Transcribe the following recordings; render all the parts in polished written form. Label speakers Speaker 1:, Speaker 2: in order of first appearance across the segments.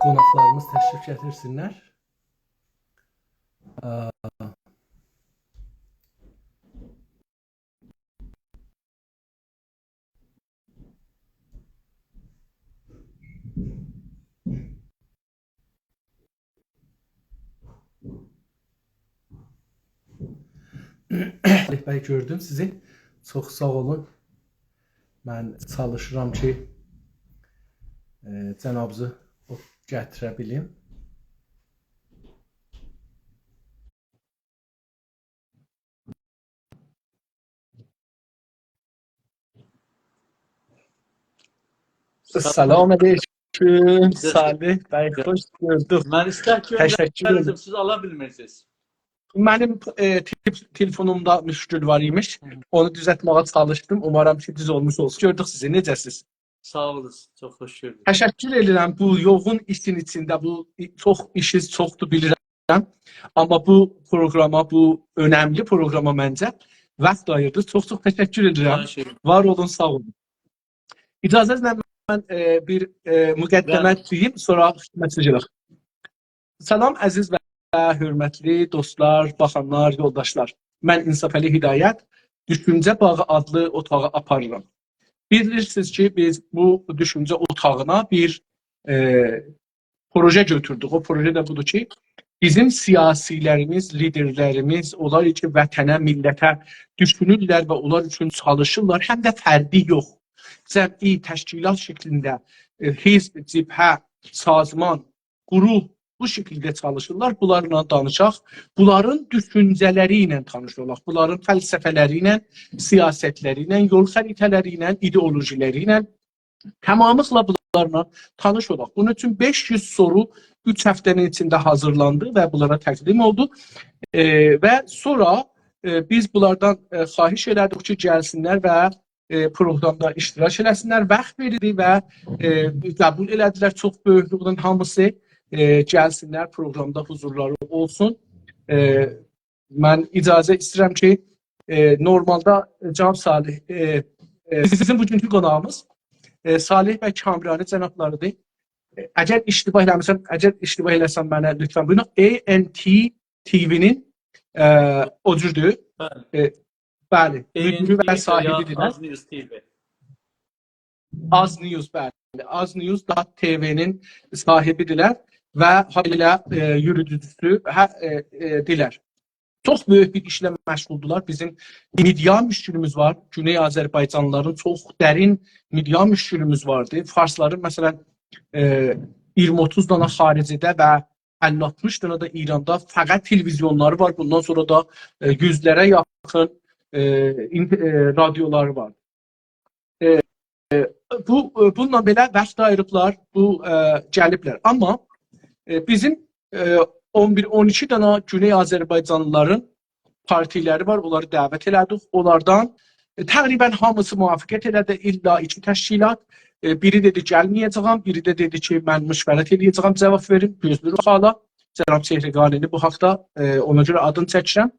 Speaker 1: qonaqlarımız təşrif gətirsinlər. Salih bəy, gördüm sizi. Çox sağ olun. Mən çalışıram ki, cənabınızı gətirə bilim. Salam aleyküm. Salih bəy, xoş gördük.
Speaker 2: Mən istər ki,
Speaker 1: Təşəkkür ederim.
Speaker 2: siz ala bilmirsiniz.
Speaker 1: Mənim telefonumda müşkül var imiş. Onu düzəltməyə çalışdım. Umarım ki, düz olmuş olsun. Gördük sizi. Necəsiz?
Speaker 2: Sağ olunuz. Çox xoş gördük.
Speaker 1: Təşəkkür edirəm. Bu yoğun işin içində bu çox işiniz çoxdur bilirəm. Amma bu proqrama, bu önəmli proqrama məncə vaxt ayırdınız. Çox təşəkkür edirəm. Var olun, sağ olun. İcazənizlə mən bir müqəddimə deyim, sonra mesajlar. Salam əziz və hörmətli dostlar, baxanlar, yoldaşlar. Mən İnsafəli Hidayət Düşüncə Bağı adlı otağı aparıram. Bilirsiniz ki, biz bu düşüncə otağına bir proje götürdük. O proje də budur ki, bizim siyasilərimiz, liderlərimiz, onlar üçün vətənə, millətə düşünürlər və onlar üçün çalışırlar. Həm də fərdi yox. Cəm'i, təşkilat şəklində, hizb, cibhə, sazman, quruh bu şəkildə çalışırlar. Bunlarla danışaq, bunların düşüncələri ilə tanış olaq, bunların fəlsəfələri ilə, siyasətləri ilə, yol xəritələri ilə, ideolojiləri ilə tamamlıqla bunlarla tanış olaq. Bunun üçün 500 soru 3 həftənin içində hazırlandı və bunlara təqdim oldu. Və sonra biz bunlardan xahiş elədik ki, gəlsinlər və proqramda iştirak eləsinlər. Vaxt verildi və qəbul elədilər. Çox böyüklüğünün hamısı gəlsinlər, proqramda huzurları olsun. Mən icazə istəyirəm ki, normalda cənab Salih, sizin bugünkü qonağımız Salih bəy Kamrani cənablarıdır. Əgər iştibah eləsəm mənə lütfən buyurun. ANT TV-nin o cürdür. Bəli, müdürü və sahibidirlər.
Speaker 2: Az News TV.
Speaker 1: Az News, bəli. Az News.tv'nin sahibidirlər və habelə yürüdücüsü dilər. Çox böyük bir işlə məşğuldurlar. Bizim media müşkülümüz var. Güney Azərbaycanlıların çox dərin media müşkülümüz vardı. Farsların məsələn 20-30 dana xaricidə və 50-60 dana da İranda fəqət televizyonları var. Bundan sonra da yüzlərə yaxın radioları var. Bununla belə vaxt ayırıblar, bu gəliblər. Amma bizim 11-12 dana Güney Azərbaycanlıların partiləri var, onları dəvət elədik. Onlardan təqribən hamısı müvafiqət elədi, illa 2 təşkilat. Biri dedi gəlməyəcəyəm, biri də dedi ki, mən müşvərət eləyəcəyəm, cavab verin, gözlürük hala. Cənab Çehriqanini bu haqda ona görə adını çəkirəm.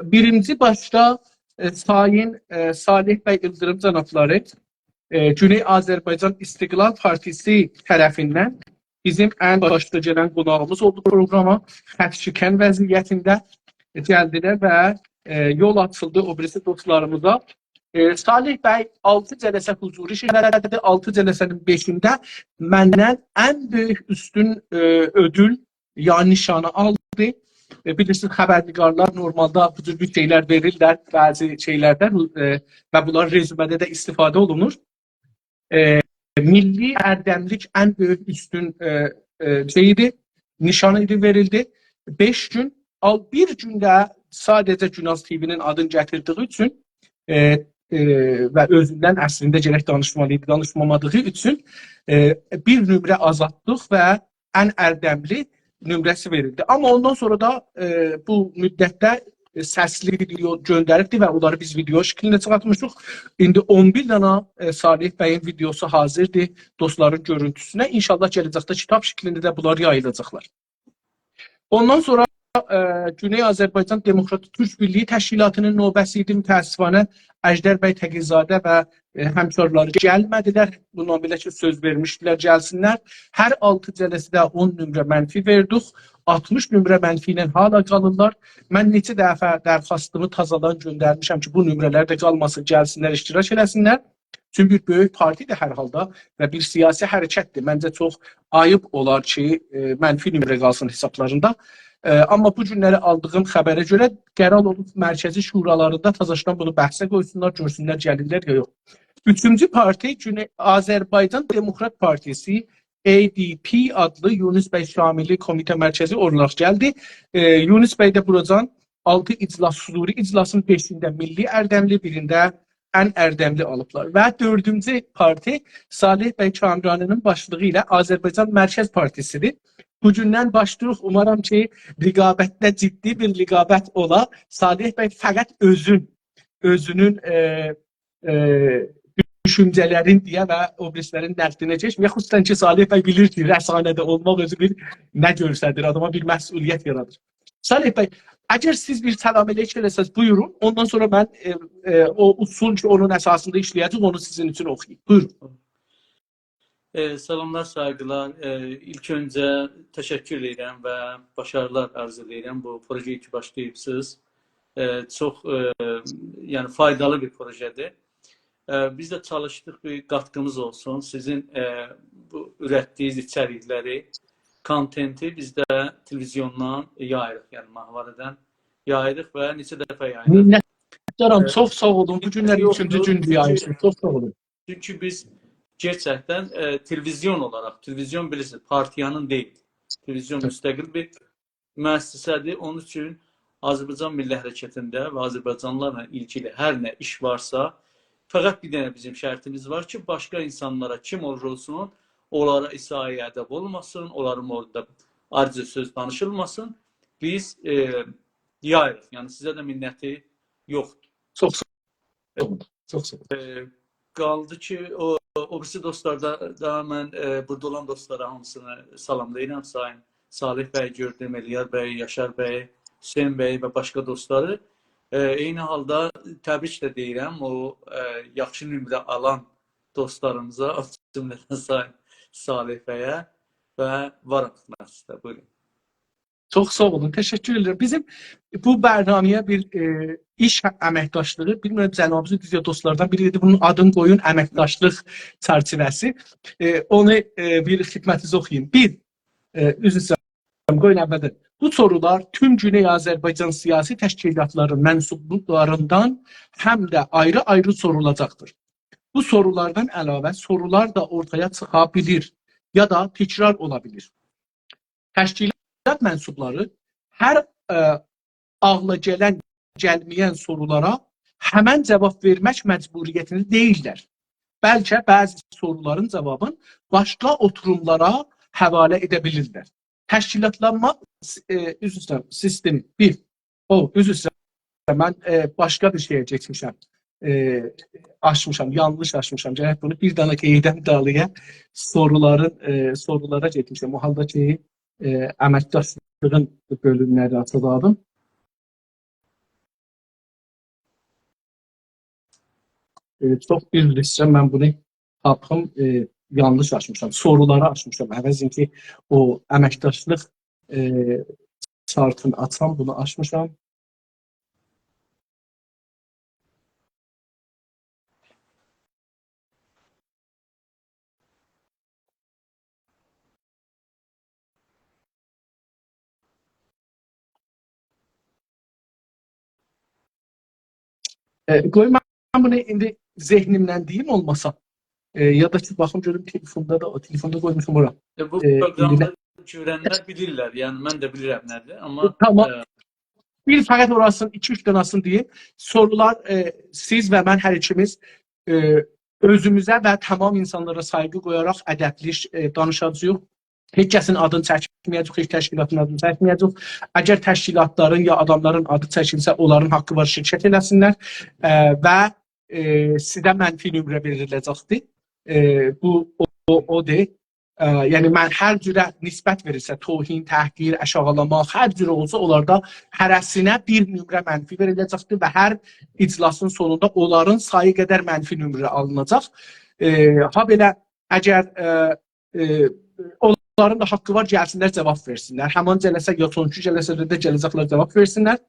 Speaker 1: Birinci başda Sayın Salih bəy İldırım cənabları Güney Azərbaycan İstiqlal Partisi tərəfindən bizim ən başda gələn qonağımız oldu proqrama. Xətt şikən vəziyyətində gəldilər və yol açıldı o birisi dostlarımıza. Salih bəy 6 cələsə huzuri şəhərləridir. 6 cələsənin 5-də məndən ən böyük üstün ödül, yəni nişanı aldı. Bilirsiniz, xəbərnigarlar normalda bu cür bir şeylər verirlər bəzi şeylərdən və bunlar rezümədə də istifadə olunur. Milli ərdəmlik ən böyük üstün şeydi, nişanı idi, verildi. 5 gün, bir gündə sadəcə Günaz TV-nin adını gətirdiyi üçün və özündən əslində gərək danışmalıydı, danışmamadığı üçün bir nömrə azaltdıq və ən ərdəmli nömrəsi verildi. Amma ondan sonra da bu müddətdə səsli video göndəribdi və onları biz video şəklində çıxartmışıq. İndi 11 dana Salih bəyin videosu hazırdır dostların görüntüsünə. İnşallah gələcəkdə kitab şəklində də bunlar yayılacaqlar. Ondan sonra Güney Azərbaycan Demokratik Türk Birliyi Təşkilatının növbəsi idi. Mütəəssifanə Əjdər bəy Təqizadə və həmkarları gəlmədilər. Bundan belə ki, söz vermişdilər gəlsinlər. Hər 6 cəlsədə 10 nömrə mənfi verdik. 60 nömrə mənfi ilə hala qalırlar. Mən neçə dəfə dərxastımı tazadan göndərmişəm ki, bu nömrələr də qalmasın, gəlsinlər, iştirak eləsinlər. Çünki bir böyük partidir hər halda və bir siyasi hərəkətdir. Məncə çox ayıb olar ki, mənfi nömrə qalsın hesablarında. Amma bu günləri aldığım xəbərə görə qərar olub mərkəzi şuralarında təzəşdən bunu bəhsə qoysunlar, görsünlər, gəlirlər ya yox. Üçüncü parti Güney Azərbaycan Demokrat Partisi ADP adlı Yunus bəy Şamili komitə mərkəzi olaraq gəldi. Yunus bəy də buradan 6 iclas, huzuri iclasın 5-də milli ərdəmli, birində ən ərdəmli alıblar. Və dördüncü parti Salih bəy Kamraninin başlığı ilə Azərbaycan Mərkəz Partisidir. Bugündən başlayırıq. Umarım ki, rəqabətdə ciddi bir rəqabət ola. Salih bəy fəqət özünün düşüncələrin deyə və obrislərin nəqdinə keçmir. Xüsusən ki, Salih bəy bilir ki, rəsanədə olmaq özü bir nə görsədir, adama bir məsuliyyət yaradır. Salih bəy, əgər siz bir səlam eləyiş eləsəz, buyurun. Ondan sonra mən o usul ki, onun əsasında işləyəcək, onu sizin üçün oxuyayım. Buyurun.
Speaker 2: Salamlar, saygılar. İlk öncə təşəkkür edirəm və başarılar arzu edirəm. Bu projeyi ki başlayıbsınız. Çox yəni faydalı bir projedir. Biz də çalışdıq, bir qatqımız olsun. Sizin bu ürətdiyiniz içərikləri, kontenti biz də televizyondan yayırıq, yəni mahvarədən yayırıq və neçə dəfə yayırıq.
Speaker 1: Minnətdaram, çox sağ olun. Bu günlər üçüncü gündür yayırsınız. Çox sağ olun.
Speaker 2: Çünki biz gerçəkdən televizyon olaraq, televizyon bilirsiniz, partiyanın deyil. Televizyon müstəqil bir müəssisədir. Onun üçün Azərbaycan Milli Hərəkətində və Azərbaycanlılarla ilgili hər nə iş varsa, fəqət bir dənə bizim şərtimiz var ki, başqa insanlara kim olur olsun, onlara isai ədəb olmasın, onların orada ayrıca söz danışılmasın. Biz yayırıq. Yəni sizə də minnəti yoxdur.
Speaker 1: Çox sağ olun. Çox sağ olun.
Speaker 2: Qaldı ki, o birisi dostlarda da mən burada olan dostlara hamısını salamlayıram. Sayın Salih bəy, gördüm, Eliyar bəy, Yaşar bəy, Hüseyin bəy və başqa dostları. Eyni halda təbrik də deyirəm o yaxşı nömrə alan dostlarımıza, o cümlədən Sayın Salih bəyə və varaq məhsədə. Buyurun.
Speaker 1: Çox sağ olun, təşəkkür edirəm. Bizim bu bərnaməyə bir iş əməkdaşlığı, bilmirəm cənabınızın düzgün dostlardan biri dedi, bunun adını qoyun əməkdaşlıq çərçivəsi. Onu bir xidmətinizə oxuyayım. Bir, üzr istəyirəm, qoyun əvvəldə. Bu sorular tüm Güney Azərbaycan siyasi təşkilatların mənsublarından həm də ayrı-ayrı sorulacaqdır. Bu sorulardan əlavə sorular da ortaya çıxa bilir ya da təkrar ola bilir. Təşkilat mənsubları hər ağla gəlməyən sorulara həmən cavab vermək məcburiyyətini deyirlər. Bəlkə bəzi soruların cavabını başqa oturumlara həvalə edə bilirlər. Təşkilatlanma sistemi bir. Üzr istəyirəm, mən başqa bir şeyə keçmişəm. Açmışam, yanlış açmışam. Gərək bunu bir dənə qeydəm dalıya sorulara getmişəm. O halda ki, əməkdaşlığın bölümləri açıladım. Çox üzr istəyirəm, mən bunu tapım yanlış açmışam. Soruları açmışam. Əvəzin ki, o əməkdaşlıq şartını açam, bunu açmışam. Qoy mən bunu indi zehnimdən deyim olmasa. Ya da ki, baxım görüm telefonda da, telefonda qoymuşum ora.
Speaker 2: Bu proqramda görənlər bilirlər, yəni mən də bilirəm nədir, amma...
Speaker 1: Tamam. Bir fəqət orasın, 2-3 dənasını deyim. Sorular siz və mən hər ikimiz özümüzə və tamam insanlara sayğı qoyaraq ədəbli danışacağıq. Heç kəsin adını çəkməyəcək, heç təşkilatın adını çəkməyəcək. Əgər təşkilatların ya adamların adı çəkilsə, onların haqqı var şirkət eləsinlər və sizə mənfi nömrə veriləcəkdir. Bu odur. Yəni mən hər cürə nisbət verirsə, tohin, təhqir, əşağılamaq, hər cürə olsa onlarda hərəsinə bir nömrə mənfi veriləcəkdir və hər iclasın sonunda onların sayı qədər mənfi nömrə alınacaq. Ha belə əgər onların da haqqı var, gəlsinlər cavab versinlər. Həman cələsə ya sonuncu cələsədə də gələcəklər cavab versinlər.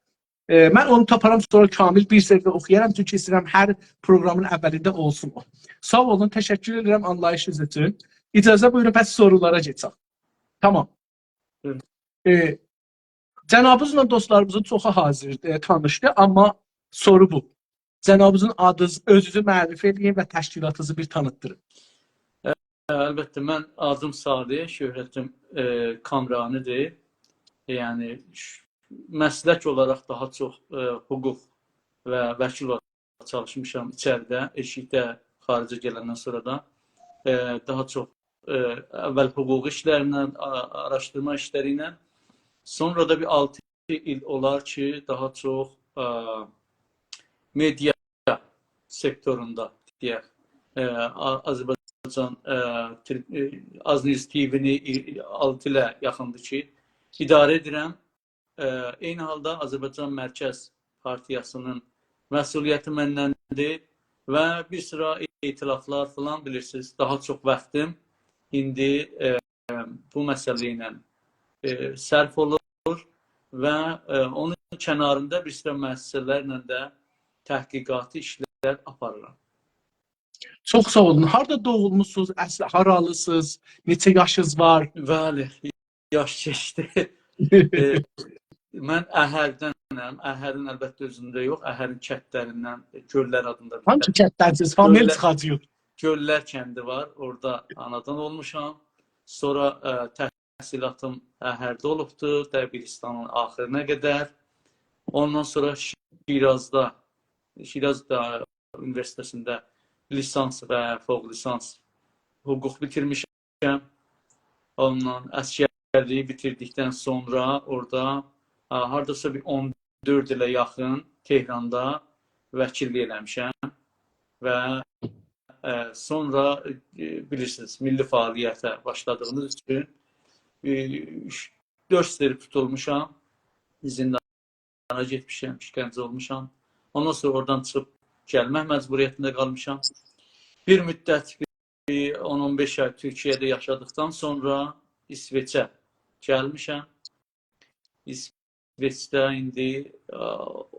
Speaker 1: Mən onu taparam, sonra kamil bir sərdə oxuyaram, çünki istəyirəm hər proqramın əvvəlində olsun o. Sağ olun, təşəkkür edirəm anlayışınız üçün. İcazə buyurun, bəs sorulara geçək. Tamam. Cənabınızla dostlarımızın çoxu hazır, tanışdı, amma soru bu. Cənabınızın adınızı, özünüzü mərifə edin və təşkilatınızı bir tanıtdırın.
Speaker 2: Əlbəttə, mən adım Sadi, şöhrətim Kamranidir. Yəni, məslək olaraq daha çox hüquq və vəkil olaraq çalışmışam içəridə, eşikdə xaricə gələndən sonra da. Daha çox əvvəl hüquq işlərindən, araşdırma işləri ilə, sonra da bir 6 il olar ki, daha çox media sektorunda deyək, Azərbaycan AzNews TV-ni 6 ilə yaxındır ki, idarə edirəm. Eyni halda Azərbaycan Mərkəz Partiyasının məsuliyyəti məndəndir və bir sıra etilaflar falan bilirsiniz. Daha çox vaxtım indi bu məsələ ilə sərf olur və onun kənarında bir sıra müəssisələrlə də təhqiqati işlər aparıram.
Speaker 1: Çox sağ olun. Harada doğulmusunuz, əsl haralısınız, neçə yaşınız var?
Speaker 2: Bəli, yaş keçdi. Mən Əhərdənəm. Əhərin əlbəttə özündə yox, Əhərin kətlərindən Göllər adında.
Speaker 1: Hansı kətlərsiniz? Famil çıxacaq.
Speaker 2: Göllər kəndi var, orada anadan olmuşam. Sonra təhsilatım Əhərdə olubdur, Dəbilistanın axırına qədər. Ondan sonra Şirazda Universitetəsində lisans və fوق lisans hüquq bitirmişəm. Ondan əsgərliyi bitirdikdən sonra orada hardasa bir 14 ilə yaxın Tehranda vəkillik eləmişəm və sonra bilirsiniz, milli fəaliyyətə başladığımız üçün 4 seri tutulmuşam, zindana getmişəm, işgəncə olmuşam. Ondan sonra oradan çıxıb gəlmək məcburiyyətində qalmışam. Bir müddət 10-15 ay Türkiyədə yaşadıqdan sonra İsveçə gəlmişəm. İsveçdə indi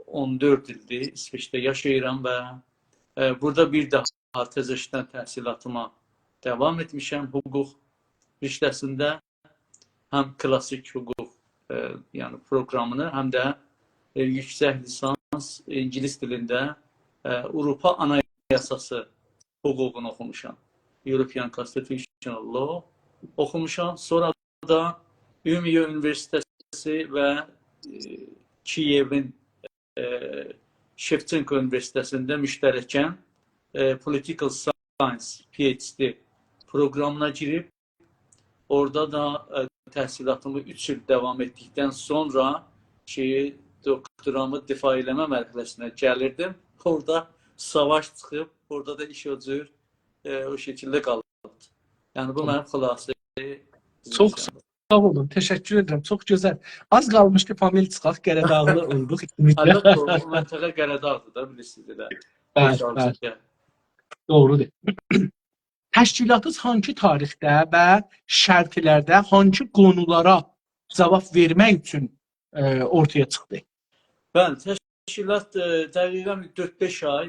Speaker 2: 14 ildir İsveçdə yaşayıram və burada bir daha təzəşdən təhsilatıma devam etmişəm hüquq riştəsində. Həm klassik hüquq yəni proqramını, həm də yüksək lisans İngilis dilində Avropa Anayasası hüququnu oxumuşam. European Constitutional Law oxumuşam. Sonra da Ümniyə Universiteti və Kiyevin Shevchenko Universitetində müştərəkən Political Science PhD proqramına girib, orada da təhsilatımı 3 il davam etdikdən sonra ki, doktoramı difa eləmə mərhələsinə gəlirdim. Orada savaş çıxıb, orada da iş o cür o şəkildə qalıb. Yəni bu mənim xülasə.
Speaker 1: Çox sağ olun, təşəkkür edirəm. Çox gözəl. Az qalmış ki, famil çıxaq, Qərədağlı olduq.
Speaker 2: Əlbəttə, o məntəqə Qərədağdır da, bilirsiniz elə.
Speaker 1: Bəli. Doğrudur. Təşkilatınız hangi tarixdə və şərtlərdə hangi qonulara cavab vermək üçün ortaya çıxdı?
Speaker 2: Bəli, təşkilat təqribən 4-5 ay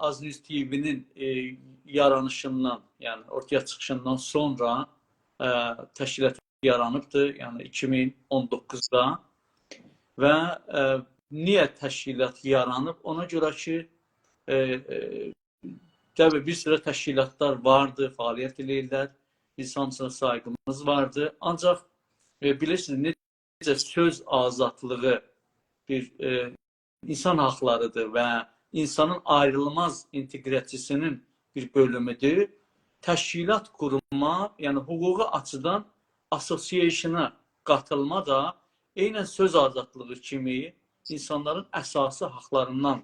Speaker 2: AzNews TV-nin yaranışından, yəni ortaya çıxışından sonra təşkilat yaranıbdır, yəni 2019-da və niyə təşkilat yaranıb? Ona görə ki, təbii bir sıra təşkilatlar vardı, fəaliyyət eləyirlər, biz hamısına saygımız vardı. Ancaq bilirsiniz, necə söz azadlığı bir insan haqlarıdır və insanın ayrılmaz inteqrasiyanın bir bölümüdür. Təşkilat qurma, yəni hüquqi açıdan associationa qatılma da eynən söz azadlığı kimi insanların əsası haqlarından,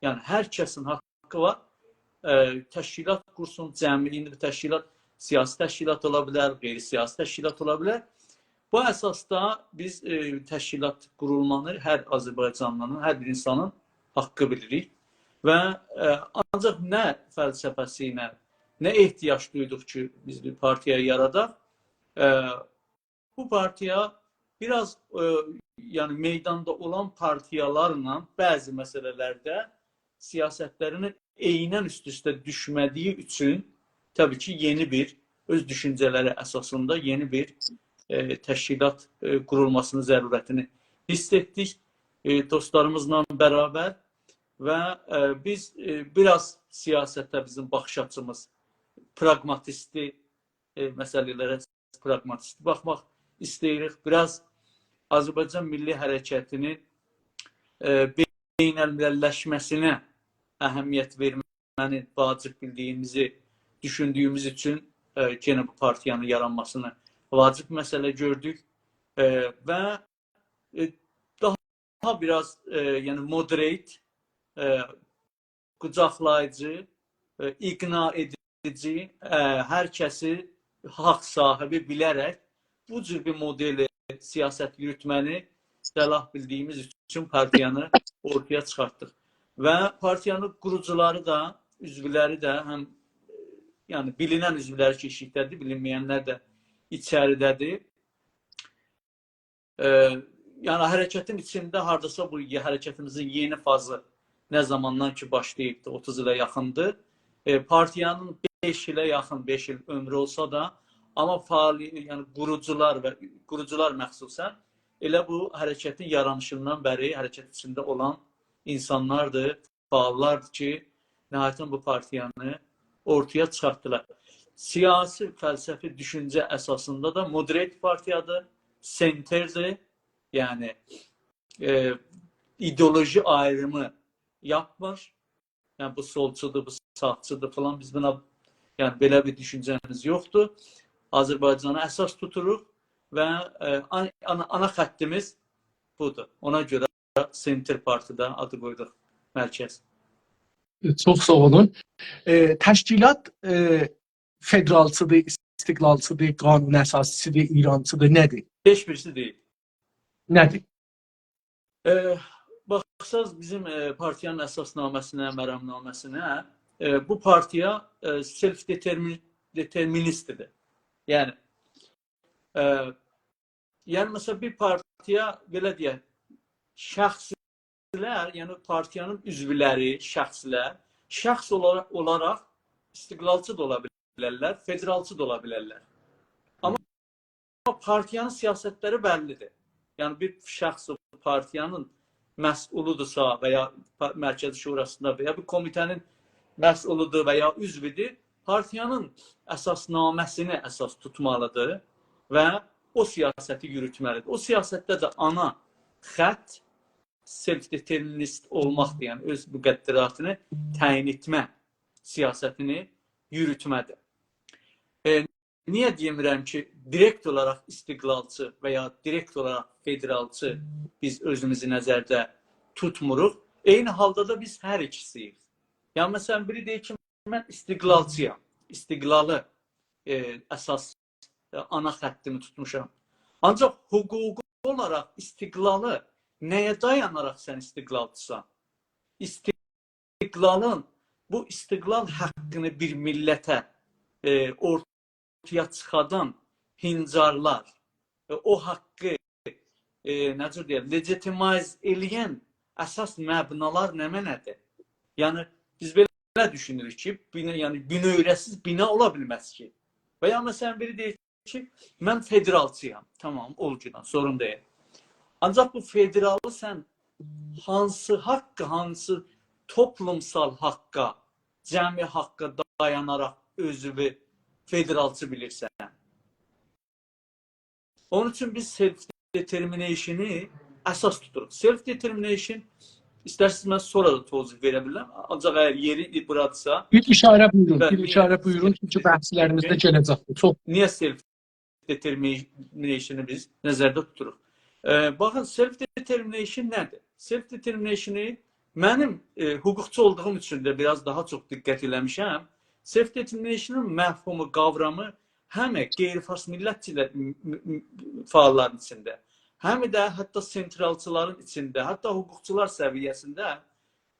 Speaker 2: yəni hər kəsin haqqı var, təşkilat qursun, cəmiliyində təşkilat siyasi təşkilat ola bilər, qeyri-siyasi təşkilat ola bilər. Bu əsasda biz təşkilat qurulmanı hər Azərbaycanlının, hər bir insanın haqqı bilirik və ancaq nə fəlsəfəsi ilə, nə ehtiyac duyduq ki, biz bir partiya yaradaq. Bu partiya biraz yəni meydanda olan partiyalarla bəzi məsələlərdə siyasətlərinin eynən üst-üstə düşmədiyi üçün təbii ki, yeni bir öz düşüncələri əsasında yeni bir təşkilat qurulmasının zərurətini hiss etdik dostlarımızla bərabər və biz biraz siyasətdə bizim baxış açımız praqmatisti məsələlərə praqmatisti baxmaq istəyirik. Biraz Azərbaycan Milli Hərəkətinin beynəlmiləlləşməsinə əhəmiyyət verməni vacib bildiyimizi düşündüyümüz üçün yenə bu partiyanın yaranmasını vacib məsələ gördük və daha biraz yəni moderate, qucaqlayıcı, iqna edici, hər kəsi haqq sahibi bilərək bu cür bir modeli siyasət yürütməni səlah bildiyimiz üçün partiyanı ortaya çıxartdıq. Və partiyanın qurucuları da, üzvləri də həm yəni bilinən üzvləri keşikdədir, bilinməyənlər də içəridədir. Yəni hərəkətin içində hardasa bu hərəkətimizin yeni fazı nə zamandan ki başlayıbdır, 30 ilə yaxındır. Partiyanın 5 ilə yaxın, 5 il ömrü olsa da, amma yəni qurucular məxsusən elə bu hərəkətin yaranışından bəri hərəkət içində olan insanlardır, faallardır ki, nəhayətən bu partiyanı ortaya çıxartdılar. Siyasi, fəlsəfi düşüncə əsasında da moderate partiyadır, senterdir, yəni ideoloji ayrımı yapmır. Yəni bu solçudur, bu sağçıdır falan, biz buna yəni belə bir düşüncəmiz yoxdur. Azərbaycanı əsas tuturuq və ana xəttimiz budur. Ona görə Center Partidə adı qoyduq, mərkəz.
Speaker 1: Çox sağ olun. Təşkilat federalçıdır, istiqlalçıdır, qanun əsasçıdır, İrancıdır, nədir?
Speaker 2: Heç birisi deyil.
Speaker 1: Nədir?
Speaker 2: Baxsaz bizim partiyanın əsasnaməsinə, məramnaməsinə bu partiya self-deterministidir. Yəni məsələn bir partiya, belə deyək, şəxslər, yəni partiyanın üzvləri, şəxslər, şəxs olaraq istiqlalçı da ola bilərlər, federalçı da ola bilərlər. Amma partiyanın siyasətləri bəllidir. Yəni bir şəxs partiyanın məsuludursa və ya mərkəzi şurasında və ya bir komitənin məsuludur və ya üzvidir, partiyanın əsasnaməsini əsas tutmalıdır və o siyasəti yürütməlidir. O siyasətdə də ana xətt self-determinist olmaqdır, yəni öz müqəddiratını təyin etmə siyasətini yürütmədir. Niyə demirəm ki, direkt olaraq istiqlalçı və ya direkt olaraq federalçı biz özümüzü nəzərdə tutmuruq. Eyni halda da biz hər ikisiyik. Yəni məsələn biri deyir ki, mən istiqlalçıyam, istiqlalı əsas ana xəttimi tutmuşam. Ancaq hüquqi olaraq istiqlalı nəyə dayanaraq sən istiqlalçısan? İstiqlalın, bu istiqlal haqqını bir millətə ortaya çıxadan hincarlar, o haqqı necə deyək, legitimize eləyən əsas məbnalar nə mənədir? Yəni biz belə düşünürük ki, yəni binöyrəsiz bina ola bilməz ki. Və ya məsələn biri deyir ki, mən federalçıyam. Tamam, olcudan, sorun deyil. Ancaq bu federalı sən hansı haqqı, hansı toplumsal haqqa, cəmi haqqa dayanaraq özünü federalçı bilirsən. Onun üçün biz self-determination'ı əsas tuturuq. Self-determination İstərsiniz mən sonra da tozif verə bilirəm. Ancaq əgər yeri buradırsa...
Speaker 1: Bir işarə buyurun. Çünki bəhslərimizdə gələcəkdir. Çox.
Speaker 2: Niyə self-determination'ı biz nəzərdə tuturuq? Baxın, self-determination nədir? Self-determination'ı mənim hüquqçu olduğum üçün də biraz daha çox diqqət eləmişəm. Self-determination'ın məfhumu, qavramı həm qeyri-fars millətçilər fəalların içində, həm də hətta sentralçıların içində, hətta hüquqçular səviyyəsində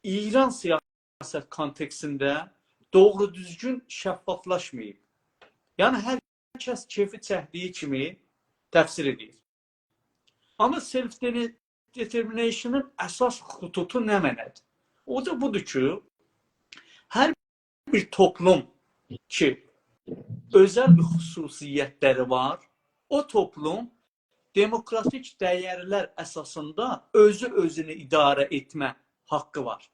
Speaker 2: İran siyasət kontekstində doğru düzgün şəffaflaşmayıb. Yəni hər kəs keyfi çəkdiyi kimi təfsir edir. Amma self-determination'ın əsas xututu nə mənədir? O da budur ki, hər bir toplum ki, özəl bir xüsusiyyətləri var, o toplum demokratik dəyərlər əsasında özünü idarə etmə haqqı var.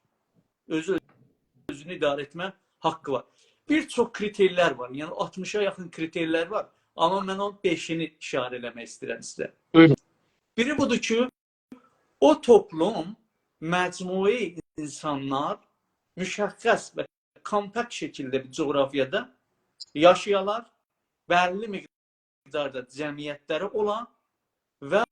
Speaker 2: Özünü idarə etmə haqqı var. Bir çox kriterlər var. Yəni 60'a yaxın kriterlər var. Amma mən onun 5'ini işarə eləmək istəyirəm sizə. Biri budur ki, o toplum, məcmui insanlar müşəxəs və kompakt şəkildə bir coğrafiyada yaşayalar, bəlli miqdarda cəmiyyətləri olan və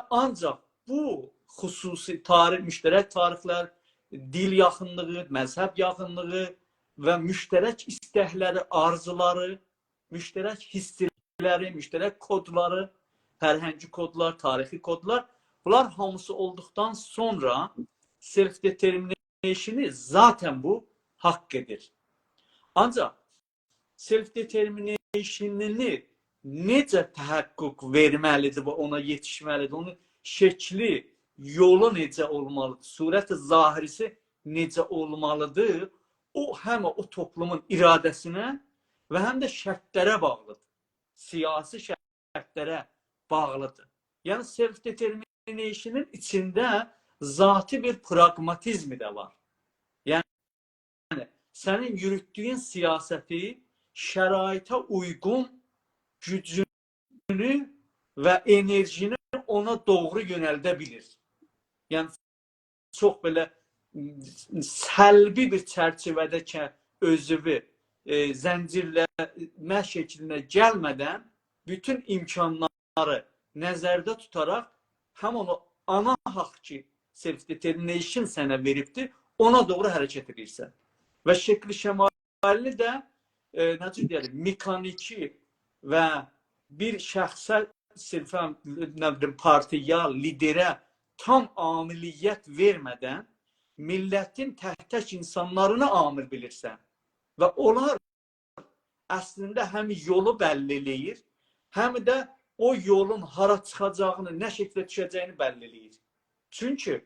Speaker 2: ancaq bu xüsusi müştərək tarixlər, dil yaxınlığı, məzhəb yaxınlığı və müştərək istəkləri, arzuları, müştərək hissləri, müştərək kodları, fərhəngi kodlar, tarixi kodlar, bunlar hamısı olduqdan sonra self-determination'ı zaten bu haqq edir. Ancaq self-determination'ını necə təhəqqüq verməlidir və ona yetişməlidir, onun şəkli, yolu necə olmalıdır, surət-i zahirisi necə olmalıdır, o həm o toplumun iradəsinə və həm də şərtlərə bağlıdır. Siyasi şərtlərə bağlıdır. Yəni self-determination'ın içində zati bir pragmatizmi də var. Yəni sənin yürütdüyün siyasəti şəraitə uyğun gücünü və enerjini ona doğru yönəldə bilir. Yəni çox belə səlbi bir çərçivədə özünü zəncirləmə şəklinə gəlmədən bütün imkanları nəzərdə tutaraq həm onu ana haqq ki, self-determination sənə veribdir, ona doğru hərəkət edirsən. Və şəkli şəmaili də necə deyəlim, mekaniki və bir şəxsə, sırfən partiya, liderə tam amiliyyət vermədən millətin tək insanlarını amil bilirsən. Və onlar əslində həm yolu bəlli eləyir, həm də o yolun hara çıxacağını, nə şəkildə düşəcəyini bəlli eləyir. Çünki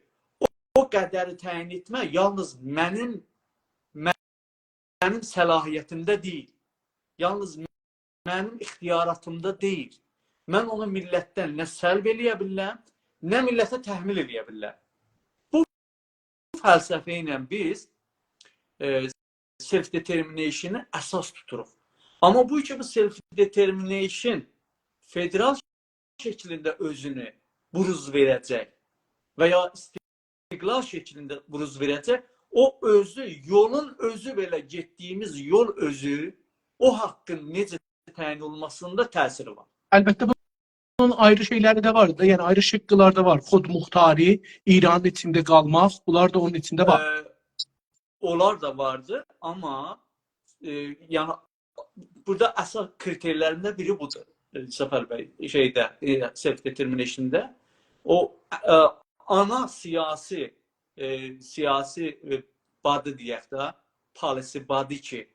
Speaker 2: o qədəri təyin etmə yalnız mənim səlahiyyətimdə deyil. Yalnız mənim ixtiyaratımda deyil. Mən onu millətdən nə səlb eləyə biləm, nə millətə təhmil eləyə biləm. Bu fəlsəfə ilə biz self-determination'ı əsas tuturuq. Amma bu ki, bu self-determination federal şəklində özünü buruz verəcək və ya istiqlal şəklində buruz verəcək, o özü, yolun özü belə getdiyimiz yol özü, o haqqın necə təyin olmasında təsiri var.
Speaker 1: Əlbəttə bunun ayrı şeyləri də var da, yəni ayrı şıqqılar da var. Xod muxtari, İranın içində qalmaq, bunlar da onun içində var.
Speaker 2: Onlar da vardır, amma yəni burada əsas kriterlərindən biri budur. Səfər bəy, self-determination'da o ana siyasi badı deyək də, policy badı ki,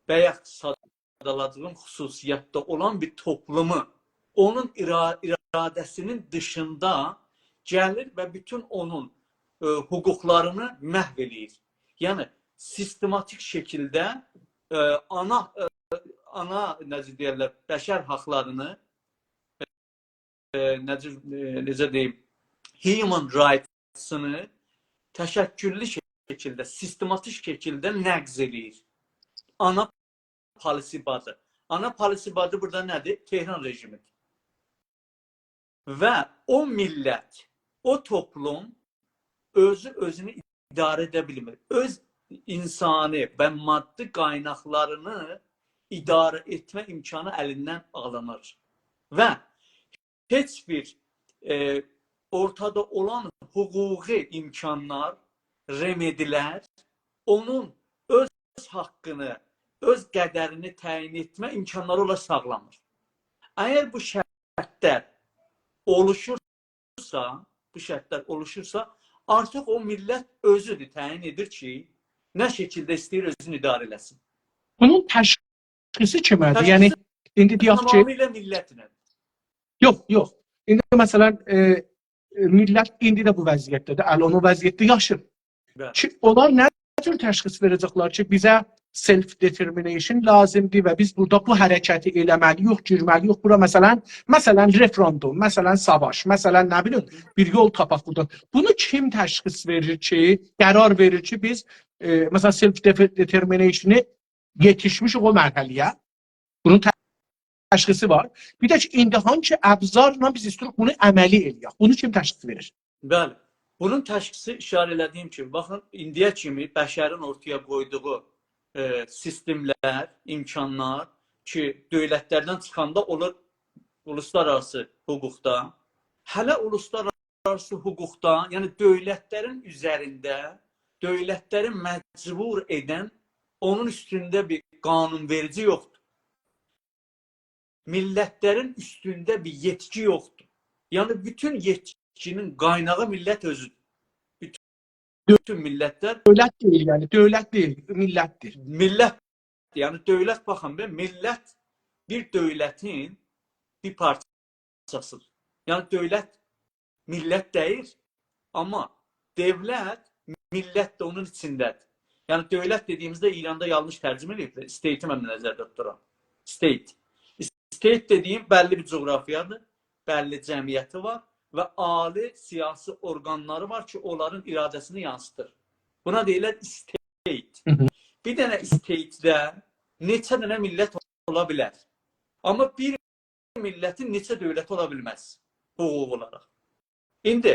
Speaker 2: bəyək sadaladığım xüsusiyyətdə olan bir toplumu onun iradəsinin dışında gəlir və bütün onun hüquqlarını məhv eləyir. Yəni, sistematik şəkildə ana necə deyərlər, bəşər haqlarını necə deyim, human rights'ını təşəkküllü şəkildə, sistematik şəkildə nəqz eləyir. Ana policy badı. Ana policy badı burada nədir? Tehran rejimidir. Və o millət, o toplum özünü idarə edə bilmir. Öz insani və maddi qaynaqlarını idarə etmə imkanı əlindən alınır. Və heç bir ortada olan hüquqi imkanlar, remedilər onun öz haqqını, öz qədərini təyin etmə imkanları ola sağlamır. Əgər bu şərtlər oluşursa, artıq o millət özüdür təyin edir ki, nə şəkildə istəyir özünü idarə eləsin.
Speaker 1: Bunun təşxisi kimədir? Yəni indi deyək ki,
Speaker 2: tamamilə millətlə.
Speaker 1: Yox. İndi məsələn millət indi də bu vəziyyətdədir. Əl o vəziyyətdə yaşır. Ki, onlar nə tür təşxis verəcəklər ki, bizə self-determination lazımdır və biz burada bu hərəkəti eləməliyik, girməliyik. Bura məsələn referendum, məsələn savaş, məsələn nə bilim bir yol tapaq burada. Bunu kim təşxis verir ki, qərar verir ki, biz məsələn self-determination'ı yetişmişik o mərhələyə. Bunun təşxisi var. Bir də ki, indi hangi əbzarla biz istiyoruz bunu əməli eləyək. Bunu kim təşxis verir?
Speaker 2: Bəli. Bunun təşxisi işarə elədiyim kimi, baxın, indiyə kimi bəşərin ortaya qoyduğu sistemlər, imkanlar ki, dövlətlərdən çıxanda olur uluslararası hüquqda, hələ uluslararası hüquqda, yəni dövlətlərin üzərində, dövlətləri məcbur edən, onun üstündə bir qanunverici yoxdur. Millətlərin üstündə bir yetki yoxdur. Yəni bütün yetkinin qaynağı millət özüdür. Bütün millətlər
Speaker 1: dövlət deyil, yəni dövlət deyil, millətdir.
Speaker 2: Millət, yəni dövlət baxın be, millət bir dövlətin bir parçasıdır. Yəni dövlət millət deyil, amma dövlət millət də onun içindədir. Yəni dövlət dediyimizdə İranda yanlış tərcümə ediblər. State-i mən nəzərdə tuturam. State. State dediyim bəlli bir coğrafiyadır, bəlli cəmiyyəti var və ali siyasi orqanları var ki, onların iradəsini yansıtır. Buna deyilər state. Bir dənə state-də neçə dənə millət ola bilər. Amma bir millətin neçə dövləti ola bilməz hüquq olaraq. İndi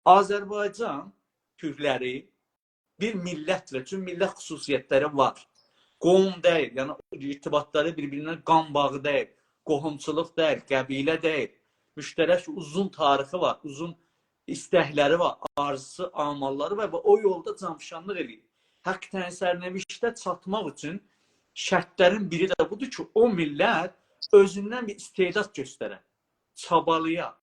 Speaker 2: Azərbaycan türkləri bir millətlə, çünki millət xüsusiyyətləri var. Qohum deyil, yəni irtibatları bir-birinə qan bağı deyil, qohumçuluq deyil, qəbilə deyil. Müştərək uzun tarixi var, uzun istəkləri var, arzusu, amalları var və o yolda canfişanlıq edir. Haqq sərnəvişdə çatmaq üçün şərtlərin biri də budur ki, o millət özündən bir istedad göstərə, çabalıya,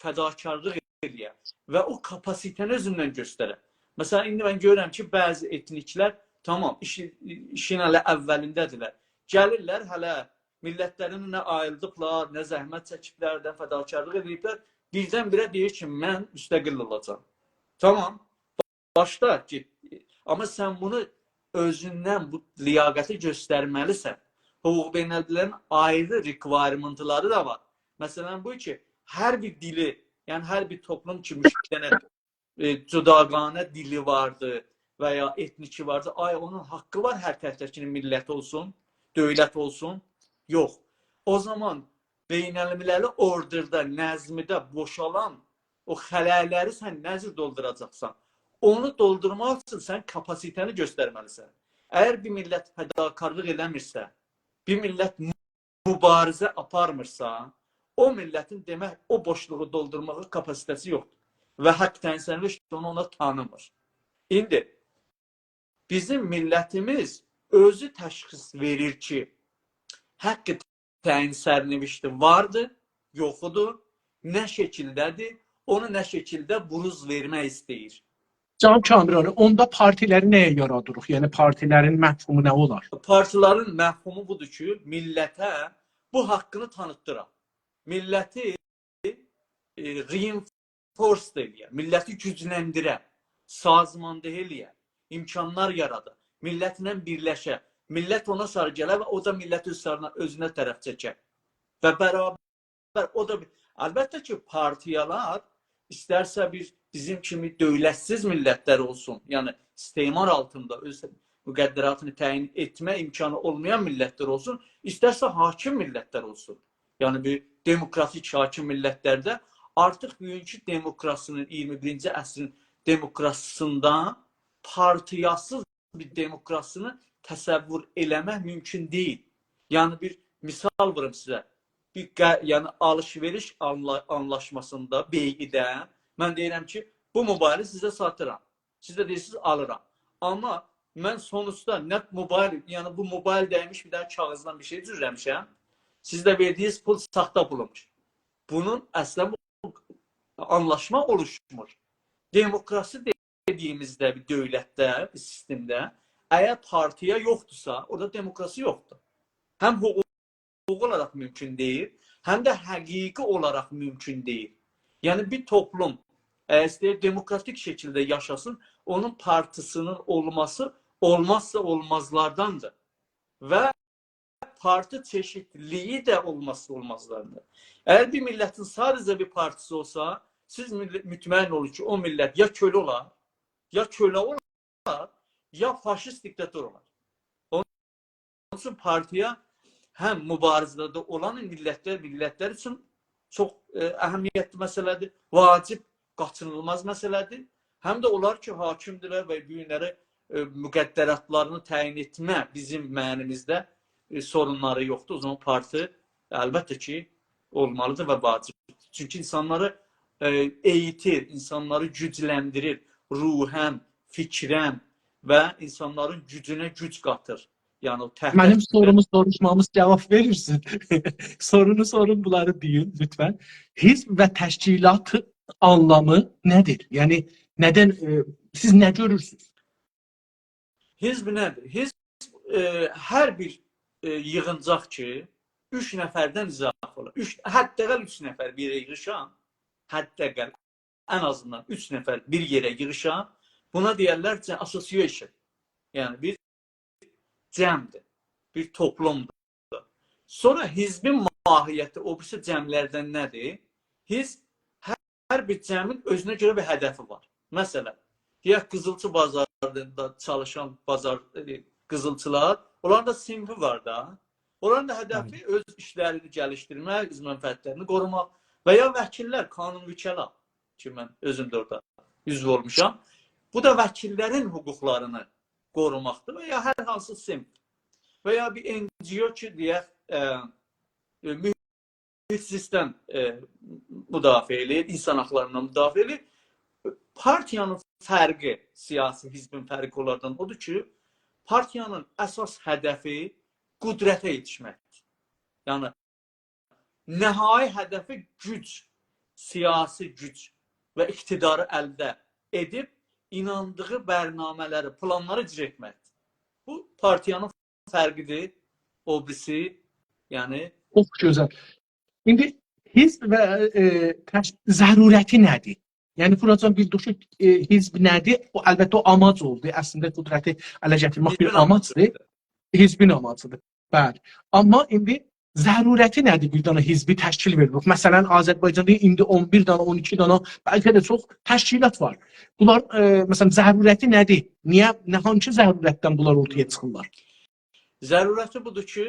Speaker 2: fədakarlıq edə və o kapasitəni özündən göstərə. Məsələn, indi mən görürəm ki, bəzi etniklər tamam, işin hələ əvvəlindədirlər. Gəlirlər, hələ millətlərin nə ayıldıqlar, nə zəhmət çəkiblərdən fədakarlıq ediblər. Birdən-birə deyir ki, mən müstəqil olacam. Tamam, başda ki, amma sən bunu özündən bu liyaqəti göstərməlisən. Hüquq beynəlmilərin ayrı requirementları da var. Məsələn, bu ki, hər bir dili, yəni hər bir toplum ki, cüdaqanə dili vardı və ya etniki vardı. Ay, onun haqqı var hər tərəfdəkinin millət olsun, dövlət olsun. Yox. O zaman beynəlmiləli orderdə, nəzmidə boşalan o xələləri sən nəzir dolduracaqsan. Onu doldurmaq üçün sən kapasitəni göstərməlisən. Əgər bir millət fədakarlıq eləmirsə, bir millət mübarizə aparmırsa, o millətin demək o boşluğu doldurmağı kapasitəsi yoxdur. Və haqq tənsərviş onu ona tanımır. İndi bizim millətimiz özü təşxis verir ki, haqq təyin sərnivişti vardır, yoxudur, nə şəkildədir, onu nə şəkildə buruz vermək istəyir.
Speaker 1: Cənab Kamran, onda partiləri nəyə yaradırıq? Yəni partilərin məhfumu nə olar?
Speaker 2: Partilərin məhfumu budur ki, millətə bu haqqını tanıtdıraq. Milləti reinforce eləyər, milləti gücləndirər, sazmandır eləyər, imkanlar yaradır, millətlə birləşər. Millət ona sarı gələr və o da millət özünə tərəf çəkər. Və bərabər o da əlbəttə ki, partiyalar istərsə bizim kimi dövlətsiz millətlər olsun, yəni istismar altında öz müqəddəratını təyin etmə imkanı olmayan millətlər olsun, istərsə hakim millətlər olsun. Yəni bir demokratik hakim millətlərdə artıq bugünkü demokrasinin 21-ci əsrin demokrasisində partiyasız bir demokrasını təsəvvür eləmək mümkün deyil. Yəni bir misal vurum sizə. Yəni alış-veriş anlaşmasında, bey'idə mən deyirəm ki, bu mobili sizə satıram. Siz də deyirsiniz alıram. Amma mən sonuçta nə mobil, yəni bu mobil dəymiş bir dənə kağızdan bir şey düzləmişəm. Siz də verdiyiniz pul saxta pulmuş. Bunun əslən anlaşma oluşmur. Demokrasi dediyimizdə bir dövlətdə, bir sistemdə əgər partiya yoxdursa, orada demokrasi yoxdur. Həm hüquq olaraq mümkün deyil, həm də həqiqi olaraq mümkün deyil. Yəni bir toplum əgər istəyir demokratik şəkildə yaşasın, onun partisinin olması olmazsa olmazlardandır. Və parti çeşitliliyi də olmazsa olmazlardandır. Əgər bir millətin sadəcə bir partisi olsa, siz mütməyin olun ki, o millət ya kölə olar, ya faşist diktatör olar. Onun üçün partiya həm mübarizədə olan millətlər üçün çox əhəmiyyətli məsələdir, vacib, qaçınılmaz məsələdir. Həm də onlar ki, hakimdirlər və günləri müqəddəratlarını təyin etmə bizim mənimizdə sorunları yoxdur. O zaman parti əlbəttə ki, olmalıdır və vacibdir. Çünki insanları eğitir, insanları gücləndirir, ruhən, fikrən və insanların gücünə güc qatır. Yəni,
Speaker 1: mənim sorumu soruşmamız cavab verirsin. Sorunu sorun, bunları deyin lütfen. Hizb və təşkilatı anlamı nədir? Yəni, nədən, siz nə görürsünüz?
Speaker 2: Hizb nədir? Hizb hər bir yığıncaq ki, 3 nəfərdən izah olur. Hətta 3 nəfər bir yerə yığışan, hətta ən azından 3 nəfər bir yerə yığışan, buna deyərlər association. Yəni, bir cəmdir, bir toplumdur. Sonra hizbin mahiyyəti o birisi cəmlərdən nədir? Hizb hər bir cəmin özünə görə bir hədəfi var. Məsələn, deyək qızılçı bazarında çalışan qızılçılar, onların da sinfi var da. Onların da hədəfi öz işlərini gəlişdirmək, öz mənfəətlərini qorumaq və ya vəkillər, qanun vəkəla ki, mən özüm də orada üzv olmuşam. Bu da vəkillərin hüquqlarını qorumaqdır və ya hər hansı sinf və ya bir NGO ki, deyək, mühitsizdən müdafiə eləyir, insan haqlarından müdafiə eləyir. Partiyanın fərqi, siyasi hizbin fərqi onlardan odur ki, partiyanın əsas hədəfi qüdrətə yetişməkdir. Yəni, nəhai hədəfi güc, siyasi güc və iqtidarı əldə edib, inandığı bərnamələri, planları icra etməkdir. Bu, partiyanın fərqidir, o birisi, yəni...
Speaker 1: Çox gözəl. İndi hizb və zərurəti nədir? Yəni, Furacan bildir ki, hizb nədir? O, əlbəttə, o amac oldu. Əslində, qüdrəti ələ gətirmək bir amacdır. Hizbin amacıdır. Bəli. Amma indi zərurəti nədir bir dana hizbi təşkil verilir? Məsələn, Azərbaycanda indi 11 dana, 12 dana, bəlkə də çox təşkilat var. Bunlar, məsələn, zərurəti nədir? Niyə, hansı zərurətdən bunlar ortaya çıxırlar?
Speaker 2: Zərurəti budur ki,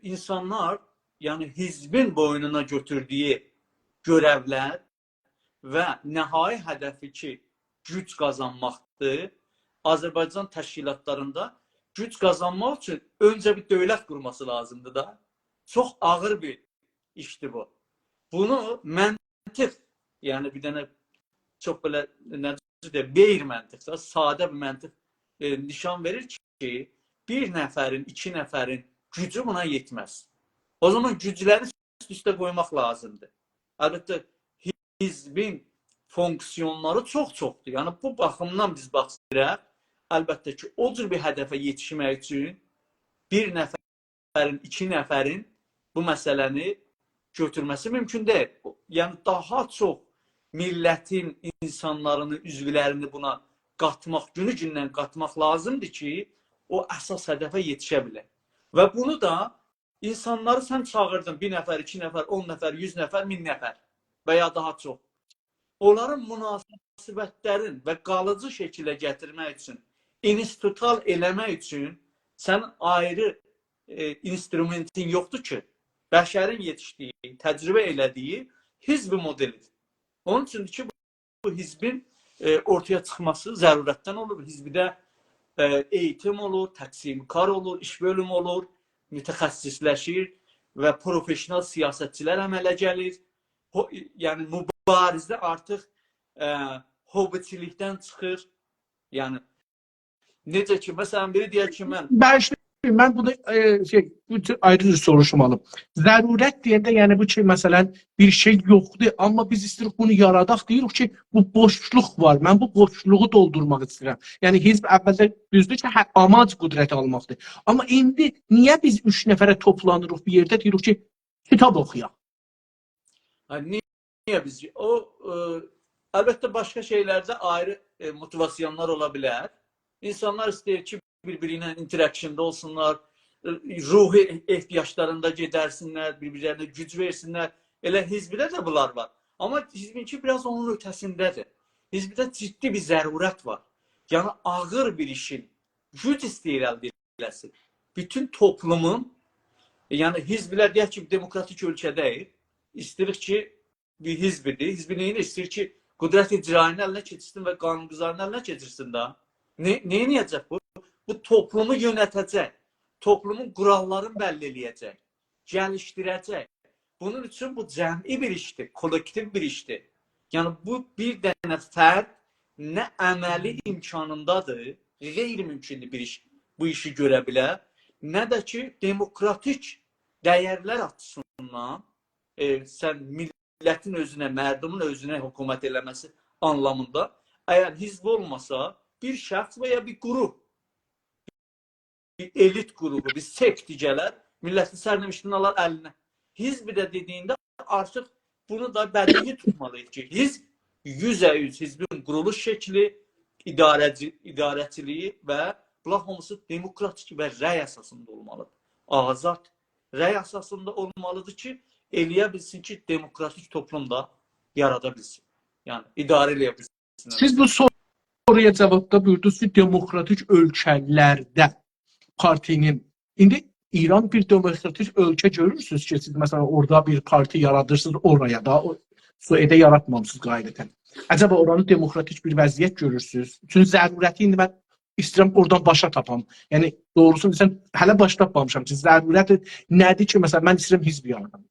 Speaker 2: insanlar, yəni hizbin boynuna götürdüyü görəvlər və nəhai hədəfi ki, güc qazanmaqdır. Azərbaycan təşkilatlarında güc qazanmaq üçün öncə bir dövlət qurması lazımdır da. Çox ağır bir işdir bu. Bunu məntiq, yəni bir dənə çox belə, necə deyək, beyr məntiqsə, sadə bir məntiq nişan verir ki, bir nəfərin, 2 nəfərin gücü buna yetməz. O zaman gücləri üst-üstə qoymaq lazımdır. Əlbəttə, hizbin fonksiyonları çox-çoxdur. Yəni, bu baxımdan biz baxsırıq, əlbəttə ki, o cür bir hədəfə yetişmək üçün bir nəfərin, 2 nəfərin bu məsələni götürməsi mümkün deyil. Yəni, daha çox millətin, insanlarını, üzvlərini buna qatmaq, günü-gündən qatmaq lazımdır ki, o əsas hədəfə yetişə bilər. Və bunu da insanları sən çağırdın, 1 nəfər, 2 nəfər, 10 nəfər, 100 nəfər, 1000 nəfər və ya daha çox. Onların münasibətlərin və qalıcı şəkilə gətirmək üçün, institutal eləmək üçün sənin ayrı instrumentin yoxdur ki, bəşərin yetişdiyi, təcrübə elədiyi hizbi modelidir. Onun üçündür ki, bu hizbin ortaya çıxması zərurətdən olur. Hizbidə eğitim olur, təqsimkar olur, iş bölümü olur, mütəxəssisləşir və profesional siyasətçilər əmələ gəlir. Yəni, mübarizə artıq hobiçilikdən çıxır. Yəni, Necə ki, məsələn, biri deyər ki, mən
Speaker 1: Bağışlayın, mən bunu bu ayrı bir soruşmalım. Zərurət deyəndə, yəni bu ki, məsələn, bir şey yoxdur, amma biz istəyirik bunu yaradaq, deyirik ki, bu boşluq var, mən bu boşluğu doldurmaq istəyirəm. Yəni hizb əvvəldə düzdür ki, amac qüdrət almaqdır. Amma indi niyə biz 3 nəfərə toplanırıq bir yerdə, deyirik ki, kitab oxuyaq?
Speaker 2: Niyə biz? Əlbəttə, başqa şeylərdə ayrı motivasyonlar ola bilər. İnsanlar istəyir ki, birbiri ilə interaksiyonda olsunlar, ruhi ehtiyaclarında gedərsinlər, bir-birlərinə güc versinlər. Elə hizbdə də bunlar var. Amma hizbinki biraz onun ötəsindədir. Hizbdə ciddi bir zərurət var. Yəni, ağır bir işin güc istəyir əldə ediləsin. Bütün toplumun, yəni hizblər deyək ki, demokratik ölkədəyik, istəyirik ki, bir hizbidir. Hizbi neyini istəyir ki, qüdrət icraini əlinə keçirsin və qanunquzarını əlinə keçirsin də. Neyiniyəcək bu? Bu toplumu yönətəcək, toplumun qurallarını bəlli eləyəcək, gəlişdirəcək. Bunun üçün bu cəmi bir işdir, kollektiv bir işdir. Yəni bu bir dənə fərd nə əməli imkanındadır, qeyri-mümkündür bir iş, bu işi görə bilər, nə də ki, demokratik dəyərlər açısından sən millətin özünə, mərdumun özünə hökumət eləməsi anlamında, əgər hizb olmasa, bir şəxs və ya bir qrup, bir elit qrupu, bir sekticələr millətin sərnişini alar əlinə. Hizb də dediyində artıq bunu da bədii tutmalıyıq ki, hizb 100% hizbin quruluş şəkli, idarəçiliyi və bunlar hamısı demokratik və rəy əsasında olmalıdır. Azad rəy əsasında olmalıdır ki, eləyə bilsin ki, demokratik toplumda yarada bilsin. Yəni, idarə eləyə bilsin.
Speaker 1: Siz bu soruya cavabda buyurdunuz ki, demokratik ölkələrdə partinin, indi İran bir demokratik ölkə görürsünüz ki, siz məsələn orada bir parti yaradırsınız oraya da, Suedə yaratmamışsınız qaydətən. Acaba oranı demokratik bir vəziyyət görürsünüz? Çünki zərurəti indi mən istəyirəm oradan başa tapam. Yəni doğrusunu desəm, hələ başa tapmamışam ki, zərurət nədir ki, məsələn mən istəyirəm hizb yaradım.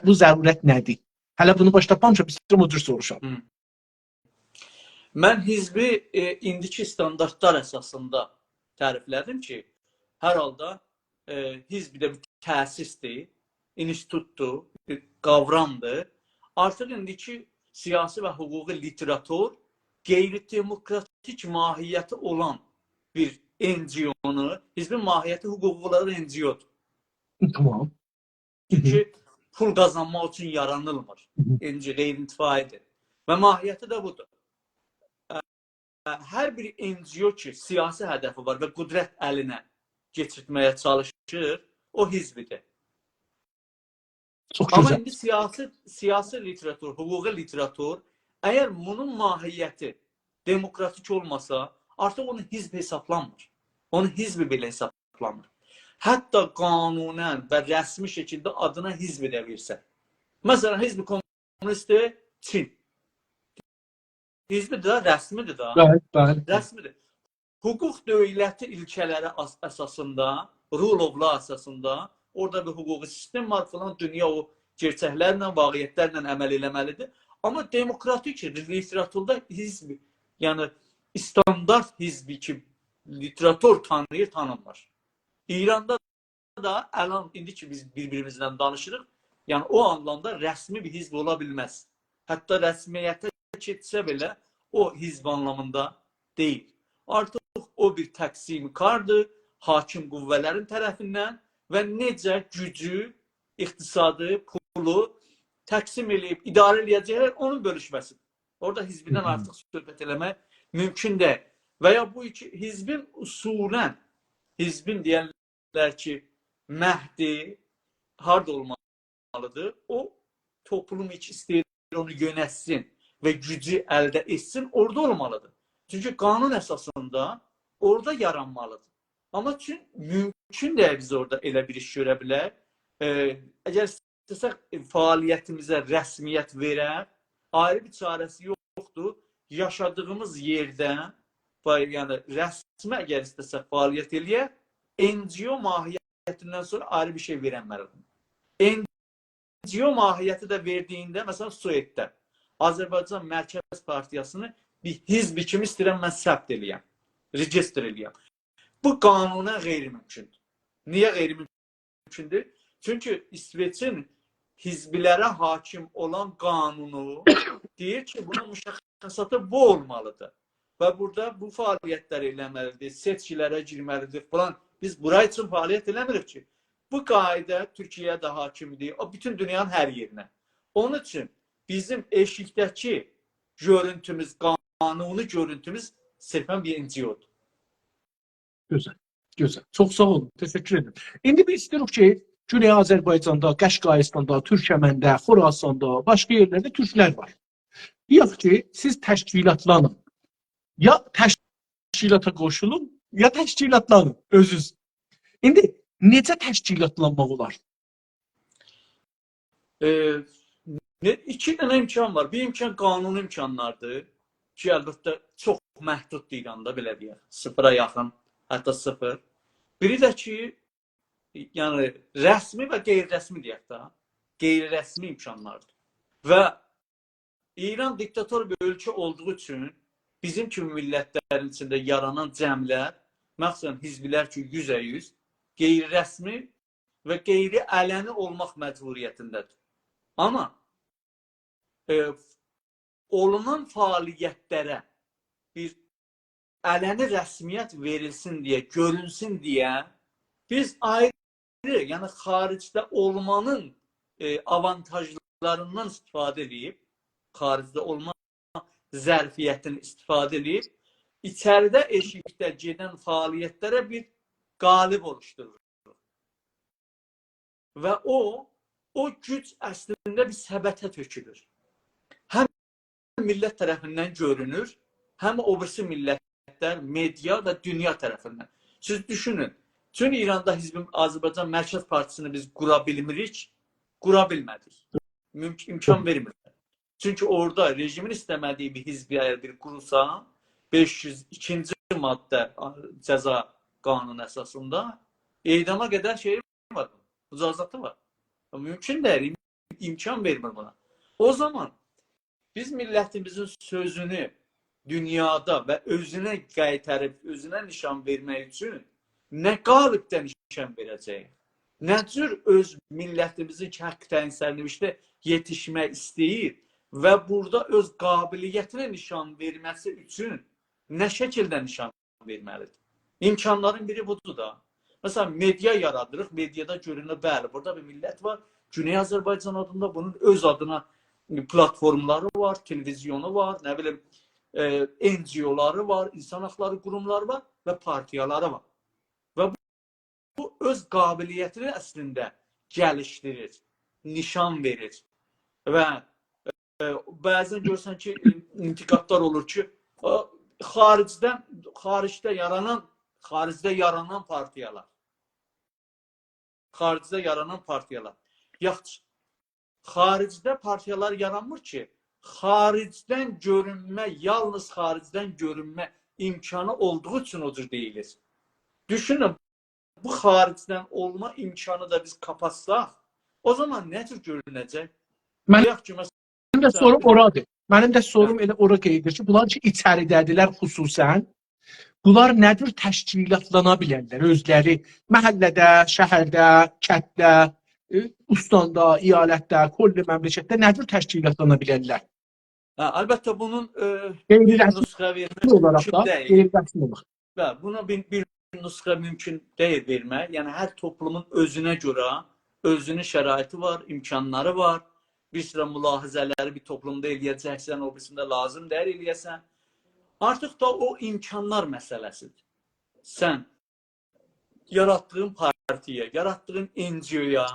Speaker 1: Bu zərurət nədir? Hələ bunu başa tapmamışam, istəyirəm o cür soruşam.
Speaker 2: Mən hizbi indiki standartlar əsasında təriflədim ki, hər halda hizb də bir təsisdir, institutdur, bir qavramdır. Artıq indiki siyasi və hüquqi literatur qeyri-demokratik mahiyyəti olan bir NGO-nu, hizbin mahiyyəti hüquqi olaraq NGO-dur.
Speaker 1: Tamam.
Speaker 2: Çünki pul qazanmaq üçün yaranılmır. NGO qeyri-intifaidir. Və mahiyyəti də budur. Hər bir NGO ki, siyasi hədəfi var və qüdrət əlinə geçirtməyə çalışır, o hizbidir. Amma indi siyasi literatur, hüquqi literatur, əgər bunun mahiyyəti demokratik olmasa, artıq onu hizb hesablanmır. Onu hizbi belə hesablanmır. Hətta qanunən və rəsmi şəkildə adına hizb edə versə. Məsələn, hizb kommunisti Çin. Hizbi də, rəsmidir da. Rəsmidir. Hüquq dövləti ilkələri əsasında, rule of law əsasında, orada bir hüquqi sistem var falan, dünya o gerçəklərlə, vaqiyyətlərlə əməl eləməlidir. Amma demokratik literaturda hizb, yəni standart hizbi ki, literatur tanıyır, tanınmır. İranda da əlan, indi ki biz bir-birimizlə danışırıq, yəni o anlamda rəsmi bir hizb ola bilməz. Hətta rəsmiyyətə keçsə belə o hizb anlamında deyil. Artıq o bir təqsimkardır, hakim qüvvələrin tərəfindən və necə gücü, iqtisadı, pulu təqsim eləyib, idarə eləyəcəklər, onun bölüşməsidir. Orada hizbindən artıq söhbət eləmək mümkün deyil. Və ya bu iki hizbin usulən, hizbin deyərlər ki, məhdi harada olmalıdır? O toplum içi istəyir, onu yönətsin və gücü əldə etsin, orada olmalıdır. Çünki qanun əsasında orada yaranmalıdır. Amma mümkün deyil biz orada elə bir iş görə bilər. Əgər istəsək fəaliyyətimizə rəsmiyyət verər, ayrı bir çarəsi yoxdur. Yaşadığımız yerdə, yəni rəsmi əgər istəsək fəaliyyət eləyər, NGO mahiyyətindən sonra ayrı bir şey verənməlidir. NGO mahiyyəti də verdiyində, məsələn, Sueddə, Azərbaycan Mərkəz Partiyasını bir hizbi kimi istəyirəm mən səbt eləyəm. registr eləyəm. Bu qanuna qeyri-mümkündür. Niyə qeyri-mümkündür? Çünki İsveçin hizbilərə hakim olan qanunu deyir ki, bunun müşəxxəsatı bu olmalıdır. Və burada bu fəaliyyətlər eləməlidir, seçkilərə girməlidir falan. Biz bura üçün fəaliyyət eləmirik ki. Bu qayda Türkiyəyə də hakimdir, o bütün dünyanın hər yerinə. Onun üçün bizim eşikdəki görüntümüz, qanuni görüntümüz sırfən bir NGO-dur.
Speaker 1: Gözəl, gözəl. Çox sağ olun, təşəkkür edirəm. İndi biz istəyirik ki, Güney Azərbaycanda, Qəşqayıstanda, Türkəməndə, Xorasanda, başqa yerlərdə türklər var. Deyək ki, siz təşkilatlanın. Ya təşkilata qoşulun, ya təşkilatlanın özünüz. İndi necə təşkilatlanmaq olar?
Speaker 2: İki dənə imkan var. Bir imkan qanuni imkanlardır ki, əlbəttə çox məhduddur İranda, belə deyək. Sıfıra yaxın, hətta sıfır. Biri də ki, yəni rəsmi və qeyri-rəsmi deyək də, qeyri-rəsmi imkanlardır. Və İran diktator bir ölkə olduğu üçün bizim kimi millətlərin içində yaranan cəmlər, məxsusən hizblər ki, 100%, qeyri-rəsmi və qeyri-ələni olmaq məcburiyyətindədir. Amma olunan fəaliyyətlərə bir ələni rəsmiyyət verilsin deyə, görünsün deyə biz ayrı, yəni xaricdə olmanın avantajlarından istifadə edib, xaricdə olma zərfiyyətini istifadə edib, içəridə eşikdə gedən fəaliyyətlərə bir qalib oluşturur. Və o güc əslində bir səbətə tökülür. Həm millət tərəfindən görünür, həm o birisi millətlər, media və dünya tərəfindən. Siz düşünün, tüm İranda Hizb-i Azərbaycan Mərkəz Partisini biz qura bilmirik, qura bilmədik. İmkan vermir. Çünki orada rejimin istəmədiyi bir hizbi əgər bir qurulsa, 502-ci maddə cəza qanunu əsasında edama qədər şey var, icazatı var. Mümkün deyil, imkan vermir buna. O zaman biz millətimizin sözünü dünyada və özünə qaytarıb, özünə nişan vermək üçün nə qalibdə nişan verəcəyik, nə cür öz millətimizin haqq təyin sərnişdə yetişmək istəyir və burada öz qabiliyyətinə nişan verməsi üçün nə şəkildə nişan verməlidir? İmkanların biri budur da. Məsələn, media yaradırıq, mediada görünür, bəli, burada bir millət var, Güney Azərbaycan adında, bunun öz adına platformları var, televizyonu var, nə bilim, NGO-ları var, insan haqları qurumları var və partiyaları var. Və bu öz qabiliyyətini əslində gəlişdirir, nişan verir və bəzən görsən ki, intiqadlar olur ki, xaricdə yaranan partiyalar. Yaxşı, xaricdə partiyalar yaranmır ki, xaricdən görünmə, yalnız xaricdən görünmə imkanı olduğu üçün o cür deyilir. Düşünün, bu xaricdən olma imkanı da biz kapatsaq, o zaman nə tür görünəcək?
Speaker 1: Mənim də sorum oradır. Mənim də sorum elə ora qeydir ki, bunlar ki, içəridədirlər xüsusən, bunlar nə tür təşkilatlana bilərlər? Özləri məhəllədə, şəhərdə, kənddə, ustandə, iyalətdə, kolli məmləkətdə nə tür təşkilatlana bilərlər?
Speaker 2: Əlbəttə, bunun bir nüsxə vermək mümkün deyil. Buna bir nüsxə mümkün deyil vermək. Yəni, hər toplumun özünə görə, özünün şəraiti var, imkanları var. Bir sıra mülahizələri bir toplumda eləyəcəksən, o birisində lazım deyil eləyəsən. Artıq da o imkanlar məsələsidir. Sən yaratdığın partiyə, yaratdığın NGO-ya,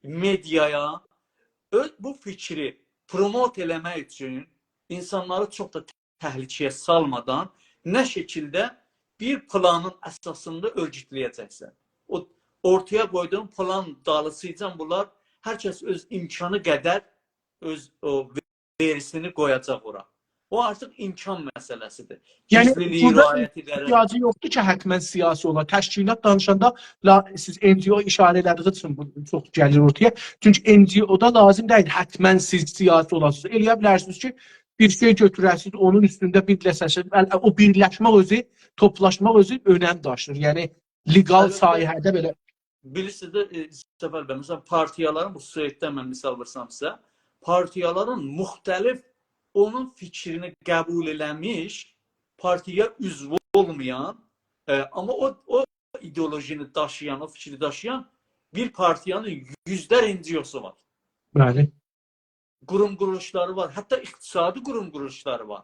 Speaker 2: mediaya bu fikri promot eləmək üçün insanları çox da təhlükəyə salmadan nə şəkildə bir planın əsasında örgütləyəcəksən. O ortaya qoyduğun plan dalısıcan bunlar hər kəs öz imkanı qədər öz verisini qoyacaq ora. O artıq imkan məsələsidir.
Speaker 1: Yəni, burada ihtiyacı yoxdur ki, hətmən siyasi olar. Təşkilat danışanda siz NGO işarə elədiyi üçün bu çox gəlir ortaya. Çünki NGO-da lazım deyil, hətmən siz siyasi olasınız. Eləyə bilərsiniz ki, bir şey götürəsiniz, onun üstündə birləşəsiniz. O birləşmək özü, toplaşmaq özü önəm daşır. Yəni legal sahədə belə.
Speaker 2: Bilirsiniz də Səfər bəy, məsələn partiyaların, bu Sueddən mən misal versəm sizə, partiyaların müxtəlif onun fikrini qəbul eləmiş, partiya üzv olmayan, amma o ideolojini daşıyan, o fikri daşıyan bir partiyanın yüzlər NGO-su var.
Speaker 1: Bəli.
Speaker 2: Qurum quruluşları var, hətta iqtisadi qurum quruluşları var.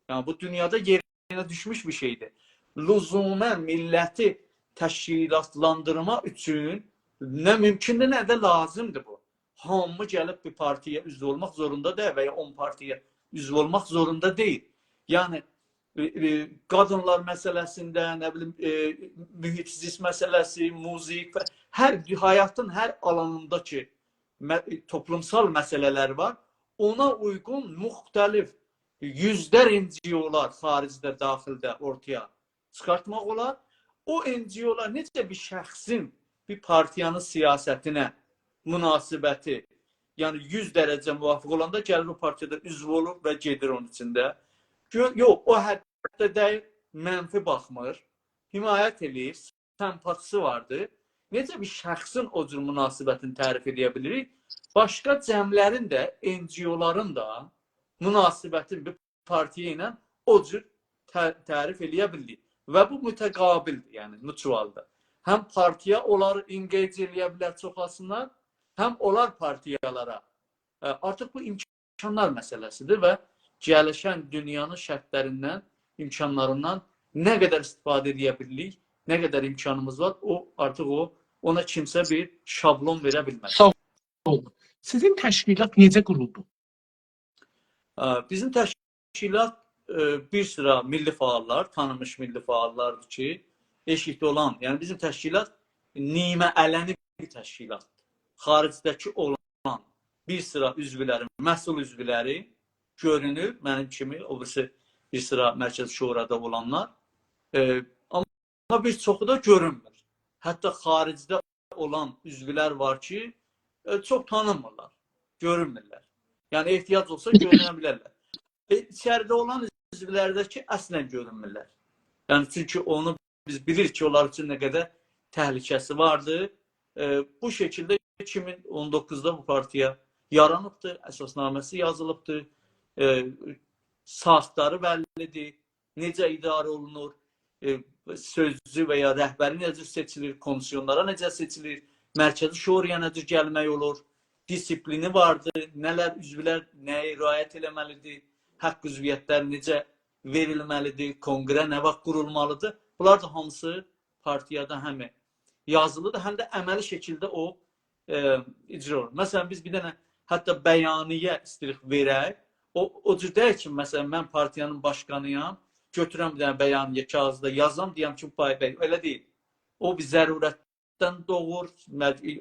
Speaker 2: Yəni bu dünyada yerinə düşmüş bir şeydir. Lüzumən milləti təşkilatlandırma üçün nə mümkündür, nə də lazımdır bu. Hamı gəlib bir partiya üzv olmaq zorunda deyil və ya 10 partiya üzv olmaq zorunda deyil. Yəni qadınlar məsələsində, nə bilim, mühitsizlik məsələsi, muzik və həyatın hər alanındakı toplumsal məsələlər var. Ona uyğun müxtəlif yüzlər NGO-lar xaricdə, daxildə ortaya çıxartmaq olar. O NGO-lar necə bir şəxsin, bir partiyanın siyasətinə münasibəti, yəni 100 dərəcə müvafiq olanda gəlir o partiyada üzv olur və gedir onun içində. Yox, o hətta deyil, mənfi baxmır, himayət edir, sempatisi vardır. Necə bir şəxsin o cür münasibətini tərif edə bilirik? Başqa cəmlərin də, NGO-ların da münasibətin bir partiya ilə o cür tərif edə bilirik. Və bu mütəqabildir, yəni mutualdır. Həm partiya onları engage edə bilər çoxlasınlar, həm onlar partiyalara. Artıq bu imkanlar məsələsidir və gəlişən dünyanın şərtlərindən, imkanlarından nə qədər istifadə edə bilirik, nə qədər imkanımız var, artıq ona kimsə bir şablon verə bilməz.
Speaker 1: Sağ olun. Sizin təşkilat necə quruldu?
Speaker 2: Bizim təşkilat bir sıra milli fəallar, tanınmış milli fəallardır ki, eşitli olan, yəni bizim təşkilat nimə ələni bir təşkilatdır. Xaricdəki olan bir sıra üzvləri, məsul üzvləri görünür, mənim kimi, o bir sıra Mərkəzi Şurada olanlar, amma bir çoxu da görünmür. Hətta xaricdə olan üzvlər var ki, çox tanınmırlar, görünmürlər. Yəni ehtiyac olsa görünə bilərlər. İçəridə olan üzvlərdəki əslən görünmürlər. Yəni çünki onu biz bilirik ki, onlar üçün nə qədər təhlükəsi vardır. Bu şəkildə 2019-da bu partiya yaranıbdır, əsasnaməsi yazılıbdır, saatları bəllidir, necə idarə olunur, sözcü və ya rəhbəri necə seçilir, komisyonlara necə seçilir, Mərkəzi Şuraya necə gəlmək olur, disiplini vardır, nələr üzvlər nəyə riayət eləməlidir, haqq üzviyyətlər necə verilməlidir, konqrə nə vaxt qurulmalıdır. Bunlar da hamısı partiyada həm yazılıdır, həm də əməli şəkildə o icra olur. Məsələn, biz bir dənə hətta bəyaniyyə istəyirik verək. O cür deyək ki, məsələn, mən partiyanın başqanıyam, götürəm bir dənə bəyaniyyə kağızda yazam, deyəm ki, elə deyil. O bir zərurətdən doğur,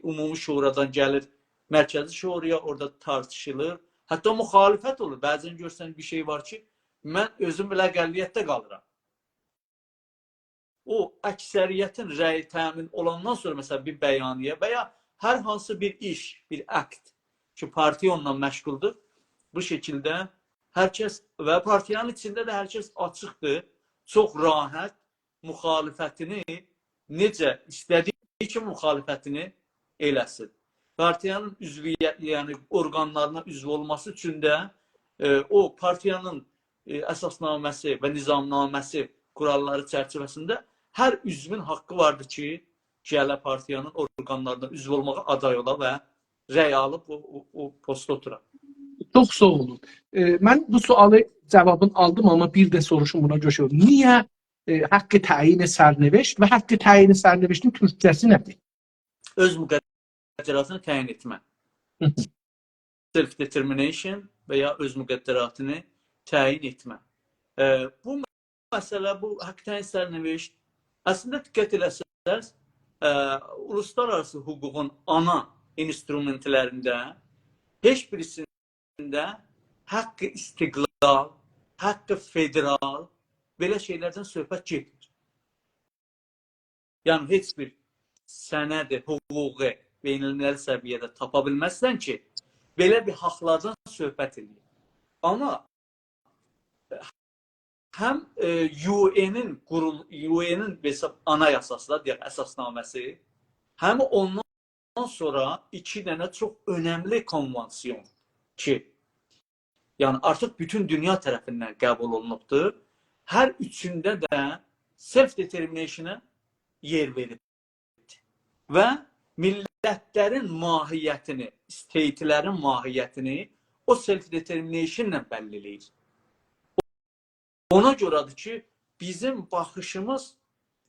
Speaker 2: ümumi şuradan gəlir, Mərkəzi Şuraya orada tartışılır. Hətta müxalifət olur. Bəzən görsən bir şey var ki, mən özüm belə əqəlliyyətdə qalıram. O əksəriyyətin rəyi təmin olandan sonra məsələn bir bəyaniyyə və ya hər hansı bir iş, bir akt ki, partiya onunla məşğuldur. Bu şəkildə hər kəs və partiyanın içində də hər kəs açıqdır, çox rahat müxalifətini necə istədiyi ki, müxalifətini eləsin. Partiyanın üzviyyət, yəni orqanlarına üzv olması üçün də o partiyanın əsasnaməsi və nizamnaməsi quralları çərçivəsində hər üzvün haqqı vardır ki, gələ partiyanın orqanlarına üzv olmağa aday ola və rəy alıb o posta otura.
Speaker 1: Çox sağ olun. Mən bu sualı cavabını aldım, amma bir də soruşum buna göşürdüm. Niyə haqqı təyin sərnişin və haqqı təyin sərnişinin türkçəsi nədir?
Speaker 2: Öz müqəddəratını təyin etmə. Self-determination və ya öz müqəddəratını təyin etmə. Bu məsələ, bu haqqı təyin sərnişin əslində diqqət eləsəz, uluslararası hüququn ana instrumentlərində heç birisində haqqı istiqlal, haqqı federal belə şeylərdən söhbət getmir. Yəni heç bir sənədi, hüquqi beynəlmiləli səviyyədə tapa bilməzsən ki, belə bir haqlardan söhbət edir. Amma həm UN-in anayasası da deyək, əsasnaməsi, həm ondan sonra 2 dənə çox önəmli konvansiyon ki, yəni artıq bütün dünya tərəfindən qəbul olunubdur. Hər üçündə də self-determination-a yer verilib və millətlərin mahiyyətini, state-lərin mahiyyətini o self-determination-la bəlli eləyir. Ona görədir ki, bizim baxışımız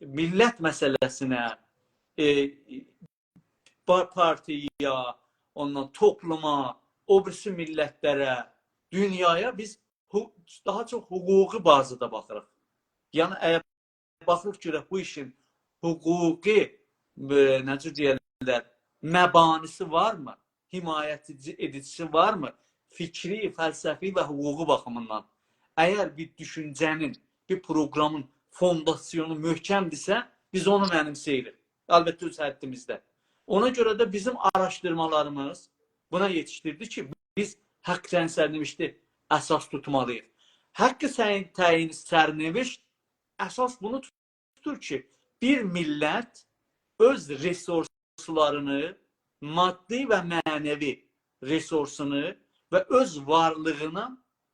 Speaker 2: millət məsələsinə, partiya, ondan topluma, o birisi millətlərə, dünyaya biz daha çox hüquqi bazada baxırıq. Yəni, əgər baxırıq görək bu işin hüquqi, necə deyərlər, məbanisi varmı? Himayət edicisi varmı? Fikri, fəlsəfi və hüquqi baxımından. Əgər bir düşüncənin, bir proqramın fondasyonu möhkəmdirsə, biz onu mənimseyirik. Əlbəttə öz həddimizdə. Ona görə də bizim araşdırmalarımız buna yetişdirdi ki, biz haqq təyin sərnişti əsas tutmalıyıq. Haqqı təyin sərnişt əsas bunu tutur ki, bir millət öz resurslarını, maddi və mənəvi resursunu və öz varlığına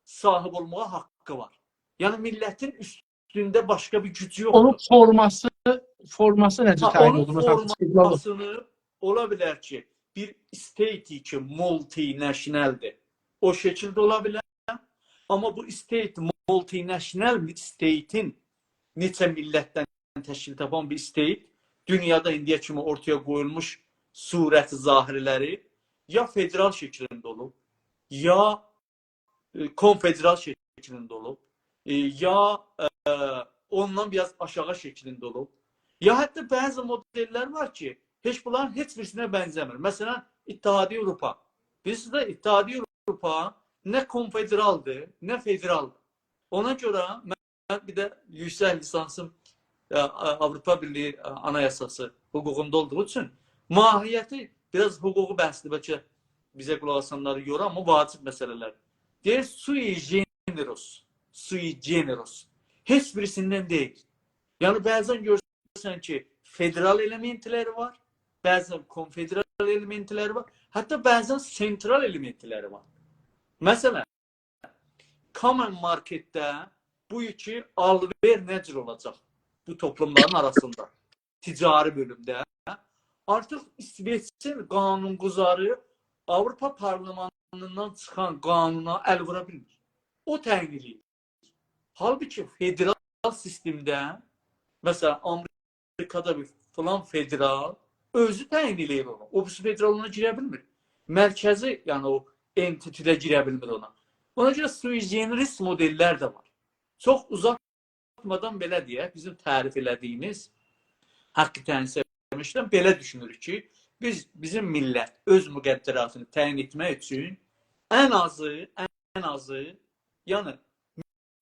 Speaker 2: sahib olmağa haqqı var. Yəni millətin üstündə başqa bir gücü yoxdur.
Speaker 1: Onun forması necə təyin olunur?
Speaker 2: Onun formasını ola bilər ki, bir state ki, multinationaldir. O şəkildə ola bilər. Amma bu state, multinational state'in neçə millətdən təşkil tapan bir state, dünyada indiyə kimi ortaya qoyulmuş surəti zahirləri ya federal şəklində olub, ya konfederal şəklində olub, ya ondan biraz aşağı şəklində olub, ya hətta bəzi modellər var ki, heç bunların heç birisinə bənzəmir. Məsələn, İttihadiyyə Avropa. Bilirsiniz də, İttihadiyyə Avropa nə konfederaldır, nə federaldır. Ona görə mən bir də yüksək lisansım Avropa Birliyi Anayasası hüququnda olduğu üçün mahiyyəti biraz hüququ bəhsdir, bəlkə bizə qulaq asanları yorar, amma vacib məsələlər. Deyir, sui generis, sui generis. Heç birisindən deyil. Yəni, bəzən görürsən ki, federal elementləri var, bəzən konfederal elementləri var, hətta bəzən sentral elementləri var. Məsələn, common marketdə bu iki alver necə olacaq bu toplumların arasında, ticari bölümdə. Artıq İsveçin qanunquzarı Avropa Parlamentindən çıxan qanuna əl vura bilmir. O təyin edir. Halbuki federal sistemdə, məsələn, Amerikada bir filan federal özü təyin edir onu. O federal ona girə bilmir. Mərkəzi, yəni o entitidə girə bilmir ona. Ona görə sui generis modellər də var. Çox uzatmadan belə deyək, bizim tərif elədiyimiz haqqı təyin sərniştdən belə düşünürük ki, bizim millət öz müqəddəratını təyin etmək üçün ən azı, yəni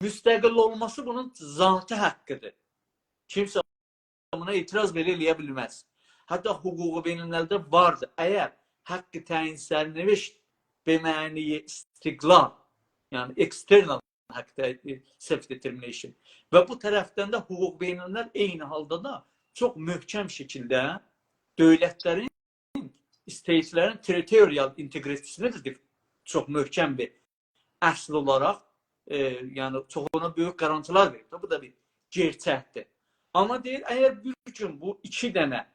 Speaker 2: müstəqil olması bunun zatı haqqıdır. Kimsə buna etiraz belə eləyə bilməz. Hətta hüququ beynəldə vardır. Əgər haqqı təyin sərnişt beməniyə istiqlal, yəni external haqqı self-determination və bu tərəfdən də hüquq beynəllər eyni halda da çox möhkəm şəkildə dövlətlərin, statelerin territorial integritisini də çox möhkəm bir əsl olaraq, yəni çox ona böyük qarantilər verir. Bu da bir gerçəkdir. Amma deyir, əgər bir gün bu iki dənə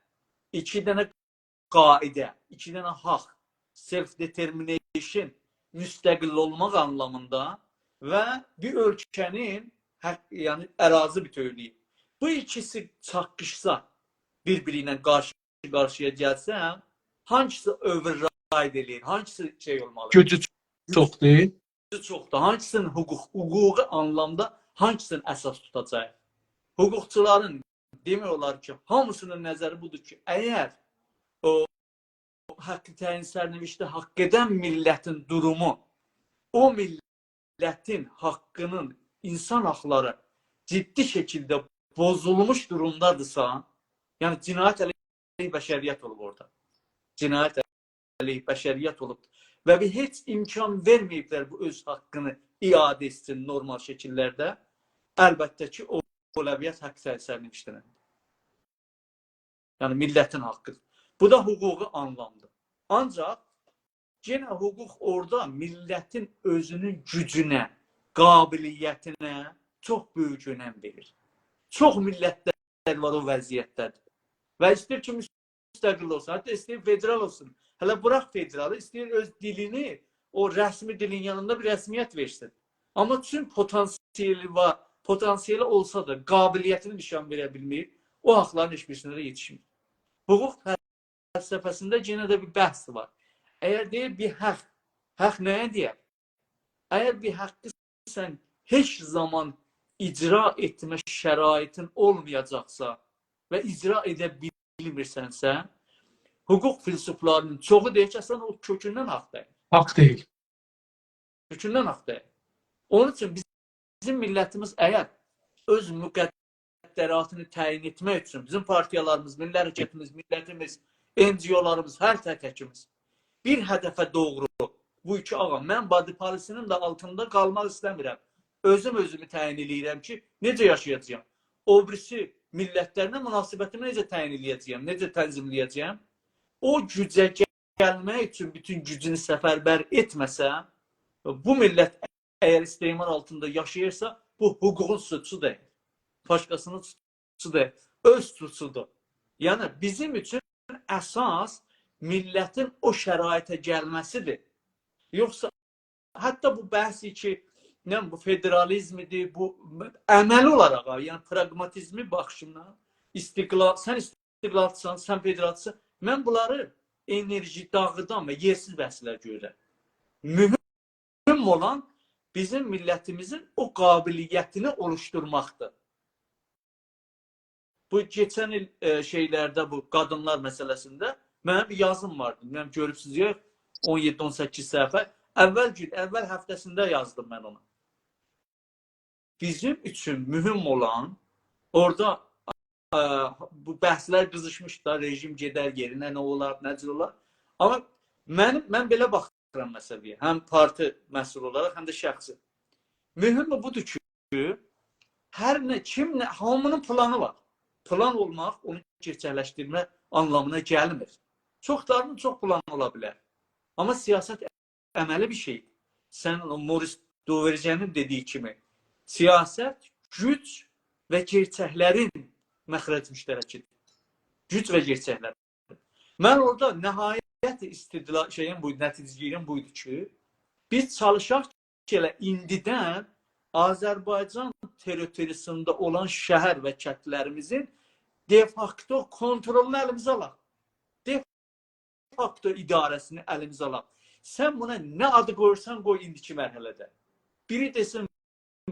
Speaker 2: qaidə, iki dənə haqq, self-determination, müstəqil olmaq anlamında və bir ölkənin yəni ərazi bütövlüyü. Bu ikisi çaqqışsa, bir-biri ilə qarşı-qarşıya gəlsə, hangisi override edir, hangisi şey olmalı?
Speaker 1: Gücü çox deyil.
Speaker 2: Gücü çoxdur. Hangisinin hüquqi anlamda hangisini əsas tutacaq? Hüquqçuların demək olar ki, hamısının nəzəri budur ki, əgər o haqqı təyin sərniştdə haqq edən millətin durumu, o millətin haqqının, insan haqları ciddi şəkildə bozulmuş durumdadırsa, yəni cinayət əleyhi bəşəriyyət olub orada. Cinayət əleyhi bəşəriyyət olub və bir heç imkan verməyiblər bu öz haqqını iade etsin normal şəkillərdə, əlbəttə ki, o əvəziyyət haqq sərnişinə. Yəni millətin haqqıdır. Bu da hüquqi anlamdır. Ancaq yenə hüquq orada millətin özünün gücünə, qabiliyyətinə çox böyük önəm verir. Çox millətlər var o vəziyyətdədir. Və istəyir ki, müstəqil olsun, hətta istəyir federal olsun. Hələ bıraq federalı, istəyir öz dilini, o rəsmi dilin yanında bir rəsmiyyət versin. Amma tüm potansiyeli olsa da qabiliyyətini nişan verə bilmir, o haqların heç birisində də yetişmir. Hüquq fəlsəfəsində yenə də bir bəhs var. Əgər deyir bir haqq nəyə deyər? Əgər bir haqqı sən heç zaman icra etmə şəraitin olmayacaqsa və icra edə bilmirsənsə, hüquq filosoflarının çoxu deyir ki, sən o kökündən haqq deyil.
Speaker 1: Haqq deyil.
Speaker 2: Kökündən haqq deyil. Onun üçün bizim millətimiz əgər öz müqəddəratını təyin etmək üçün bizim partiyalarımız, milli hərəkətimiz, millətimiz, NGO-larımız, hər təkimiz bir hədəfə doğru bu iki ağam, mən body polisinin də altında qalmaq istəmirəm. Özümü təyin edirəm ki, necə yaşayacağım? O birisi millətlərinə münasibətimi necə təyin edəcəyəm, necə tənzimləyəcəyəm? O gücə gəlmək üçün bütün gücünü səfərbər etməsə, bu millət əgər istismar altında yaşayırsa, bu hüququn suçu deyil. Başqasının suçu deyil. Öz suçudur. Yəni, bizim üçün əsas millətin o şəraitə gəlməsidir. Yoxsa, hətta bu bəhsi ki, bu federalizmidir, bu əməli olaraq, yəni pragmatizmi baxışımdan, sən istiqlalçısan, sən federalçısan, mən bunları enerji dağıdan və yersiz bəhslər görürəm. Mühüm olan bizim millətimizin o qabiliyyətini oluşturmaqdır. Bu keçən il şeylərdə, bu qadınlar məsələsində mənim bir yazım vardı. Mən görübsünüz ya, 17-18 səhifə. Əvvəl həftəsində yazdım mən ona. Bizim üçün mühüm olan, orada bu bəhslər qızışmış da, rejim gedər yerinə, nə olar, necə olar. Amma mən belə baxıram məsələyə, həm parti məsul olaraq, həm də şəxsi. Mühümü budur ki, hamının planı var. Plan olmaq, onu gerçəkləşdirmə anlamına gəlmir. Çoxlarının çox planı ola bilər. Amma siyasət əməli bir şeydir. Sən Maurice Duverger'in dediyi kimi, siyasət güc və gerçəklərin məxrəc müştərəkidir. Güc və gerçəklər. Mən orada nəhayət nəticələrim buydu ki, biz çalışaq ki, indidən Azərbaycan territoriyasında olan şəhər və kəndlərimizin de facto kontrolunu əlimizə alaq. De facto idarəsini əlimizə alaq. Sən buna nə adı qoyursan qoy indiki mərhələdə. Biri desin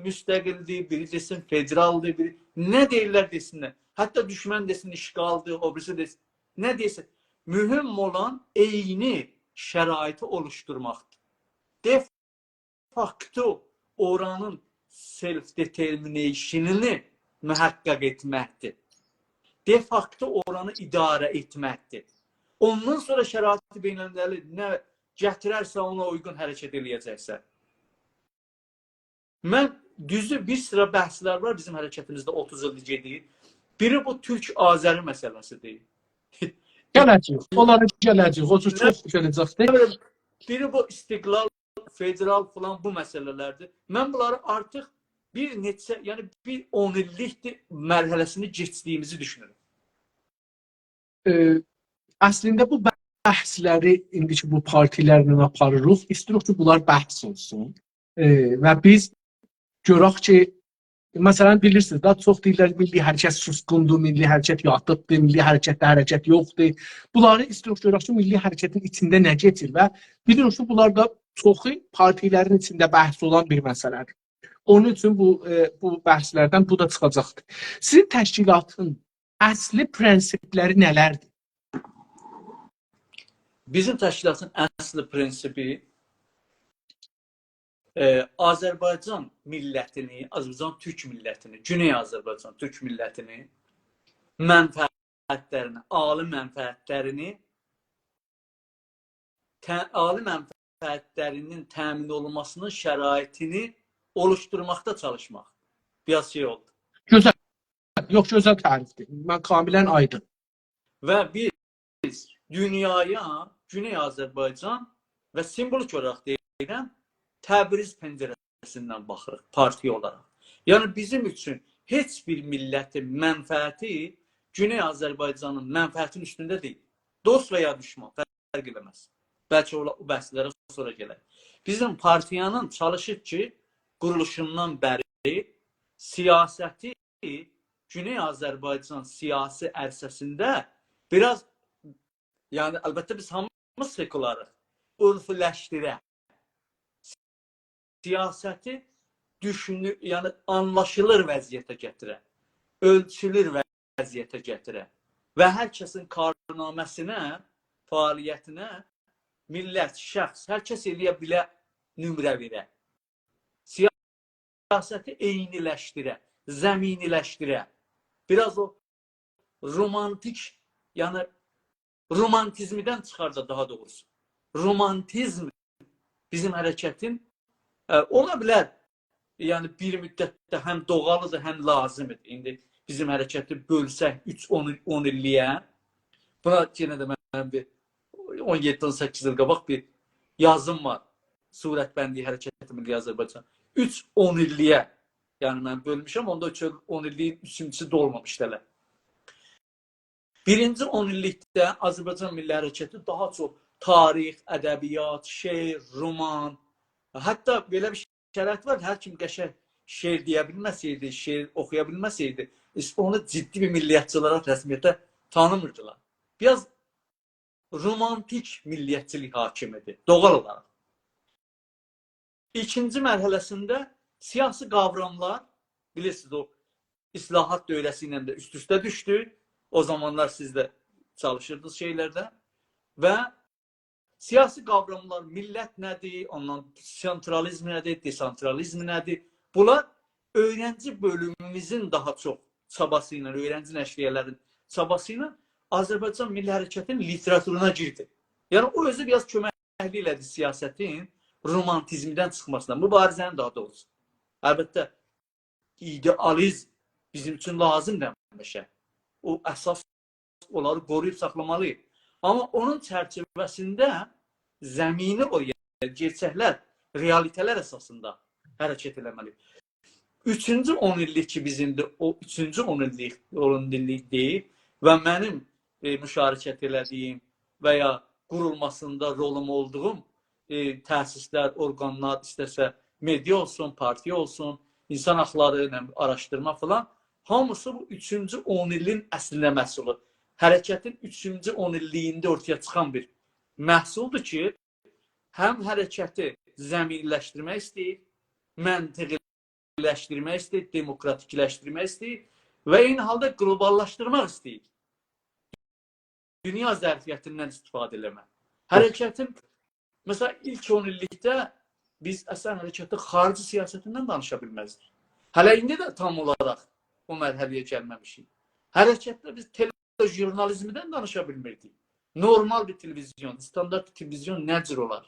Speaker 2: müstəqildir, biri desin federaldır, biri nə deyirlər desinlər. Hətta düşmən desin işğaldır, o birisi desin. Nə desin? Mühüm olan eyni şəraiti oluşturmaqdır. De facto oranın self-determination'ını mühəqqəq etməkdir. De facto oranı idarə etməkdir. Ondan sonra şəraiti beynəlməli nə gətirərsə ona uyğun hərəkət eləyəcəksə. Mən düzü bir sıra bəhslər var bizim hərəkətimizdə 30 ildir gedir. Biri bu Türk-Azəri məsələsidir.
Speaker 1: Gələcək, onları gələcək, o çox gələcəkdir.
Speaker 2: Biri bu istiqlal, federal falan bu məsələlərdir. Mən bunları artıq bir neçə, yəni bir 10 illikdir mərhələsini keçdiyimizi düşünürüm.
Speaker 1: Əslində bu bəhsləri indiki bu partilərlə aparırıq. İstiyoruz ki, bunlar bəhs olsun. Və biz görək ki, məsələn bilirsiniz, daha çox deyirlər milli hərəkət susqundur, milli hərəkət yatıbdır, milli hərəkətdə hərəkət yoxdur. Bunları istiyoruz görək ki, milli hərəkətin içində nə keçir və biliyoruz ki, bunlar da çoxu partilərin içində bəhs olan bir məsələdir. Onun üçün bu bəhslərdən bu da çıxacaqdır. Sizin təşkilatın əsli prinsipləri nələrdir?
Speaker 2: Bizim təşkilatın əsli prinsipi Azərbaycan millətini, Azərbaycan Türk millətini, Güney Azərbaycan Türk millətini, mənfəətlərini, ali mənfəətlərinin təmin olunmasının şəraitini oluşturmaqda çalışmaq. Biraz şey oldu.
Speaker 1: Gözəl. Yox, gözəl tərifdir. Mən kamilən aydın.
Speaker 2: Və biz dünyaya Güney Azərbaycan və simvolik olaraq deyirəm, Təbriz pəncərəsindən baxırıq partiya olaraq. Yəni bizim üçün heç bir millətin mənfəəti Güney Azərbaycanın mənfəətinin üstündə deyil. Dost və ya düşman fərq eləməz. Bəlkə o bəhslərə sonra gələr. Bizim partiyanın çalışır ki, quruluşundan bəri siyasəti Güney Azərbaycan siyasi ərsəsində biraz, yəni əlbəttə biz hamımız sekularıq, örfüləşdirə. Siyasəti düşünür, yəni anlaşılır vəziyyətə gətirə, ölçülür vəziyyətə gətirə və hər kəsin qarnaməsinə, fəaliyyətinə millət, şəxs, hər kəs eləyə bilə nümrə verə. Siyasəti eyniləşdirə, zəminiləşdirə. Biraz o romantik, yəni romantizmdən çıxarda daha doğrusu. Romantizm bizim hərəkətin ola bilər, yəni bir müddətdə həm doğalıdır, həm lazımdır. İndi bizim hərəkəti bölsək 3-10 illiyə, buna yenə də mən bir 17-18 il qabaq bir yazım var. Surətbəndiyi hərəkəti Milli Azərbaycan. 3-10 illiyə, yəni mən bölmüşəm, onda 10 illiyin üçüncüsü də olmamışdı hələ. Birinci 10 illikdə Azərbaycan Milli Hərəkəti daha çox tarix, ədəbiyyat, şeir, roman, hətta belə bir şərait var, hər kim qəşəng şeir deyə bilməsəydi, şeir oxuya bilməsəydi, onu ciddi bir milliyyətçi olaraq rəsmiyyətə tanımırdılar. Biraz romantik milliyyətçilik hakimidir, doğal olaraq. İkinci mərhələsində siyasi qavramlar, bilirsiniz, o islahat dövrəsi ilə də üst-üstə düşdü. O zamanlar siz də çalışırdınız şeylərdə. Və siyasi qavramlar, millət nədir, ondan sentralizm nədir, desentralizm nədir? Bunlar öğrenci bölümümüzün daha çox çabası ilə, öğrenci nəşriyyələrin çabası ilə Azərbaycan Milli Hərəkətinin literaturuna girdi. Yəni o özü biraz köməkli elədi siyasətin romantizmdən çıxmasına, mübarizənin daha doğrusu. Əlbəttə, idealizm bizim üçün lazımdır həmişə. O əsas onları qoruyub saxlamalıyıq. Amma onun çərçivəsində zəmini o gerçəklər, realitələr əsasında hərəkət eləməliyik. Üçüncü 10 illik ki bizimdir, o üçüncü 10 illik deyil və mənim müşarikət elədiyim və ya qurulmasında rolum olduğum təsislər, orqanlar, istəsə media olsun, partiya olsun, insan haqları, araşdırma falan, hamısı bu üçüncü 10 ilin əslində məhsulu. Hərəkətin üçüncü 10 illiyində ortaya çıxan bir məhsuldur ki, həm hərəkəti zəminləşdirmək istəyir, məntiqiləşdirmək istəyir, demokratikləşdirmək istəyir və eyni halda qloballaşdırmaq istəyir. Dünya zərfiyyətindən istifadə eləmək. Hərəkətin, məsələn, ilk 10 illikdə biz əslən hərəkətin xarici siyasətindən danışa bilməzdik. Hələ indi də tam olaraq o mərhələyə gəlməmişik. Hərəkətdə biz telejurnalizmdən danışa bilmirdik. Normal bir televizyon, standart bir televizyon nə cür olar?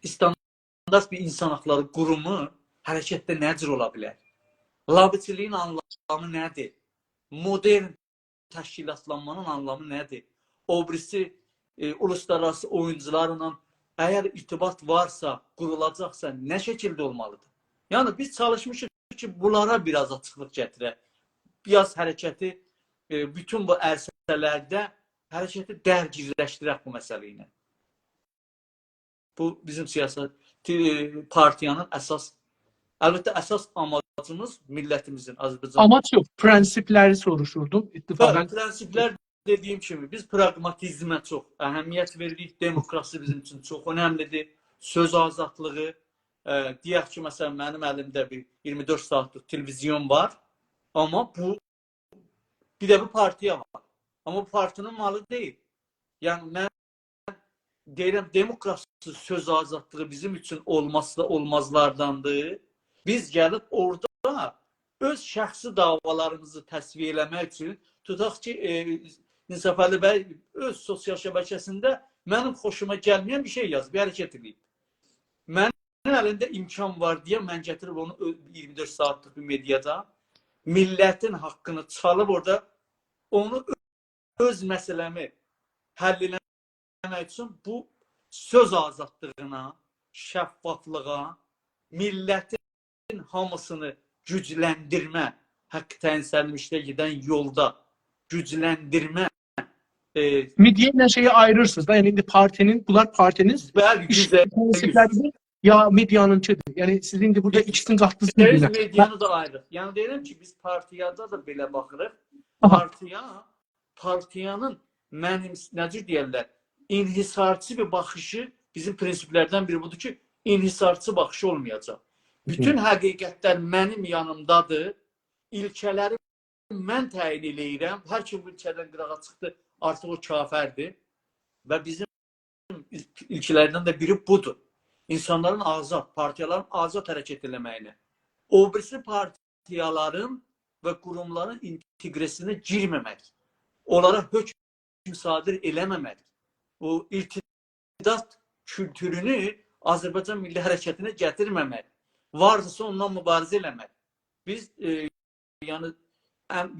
Speaker 2: Standart bir insan haqları qurumu hərəkətdə nə cür ola bilər? Labıçiliyin anlamı nədir? Modern təşkilatlanmanın anlamı nədir? O birisi uluslararası oyuncularla əgər irtibat varsa, qurulacaqsa nə şəkildə olmalıdır? Yəni biz çalışmışıq ki, bunlara biraz açıqlıq gətirək. Biraz hərəkəti, bütün bu ərsələrdə hərəkəti dərgirləşdirək bu məsələ ilə. Bu bizim siyasət partiyanın əsas, əlbəttə əsas amacımız millətimizin, Azərbaycan.
Speaker 1: Amaç yox, prensipləri soruşurdum.
Speaker 2: İttifaqən prensiplər dediyim kimi biz praqmatizmə çox əhəmiyyət veririk. Demokrasi bizim üçün çox önəmlidir. Söz azadlığı, deyək ki, məsələn, mənim əlimdə bir 24 saatlıq televizyon var. Amma bir də bir partiya var. Amma bu partinin malı deyil. Yəni, mən deyirəm, demokrasi, söz azadlığı bizim üçün olmazlardandır. Biz gəlib orada öz şəxsi davalarımızı təsviyə eləmək üçün tutaq ki, İnsaf Əli bəy öz sosial şəbəkəsində mənim xoşuma gəlməyən bir şey yazıb, bir hərəkət edib. Mənim əlində imkan var deyə mən gətirib onu 24 saatlıq bir mediada millətin haqqını çalıb orada onu öz məsələmi həll eləmək üçün bu söz azadlığına, şəffaflığa, millətin hamısını gücləndirmə, haqq tənzilmişdə gedən yolda gücləndirmə.
Speaker 1: Midye ilə şeyi ayırırsınız da, yəni indi partinin, bunlar partinin prensipləridir ya medyanınkidir. Yəni siz indi burada ikisini qatdınız.
Speaker 2: Biz medyanı da ayırıq. Yəni deyirəm ki, biz partiyada da belə baxırıq. Partiyanın mənim, necə deyərlər, inhisarçı bir baxışı bizim prinsiplərdən biri budur ki, inhisarçı baxışı olmayacaq. Bütün həqiqətlər mənim yanımdadır. İlkələri mən təyin eləyirəm. Hər kim bu ilkədən qırağa çıxdı, artıq o kafərdir. Və bizim ilkələrdən də biri budur. İnsanların azad, partiyaların azad hərəkət eləməyini. O birisi partiyaların və qurumların integresinə girməmək. Onlara hökm sadir eləməmək. O irtidat kültürünü Azərbaycan milli hərəkətinə gətirməmək. Vardırsa ondan mübarizə eləmək. Biz yəni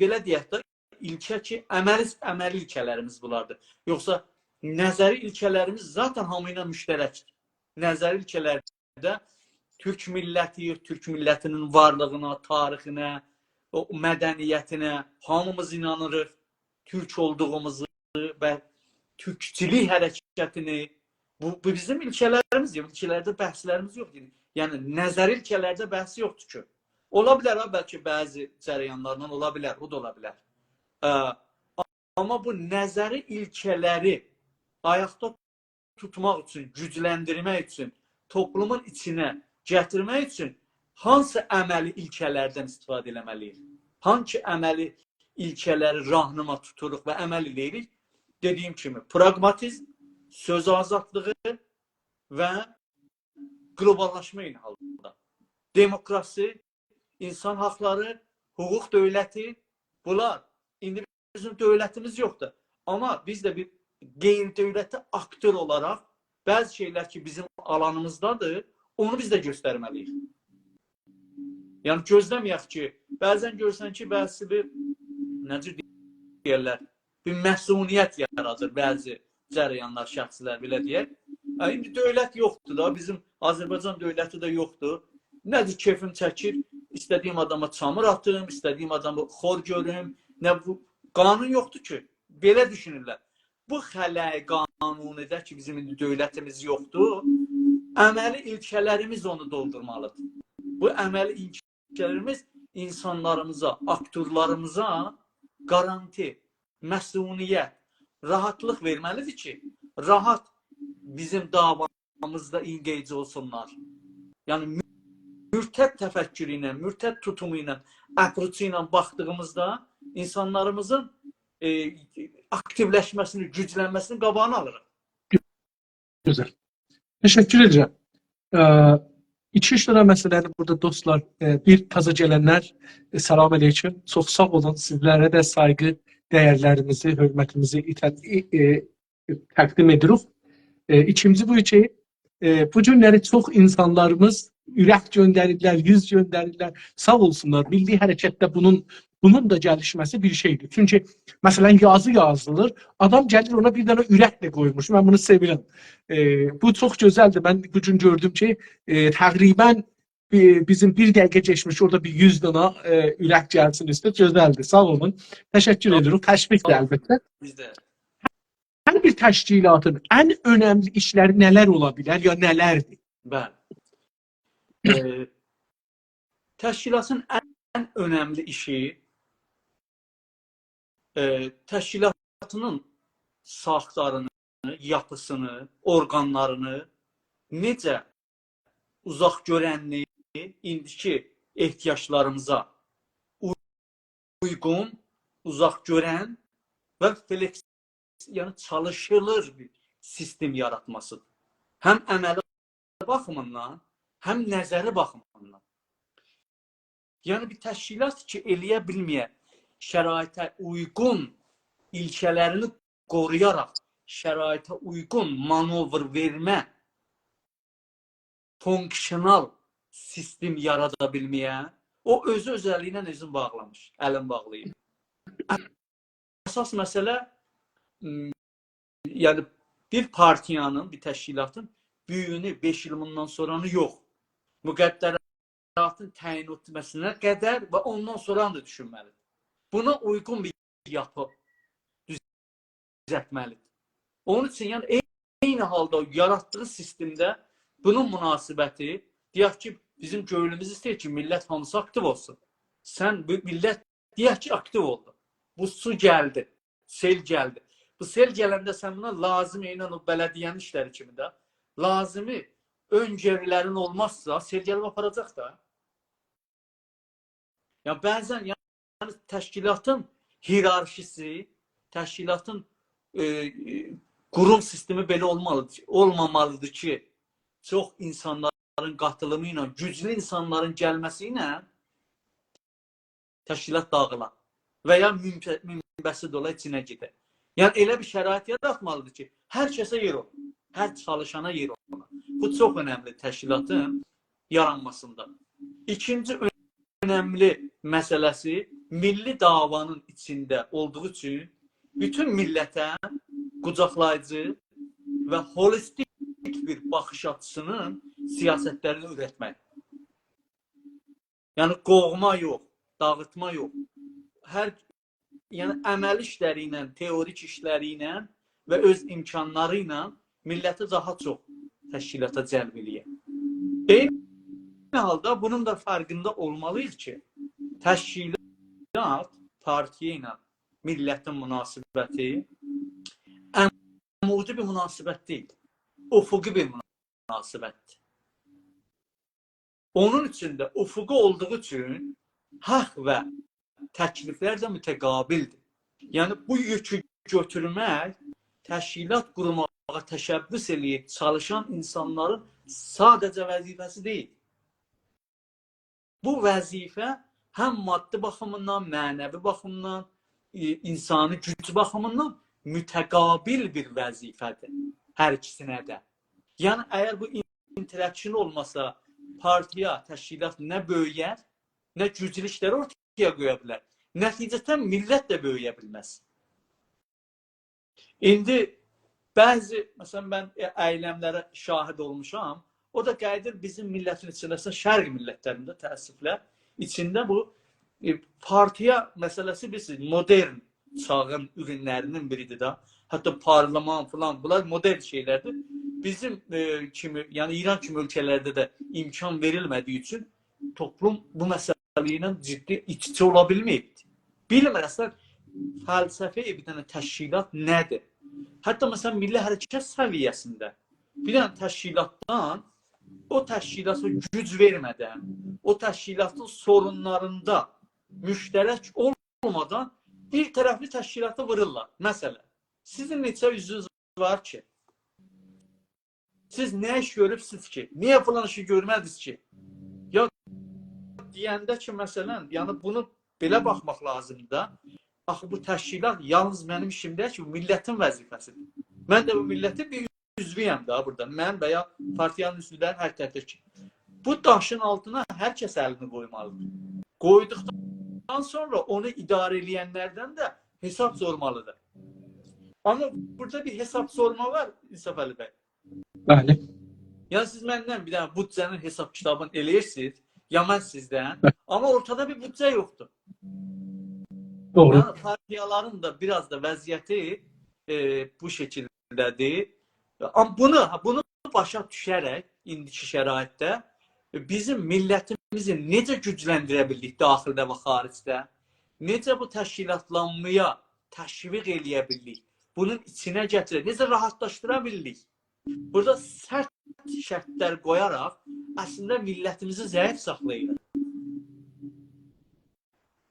Speaker 2: belə deyək də ilkə ki, əməli ilkələrimiz bunlardır. Yoxsa nəzəri ilkələrimiz zaten hamı ilə müştərəkdir. Nəzəri ilkələrdə Türk milləti, Türk millətinin varlığına, tarixinə, o mədəniyyətinə hamımız inanırıq. Türk olduğumuzu və türkçilik hərəkətini, bu bizim ilkələrimiz, ilkələrdə bəhslərimiz yoxdur. Yəni, nəzəri ilkələrdə bəhsi yoxdur ki. Ola bilər, bəlkə bəzi cərəyanlardan ola bilər, o da ola bilər. Amma bu nəzəri ilkələri ayaqda tutmaq üçün, gücləndirmək üçün, toplumun içinə gətirmək üçün hansı əməli ilkələrdən istifadə eləməliyik? Hansı əməli ilkələri rahnıma tuturuq və əməl eləyirik? Dediyim kimi, pragmatizm, söz azadlığı və qloballaşma eyni halda. Demokrasi, insan haqları, hüquq dövləti, bunlar. İndi bizim dövlətimiz yoxdur. Amma biz də bir qeyri-dövləti aktör olaraq bəzi şeylər ki, bizim alanımızdadır, onu biz də göstərməliyik. Yəni, gözləməyək ki, bəzən görsən ki, bəzi bir, necə deyərlər, bir məsuliyyət yaradır bəzi cərəyanlar, şəxslər, belə deyək. İndi dövlət yoxdur da, bizim Azərbaycan dövləti də yoxdur. Nədir, keyfim çəkir, istədiyim adama çamur atım, istədiyim adamı xor görüm, nə bu, qanun yoxdur ki, belə düşünürlər. Bu xələy qanunidə ki, bizim indi dövlətimiz yoxdur, əməli ilkələrimiz onu doldurmalıdır. Bu əməli ilkələrimiz insanlarımıza, aktörlarımıza garanti, məsuliyyət, rahatlıq verməlidir ki, rahat bizim davamızda ingeyci olsunlar. Yəni, mürtəd təfəkkürü ilə, mürtəd tutumu ilə, əpruçu ilə baxdığımızda insanlarımızın aktivləşməsini, güclənməsini qabağını alırıq.
Speaker 1: Güzel. Teşekkür ederim. İçişleri məsələləri burada dostlar, bir taza gələnlər, salam aleyküm. Çox sağ olun. Sizlərə də sayğı, dəyərlərimizi, hörmətimizi təqdim edirik. İkinci bu ki, bu günləri çox insanlarımız ürək göndərirlər, yüz göndərirlər. Sağ olsunlar. Milli hərəkətdə bunun da gəlişməsi bir şeydir. Çünki məsələn yazı yazılır, adam gəlir ona bir dənə ürək də qoymuş. Mən bunu sevirəm. Bu çox gözəldir. Mən bu gün gördüm ki, təqribən bizim bir dəqiqə geçmiş, orada bir 100 dana ürək gəlsin üstə. Gözəldir. Sağ olun. Təşəkkür edirik. Təşviqdir əlbəttə. Hər bir təşkilatın ən önəmli işləri nələr ola bilər ya nələrdir?
Speaker 2: Bəli. Təşkilatın ən önəmli işi təşkilatının saxtarını, yapısını, orqanlarını necə uzaq görənliyi indiki ehtiyaclarımıza uyğun, uzaq görən və yəni çalışılır bir sistem yaratmasıdır. Həm əməli baxımından, həm nəzəri baxımından. Yəni bir təşkilat ki, eləyə bilməyə, şəraitə uyğun ilkələrini qoruyaraq, şəraitə uyğun manovr vermə fonksiyonal sistem yarada bilməyə, o özü özəlliyi ilə özünü bağlamış, əlin bağlayıb. Əsas məsələ, yəni bir partiyanın, bir təşkilatın büyüyünü 5 il bundan sonranı yox. Müqəddəratın təyin etməsinə qədər və ondan sonra da düşünməlidir. Buna uyğun bir yapı düzəltməlidir. Onun üçün yəni eyni halda yaratdığı sistemdə bunun münasibəti, deyək ki, bizim göylümüz istəyir ki, millət hamısı aktiv olsun. Sən bu millət deyək ki, aktiv oldu. Bu su gəldi, sel gəldi. Bu sel gələndə sən buna lazım eynən o bələdiyyənin işləri kimi də lazımi öncəvilərin olmazsa sel gəlib aparacaq da. Yəni bəzən yəni təşkilatın hiyerarxisi, təşkilatın qurum sistemi belə olmamalıdır ki, çox insanların qatılımı ilə, güclü insanların gəlməsi ilə təşkilat dağılar və ya münbəsid ola içinə gedir. Yəni elə bir şərait yaratmalıdır ki, hər kəsə yer olur, hər çalışana yer olur. Bu çox önəmli təşkilatın yaranmasında. İkinci önəmli məsələsi milli davanın içində olduğu üçün bütün millətə qucaqlayıcı və holistik bir baxış açısının siyasətlərini ürətmək. Yəni qovma yox, dağıtma yox. Yəni əməli işləri ilə, teorik işləri ilə və öz imkanları ilə milləti daha çox təşkilata cəlb eləyir. Eyni halda bunun da fərqində olmalıyıq ki, təşkilat partiya ilə millətin münasibəti əmudi bir münasibət deyil, ufuqi bir münasibətdir. Onun üçün də ufuqu olduğu üçün haqq və təkliflər də mütəqabildir. Yəni bu yükü götürmək təşkilat qurmağa təşəbbüs eləyib çalışan insanların sadəcə vəzifəsi deyil. Bu vəzifə həm maddi baxımından, mənəvi baxımından, insani güc baxımından mütəqabil bir vəzifədir hər ikisinə də. Yəni əgər bu interaksiyon olmasa partiya, təşkilat nə böyüyər, nə güclü işləri ortaya qoya bilər. Nəticətən millət də böyüyə bilməz. İndi bəzi, məsələn, mən eyləmlərə şahid olmuşam, o da qayıdır bizim millətin içində, şərq millətlərində təəssüflə, içində bu partiya məsələsi bilirsiniz, modern çağın ürünlərinin biridir də. Hətta parlaman falan, bunlar modern şeylərdir. Bizim kimi, yəni İran kimi ölkələrdə də imkan verilmədiyi üçün toplum bu məsələ ilə ciddi iç-içə ola bilməyibdir. Bilmirəsən, fəlsəfi bir dənə təşkilat nədir? Hətta məsələn, milli hərəkət səviyyəsində bir dənə təşkilatdan o təşkilata güc vermədən, o təşkilatın sorunlarında müştərək olmadan bir tərəfli təşkilata vururlar. Məsələn, sizin neçə üzünüz var ki? Siz nə iş görübsiniz ki? Niyə falan işi görmədiniz ki? Ya deyəndə ki, məsələn, yəni bunu belə baxmaq lazımdır da. Axı bu təşkilat yalnız mənim işimdə ki, millətin vəzifəsidir. Mən də bu millətin bir üzvüyəm da burada. Mən və ya partiyanın üzvləri hər tərəfdir ki. Bu daşın altına hər kəs əlini qoymalıdır. Qoyduqdan sonra onu idarə edənlərdən də hesab sormalıdır. Amma burada bir hesab sorma var İnsaf Əli bəy.
Speaker 1: Bəli.
Speaker 2: Yəni siz məndən bir dənə büdcənin hesab kitabını eləyirsiniz, ya mən sizdən, amma ortada bir büdcə yoxdur.
Speaker 1: Doğru.
Speaker 2: Yəni partiyaların da biraz da vəziyyəti bu şəkildədir. Amma bunu başa düşərək indiki şəraitdə bizim millətimizi necə gücləndirə bildik daxildə və xaricdə, necə bu təşkilatlanmaya təşviq eləyə bildik, bunun içinə gətirək, necə rahatlaşdıra bildik. Burada sərt şərtlər qoyaraq əslində millətimizi zəif saxlayırıq.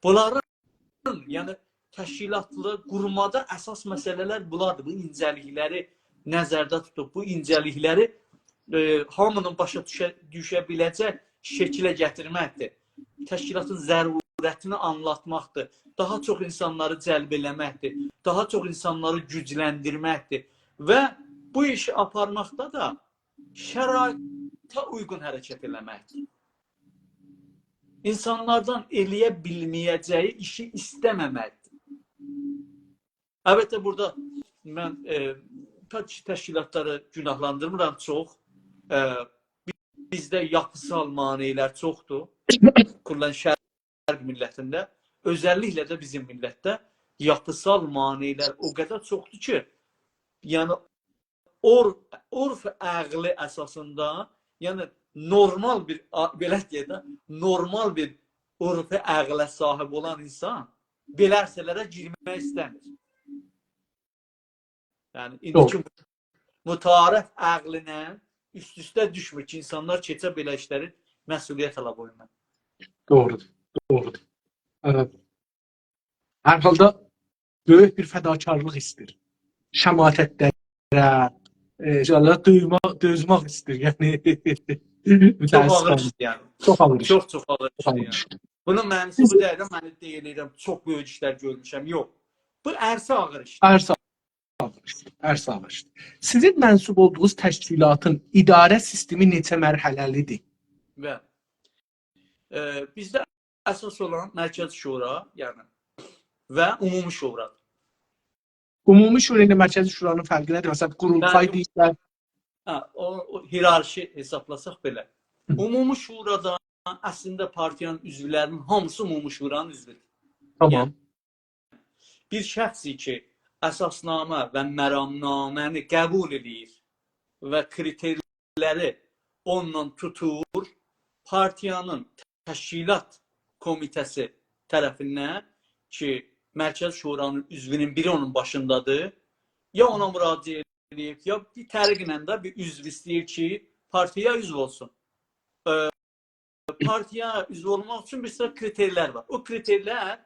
Speaker 2: Bunların, yəni təşkilatlı qurmada əsas məsələlər bunlardır. Bu incəlikləri nəzərdə tutub, bu incəlikləri hamının başa düşə biləcək şəkilə gətirməkdir. Təşkilatın zərurətini anlatmaqdır. Daha çox insanları cəlb eləməkdir. Daha çox insanları gücləndirməkdir. Və bu işi aparmaqda da şərait uyğun hərəkət eləməkdir. İnsanlardan eləyə bilməyəcəyi işi istəməməkdir. Əlbəttə, burada mən təşkilatları günahlandırmıram çox. Bizdə yapısal maneələr çoxdur. Kurulan şərq millətində, özəlliklə də bizim millətdə yapısal maneələr o qədər çoxdur ki, yəni orf əqli əsasında, yəni normal bir, belə deyək də, normal bir urfi əqlə sahib olan insan belə ərsələrə girmək istəmir. Yəni, indiki mütarif əqlinə üst-üstə düşmür ki, insanlar keçə belə işləri məsuliyyət ala boyunlar.
Speaker 1: Doğrudur, doğrudur. Hər halda böyük bir fədakarlıq istəyir. Şəmatətlərə, dözmək istəyir. Yəni,
Speaker 2: çox ağır işdir, yəni.
Speaker 1: Çox ağır işdir.
Speaker 2: Çox ağır işdir, yəni. Bunun mənisi bu deyil, mən deyilirəm, çox böyük işlər görmüşəm. Yox, bu ərsi ağır işdir. Ərsi ağır işdir. Sizin mənsub olduğunuz təşkilatın idarə sistemi neçə mərhələlidir? Və bizdə əsas olan Mərkəzi Şura, yəni, və Ümumi Şuradır. Ümumi Şura ilə Mərkəzi Şuranın fərqi nədir? Məsələn, qurultay deyirlər. O hiyerarşi hesablasaq belə. Ümumi Şurada əslində partiyanın üzvlərinin hamısı Ümumi Şuranın üzvüdür. Tamam. Bir şəxsi ki, əsasnamə və məramnaməni qəbul edir və kriterləri onunla tutur, partiyanın təşkilat komitəsi tərəfindən ki, Mərkəzi Şuranın üzvünün biri onun başındadır, ya ona müraciət edib, ya bir təriqlə də bir üzv istəyir ki, partiya üzv olsun. Partiya üzv olmaq üçün bir sıra kriterlər var. O kriterlər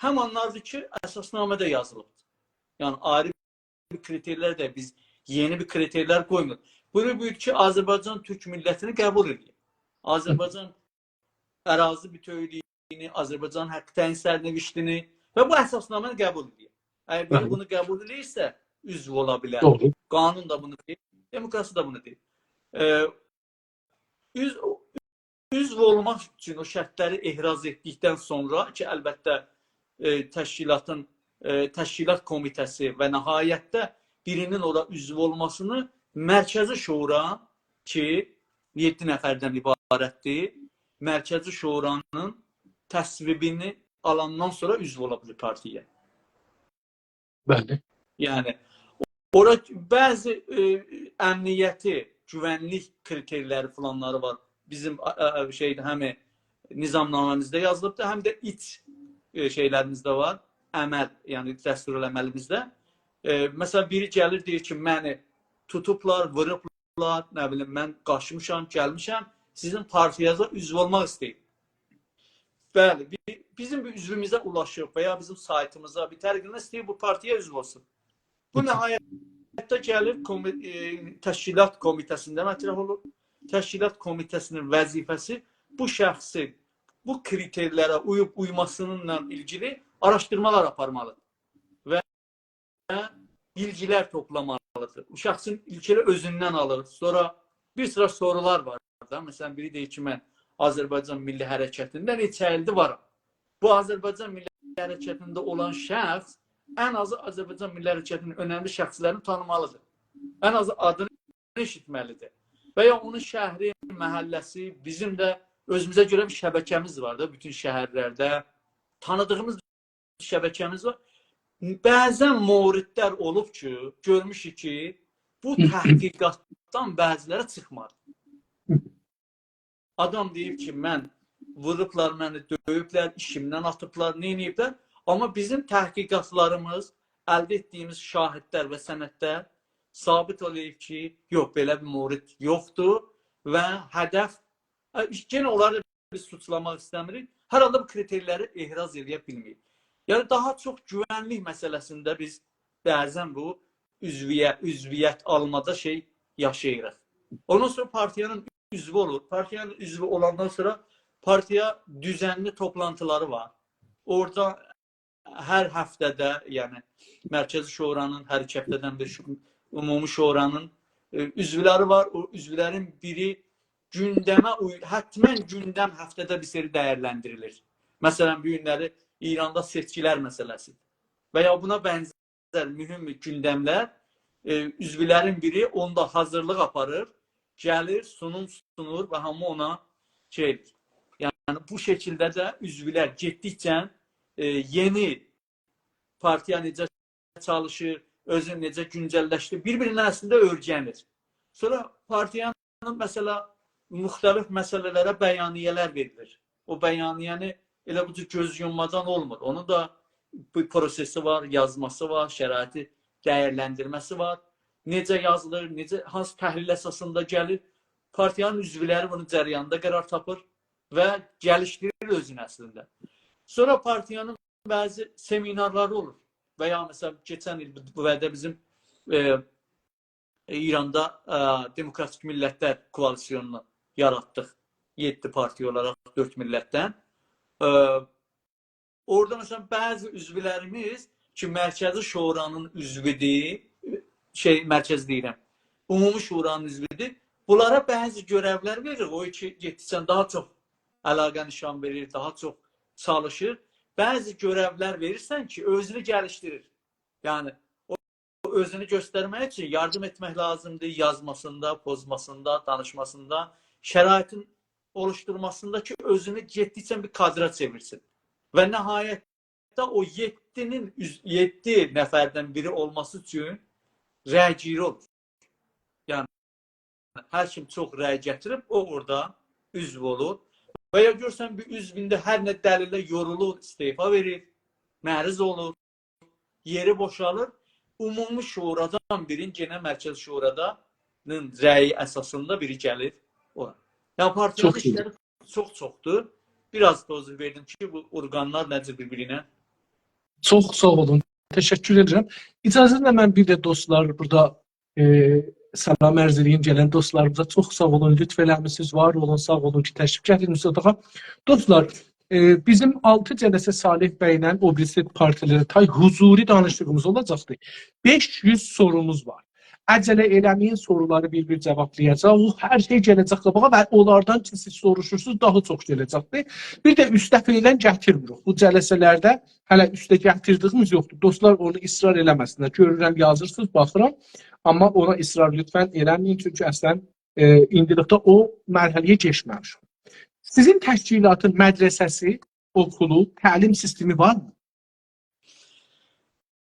Speaker 2: həm onlardır ki, əsasnamədə yazılıbdır. Yəni, ayrı bir kriterlər də biz yeni bir kriterlər qoymuruq. Bunu buyur ki, Azərbaycan Türk millətini qəbul edir. Azərbaycan ərazi bütövlüyünü, Azərbaycan haqq təyin sərnişini və bu əsasnaməni qəbul edir. Əgər biri bunu qəbul edirsə, üzv ola bilər. Qanun da bunu deyir, demokrasi da bunu deyir. Üzv olmaq üçün o şərtləri ehraz etdikdən sonra ki, əlbəttə təşkilat komitəsi və nəhayətdə birinin ora üzv olmasını Mərkəzi Şura ki, 7 nəfərdən ibarətdir, Mərkəzi Şuranın təsvibini alandan sonra üzv ola bilir partiyə. Bəli. Yəni, ora bəzi əmniyyəti, güvənlik kriterləri falanları var. Bizim həm nizamnaməmizdə yazılıbdır, həm də iç şeylərimizdə var. Əməl, yəni dəstur əməlimizdə. Məsələn, biri gəlir, deyir ki, məni tutublar, vırıblar, nə bilim, mən qaçmışam, gəlmişəm, sizin partiyaza üzv olmaq istəyim. Bəli, bizim bir üzvümüzə ulaşıb və ya bizim saytımıza bir tərqinə istəyir, bu partiya üzv olsun. Bu nəhayətdə gəlir, təşkilat komitəsində mətrəf olur. Təşkilat komitəsinin vəzifəsi bu şəxsin bu kriterlərə uymasınınla ilgili araşdırmalar aparmalıdır və bilgilər toplamalıdır. Bu şəxsin ilgili özündən alır. Sonra bir sıra sorular var da. Məsələn, biri deyir ki, mən Azərbaycan Milli Hərəkətində neçə ildir varam. Bu Azərbaycan Milli Hərəkətində olan şəxs ən azı Azərbaycan Milli Hərəkətinin önəmli şəxslərini tanımalıdır. Ən azı adını eşitməlidir. Və ya onun şəhri, məhəlləsi, bizim də özümüzə görə bir şəbəkəmiz var da, bütün şəhərlərdə tanıdığımız şəbəkəmiz var. Bəzən mövridlər olub ki, görmüşük ki, bu təhqiqatdan bəziləri çıxmadı. Adam deyib ki, mən vurublar, məni döyüblər, işimdən atıblar, neyniyiblər? Amma bizim təhqiqatlarımız, əldə etdiyimiz şahidlər və sənədlər sabit oluyub ki, yox, belə bir mövrid yoxdur və hədəf, yenə onları biz suçlamaq istəmirik, hər halda bu kriterləri ehraz edə bilməyik. Yəni, daha çox güvənlik məsələsində biz bəzən bu üzviyyət almada yaşayırıq. Ondan sonra partiyanın üzvü olur. Partiyanın üzvü olandan sonra partiya düzənli toplantıları var. Orada hər həftədə, yəni Mərkəzi Şuranın hər 2 həftədən bir Ümumi Şuranın üzvləri var. O üzvlərin biri həttəmən gündəm həftədə bir seri dəyərləndirilir. Məsələn, bu günləri İranda seçkilər məsələsidir. Və ya buna bənzər mühüm gündəmlər üzvlərin biri onda hazırlıq aparır, gəlir, sunur və hamı ona şeydir. Yəni bu şəkildə də üzvlər getdikcə yeni partiya necə çalışır, özünü necə güncəlləşdirir, bir-birinin əslində öyrənir. Sonra partiyanın məsələ müxtəlif məsələlərə bəyaniyələr verilir. O bəyaniyəni elə bu cür göz yummadan olmur. Onun da bir prosesi var, yazması var, şəraiti dəyərləndirməsi var. Necə yazılır, hansı təhlil əsasında gəlir. Partiyanın üzvləri bunun cəryanında qərar tapır və gəlişdirir özünü əslində. Sonra partiyanın bəzi seminarları olur. Və ya məsələn, keçən il bu vədə bizim İranda Demokratik Millətlər Koalisyonunu yaratdıq. 7 partiya olaraq 4 millətdən. Orada məsələn, bəzi üzvlərimiz ki, Mərkəzi Şuranın üzvüdür, mərkəz deyirəm, Ümumi Şuranın üzvüdür, bunlara bəzi görevlər verir. O ki, getdikcə daha çox əlaqə nişan verir, daha çox çalışır. Bəzi görevlər verirsən ki, özünü gəlişdirir. Yəni, o özünü göstərmək üçün yardım etmək lazımdır, yazmasında, pozmasında, danışmasında, şəraitin oluşturmasında ki, özünü getdikcə bir kadra çevirsin. Və nəhayətdə o 7 nəfərdən biri olması üçün rəygiri olur. Yəni, hər kim çox rəy gətirib, o orada üzv olur. Və ya görsən, bir üzvündə hər nə dəlillə yorulur, istefa verir, məriz olur, yeri boşalır. Ümumi şuradan birin, genə mərkəz şuradanın rəyi əsasında biri gəlir ora. Yəni, partiyanın işləri çoxdur. Biraz da özür verdim ki, bu orqanlar necə bir-birinə?
Speaker 1: Çox sağ olun. Təşəkkür edirəm. İcazənlə mən bir də dostlar burada salam ərz edeyim gələn dostlarımıza çox sağ olun, lütf eləmisiniz, var olun, sağ olun ki, təşrif gətirmişsiniz otağa. Dostlar, bizim 6 cələsə Salih bəylə o birisi partilərə tay huzuri danışdığımız olacaqdır. 500 sorumuz var. Əcələ eləməyin soruları bir-bir cavablayacaq. O, hər şey gələcək qabağa və onlardan ki, siz soruşursunuz, daha çox gələcəkdir. Bir də üstə feylən gətirmirik. Bu cələsələrdə hələ üstə gətirdiyimiz yoxdur. Dostlar, onu israr eləməsinlər. Görürəm, yazırsınız, baxıram. Amma ona israr lütfən eləməyin. Çünki əslən, indilikdə o mərhələyə keçməmiş. Sizin təşkilatın mədrəsəsi, okulu, təlim sistemi var mı?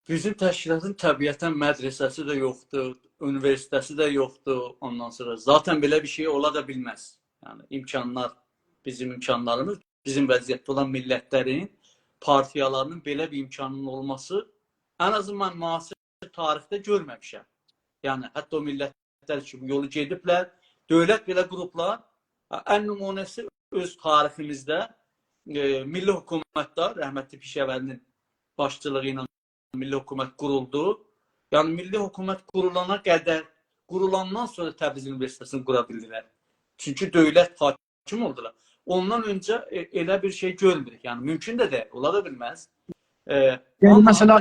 Speaker 2: Bizim təşkilatın təbiətən mədrəsəsi də yoxdur, universitəsi də yoxdur. Ondan sonra zaten belə bir şey ola da bilməz. Yəni imkanlar, bizim imkanlarımız, bizim vəziyyətdə olan millətlərin, partiyalarının belə bir imkanının olması ən azından müasir tarixdə görməmişəm. Yəni hətta o millətlər ki, bu yolu gediblər, dövlət belə qruplar, ən nümunəsi öz tariximizdə Milli Hökumətlər, rəhmətli Pişəvərinin başçılığı ilə Milli Hökumət quruldu. Yəni Milli Hökumət qurulana qədər, qurulandan sonra Təbriz Universitetini qura bildilər. Çünki dövlət hakim oldular. Ondan öncə elə bir şey görmürük. Yəni mümkün də deyil, ola da bilməz.
Speaker 1: Yəni amma, məsələ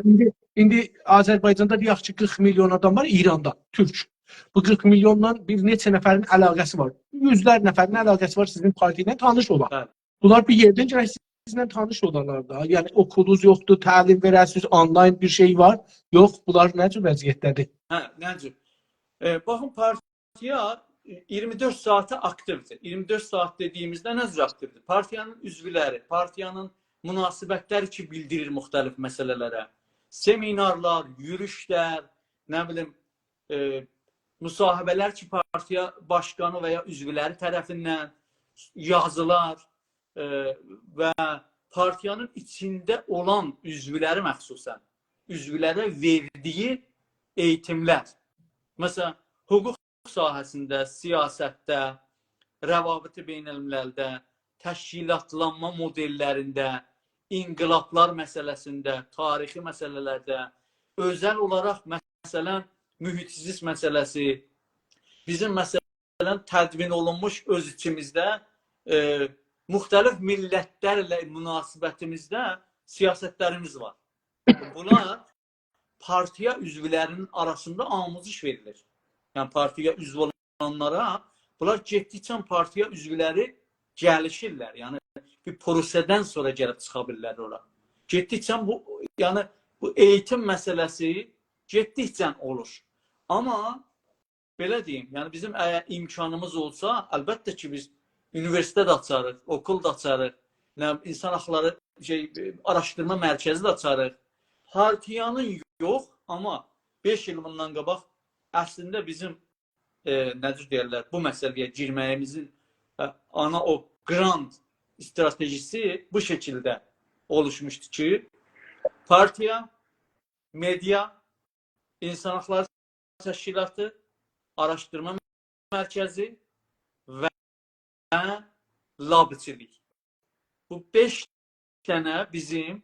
Speaker 1: indi Azərbaycanda deyək ki 40 milyon adam var İranda, türk. Bu 40 milyondan bir neçə nəfərin əlaqəsi var. Yüzlər nəfərin əlaqəsi var sizin partiyə tanış olan. Bəli. Bunlar bir yerdən gələk sizlə tanış olanlar da. Yəni okulunuz yoxdur, təlim verəsiniz, onlayn bir şey var. Yox, bunlar nə cür vəziyyətdədir?
Speaker 2: Hə, nə cür? Baxın, partiya 24 saatı aktivdir. 24 saat dediyimizdə nə cür aktivdir? Partiyanın üzvləri, partiyanın münasibətləri ki, bildirir müxtəlif məsələlərə. Seminarlar, yürüşlər, nə bilim, müsahibələr ki, partiya başqanı və ya üzvləri tərəfindən yazılar və partiyanın içində olan üzvləri məxsusən, üzvlərə verdiyi eğitimlər. Məsələn, hüquq sahəsində, siyasətdə, rəvabiti beynəlmiləldə, təşkilatlanma modellərində, inqilablar məsələsində, tarixi məsələlərdə, özəl olaraq məsələn, mühitsizlik məsələsi, bizim məsələn, tədvin olunmuş öz içimizdə müxtəlif millətlərlə münasibətimizdə siyasətlərimiz var. Bunlar partiya üzvlərinin arasında amuziş verilir. Yəni partiya üzv olanlara Bunlar getdikcə partiya üzvləri gəlişirlər. Yəni bir prosesdən sonra gəlib çıxa bilirlər ora. Getdikcə bu eğitim məsələsi getdikcə olur. Amma belə deyim, yəni bizim əgər imkanımız olsa, əlbəttə ki biz universitet açarıq, okul da açarıq, insan haqları araşdırma mərkəzi də açarıq. Partiyanın yox, amma 5 il bundan qabaq əslində bizim nədir deyirlər, bu məsələyə girməyimizin ana o grand stratejisi bu şəkildə oluşmuşdu ki, partiya, media, insan haqları təşkilatı, araşdırma mərkəzi və labçilik. Bu 5 dənə bizim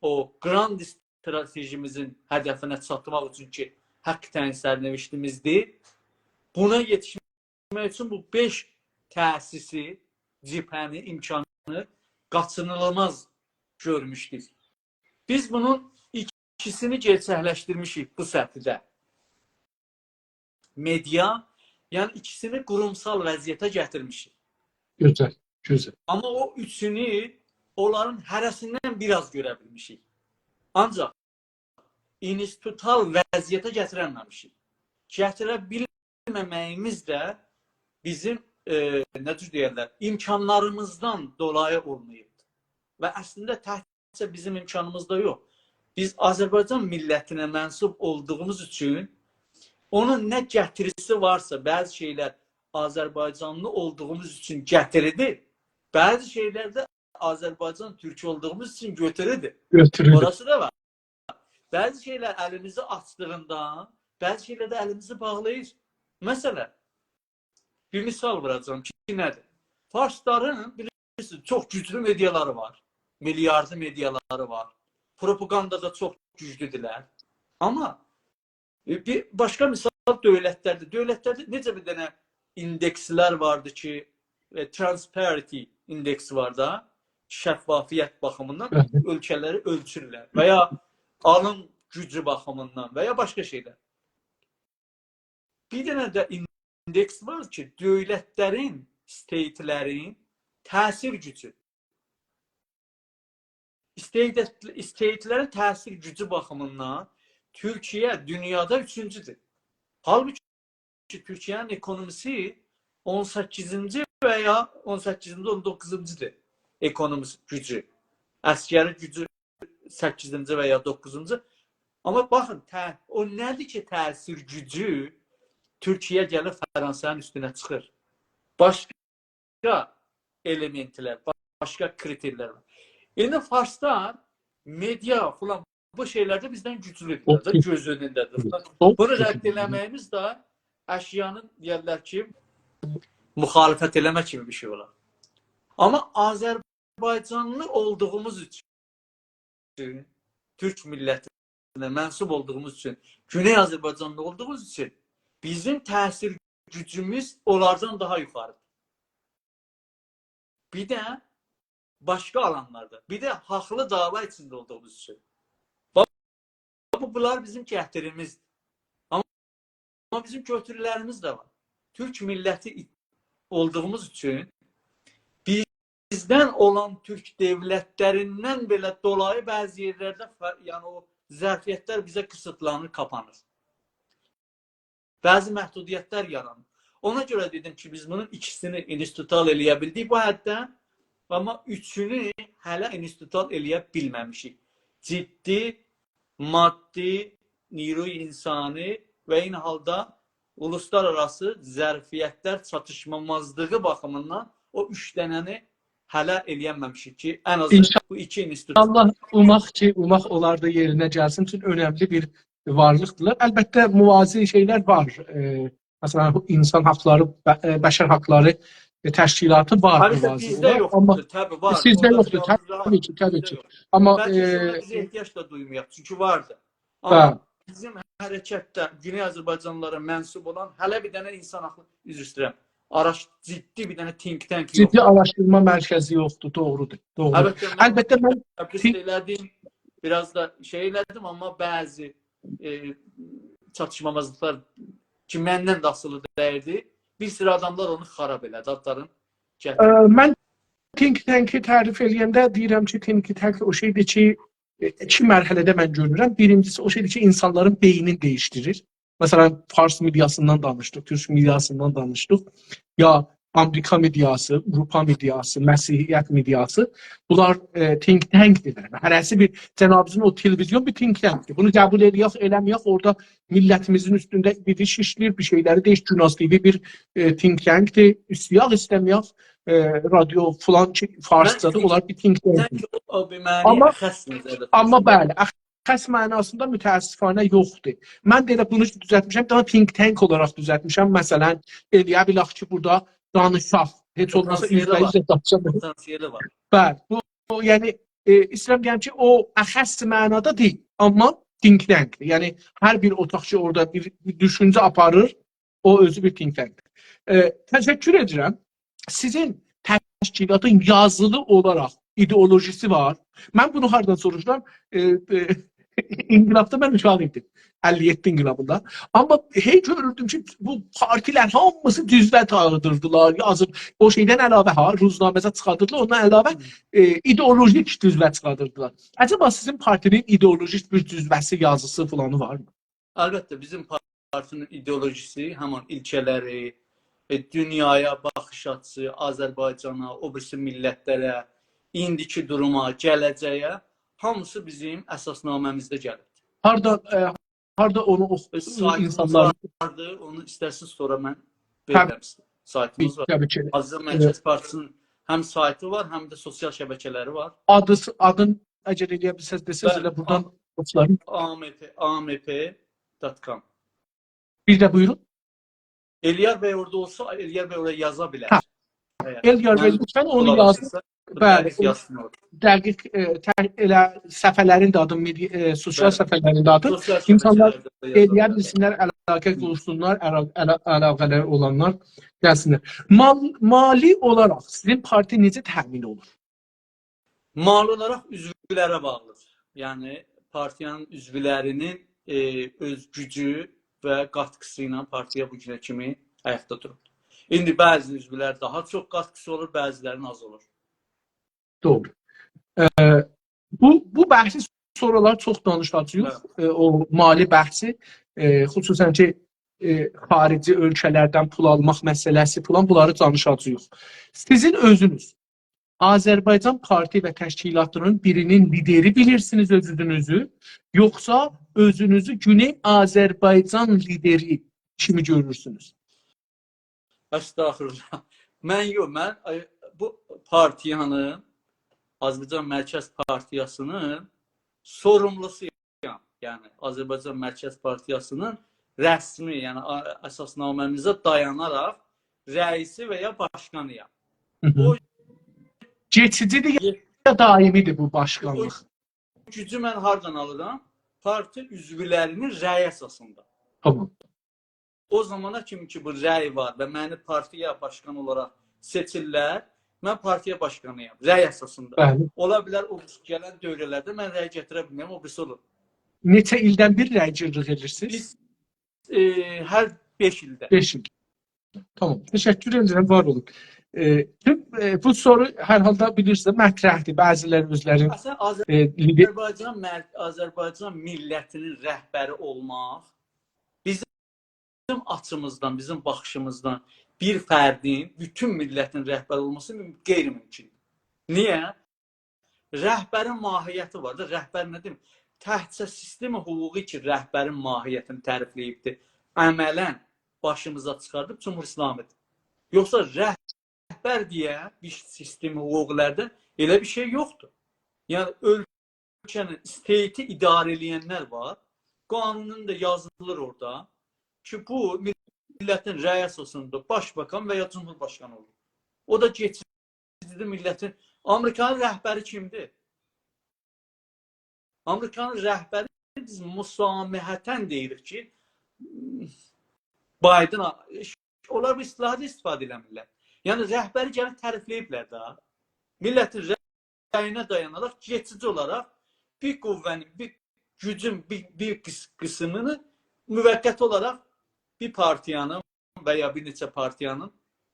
Speaker 2: o grand stratejimizin hədəfinə çatmaq üçün ki, həqiqətən sərnəviştimizdir. Buna yetişmək üçün bu 5 təsisi, cibhəni, imkanı qaçınılmaz görmüşdük. Biz bunun ikisini gerçəkləşdirmişik bu səthdə. Media, yəni ikisini qurumsal vəziyyətə gətirmişik.
Speaker 1: Gözəl, gözəl.
Speaker 2: Amma o üçünü onların hərəsindən biraz görə bilmişik. Ancaq institutal vəziyyətə gətirəməmişik. Gətirə bilməməyimiz də bizim necə deyirlər, imkanlarımızdan dolayı olmayıbdır. Və əslində təhcə bizim imkanımız da yox. Biz Azərbaycan millətinə mənsub olduğumuz üçün onun nə gətirisi varsa, bəzi şeylər Azərbaycanlı olduğumuz üçün gətiridir, bəzi şeylər də Azərbaycan türk olduğumuz üçün götürüdür. Orası da var. Bəzi şeylər əlimizi açdığından, bəzi şeylər də əlimizi bağlayır. Məsələn, bir misal vuracağım ki, nədir? Farsların bilirsiniz, çox güclü mediaları var. Milyardı mediaları var. Propagandada çox güclüdürlər. Amma bir başqa misal dövlətlərdir. Dövlətlərdə necə bir dənə indekslər vardı ki, transparency indeksi var da, şəffafiyyət baxımından ölkələri ölçürlər. Və ya alım gücü baxımından və ya başqa şeylər. Bir dənə də indeks var ki, dövlətlərin, statelerin təsir gücü. Statelerin təsir gücü baxımından Türkiyə dünyada 3-cüdür. Halbuki Türkiyənin ekonomisi 18-ci və ya 18-ci, 19-cudur ekonomisi gücü. Əskəri gücü 8-ci və ya 9-cu. Amma baxın, o nədir ki, təsir gücü Türkiyə gəlib Fransanın üstünə çıxır. Başqa elementlər, başqa kriterlər var. İndi Farslar, media falan bu şeylərdə bizdən güclüdür, göz önündədir. Bunu rədd eləməyimiz də əşyanın deyərlər ki, müxalifət eləmə kimi bir şey olar. Amma Azərbaycanlı olduğumuz üçün, Türk millətinə mənsub olduğumuz üçün, Güney Azərbaycanlı olduğumuz üçün bizim təsir gücümüz onlardan daha yuxarıdır. Bir də başqa alanlarda, bir də haqlı dava içində olduğumuz üçün. Bunlar bizim gətirimizdir. Amma bizim götürülərimiz də var. Türk milləti olduğumuz üçün bizdən olan Türk devlətlərindən belə dolayı bəzi yerlərdə yəni o zərfiyyətlər bizə qısıtlanır, kapanır. Bəzi məhdudiyyətlər yaranır. Ona görə dedim ki, biz bunun ikisini institutal eləyə bildik bu həddə, amma üçünü hələ institutal eləyə bilməmişik. Ciddi, maddi, nirui insani və eyni halda uluslararası zərfiyyətlər çatışmamazlığı baxımından o 3 dənəni hələ eləyənməmişik ki, ən azı bu 2 institut.
Speaker 1: Allah umaq onlar da yerinə gəlsin üçün önəmli bir varlıqdırlar. Əlbəttə müvazi şeylər var. Məsələn, insan haqları, bəşər haqları təşkilatı var.
Speaker 2: Bizdə yoxdur, təbii var.
Speaker 1: Sizdə yoxdur, təbii ki. Amma
Speaker 2: bizə ehtiyac da duymayaq, çünki vardır. Amma bizim hərəkətdə Güney Azərbaycanlılara mənsub olan hələ bir dənə insan haqları, üzr istəyirəm, ciddi bir dənə think tank yoxdur.
Speaker 1: Ciddi araşdırma mərkəzi yoxdur, doğrudur. Əlbəttə mən
Speaker 2: elədim, biraz da şey elədim, amma bəzi çatışmamazlıqlar ki, məndən də asılı dəyirdi, bir sıra adamlar onu xarab elədi, adların
Speaker 1: Ə,
Speaker 2: gətirdi.
Speaker 1: mən think tank-i tərif eləyəndə deyirəm ki, think tank o şeydir ki, iki mərhələdə mən görürəm. Birincisi o şeydir ki, insanların beynini değiştirir. Məsələn, Fars mediasından danışdıq, Türk mediasından danışdıq. Ya Amerika mediası, Avropa mediası, Məsihiyyət mediası. Bunlar think tankdirlər. Hərəsi bir cənabımızın o televizyon bir think tankdir. Bunu qəbul eləyək, eləməyək, orada millətimizin üstündə bir şişlir, bir şeyləri deyiş, Günas TV bir think tankdir. İstəyək, istəməyək, radyo falan ki, Farscadır, onlar bir think tankdir.
Speaker 2: O bir mənə xəss nəzərdə.
Speaker 1: Amma bəli, xəss mənasında mütəəssifanə yoxdur. Mən də elə bunu düzəltmişəm, daha think tank olaraq düzəltmişəm. Məsələn, eləyə bilək ki, burada danışaq. Heç olmasa izləyicilər danışaq.
Speaker 2: Potansiyeli var.
Speaker 1: Bəli, bu yəni istəyirəm deyəm ki, o xəss mənada deyil, amma think tankdir. Yəni hər bir otaqçı orada bir düşüncə aparır, o özü bir think tankdir. Təşəkkür edirəm. Sizin təşkilatın yazılı olaraq ideolojisi var. Mən bunu hardan soruşuram? İnqilabda mən uşaq idim. 57 inqilabında. Amma hey görürdüm ki, bu partilər hamısı düzvə çağırdırdılar, yazıb. O şeydən əlavə, ruznaməzə çıxardırdılar, ondan əlavə ideolojik düzvə çıxardırdılar. Acaba sizin partinin ideolojik bir düzvəsi, yazısı falanı var mı?
Speaker 2: Əlbəttə, bizim partinin ideolojisi, həman ilkələri, dünyaya baxış açısı, Azərbaycana, o birisi millətlərə, indiki duruma, gələcəyə, hamısı bizim əsasnaməmizdə gəlir.
Speaker 1: Harda onu
Speaker 2: insanlar vardı, onu istərsiniz sonra mən verirəm sizə. Saytımız var. Azərbaycan Mərkəz Partisinin həm saytı var, həm də sosial şəbəkələri var.
Speaker 1: Adın əgər eləyə bilsəz desəz elə buradan dostlarım.
Speaker 2: amp.com.
Speaker 1: Bir də buyurun.
Speaker 2: Eliyar bəy orada olsa, Eliyar bəy oraya yaza bilər.
Speaker 1: Eliyar bəy lütfən onu yazın. Bəli, dəqiq elə səfərlərin də adı, sosial səfərlərin də adı. İnsanlar eləyə bilsinlər, əlaqə qursunlar, əlaqələr olanlar gəlsinlər. Mali olaraq sizin parti necə təmin olur?
Speaker 2: Mali olaraq üzvlərə bağlıdır. Yəni, partiyanın üzvlərinin öz gücü və qatqısı ilə partiya bu günə kimi həyatda durur. İndi bəzi üzvlər daha çox qatqısı olur, bəzilərinin az olur.
Speaker 1: Doğru. Bu bəhsi sorular çox danışacağıq. O mali bəhsi, xüsusən ki, xarici ölkələrdən pul almaq məsələsi falan, bunları danışacağıq. Sizin özünüz Azərbaycan parti və təşkilatlarının birinin lideri bilirsiniz özünüzü, yoxsa özünüzü Güney Azərbaycan lideri kimi görürsünüz?
Speaker 2: Əstəğfurullah. Mən bu partiyanın, Azərbaycan Mərkəz Partiyasının sorumlusuyam. Yəni, Azərbaycan Mərkəz Partiyasının rəsmi, yəni əsasnaməmizə dayanaraq rəisi və ya başqanıyam. O
Speaker 1: geçicidir ya daimidir bu başqanlıq?
Speaker 2: Gücü mən hardan alıram? Parti üzvlərinin rəy əsasında.
Speaker 1: Tamam.
Speaker 2: O zamana kimi ki bu rəy var və məni partiya başqanı olaraq seçirlər, mən partiya başqanıyam, rəy əsasında.
Speaker 1: Bəli.
Speaker 2: Ola bilər o gələn dövrələrdə mən rəy gətirə bilməyəm, o birisi olur.
Speaker 1: Neçə ildən bir rəycillik edirsiniz?
Speaker 2: Biz hər 5 ildə.
Speaker 1: 5 il. Tamam, təşəkkür edirəm, var olun. Bu soru hər halda bilirsiniz, mətrəhdir. Bəziləri özlərin
Speaker 2: Azərbaycan millətinin rəhbəri olmaq bizim açımızdan, bizim baxışımızdan bir fərdin, bütün millətin rəhbəri olması qeyri-mümkün. Niyə? Rəhbərin mahiyyəti var da, rəhbər nə deyim? Təhcə sistemi hüquqi ki, rəhbərin mahiyyətini tərifləyibdir. Əmələn başımıza çıxardıb Cumhur İslamidir. Yoxsa rəhbər deyə bir sistemi hüquqlarda elə bir şey yoxdur. Yəni, ölkənin state-i idarə edənlər var. Qanunun da yazılır orada ki, bu millətin rəy əsasında başbakan və ya cumhurbaşkanı olur. O da geçicidir millətin. Amerikanın rəhbəri kimdir? Amerikanın rəhbəri biz müsaməhətən deyirik ki, Biden, onlar bu istilahda istifadə eləmirlər. Yəni, rəhbəri gəlib tərifləyiblər də. Millətin rəyinə dayanaraq, geçici olaraq bir qüvvənin, bir gücün bir qismini müvəqqəti olaraq bir partiyanın və ya bir neçə partiyanın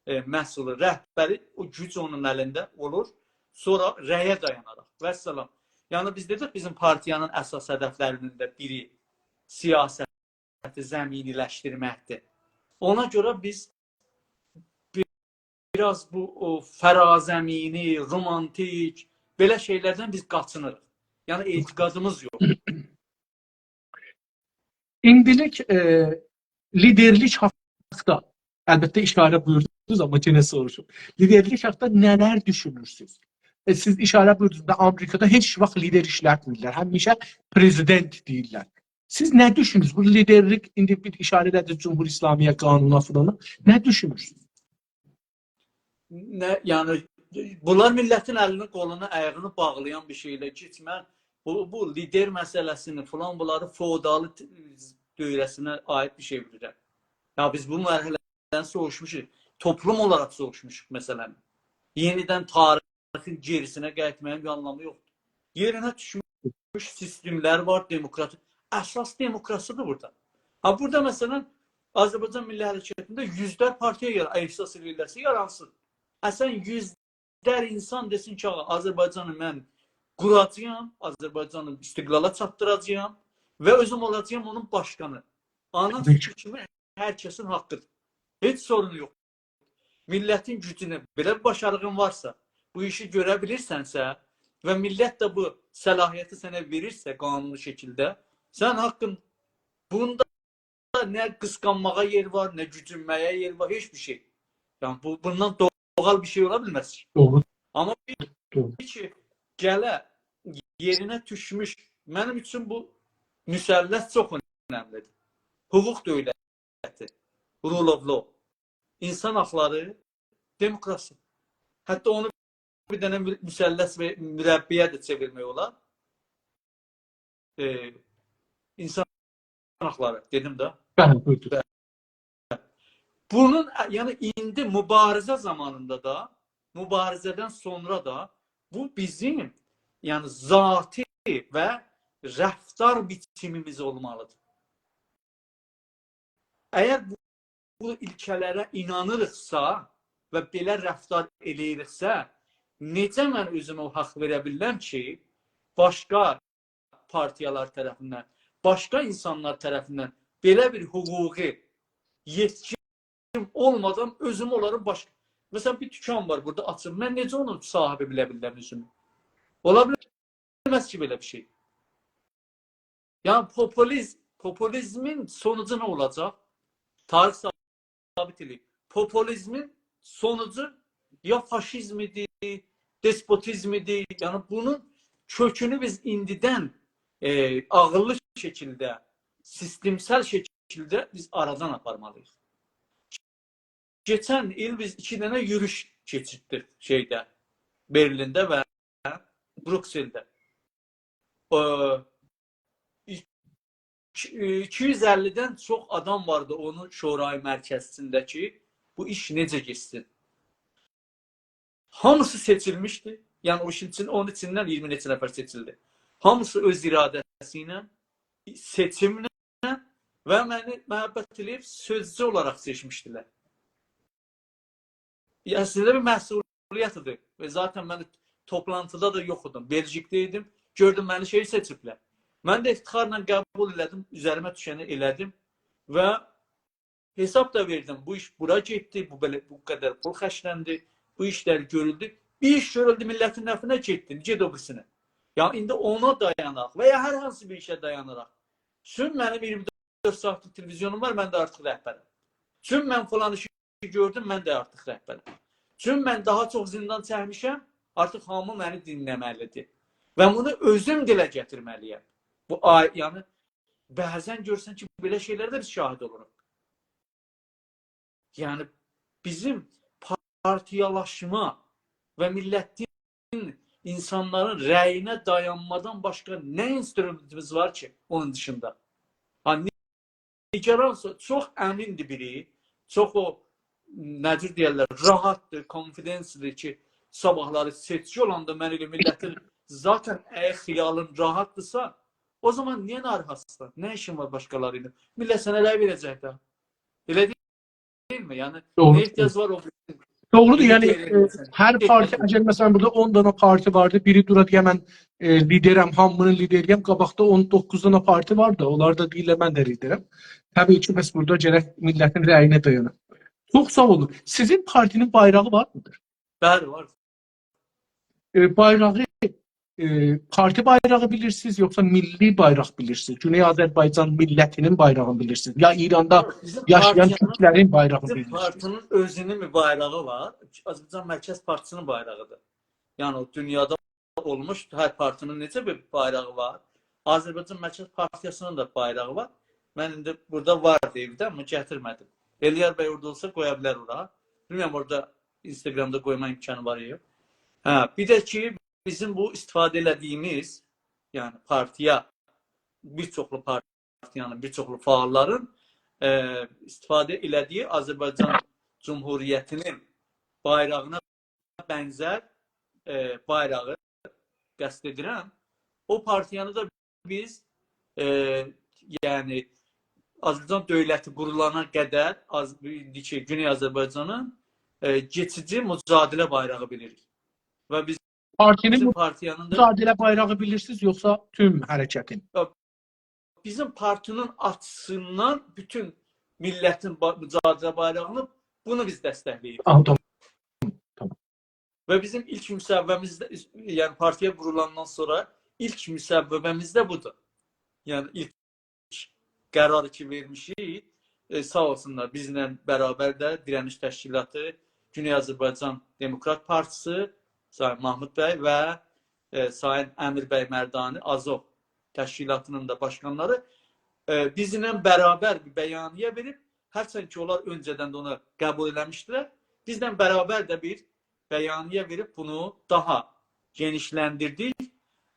Speaker 2: məhsulu, rəhbəri, o güc onun əlində olur. Sonra rəyə dayanaraq. Vəssalam. Yəni biz dedik, bizim partiyanın əsas hədəflərinin də biri siyasəti zəminiləşdirməkdir. Ona görə biz biraz bu fərazəmini, romantik, belə şeylərdən biz qaçınırıq. Yəni etiqadımız yox.
Speaker 1: İndilik liderlik haqqında əlbəttə işarə buyurdunuz, amma yenə soruşum. Liderlik haqqında nələr düşünürsünüz? Siz işarə buyurdunuz da Amerikada heç vaxt lider işlətmirlər. Həmişə prezident deyirlər. Siz nə düşünürsünüz? Bu liderlik indi bir işarə edədir Cumhur İslamiyyə qanuna falan. Nə düşünürsünüz?
Speaker 2: Yəni bunlar millətin əlini, qolunu, ayağını bağlayan bir şeylə keçmən. Bu lider məsələsini falan bunları feodal dövrəsinə aid bir şey bilirəm. Ya biz bu mərhələdən soğuşmuşuq. Toplum olaraq soğuşmuşuq məsələn. Yenidən tarixin gerisinə qayıtmağın bir anlamı yoxdur. Yerinə düşmüş sistemlər var, demokratik. Əsas demokrasiyadır burada. Ha burada məsələn Azərbaycan Milli Hərəkatında yüzlər partiya əsas edirlərsə yaransın. Sən yüzlər insan desin ki, Azərbaycanı mən quracağam, Azərbaycanı istiqlala çatdıracağam və özüm olacağam onun başqanı. Ana fikir kimi hər kəsin haqqıdır. Heç sorun yox. Millətin gücünü, belə bir başarığın varsa, bu işi görə bilirsənsə və millət də bu səlahiyyəti sənə verirsə qanunlu şəkildə, sən haqqın bunda nə qısqanmağa yer var, nə gücünməyə yer var, heç bir şey. Yəni bundan doğal bir şey ola bilməz ki.
Speaker 1: Doğru.
Speaker 2: Amma bir ki, gələ yerinə düşmüş, mənim üçün bu müsəlləs çox önəmlidir. Hüquq dövləti, rule of law, insan haqları, demokrasi. Hətta onu bir dənə müsəlləs və mürəbbiyə də çevirmək olar. İnsan haqları, dedim də.
Speaker 1: Bəli, buyurun.
Speaker 2: Bunun, yəni indi mübarizə zamanında da, mübarizədən sonra da bu bizim yəni zati və rəftar biçimimiz olmalıdır. Əgər bu ilkələrə inanırıqsa və belə rəftar eləyiriksə, necə mən özümə o haqq verə bilirəm ki, başqa partiyalar tərəfindən, başqa insanlar tərəfindən belə bir hüquqi yetkin olmadan özüm onların başqa. Məsələn, bir dükan var burada açım. Mən necə onun sahibi bilə bilirəm özümü? Ola bilməz ki, belə bir şey. Yəni, populizmin sonucu nə olacaq? Tarix sabit edir. Populizmin sonucu ya faşizmidir, despotizmidir. Yəni, bunun kökünü biz indidən ağıllı şəkildə, sistemsel şəkildə biz aradan aparmalıyıq. Geçən il biz 2 dənə yürüyüş keçirdik şeydə, Berlində və Brükseldə. 250-dən çox adam vardı onun şoray mərkəzindəki bu iş necə geçsin. Hamısı seçilmişdi. Yəni o işin onun içindən 20 neçə nəfər seçildi. Hamısı öz iradəsi ilə, seçimlə və məni məhəbbət edib sözcü olaraq seçmişdilər. Yəni sizdə bir məsuliyyətidir. Və zaten mən toplantıda da yox idim. Belçikdə idim. Gördüm məni şey seçiblər. Mən də iftixarla qəbul elədim. Üzərimə düşəni elədim. Və hesab da verdim. Bu iş bura getdi. Bu qədər pul xərcləndi. Bu işlər görüldü. Bir iş görüldü millətin nəfinə getdi. Ged o birisine. Yəni indi ona dayanaq və ya hər hansı bir işə dayanaraq. Çün mənim 24 saatlıq televizyonum var. Mən də artıq rəhbərəm. Çün mən falan işi gördüm, mən də artıq rəhbərəm. Çünki mən daha çox zindan çəkmişəm, artıq hamı məni dinləməlidir. Və bunu özüm dilə gətirməliyəm. Bu, yəni, bəzən görsən ki, belə şeylərdə biz şahid oluruq. Yəni, bizim partiyalaşma və millətin, insanların rəyinə dayanmadan başqa nə instrumentimiz var ki, onun dışında? Nigeransa çox əmindir biri, çox o necür deyərlər, rahatdır, confidenslidir ki, sabahları seçici olanda mən elə millətin zaten xiyalın rahatdırsa, o zaman niyə narahatsızsan? Nə işin var başqaları ilə? Millət sənə rəy verəcək də. Elə deyil mi? mi? Yəni
Speaker 1: Doğru.
Speaker 2: nə ehtiyac var o
Speaker 1: Doğrudur.
Speaker 2: yeni
Speaker 1: Yəni hər parti,
Speaker 2: ehtiyac
Speaker 1: əgər məsələn burada 10 dana parti vardı, biri dura deyə mən liderəm, hamının lideriyəm, qabaqda 19 dana parti var da, onlar da deyirlər mən də liderəm. Təbii ki, bəs burada gərək millətin rəyinə dayanır. Çox sağ olun. Sizin partinin bayrağı var mıdır?
Speaker 2: Bəli, var.
Speaker 1: Bayrağı parti bayrağı bilirsiniz, yoxsa milli bayraq bilirsiniz? Güney Azərbaycan millətinin bayrağını bilirsiniz? Ya İranda yaşayan Türklərin bayrağını
Speaker 2: Bizim
Speaker 1: bilirsiniz?
Speaker 2: partinin özünün bir bayrağı var. Azərbaycan Mərkəz Partisinin bayrağıdır. Yəni o dünyada olmuş hər partinin necə bir bayrağı var. Azərbaycan Mərkəz Partiyasının da bayrağı var. Mən indi burada var deyildi, amma gətirmədim. Eliyar bəy orada olsa qoya bilər ora. Bilmirəm orada Instagramda qoyma imkanı var ya. Hə, bir də ki bizim bu istifadə elədiyimiz, yəni partiya, bir çoxlu partiyanın, bir çoxlu fəalların istifadə elədiyi Azərbaycan Cumhuriyyətinin bayrağına bənzər bayrağı qəsd edirəm. O partiyanı da biz yəni Azərbaycan dövləti qurulana qədər Güney Azərbaycanın geçici mücadilə bayrağı bilirik. Və biz
Speaker 1: Partinin
Speaker 2: partiyanın da
Speaker 1: mücadilə bayrağı bilirsiniz, yoxsa tüm hərəkətin?
Speaker 2: bizim partinin açısından bütün millətin mücadilə bayrağını bunu biz dəstəkləyirik.
Speaker 1: Tamam.
Speaker 2: Və bizim ilk müsəvvəmizdə, yəni partiya qurulandan sonra ilk müsəvvəbəmiz də budur. Yəni ilk qərar ki vermişik, sağ olsunlar bizlə bərabər də dirəniş təşkilatı, Güney Azərbaycan Demokrat Partisi, Sayın Mahmud bəy və Sayın Əmir bəy Mərdani Azov təşkilatının da başqanları bizlə bərabər bir bəyaniyyə verib, hərçənd ki onlar öncədən də onu qəbul eləmişdilər, bizlə bərabər də bir bəyaniyyə verib bunu daha genişləndirdik.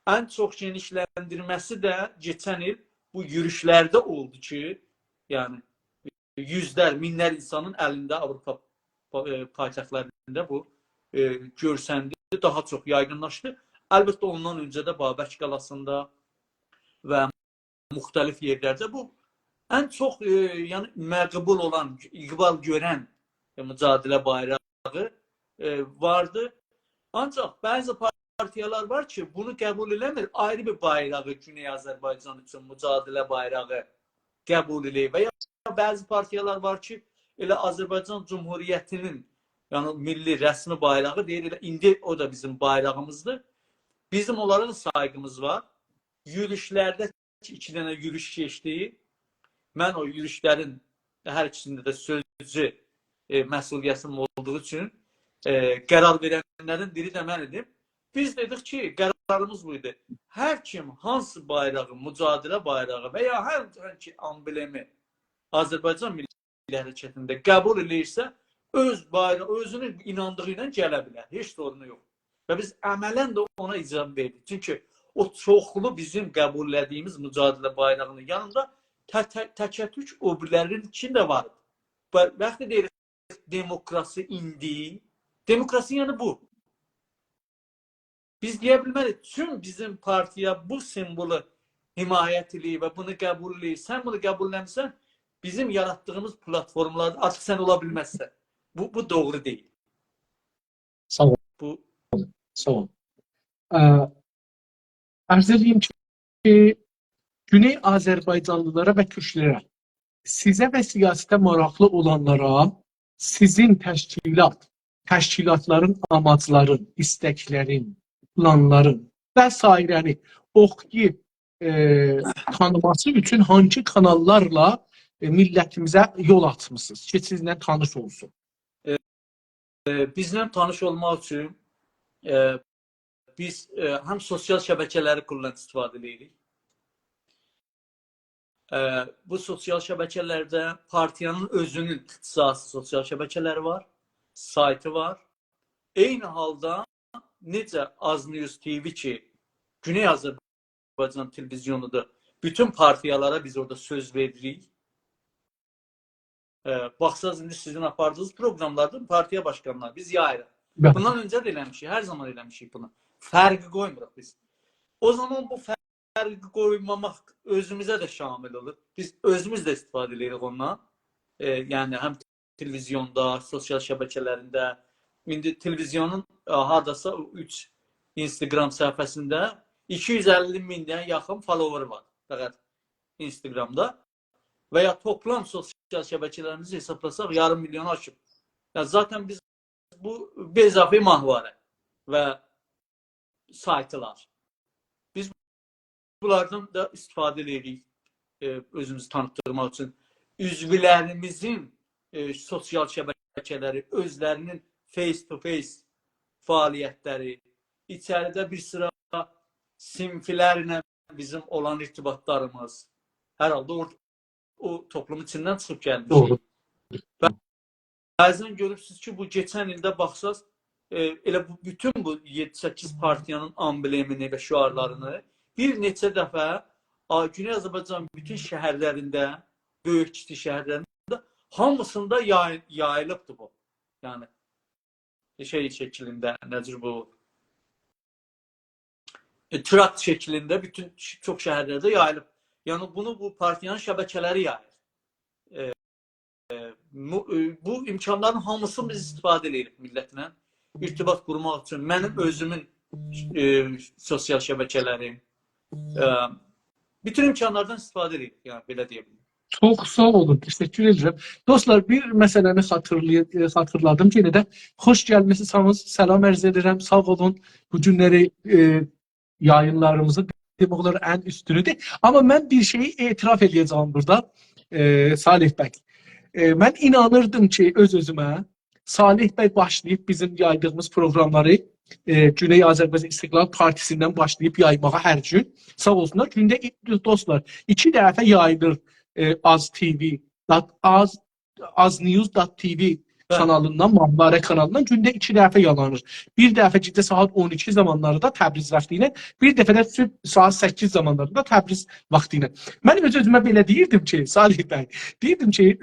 Speaker 2: Ən çox genişləndirməsi də keçən il bu yürüşlərdə oldu ki, yəni yüzlər, minlər insanın əlində Avropa paytaxtlarında bu görsəndi, daha çox yaygınlaşdı. Əlbəttə ondan öncə də Babək qalasında və müxtəlif yerlərdə bu ən çox yəni məqbul olan, iqbal görən mücadilə bayrağı vardı. Ancaq bəzi partiyalar var ki, bunu qəbul eləmir. Ayrı bir bayrağı Güney Azərbaycan üçün mücadilə bayrağı qəbul eləyir. Və ya bəzi partiyalar var ki, elə Azərbaycan Cumhuriyyətinin yəni milli rəsmi bayrağı deyir, elə indi o da bizim bayrağımızdır. Bizim onlara da saygımız var. Yürüşlərdə 2 dənə yürüş keçdi. Mən o yürüşlərin hər ikisində də sözcü məsuliyyətim olduğu üçün qərar verənlərin biri də mən idim. Biz dedik ki, qərarımız bu idi. Hər kim hansı bayrağı, mücadilə bayrağı və ya hər hansı amblemi Azərbaycan milli hərəkətində qəbul edirsə, öz bayrağı, özünün inandığı ilə gələ bilər. Heç sorunu yox. Və biz əmələn də ona icazə verdik. Çünki o çoxlu bizim qəbul etdiyimiz mücadilə bayrağının yanında təkətük öbürlərinin içində var. Bəxtə deyirik, demokrasi indi. Demokrasi yəni bu. Biz deyə bilmərik, tüm bizim partiya bu simvolu himayət eləyir və bunu qəbul eləyir. Sən bunu qəbul eləmirsən, bizim yaratdığımız platformlarda artıq sən ola bilməzsən. Bu doğru deyil.
Speaker 1: Sağ olun. Sağ olun. Arz edeyim ki, Güney Azərbaycanlılara və Türklərə, sizə və siyasətə maraqlı olanlara sizin təşkilatların amacların, istəklərin, planların və sairəni oxuyub tanıması üçün hangi kanallarla millətimizə yol açmışsınız ki, sizinlə tanış olsun?
Speaker 2: Bizlə tanış olmaq üçün biz həm sosial şəbəkələri kullanıb istifadə edirik. Bu sosial şəbəkələrdə partiyanın özünün ixtisasi sosial şəbəkələri var, saytı var. Eyni halda necə AzNews TV ki, Güney Azərbaycan televizyonudur. Bütün partiyalara biz orada söz veririk. Baxsaz indi sizin apardığınız proqramlarda partiya başqanları biz yayırıq. Bundan öncə də eləmişik, hər zaman eləmişik bunu. Fərqi qoymuruq biz. O zaman bu fərqi qoymamaq özümüzə də şamil olur. Biz özümüz də istifadə edirik ondan. Yəni həm televizyonda, sosial şəbəkələrində. İndi televizyonun hardasa 3 Instagram səhifəsində 250 mindən yaxın follower var. Fəqət Instagramda. Və ya toplam sosial şəbəkələrimizi hesablasaq yarım milyonu aşıb. Yəni, zaten biz bu bezafi mahvarə və saytılar. Biz bunlardan da istifadə edirik özümüzü tanıtdırmaq üçün. Üzvlərimizin sosial şəbəkələri, özlərinin face-to-face fəaliyyətləri, içəridə bir sıra sinfilərlə bizim olan irtibatlarımız, hər halda o toplumun içindən çıxıb gəlmişik. Bəzən görürsünüz ki, bu geçən ildə baxsaz, elə bütün bu 7-8 partiyanın amblemini və şüarlarını bir neçə dəfə Güney Azərbaycan bütün şəhərlərində, böyük kiçik şəhərlərində hamısında yayılıbdır bu. Yəni, şey şəklində, nədir bu? Trakt şəklində bütün çox şəhərlərdə yayılıb. Yəni, bunu bu partiyanın şəbəkələri yayır. Bu imkanların hamısını biz istifadə edirik millətlə. İrtibat qurmaq üçün mənim özümün sosial şəbəkələrim, bütün imkanlardan istifadə edirik, yəni belə deyə bilirim.
Speaker 1: Çox sağ olun, təşəkkür edirəm. Dostlar, bir məsələni xatırladım ki, də xoş gəlmisiniz, salam ərz edirəm, sağ olun. Bu günləri yayınlarımızı demək olar ən üstünüdür. Amma mən bir şeyi etiraf edəcəyim burada, Salih bəy. Mən inanırdım ki, öz-özümə, Salih bəy başlayıb bizim yaydığımız proqramları Güney Azərbaycan İstiqlal Partisindən başlayıb yaymağa hər gün. Sağ olsunlar. Gündə dostlar 2 dəfə yayılır aznews.tv kanalından, Mahvarə kanalından gündə 2 dəfə yalanır. Bir dəfə gecə saat 12 zamanlarında Təbriz vaxtı ilə, bir dəfə də sübh saat 8 zamanlarında Təbriz vaxtı ilə. Mən öz-özümə belə deyirdim ki, Salih bəy,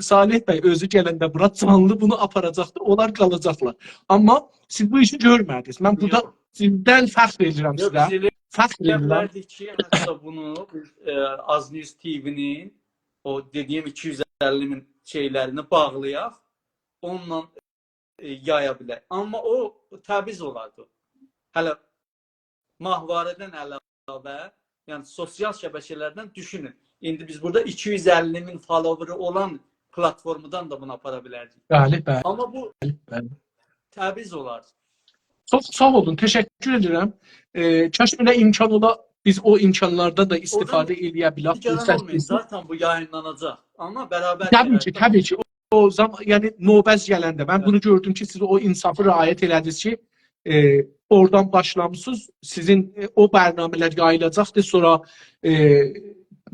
Speaker 1: Salih bəy özü gələndə bura canlı bunu aparacaqdı, onlar qalacaqlar. Amma siz bu işi görmədiniz. Mən burada sizdən fəxr edirəm sizə. Fəxr edirəm.
Speaker 2: Ki, hətta bunu Aznews TV-nin o dediyim 250 min şeylərini bağlayaq, onunla yaya bilər. Amma o təbiz olardı. Hələ mahvarədən əlavə, yəni sosial şəbəkələrdən düşünün. İndi biz burada 250 min followeri olan platformadan da bunu apara bilərdik.
Speaker 1: Bəli, bəli.
Speaker 2: Amma bu təbiz olardı.
Speaker 1: Çox sağ olun, təşəkkür edirəm. Kaş belə imkan ola, biz o imkanlarda da istifadə edə bilək.
Speaker 2: Zaten bu yayınlanacaq. Amma bərabər...
Speaker 1: Təbii ki. O zaman, yəni növbəz gələndə mən bunu gördüm ki, siz o insafı riayət elədiniz ki, oradan başlamışsınız. Sizin o bərnamələr yayılacaqdır. Sonra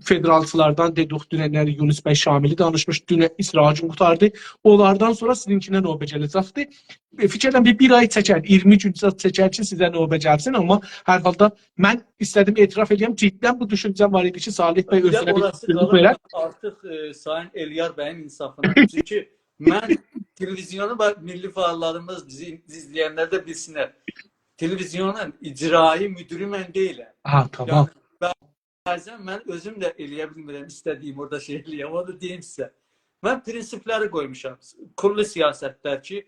Speaker 1: federalçılardan dedik, dünənləri Yunus bəy Şamili danışmış, dünə İsracın qutardı. Onlardan sonra sizinkinə növbə gələcəkdir. Fikirdən bir ay çəkər, 20 gün çəkər ki, sizə növbə gəlsin. Amma hər halda mən istədim, etiraf edeyim, ciddən bu düşüncəm var idi ki, Salih bəy özünə bir üstünlük verər.
Speaker 2: Artıq Sayın Eliyar bəyin insafına. Çünki mən televizyonu və milli fəallarımız, bizi izləyənlər də bilsinlər. Televizyonun icraî müdürü mən deyiləm.
Speaker 1: Ha, tamam.
Speaker 2: Bəzən mən özüm də eləyə bilmirəm, istədiyim orada şey eləyəm, onu deyim sizə. Mən prinsipləri qoymuşam, kurulu siyasətlər ki,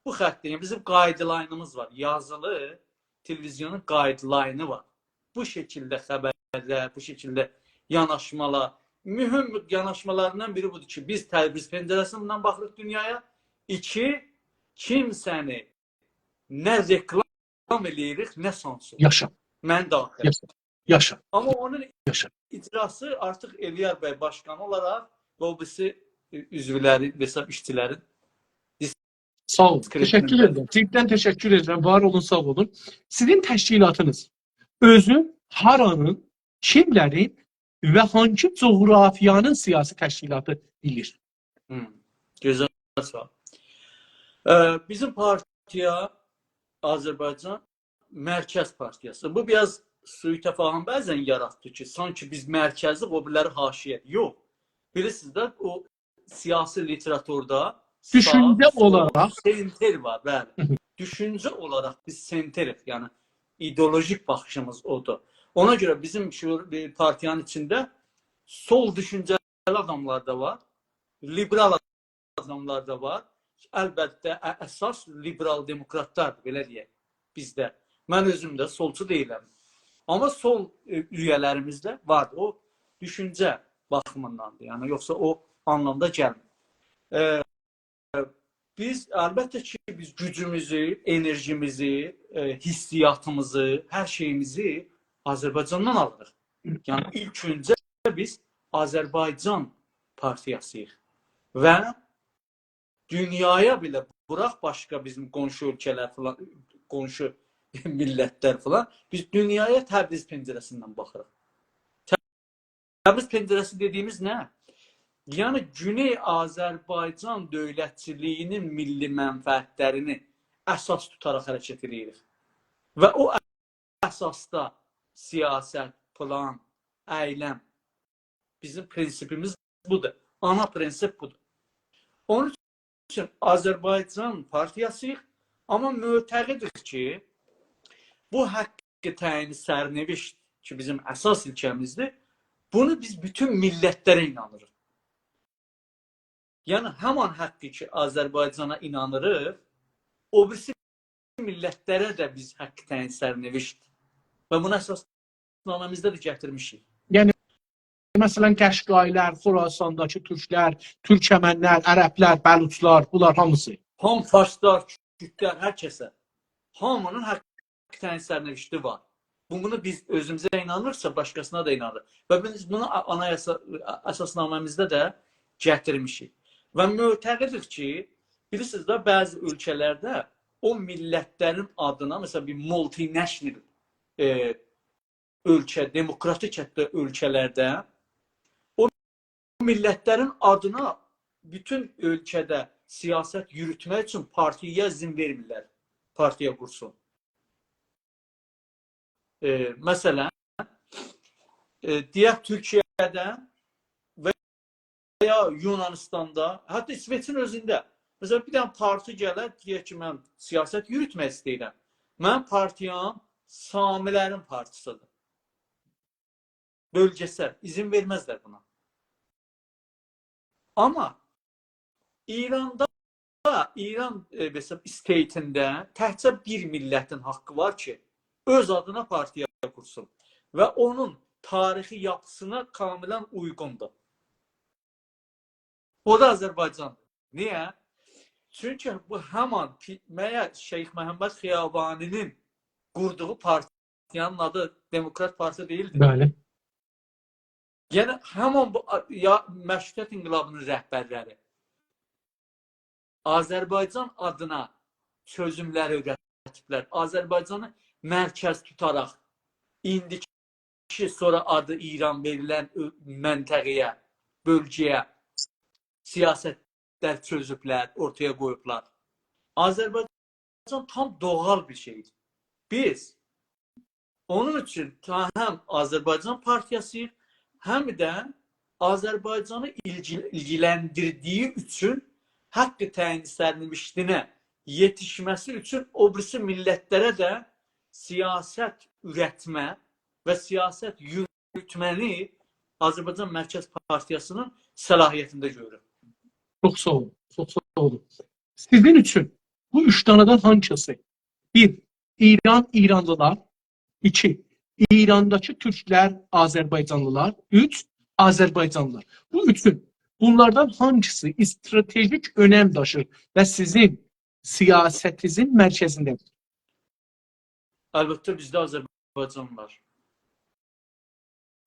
Speaker 2: bu xəttəyim, bizim guideline-ımız var, yazılı televizyonun guideline-ı var. Bu şəkildə xəbərlər, bu şəkildə yanaşmalar, mühüm yanaşmalarından biri budur ki, biz Təbriz pəncərəsindən baxırıq dünyaya, 2, kimsəni nə reklam eləyirik, nə sansür.
Speaker 1: Yaşa.
Speaker 2: Mən daxil.
Speaker 1: Yaşa.
Speaker 2: Amma onun icrası artıq Eliyar bəy başqan olaraq və o birisi üzvləri, hesab işçilərin.
Speaker 1: Sağ olun. Təşəkkür edirəm. Ciddən təşəkkür edirəm. Var olun, sağ olun. Sizin təşkilatınız özü haranın, kimlərin və hangi coğrafiyanın siyasi təşkilatı bilir?
Speaker 2: Gözəl sual. Bizim partiya Azərbaycan Mərkəz Partiyası. Bu biraz sui-təfahüm bəzən yaratdı ki, sanki biz mərkəzlik, o birləri haşiyyət. Yox. Bilirsiniz də, o siyasi literaturda
Speaker 1: düşüncə olaraq
Speaker 2: senter var, bəli. Düşüncə olaraq biz senterik, yəni ideolojik baxışımız odur. Ona görə bizim partiyanın içində sol düşüncəli adamlar da var, liberal adamlar da var, əlbəttə əsas liberal demokratlardır, belə deyək bizdə. Mən özüm də solçu deyiləm. Amma sol üyələrimizdə var. O düşüncə baxımındandır. Yəni yoxsa o anlamda gəlmir. Biz əlbəttə ki, biz gücümüzü, enerjimizi, hissiyatımızı, hər şeyimizi Azərbaycandan alırıq. Yəni ilk öncə biz Azərbaycan partiyasıyıq və dünyaya belə bıraq başqa bizim qonşu ölkələr falan, qonşu millətlər falan, biz dünyaya Təbriz pəncərəsindən baxırıq. Təbriz pəncərəsi dediyimiz nə? Yəni Güney Azərbaycan dövlətçiliyinin milli mənfəətlərini əsas tutaraq hərəkət edirik. Və o əsasda siyasət, plan, əyləm, bizim prinsipimiz budur. Ana prinsip budur. Onun üçün Azərbaycan partiyasıyıq, amma mötəqidik ki, bu haqqı təyini sərnişin ki, bizim əsas ilkəmizdir, bunu biz bütün millətlərə inanırıq. Yəni, həman haqqı ki, Azərbaycana inanırıq, o birisi millətlərə də biz haqqı təyini sərnişin və bunu əsasnaməmizdə də gətirmişik.
Speaker 1: Yəni, məsələn, Qəşqaylar, Xorasandakı türklər, türkəmənlər, ərəblər, bəluçlar, bunlar hamısı.
Speaker 2: Ham farslar, kürtlər, hər kəsə. Hamının haqqı təyini sərnişini var. Bunu biz özümüzə inanırsa, başqasına da inanırıq. Və biz bunu əsasnaməmizdə də gətirmişik. Və mötəqidik ki, bilirsiniz də, bəzi ölkələrdə o millətlərin adına, məsələn, bir multinational ölkə, demokratik hətta ölkələrdə o millətlərin adına bütün ölkədə siyasət yürütmək üçün partiyaya izin vermirlər, partiya qursun. Məsələn, deyək Türkiyədə və ya Yunanistanda, hətta İsveçin özündə, məsələn, bir dənə parti gələr, deyək ki, mən siyasət yürütmək istəyirəm. Mən partiyam Samilərin partisıdır. Bölgəsel, izin verməzlər buna. Amma İranda, İran statində təkcə bir millətin haqqı var ki, öz adına partiya kursun və onun tarixi yapısına kamilən uyğundur. O da Azərbaycandır. Niyə? Çünki bu həman Şeyx Məhəmməd Xiyabaninin qurduğu partiyanın adı Demokrat Partiya deyildi.
Speaker 1: Bəli.
Speaker 2: Yəni, həman bu Məşrutiyyət İnqilabının rəhbərləri Azərbaycan adına çözümlər öyrətiblər. Azərbaycanı mərkəz tutaraq indiki sonra adı İran verilən məntəqəyə, bölgəyə siyasətlər çözüblər, ortaya qoyublar. Azərbaycan tam doğal bir şeydir. Biz onun üçün həm Azərbaycan partiyasıyıq, həm də Azərbaycanı ilgiləndirdiyi üçün haqqı təyin sərnişinə yetişməsi üçün o birisi millətlərə də siyasət ürətmə və siyasət yürütməni Azərbaycan Mərkəz Partiyasının səlahiyyətində görür.
Speaker 1: Çox sağ olun. Çox sağ olun. Sizin üçün bu üç tanədən hangisi? 1. İran, İranlılar. 2. İrandakı Türklər, Azərbaycanlılar. 3. Azərbaycanlılar. Bu üçün bunlardan hangisi stratejik önem daşır və sizin siyasətinizin mərkəzindədir?
Speaker 2: Əlbəttə bizdə Azərbaycan var.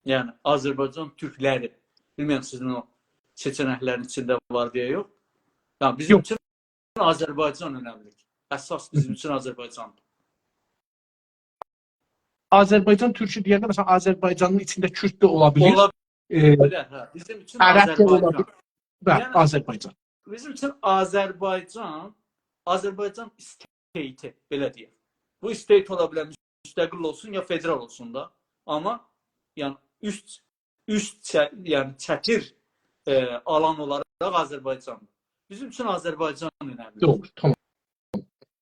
Speaker 2: Yəni Azərbaycan türkləri. Bilmirəm sizin o seçənəklərin içində var deyə yox. Yəni bizim üçün Azərbaycan önəmlidir. Əsas bizim üçün Azərbaycandır.
Speaker 1: Azərbaycan türkü deyəndə məsələn Azərbaycanın içində Kürd də ola bilir.
Speaker 2: Ola bilər, hə. Bizim üçün Azərbaycan.
Speaker 1: Yəni, Azərbaycan.
Speaker 2: Bizim üçün Azərbaycan state, belə deyək. Bu state ola bilər, müstəqil olsun ya federal olsun da. Amma yəni yəni çətir alan olaraq Azərbaycandır. Bizim üçün Azərbaycan önəmlidir.
Speaker 1: Doğru, tamam.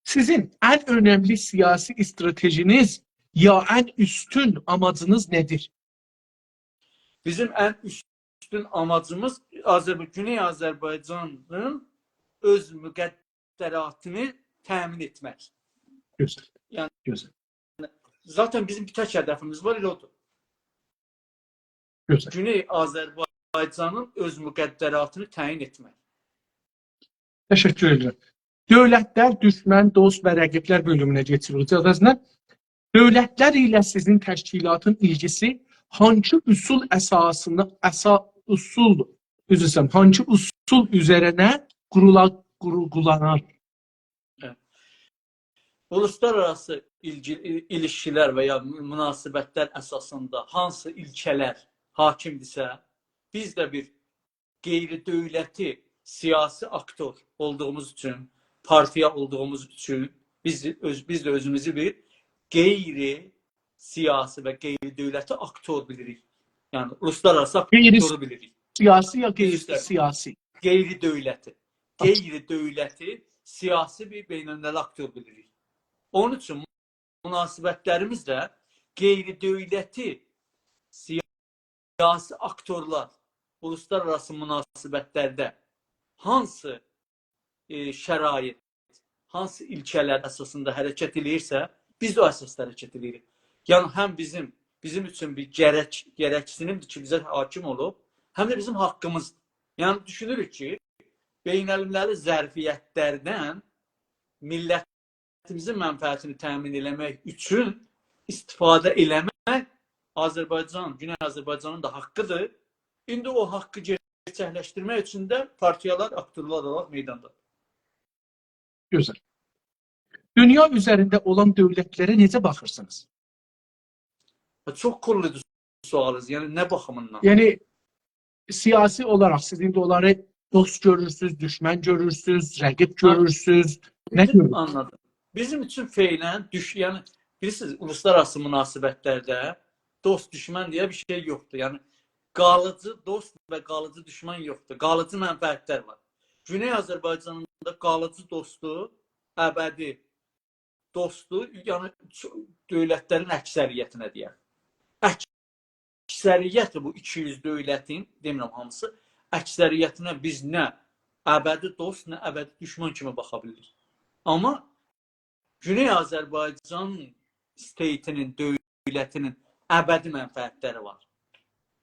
Speaker 1: Sizin ən önəmli siyasi stratejiniz ya ən üstün amacınız nədir?
Speaker 2: Bizim ən üstün amacımız Güney Azərbaycanın öz müqəddəs müqəddəratını təmin etmək.
Speaker 1: Gözəl.
Speaker 2: Yəni
Speaker 1: Gözəl.
Speaker 2: zaten bizim bir tək hədəfimiz var, elə odur.
Speaker 1: Gözəl.
Speaker 2: Güney Azərbaycanın öz müqəddəratını təyin etmək.
Speaker 1: Təşəkkür edirəm. Dövlətlər, düşmən, dost və rəqiblər bölümünə keçirik. Əvəzinə dövlətlər ilə sizin təşkilatın ilgisi hangi usul əsasında hangi usul üzərinə qurulanar?
Speaker 2: Uluslararası ilişkilər və ya münasibətlər əsasında hansı ilkələr hakimdirsə, biz də bir qeyri-dövləti siyasi aktor olduğumuz üçün, partiya olduğumuz üçün biz də özümüzü bir qeyri-siyasi və qeyri-dövləti aktor bilirik. Yəni, uluslararası aktoru bilirik.
Speaker 1: Siyasi ya qeyri-siyasi?
Speaker 2: Qeyri-dövləti. Qeyri-dövləti siyasi bir beynəlmiləl aktor bilirik. Onun üçün münasibətlərimiz də qeyri-dövləti siyasi aktorlar uluslararası münasibətlərdə hansı şərait, hansı ilkələr əsasında hərəkət edirsə, biz də o əsasda hərəkət edirik. Yəni, həm bizim üçün bir gərəksinimdir ki, bizə hakim olub, həm də bizim haqqımızdır. Yəni, düşünürük ki, beynəlmiləli zərfiyyətlərdən millətimizin mənfəətini təmin eləmək üçün istifadə eləmək Azərbaycan, Güney Azərbaycanın da haqqıdır. İndi o haqqı gerçəkləşdirmək üçün də partiyalar, aktorlar olaraq meydandadır.
Speaker 1: Gözəl. Dünya üzərində olan dövlətlərə necə baxırsınız?
Speaker 2: Çox qulludur sualınız. Yəni, nə baxımından?
Speaker 1: Yəni, siyasi olaraq siz indi onları dost görürsünüz, düşmən görürsünüz, rəqib görürsünüz. Nə görürsünüz?
Speaker 2: Anladım. Bizim üçün feylən, yəni, bilirsiniz, uluslararası münasibətlərdə dost, düşmən deyə bir şey yoxdur. Yəni, qalıcı dost və qalıcı düşmən yoxdur. Qalıcı mənfəətlər var. Güney Azərbaycanında qalıcı dostu, əbədi dostu, yəni dövlətlərin əksəriyyətinə deyək. Əksəriyyəti bu 200 dövlətin, demirəm hamısı, əksəriyyətinə biz nə əbədi dost, nə əbədi düşmən kimi baxa bilirik. Amma Güney Azərbaycan statinin, dövlətinin əbədi mənfəətləri var.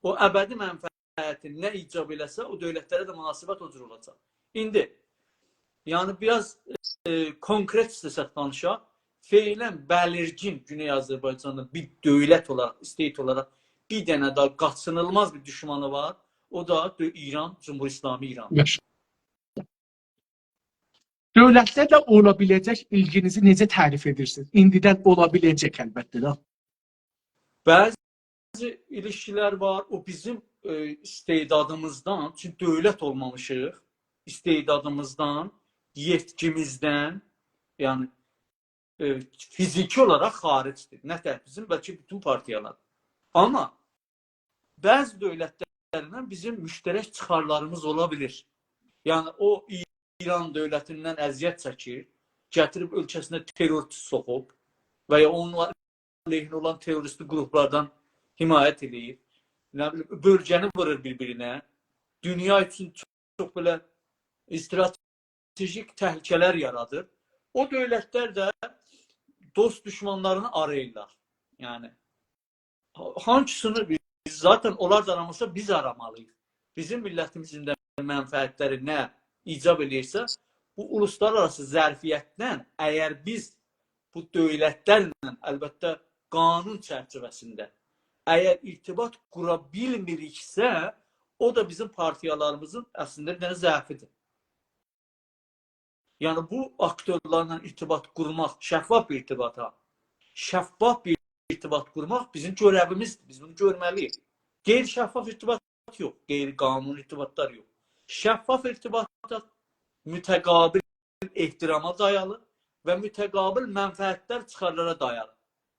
Speaker 2: O əbədi mənfəəti nə icab eləsə, o dövlətlərə də münasibət o cür olacaq. İndi, yəni biraz konkret istəsək danışaq, feylən bəlirgin Güney Azərbaycanın bir dövlət olaraq, state olaraq bir dənə də qaçınılmaz bir düşmanı var. O da İran, Cumhur-İslami İran.
Speaker 1: Dövlətlərlə ola biləcək ilginizi necə tərif edirsiniz? İndidən ola biləcək əlbəttə də.
Speaker 2: Bəzi ilişkilər var, o bizim istedadımızdan, çünki dövlət olmamışıq, istedadımızdan, yetkimizdən, yəni fiziki olaraq xaricdir. Nə tək bizim, bəlkə bütün partiyalar. Amma bəzi dövlətlərlə bizim müştərək çıxarlarımız ola bilir. Yəni o İran dövlətindən əziyyət çəkir, gətirib ölkəsinə terrorist soxub və ya onlar əleyhinə olan terroristi qruplardan himayət edir. Bölgəni vurur bir-birinə. Dünya üçün çox belə stratejik təhlükələr yaradır. O dövlətlər də dost düşmanlarını arayırlar. Yəni, hangisini biz zaten onlar da aramasa biz aramalıyıq. Bizim millətimizin də mənfəətləri nə icab edirsə, bu uluslararası zərfiyyətdən əgər biz bu dövlətlərlə, əlbəttə qanun çərçivəsində, əgər irtibat qura bilmiriksə, o da bizim partiyalarımızın əslində bir dənə zərfidir. Yəni, bu aktorlarla irtibat qurmaq, şəffaf bir irtibat qurmaq bizim görəvimizdir. Biz bunu görməliyik. Qeyri-şəffaf irtibat yox, qeyri-qanun irtibatlar yox. Şəffaf irtibatlar mütəqabil ehtirama dayalı və mütəqabil mənfəətlər çıxarlara dayalı.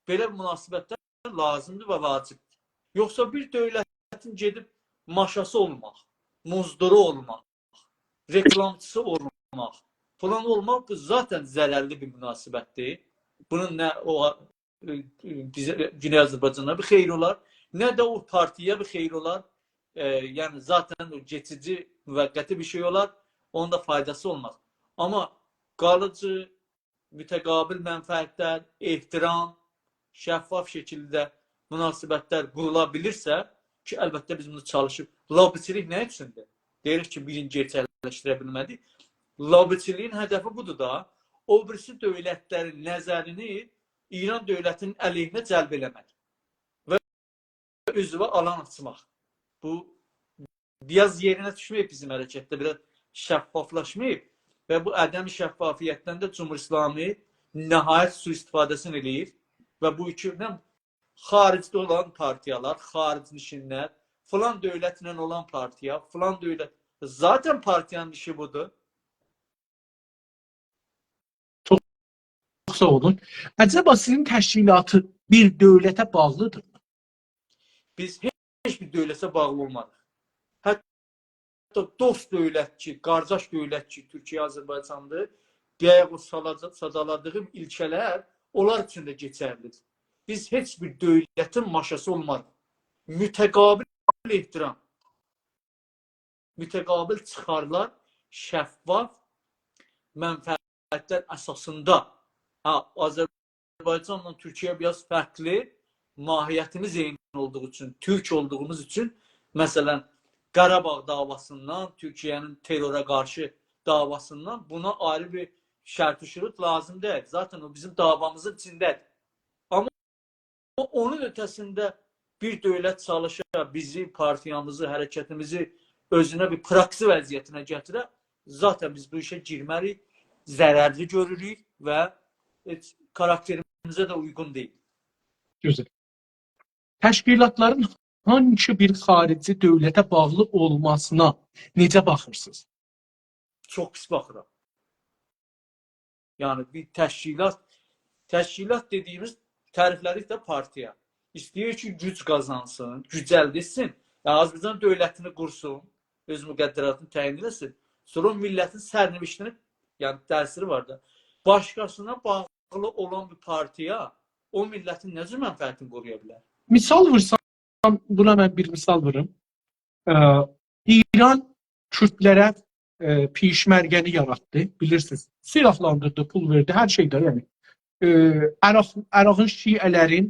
Speaker 2: Belə münasibətlər lazımdır və vacibdir. Yoxsa bir dövlətin gedib maşası olmaq, muzduru olmaq, reklamçısı olmaq, falan olmaq bu zaten zərərli bir münasibətdir. Bunun nə o Güney Azərbaycana bir xeyri olar, nə də o partiyə bir xeyri olar. Yəni zaten o geçici, müvəqqəti bir şey olar, onun da faydası olmaz. Amma qalıcı, mütəqabil mənfəətlər, ehtiram, şəffaf şəkildə münasibətlər qurula bilirsə ki, əlbəttə biz bunu çalışıb. Lobiçilik nə üçündür? Deyirik ki, birini gerçəkləşdirə bilmədik. Lobiçiliyin hədəfi budur da, o birisi dövlətlərin nəzərini İran dövlətinin əleyhinə cəlb eləmək və üzvə alan açmaq. Bu, biraz yerinə düşməyib bizim hərəkətdə, biraz şəffaflaşmayıb və bu ədəm şəffafiyyətdən də Cumhur İslami nəhayət sui-istifadəsini eləyir və bu ikisindən xaricdə olan partiyalar, xaricinişinlər, filan dövlətlə olan partiya, filan dövlət, zaten partiyanın işi budur.
Speaker 1: Çox sağ olun. Əcəba sizin təşkilatı bir dövlətə bağlıdır mı?
Speaker 2: Biz heç bir dövlətə bağlı olmarıq. Hətta dost dövlət ki, qardaş dövlət ki, Türkiyə, Azərbaycandır, deyək o sadaladığım ilkələr onlar üçün də keçərlidir. Biz heç bir dövlətin maşası olmarıq. Mütəqabil ehtiram, mütəqabil çıxarlar, şəffaf mənfəətlər əsasında. Azərbaycanla Türkiyə biraz fərqli, mahiyyətimiz eyni olduğu üçün, Türk olduğumuz üçün, məsələn, Qarabağ davasından, Türkiyənin terrora qarşı davasından buna ayrı bir şərt şürut lazım deyil. Zaten o bizim davamızın içindədir. Amma onun ötəsində bir dövlət çalışa bizi, partiyamızı, hərəkətimizi özünə bir praksi vəziyyətinə gətirə, zaten biz bu işə girmərik, zərərli görürük və karakterimizə də uyğun deyil.
Speaker 1: Güzel. Təşkilatların hangi bir xarici dövlətə bağlı olmasına necə baxırsınız?
Speaker 2: Çox pis baxıram. Yəni bir təşkilat dediyimiz təriflərik də partiya. İstəyir ki, güc qazansın, güc əldə etsin, Azərbaycan dövlətini qursun, öz müqəddəratını təyin etsin, sonra o millətin sərnişini, yəni təsiri var da, başqasına bağlı olan bir partiya o millətin nə cür mənfəətini qoruya bilər?
Speaker 1: Misal vursam, buna mən bir misal vurum. İran Kürdlərə pişmərgəni yaratdı, bilirsiniz. Silahlandırdı, pul verdi, hər şeydə. Yəni. Əraqın şiələrin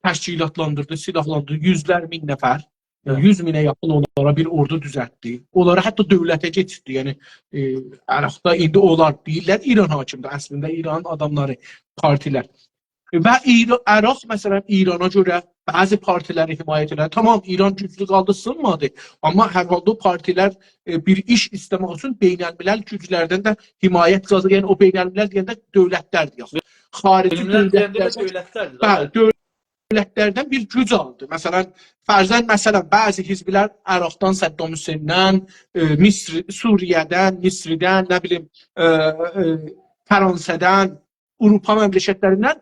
Speaker 1: təşkilatlandırdı, silahlandırdı, yüzlər min nəfər, 100 minə yaxın onlara bir ordu düzəltdi. Onlara hətta dövlətə geçirdi. Yəni, Əraqda indi onlar deyirlər, İran hakimdir. Əslində İranın adamları, partilər. Və Əraq, məsələn, İrana görə bəzi partiləri himayət edir. Tamam, İran güclü qaldı, sınmadı. Amma hər halda o partilər bir iş istəmək üçün beynəlmiləl güclərdən də himayət qazanır. Yəni, o beynəlmiləl deyəndə dövlətlərdir. Xarici dövlətlərdir. Dövlətlərdən bir güc aldı. Məsələn, məsələn, bəzi hizblər Əraqdan, Səddam Hüseyndən, Suriyədən, Misridən, nə bilim, Fransədən, Avropa məmləkətlərindən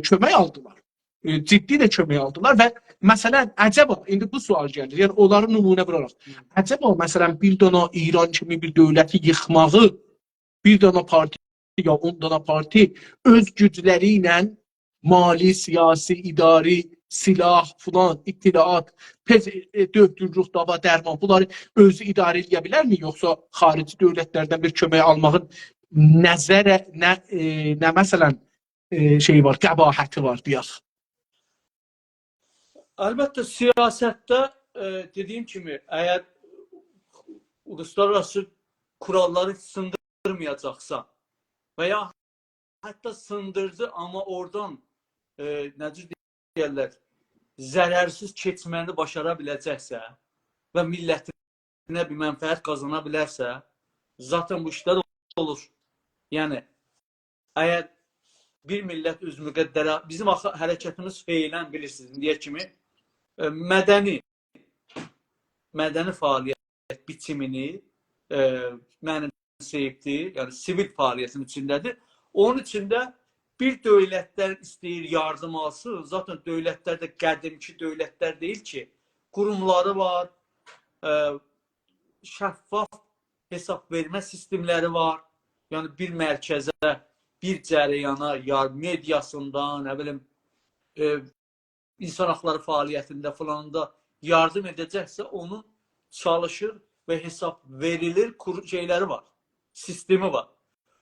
Speaker 1: kömək aldılar. Ciddi də kömək aldılar və məsələn, əcəba, indi bu sual gəlir, yəni onları nümunə vuraraq, əcəba, məsələn, bir dana İran kimi bir dövləti yıxmağı, bir dana parti ya 10 dana parti öz gücləri ilə mali, siyasi, idari, silah, filan, ittilaat, dövdürlük, dava, dərman, bunları özü idarə edə bilərmi? Yoxsa xarici dövlətlərdən bir kömək almağın nə məsələn şey var, qəbahəti var, deyək.
Speaker 2: Əlbəttə, siyasətdə dediyim kimi, əgər uluslararası kuralları sındırmayacaqsa və ya hətta sındırdı, amma oradan necə deyirlər, zərərsiz keçməni başara biləcəksə və millətinə bir mənfəət qazana bilərsə, zaten bu işlər olur. Yəni, əgər bir millət öz müqəddərə, bizim hərəkətimiz feylən bilirsiniz, indiyə kimi mədəni fəaliyyət biçimini mənimsəyibdir, yəni sivil fəaliyyətin içindədir. Onun içində bir dövlətlər istəyir yardım alsın, zaten dövlətlər də qədimki dövlətlər deyil ki, qurumları var, şəffaf hesab vermə sistemləri var, yəni bir mərkəzə, bir cərəyana, mediasından, nə bilim, insan haqları fəaliyyətində filanında yardım edəcəksə, onun çalışır və hesab verilir şeyləri var. sistemi var.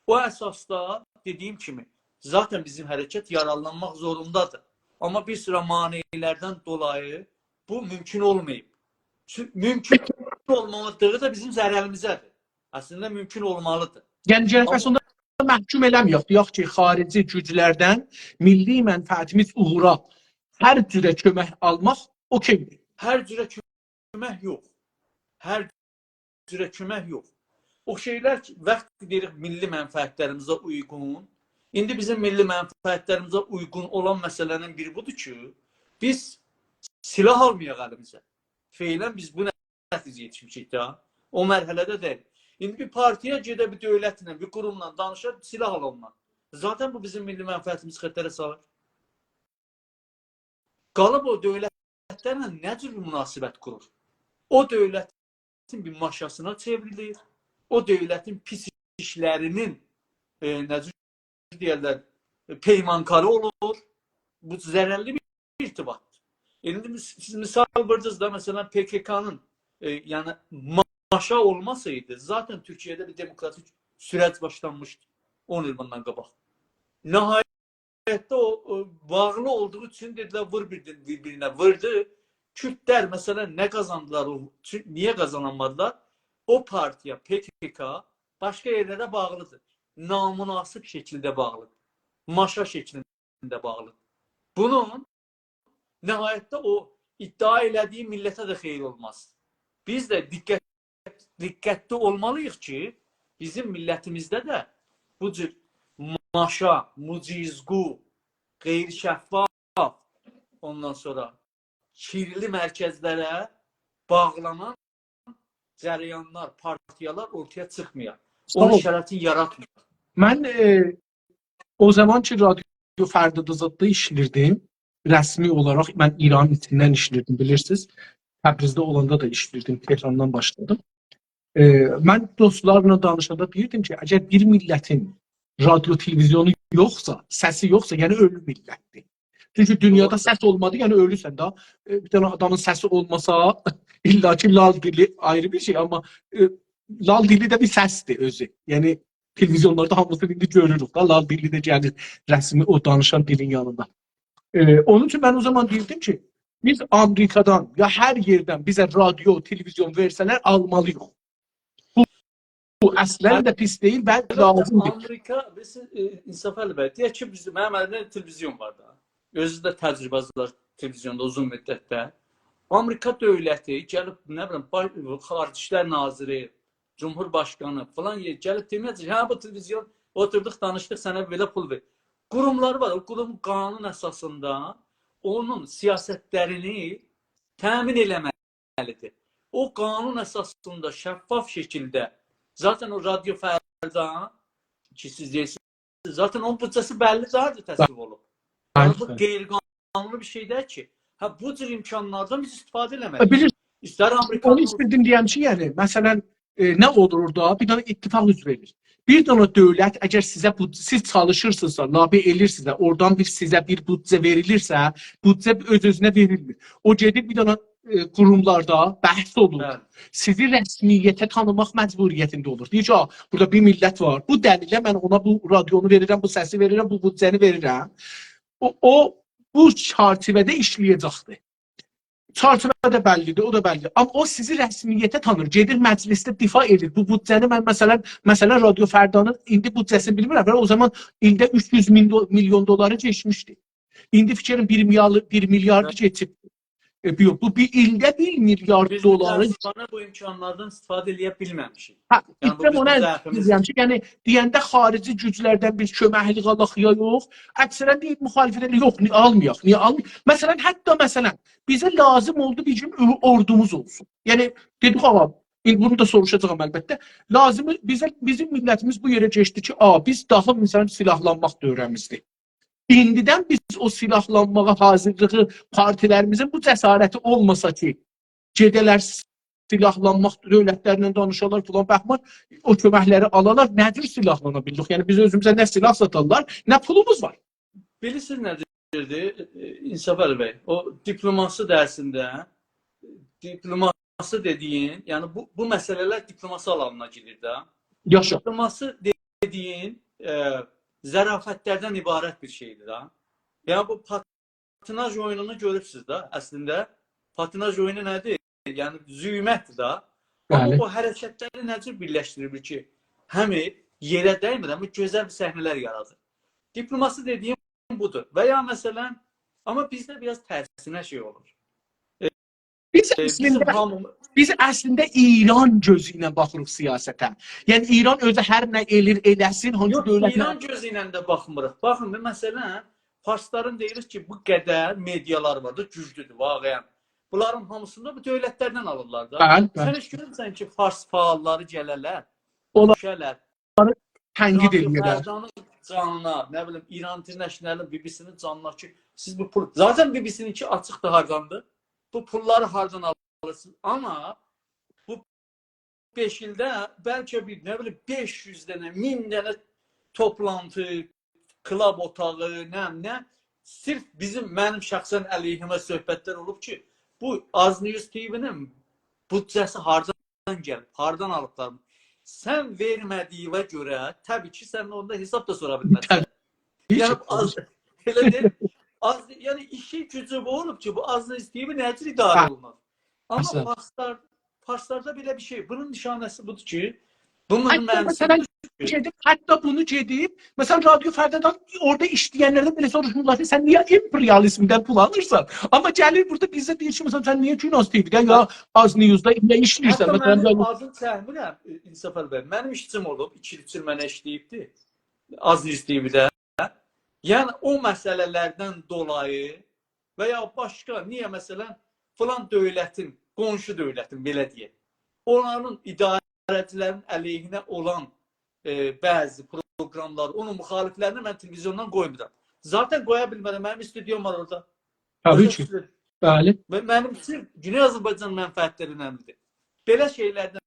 Speaker 2: O əsasda dediyim kimi zaten bizim hərəkət yararlanmaq zorundadır. Amma bir sıra maneələrdən dolayı bu mümkün olmayıb. Mümkün olmalıdır da bizim zərərimizədir. Əslində mümkün olmalıdır.
Speaker 1: Yəni gələcək sonda məhkum eləməyək. Deyək ki, xarici güclərdən milli mənfəətimiz uğruna hər cürə kömək almaq okeydir.
Speaker 2: Hər cürə kömək yox. Hər cürə kömək yox. O şeylər ki, vaxt deyirik milli mənfəətlərimizə uyğun. İndi bizim milli mənfəətlərimizə uyğun olan məsələnin biri budur ki, biz silah almayaq əlimizə. Feylən biz bu nəticə yetişmişik də. O mərhələdə deyil. İndi bir partiya gedə bir dövlətlə, bir qurumla danışır, silah alanlar. Zaten bu bizim milli mənfəətimiz xətərə salır. Qalıb o dövlətlərlə nə cür bir münasibət qurur? O dövlətin bir maşasına çevrilir. O dövlətin pis işlərinin nə cür deyərlər, peymankarı olur. Bu zərərli bir irtibatdır. İndi siz misal verdiniz da, mesela PKK'nın yani maşa olmasaydı zaten Türkiye'de bir demokratik süreç başlanmıştı 10 yıl bundan qabaq. Nihayette o bağlı olduğu için dediler vur birbirine vurdu. Kürtler mesela ne kazandılar, niye kazanamadılar? O partiye PKK başka yerlere bağlıdır. Namünasip şekilde bağlı. Maşa şeklinde bağlı. Bunun nihayette o iddia elədiği millete de xeyir olmaz. Biz de dikkatli olmalıyıq ki bizim milletimizde de bu cür maşa, mucizgu, qeyri-şəffaf, ondan sonra kirli mərkəzlərə bağlanan cərəyanlar, partiyalar ortaya çıxmıyor. Onun şəraitini yaratmıyor.
Speaker 1: Mən o zaman ki radyo Fərdədə Zadda işlirdim. Rəsmi olaraq mən İranın içindən işlirdim, bilirsiniz. Təbrizdə olanda da işlirdim, Tehrandan başladım. Mən dostlarla danışanda deyirdim ki, əgər bir millətin radyo, televizyonu yoxsa, səsi yoxsa, yəni ölü millətdir. Çünki dünyada səs olmadı, yəni ölürsən da. Bir dənə adamın səsi olmasa, illa ki lal dili ayrı bir şey, amma lal dili də bir səsdir özü. Yəni televizyonlarda hamısını indi görürük da, lal dili də gəlir rəsmi o danışan dilin yanında. Onun için ben o zaman deyirdim ki, biz Amerikadan ya her yerdən bizə radyo, televizyon versələr almalıyıq. Bu əslən də pis deyil, bəlkə lazımdır.
Speaker 2: Amerika, İnsaf Əli bəy, deyək ki, mənim əlimdə televizyon var da. Özü də təcrübəzlər televizyonda uzun müddətdə. Amerika dövləti gəlib, nə bilim, Xarici İşlər Naziri, Cumhurbaşkanı falan gəlib deməyəcək, hə bu televizyon, oturduk, danışdıq, sənə belə pul ver. Qurumları var, o qurum qanun əsasında onun siyasətlərini təmin eləməlidir. O qanun əsasında şəffaf şəkildə, zaten o radyo Fərda ki siz deyirsiniz, zaten onun bütçəsi bəlli zaten təsvib olub. Yəni bu qeyri-qanunlu bir şey deyil ki, bu cür imkanlardan biz istifadə eləməliyik. İstər Amerikanın...
Speaker 1: Onu istirdim deyəm ki, yəni, məsələn, nə olur orada? Bir dənə ittifaq üz verir. Bir dənə dövlət, əgər sizə siz çalışırsınızsa, labi elirsinizsə, oradan sizə bir büdcə verilirsə, büdcə öz-özünə verilmir. O gedib bir dənə qurumlarda bəhs olur. Sizi rəsmiyyətə tanımaq məcburiyyətində olur. Deyir ki, burada bir millət var. Bu dəlilə mən ona bu radionu verirəm, bu səsi verirəm, bu büdcəni verirəm. O bu çərçivədə işləyəcəkdir. Çərçivə də bəllidir, o da bəllidir. Amma o sizi rəsmiyyətə tanır, gedir məclisdə difa edir. Bu büdcəni mən məsələn Radio Fərdanın indi büdcəsini bilmirəm. O zaman ildə 300 milyon doları keçmişdi. İndi fikrin 1 milyardı keçib. Bu bir ildə 1 milyar doları.
Speaker 2: Biz bu imkanlardan istifadə eləyə bilməmişik.
Speaker 1: İstəyirəm ona deyəm ki, yəni deyəndə xarici güclərdən biz köməklik alaq ya yox, əksərən deyib müxalifət yox, almayaq, niyə almayaq? Məsələn, hətta bizə lazım oldu bir gün ordumuz olsun. Yəni dedik ağam, bunu da soruşacağam əlbəttə. Lazım bizim millətimiz bu yerə keçdi ki, biz daha məsələn silahlanmaq dövrəmizdir. İndidən biz o silahlanmağa hazırlığı partilərimizin bu cəsarəti olmasa ki, gedələr silahlanmaq dövlətlərlə danışarlar falan, baxmar, o köməkləri alalar, nə cür silahlana bildik? Yəni biz özümüzə nə silah satarlar, nə pulumuz var.
Speaker 2: Bilirsiniz nədir? İnsaf Əli bəy, o diplomasi dərsində, diplomasi dediyin, yəni bu məsələlər diplomasi alanına gedir də.
Speaker 1: Yaşa.
Speaker 2: Diploması dediğin zərafətlərdən ibarət bir şeydir ha. Yəni bu patinaj oyununu görürsünüz da əslində. Patinaj oyunu nədir? Yəni züymətdir da. Amma
Speaker 1: Bəli.
Speaker 2: bu hərəkətləri necə birləşdirir ki, həm yerə dəymir, həm gözəl bir səhnələr yaradır. Diploması dediğim budur. Veya məsələn, amma bizdə biraz tərsinə şey olur.
Speaker 1: Biz əslində İran gözü ilə baxırıq siyasətə. Yəni İran özü hər nə elir, eləsin, hansı dövlət...
Speaker 2: İran gözü ilə də baxmırıq. Baxın, məsələn, Farsların deyilir ki, bu qədər medialar var da, güclüdür, vaqəyən. Bunların hamısında bu dövlətlərdən alırlar da. Sən heç görürsən ki, Fars faalları gələrlər, düşərlər.
Speaker 1: Tənqid edirlər.
Speaker 2: Canına, nə bilim, İran International'ın, BBC-nin canına ki, siz bu pul... Zaten BBC-nin ki, açıqdır hardandır. Bu pulları hardan alırsınız. Amma bu 5 ildə bəlkə bir, nə bilim, 500 dənə, 1000 dənə toplantı, klub otağı, nə, sırf mənim şəxsən əleyhimə söhbətlər olub ki, bu Az News TV-nin büdcəsi hardan gəlib, hardan alıblar? Sən vermədiyinə görə, təbii ki, sən onda hesab da sora bilməzsən. Yəni, elə deyil. Yəni işi gücü bu olub ki, bu Az News TV necə idarə olunur? Amma Farslarda belə bir şey. Bunun nişanəsi budur ki, bunun mənası...
Speaker 1: Hətta bunu gedib, məsələn, Radio Fərdadan orada işləyənlərdən belə soruşmurlar ki, sən niyə imperializmdən pul alırsan? Amma gəlir burada bizə deyir ki, məsələn, sən niyə Günos TV-dən ya Az News-da niyə işləyirsən?
Speaker 2: Hətta mənim adını çəkmirəm, İnsafər bəy. Mənim işçim olub, 2 il mənə işləyibdir Az News TV-də. Yəni, o məsələlərdən dolayı və ya başqa, niyə məsələn, filan dövlətin, qonşu dövlətin, belə deyək, onların idarəcilərin əleyhinə olan bəzi proqramlar, onun müxaliflərini mən televizyondan qoymuram. Zaten qoya bilmərəm, mənim stüdyom var orada.
Speaker 1: Tabii ki, bəli.
Speaker 2: Mənim üçün Güney Azərbaycan mənfəətləri önemlidir. Belə şeylərdən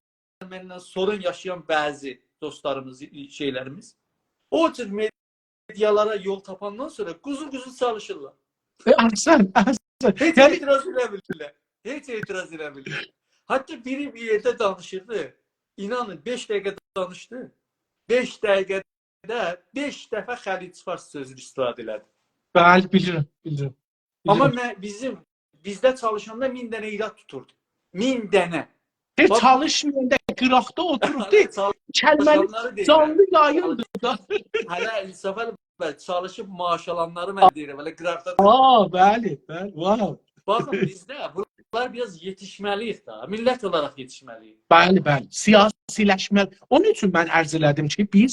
Speaker 2: məndən sorun yaşayan bəzi dostlarımız, şeylərimiz, o cür medialara yol tapandan sonra quzul çalışırlar.
Speaker 1: Əhsən.
Speaker 2: Heç etiraz eləmirlər. Heç etiraz eləmirlər. Hatta biri bir yerdə danışırdı. İnanın 5 dəqiqə danışdı. 5 dəqiqədə 5 dəfə Xəlic Fars sözünü istifadə elədi.
Speaker 1: Bəli, bilirəm.
Speaker 2: Amma bizdə çalışanda 1000 dənə irad tuturdu. 1000 dənə.
Speaker 1: Çalışmayanda qıraqda oturubdu. Kəlməni canlı yayındı da.
Speaker 2: Hələ İnsafər bəy, çalışıb maaş alanları mən deyirəm. Hələ qıraqda...
Speaker 1: Bəli. Wow.
Speaker 2: Baxın, bizdə bunlar biraz yetişməliyik da. Millət olaraq yetişməliyik.
Speaker 1: Bəli. Siyasiləşməli. Onun üçün mən ərz elədim ki, biz,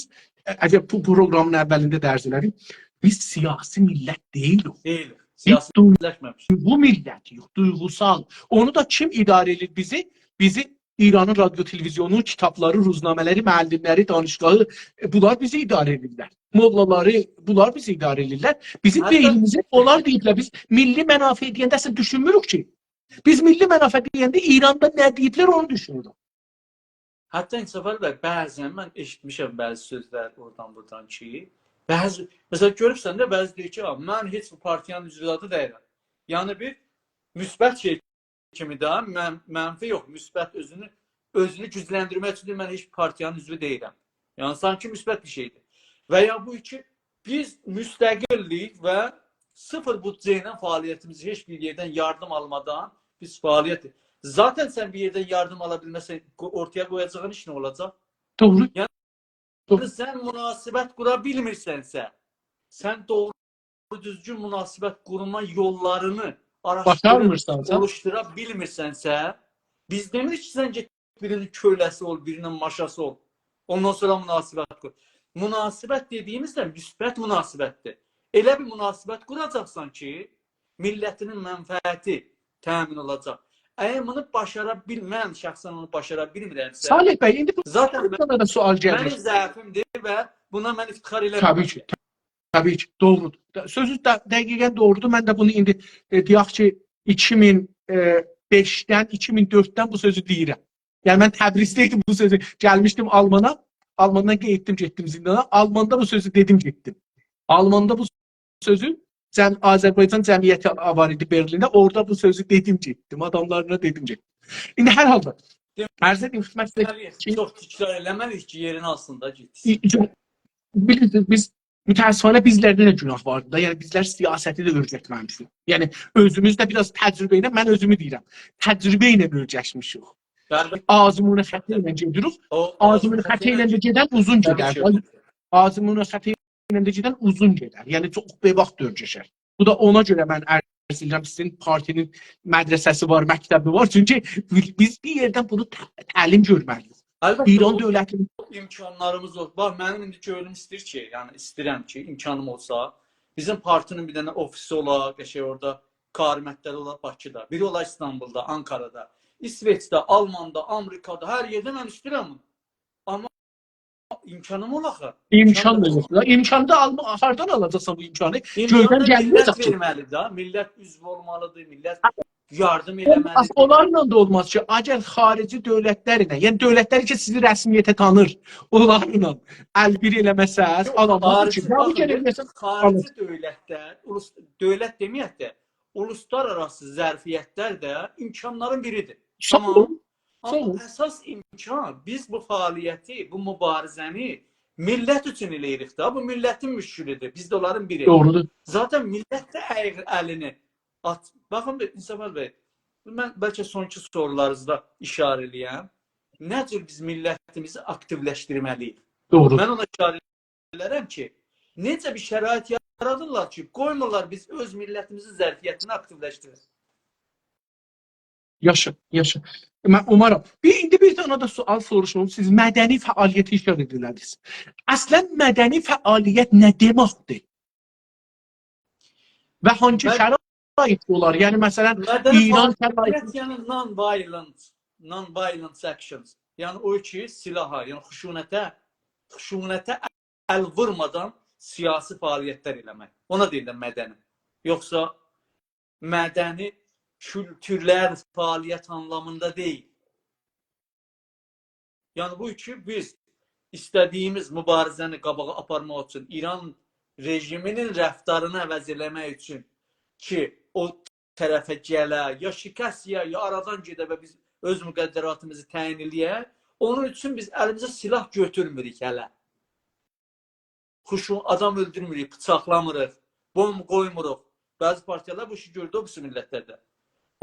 Speaker 1: bu proqramın əvvəlində də ərz elədim, biz siyasi millət deyilik.
Speaker 2: Deyilik. Siyasiləşməmiş.
Speaker 1: Bu millət yox, duyğusal. Onu da kim idarə edir bizi? Bizi İranın radyo, televizyonu, kitabları, ruznamələri, müəllimləri, danışqahı, bunlar bizi idarə edirlər. Mollaları, bunlar bizi idarə edirlər. Bizim beynimizi onlar deyiblər. Biz milli mənafe deyəndə əslində düşünmürük ki. Biz milli mənafe deyəndə İranda nə deyiblər onu düşünürük.
Speaker 2: Hətta İnsafər bəy, bəzən mən eşitmişəm bəzi sözlər oradan ki, məsələn, görürsən də bəzi deyir ki, mən heç bu partiyanın üzvü deyirəm. Yəni bir müsbət şey kimi də, mənfi yox, müsbət özünü gücləndirmək üçün mən heç partiyanın üzvü deyirəm. Yəni, sanki müsbət bir şeydir. Və ya bu ki, biz müstəqillik və sıfır büdcə ilə fəaliyyətimizi heç bir yerdən yardım almadan biz fəaliyyət edir. Zaten sən bir yerdən yardım ala bilməsən, ortaya qoyacağın iş nə olacaq?
Speaker 1: Doğru.
Speaker 2: Yəni, sən münasibət qura bilmirsənsə, sən doğru düzgün münasibət qurma yollarını araşdırıb, oluştura bilmirsənsə, biz demirik ki, sən get birinin köləsi ol, birinin maşası ol. Ondan sonra münasibət qur. Münasibət dediyimizdə müsbət münasibətdir. Elə bir münasibət quracaqsan ki, millətinin mənfəəti təmin olacaq. Əgər bunu başara bilmən, şəxsən onu başara bilmirəmsə...
Speaker 1: Salih bəy, indi bu
Speaker 2: da
Speaker 1: sual gəlir.
Speaker 2: Mənim zəifimdir və buna mən iftixar eləmirəm.
Speaker 1: Təbii ki, doğrudur. Sözü dəqiqən doğrudur. Mən də bunu indi deyək ki, 2005-dən, 2004-dən bu sözü deyirəm. Yəni, mən Təbrizdəydim bu sözü. Gəlmişdim Almana, Almandan getdim zindana. Almanda bu sözü dedim, getdim. Almanda bu sözü Azərbaycan cəmiyyəti var idi Berlində. Orada bu sözü dedim, getdim. Adamlarına dedim, getdim. İndi hər halda Ərz edim xidmətdə ki,
Speaker 2: Çox təkrar eləməliyik ki, yerin altında getsin.
Speaker 1: bilirsiniz, biz mütəəssifانə bizlərdə də günah vardı da. Yəni bizlər siyasəti də öyrətməmişik. Yəni özümüz də biraz təcrübə ilə, mən özümü deyirəm, təcrübə ilə öyrəşmişik. Azmunu xəttə ilə gedirik. Azmunu xəttə ilə də gedən uzun gedər. Azmunu xəttə ilə də gedən uzun gedər. Yəni çox beyvaxt öyrəşər. Bu da ona görə mən ərz edirəm, sizin partinin mədrəsəsi var, məktəbi var. Çünki biz bir yerdən bunu təlim görməliyik.
Speaker 2: Əlbəttə,
Speaker 1: İran dövlətinin
Speaker 2: imkanlarımız olur. Bax, mənim indi könlüm istəyir ki, yəni istəyirəm ki, imkanım olsa, bizim partinin bir dənə ofisi olar, qəşəng orada qariməttəri olar Bakıda, biri olar İstanbulda, Ankara'da, İsveçdə, Almanda, Amerikada, hər yerdə mən istəyirəm bunu. Amma imkanım olar axı.
Speaker 1: imkan verir. İmkanı da hardan alacaqsan bu imkanı? Göydən gəlməyəcək ki.
Speaker 2: Verməli də, millət üzv olmalıdır, millət yardım eləməlidir.
Speaker 1: Onlarla da olmaz ki, əgər xarici dövlətlərlə, yəni dövlətlər ki sizi rəsmiyyətə tanır, onlarla əlbir eləməsəz, alamaz ki.
Speaker 2: Xarici dövlətlər, dövlət deməyək də, uluslararası zərfiyyətlər də imkanların biridir. Tamam. Amma əsas imkan, biz bu fəaliyyəti, bu mübarizəni millət üçün eləyirik də. Bu millətin müşkülüdür. Biz də onların biri.
Speaker 1: Doğrudur.
Speaker 2: Zaten millət də əyir əlini at. Baxın, İnsafar bəy, mən bəlkə sonki sorularınızda işarə eləyəm. Nə cür biz millətimizi aktivləşdirməliyik?
Speaker 1: Doğru.
Speaker 2: Mən ona işarə elərəm ki, necə bir şərait yaradırlar ki, qoymurlar biz öz millətimizin zərfiyyətini aktivləşdirək.
Speaker 1: Yaşa, yaşa. Mən umarım. İndi bir dənə də sual soruşum. Siz mədəni fəaliyyəti işarə edildiniz. Əslən mədəni fəaliyyət nə deməkdir? Və hangi şərait olar? Yəni məsələn İran şəraiti,
Speaker 2: yəni non-violent actions. Yəni o ki, silaha, yəni xuşunətə əl vurmadan siyasi fəaliyyətlər eləmək. Ona deyiləm mədəni. Yoxsa mədəni kültürlər fəaliyyət anlamında deyil. Yəni bu ki, biz istədiyimiz mübarizəni qabağa aparmaq üçün, İran rejiminin rəftarını əvəz eləmək üçün ki, o tərəfə gələ, ya şikəsiyə, ya aradan gedə və biz öz müqəddəratımızı təyin eləyək, onun üçün biz əlimizə silah götürmürük hələ. Adam öldürmürük, bıçaqlamırıq, bomb qoymuruq. Bəzi partiyalar bu işi gördü o millətlərdə.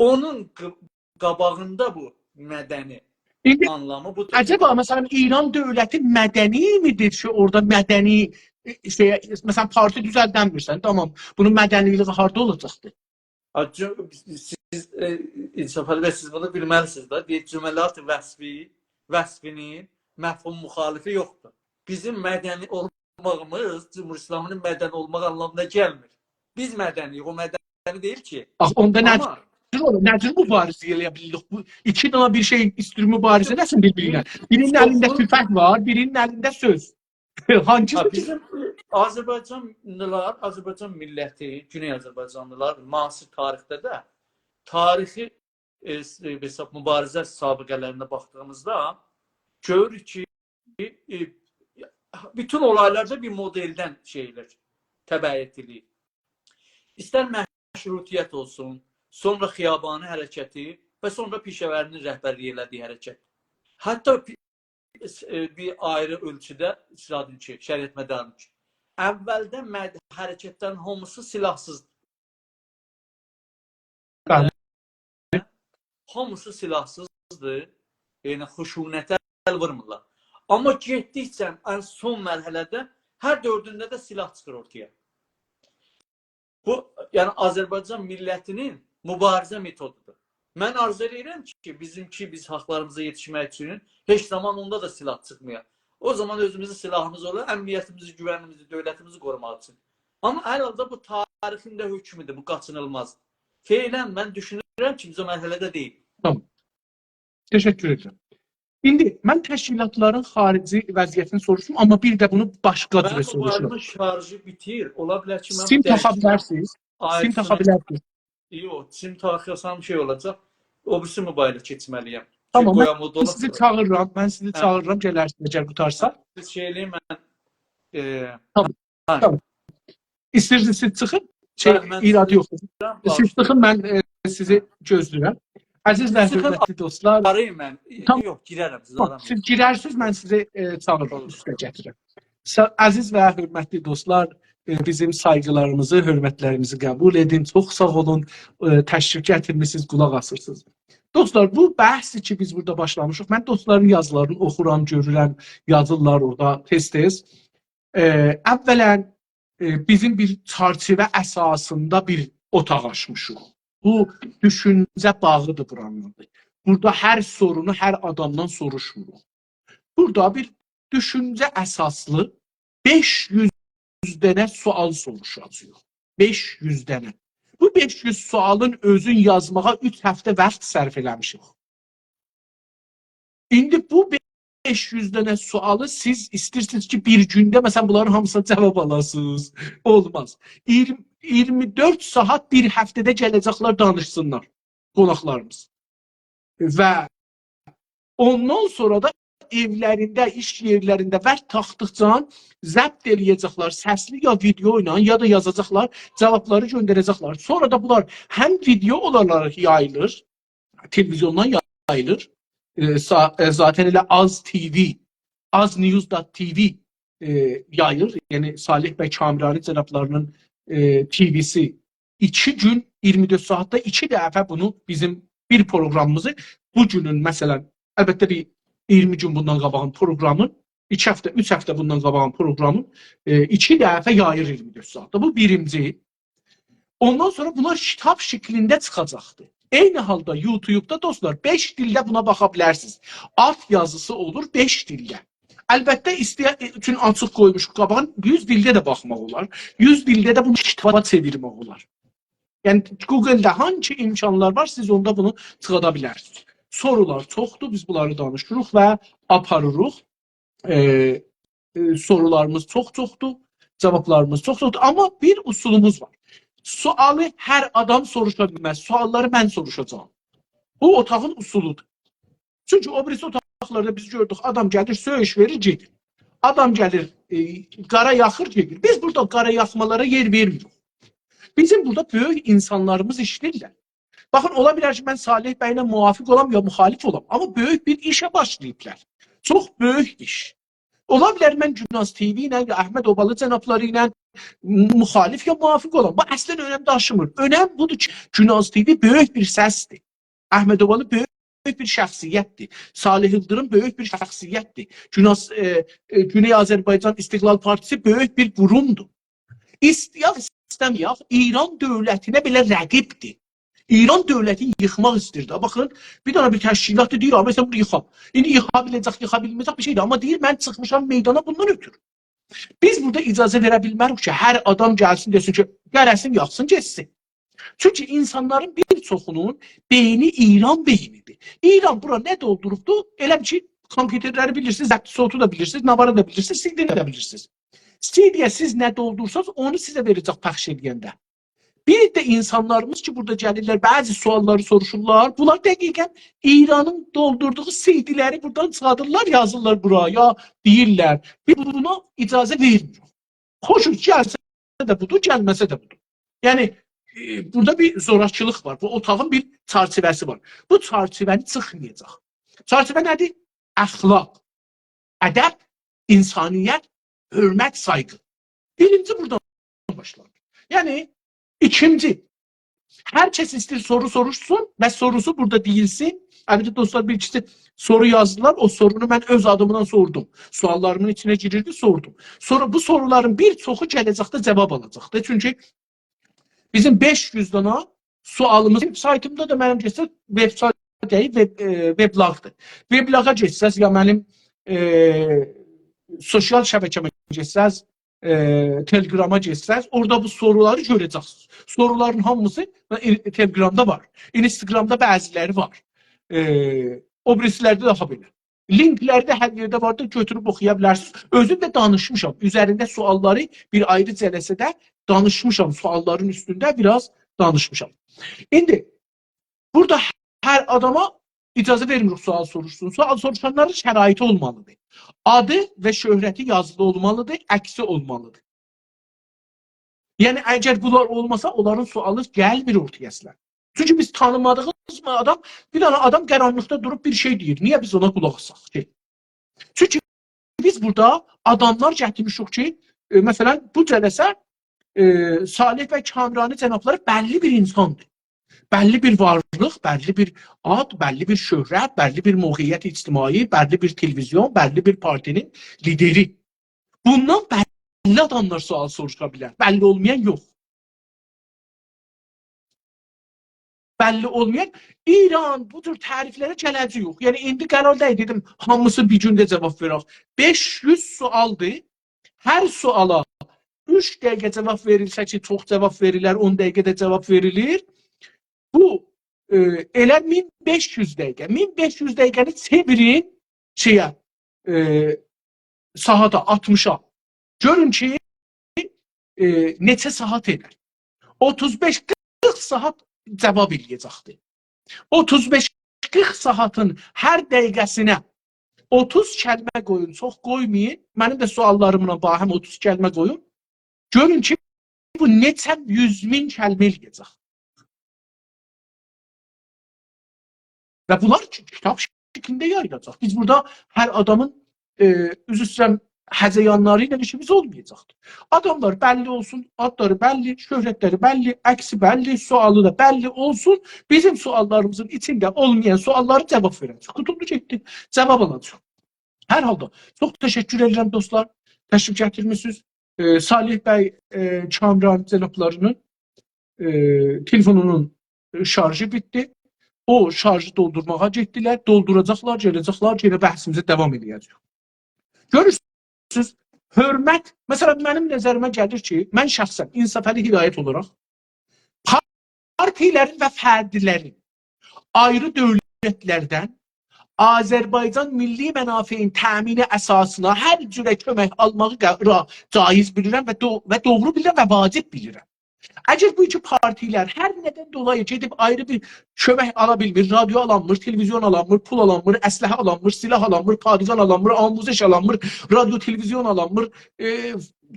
Speaker 2: Onun qabağında bu mədəni anlamı budur.
Speaker 1: Acaba məsələn İran dövləti mədəni midir ki, orada mədəni məsələn parti düzəldənmirsən, tamam. Bunun mədəniliyi harda olacaqdır?
Speaker 2: Siz İnsafar bəy, siz bunu bilməlisiniz də. Deyək, cüməlat vəsfinin məfhum müxalifi yoxdur. Bizim mədəni olmağımız Cümhur İslamının mədəni olmaq anlamına gəlmir. Biz mədəniyik, o mədəni deyil ki.
Speaker 1: Onda nədir mübarizə eləyə bilirik? Bu iki dana bir şey istir mübarizə nəsin bir-birinə? Birinin əlində tüfəng var, birinin əlində söz. Hangisi?
Speaker 2: Bizim Azərbaycanlılar, Azərbaycan milləti, Güney Azərbaycanlılar müasir tarixdə də tarixi mübarizə sabiqələrinə baxdığımızda görürük ki, bütün olaylarda bir modeldən şeyler təbəyyət edilir. İstər məşrutiyyət olsun, sonra xiyabani hərəkəti və sonra pişəvərinin rəhbərliyi elədiyi hərəkət. Hətta bir ayrı ölçüdə şəriət mədarı ki, əvvəldə hərəkətlərin hamısı silahsızdır. Hamısı silahsızdır, yəni xuşunətə əl vurmurlar. Amma getdikcə ən son mərhələdə hər dördündə də silah çıxır ortaya. Bu, yəni Azərbaycan millətinin mübarizə metodudur. Mən arzu edirəm ki, biz haqlarımıza yetişmək üçün heç zaman onda da silah çıxmıyor. O zaman özümüzün silahımız olur, əmniyyətimizi, güvənimizi, dövlətimizi qorumaq üçün. Amma hər halda bu tarixin də hökmüdür, bu qaçınılmazdır. Feylən mən düşünürəm ki, biz o mərhələdə deyil.
Speaker 1: Tamam. Teşekkür ederim. İndi mən təşkilatların xarici vəziyyətini soruşdum, amma bir də bunu başqa cürə soruşuram.
Speaker 2: Mənim şarjı bitir. Ola bilər ki, mən
Speaker 1: sim taxa bilərsiniz. Sim taxa bilərsiniz.
Speaker 2: Yox, sim taxasam şey olacaq. O birisi mobilə keçməliyəm.
Speaker 1: Tamam, mən sizi çağırıram, gələrsiniz, əgər qutarsa.
Speaker 2: Siz şey eləyin, mən...
Speaker 1: Tamam. İstəyirsiniz siz çıxın, iradı yoxdur. Siz çıxın, mən sizi gözləyirəm. Əziz və
Speaker 2: Sıxın
Speaker 1: hörmətli dostlar,
Speaker 2: arayın mən.
Speaker 1: Tamam.
Speaker 2: Yox, girərəm siz
Speaker 1: siz
Speaker 2: aramayın.
Speaker 1: girərsiniz, mən sizi çağırıram, üstə gətirirəm. Əziz və hörmətli dostlar, bizim sayğılarımızı, hörmətlərimizi qəbul edin. Çox sağ olun, təşrif gətirmisiniz, qulaq asırsınız. Dostlar, bu bəhsi ki biz burada başlamışıq. Mən dostların yazılarını oxuram, görürəm, yazırlar orada tez-tez. Əvvələn bizim bir çərçivə əsasında bir otaq açmışıq. Bu düşüncə bağıdır buranın. Burada hər sorunu hər adamdan soruşmuruq. Burada bir düşüncə əsaslı 500 dənə sual soruşacağıq. 500 dənə. Bu 500 sualın özün yazmağa 3 həftə vaxt sərf eləmişik. İndi bu 500 dənə sualı siz istəyirsiniz ki bir gündə məsələn bunların hamısına cavab alasınız. Olmaz. 24 saat bir həftədə gələcəklər danışsınlar qonaqlarımız. Və ondan sonra da evlərində, iş yerlərində vaxt taxdıqca zəbt eləyəcəklər səsli ya video ilə ya da yazacaqlar, cavabları göndərəcəklər. Sonra da bunlar həm video olaraq yayılır, televizyondan yayılır. Zaten elə Az TV, aznews.tv yayır. Yəni Salih bəy Kamirani cənablarının TV'si 2 gün 24 saatda 2 dəfə bunu bizim bir proqramımızı bu günün məsələn əlbəttə bir 20 gün bundan qabağın proqramın 2 həftə, 3 həftə bundan qabağın proqramın 2 dəfə yayır 24 saatda. Bu birinci. Ondan sonra bunlar kitab şəklində çıxacaqdır. Eyni halda YouTube'da dostlar 5 dildə buna baxa bilərsiniz. Alt yazısı olur 5 dildə. Əlbəttə istəyən üçün açıq qoymuşuq qabağın 100 dildə də baxmaq olar. 100 dildə də bunu kitaba çevirmək olar. Yəni Google-da hangi imkanlar var siz onda bunu çıxada bilərsiniz. Sorular çoxdur, biz bunları danışırıq və aparırıq. Sorularımız çoxdur, cavablarımız çoxdur. Amma bir usulumuz var. Sualı hər adam soruşa bilməz. Sualları mən soruşacağım. Bu otağın usuludur. Çünki o birisi otaqlarda biz gördük. Adam gəlir, söyüş verir, gedir. Adam gəlir, qara yaxır, gedir. Biz burada qara yaxmalara yer vermirik. Bizim burada böyük insanlarımız işlirlər. Baxın, ola bilər ki, mən Salih bəylə muvafiq olam ya müxalif olam. Amma böyük bir işə başlayıblar. Çox böyük iş. Ola bilər mən Günaz TV ilə, Əhməd Obalı cənabları ilə müxalif ya muvafiq olam. Bu əslən önəm daşımır. Önəm budur ki, Günaz TV böyük bir səsdir. Əhməd Obalı böyük bir şəxsiyyətdir. Salih Yıldırım böyük bir şəxsiyyətdir. Güney Azərbaycan İstiqlal Partisi böyük bir qurumdur. İstəməyək, İran dövlətinə belə rəqibdir. İran dövləti yıxmaq istirdi. Baxın, bir dənə bir təşkilat deyir, məsələn bunu yıxa. İndi yıxa biləcək, yıxa bilməyəcək bir şeydir. Amma deyir, mən çıxmışam meydana bundan ötürü. Biz burada icazə verə bilmərik ki, hər adam gəlsin, desin ki, gələsin, yaxsın, geçsin. Çünki insanların bir çoxunun beyni İran beynidir. İran bura nə doldurubdu? Elə ki, kompüterləri bilirsiniz, zəbti soğutu da bilirsiniz, navarı da bilirsiniz, CD-ni də bilirsiniz. CD-yə siz nə doldursanız, onu sizə verəcək pəxş edəndə. Bir də insanlarımız ki, burada gəlirlər, bəzi sualları soruşurlar. Bunlar dəqiqən İranın doldurduğu CD-ləri buradan çıxadırlar, yazırlar buraya, deyirlər. Biz buna icazə vermirik. Xoşur, gəlsə də budur, gəlməsə də budur. Yəni, burada bir zorakılıq var. Bu otağın bir çərçivəsi var. Bu çərçivəni çıxmayacaq. Çərçivə nədir? Əxlaq, ədəb, insaniyyət, hörmət, sayğı. Birinci buradan başlar. Yəni, İkinci, hər kəs istəyir soru soruşsun və sorusu burada deyilsin. Əlbəttə dostlar, bir ikisi soru yazdılar. O sorunu mən öz adımdan sordum. Suallarımın içinə girirdi, sordum. Sonra bu soruların bir çoxu gələcəkdə cavab alacaqdır. Çünki bizim 500 dana sualımız saytımda da mənim geçsəz web-sayt deyil, weblogdur. Webloga geçsəz ya mənim sosial şəbəkəmə geçsəz, Telegram'a geçsəz, orada bu soruları görəcəksiniz. Soruların hamısı Telegram'da var. Instagram'da bəziləri var. O birisilərdə daha belə. Linklərdə hər yerdə var da götürüb oxuya bilərsiniz. Özüm də danışmışam. Üzərində sualları bir ayrı cələsədə danışmışam. Sualların üstündə biraz danışmışam. İndi burada hər adama icazə vermirik sual soruşsun. Sual soruşanların şəraiti olmalıdır. Adı və şöhrəti yazılı olmalıdır, əksi olmalıdır. Yəni, əgər bunlar olmasa, onların sualı gəlmir ortaya. Çünki biz tanımadığımız adam, bir dənə adam qaranlıqda durub bir şey deyir. Niyə biz ona qulaq asaq? Çünki biz burada adamlar gətirmişik ki, məsələn, bu cələsə Salih bəy Kamrani cənabları bəlli bir insandır. Bəlli bir varlıq, bəlli bir ad, bəlli bir şöhrət, bəlli bir mövqeyiyyət ictimai, bəlli bir televizyon, bəlli bir partinin lideri. Bundan bəlli adamlar sual soruşa bilər. Bəlli olmayan yox. Bəlli olmayan İran bu tür təriflərə gələcək yox. Yəni indi qərarda dedim, hamısı bir gündə cavab verək. 500 sualdır. Hər suala 3 dəqiqə cavab verilsə ki, çox cavab verilər, 10 dəqiqədə cavab verilir. Bu elə 1500 dəqiqə. 1500 dəqiqəni çevirin şeyə, sahada 60-a. Görün ki, neçə saat edir. 35-40 saat cavab eləyəcəkdir. 35-40 saatın hər dəqiqəsinə 30 kəlmə qoyun, çox qoymayın. Mənim də suallarımla bahəm 30 kəlmə qoyun. Görün ki, bu neçə 100.000 kəlmə eləyəcək. Və bunlar kitab şeklində yayılacaq. Biz burada hər adamın üzr istəyirəm həzəyanları ilə işimiz olmayacaqdır. Adamlar bəlli olsun, adları bəlli, şöhrətləri bəlli, əksi bəlli, sualı da bəlli olsun. Bizim suallarımızın içində olmayan sualları cavab verəcək. Qutuldu getdi, cavab alacaq. Hər halda çox təşəkkür edirəm dostlar. Təşrif gətirmişsiniz. Salih bəy Kamran cənablarının telefonunun şarjı bitdi. O şarjı doldurmağa getdilər. Dolduracaqlar, gələcəklər, yenə bəhsimizə davam edəcək. Görürsünüz, hörmət, məsələn, mənim nəzərimə gəlir ki, mən şəxsən, İnsafəli Hidayət olaraq partilərin və fərdilərin ayrı dövlətlərdən Azərbaycan milli mənafeyin təmini əsasına hər cürə kömək almağı caiz bilirəm və doğru bilirəm və vacib bilirəm. Əgər bu iki partilər hər nədən dolayı gedib ayrı bir kömək ala bilmir, radio alanmır, televizyon alanmır, pul alanmır, əsləhə alanmır, silah alanmır, padizan alanmır, amuziş alanmır, radio, televizyon alanmır,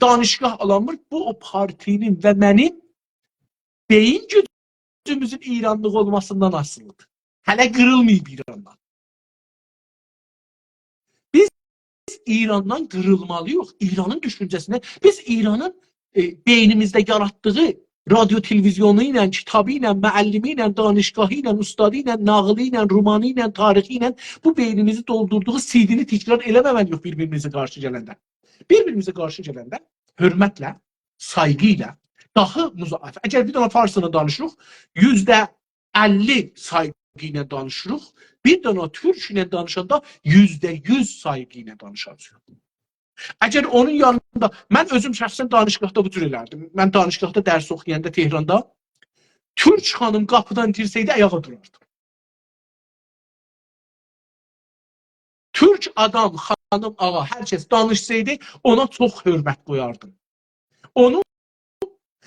Speaker 1: danışgah alanmır, bu o partinin və mənim beyin gücümüzün İranlıq olmasından asılıdır. Hələ qırılmayıb İrandan. Biz İrandan qırılmalıyıq, İranın düşüncəsində. Biz İranın beynimizdə yaratdığı radio, televizyonu ilə, kitabı ilə, müəllimi ilə, danışgahı ilə, ustadı ilə, nağılı ilə, romanı ilə, tarixi ilə bu beynimizi doldurduğu CD-ni təkrar eləməməliyik bir-birimizi qarşı gələndə. Bir-birimizi qarşı gələndə hörmətlə, sayğı ilə, daha müzafə. Əgər bir dənə farsını danışırıq, %50 sayğı ilə danışırıq, bir dənə türk ilə danışanda %100 sayğı ilə danışacaq. Əgər onun yanında, mən özüm şəxsən danışqahda bu cür elərdim. Mən danışqahda dərs oxuyanda Tehranda, türk xanım qapıdan girsəydi, ayağa durardım. Türk adam, xanım, ağa, hər kəs danışsaydı, ona çox hörmət qoyardım. Onu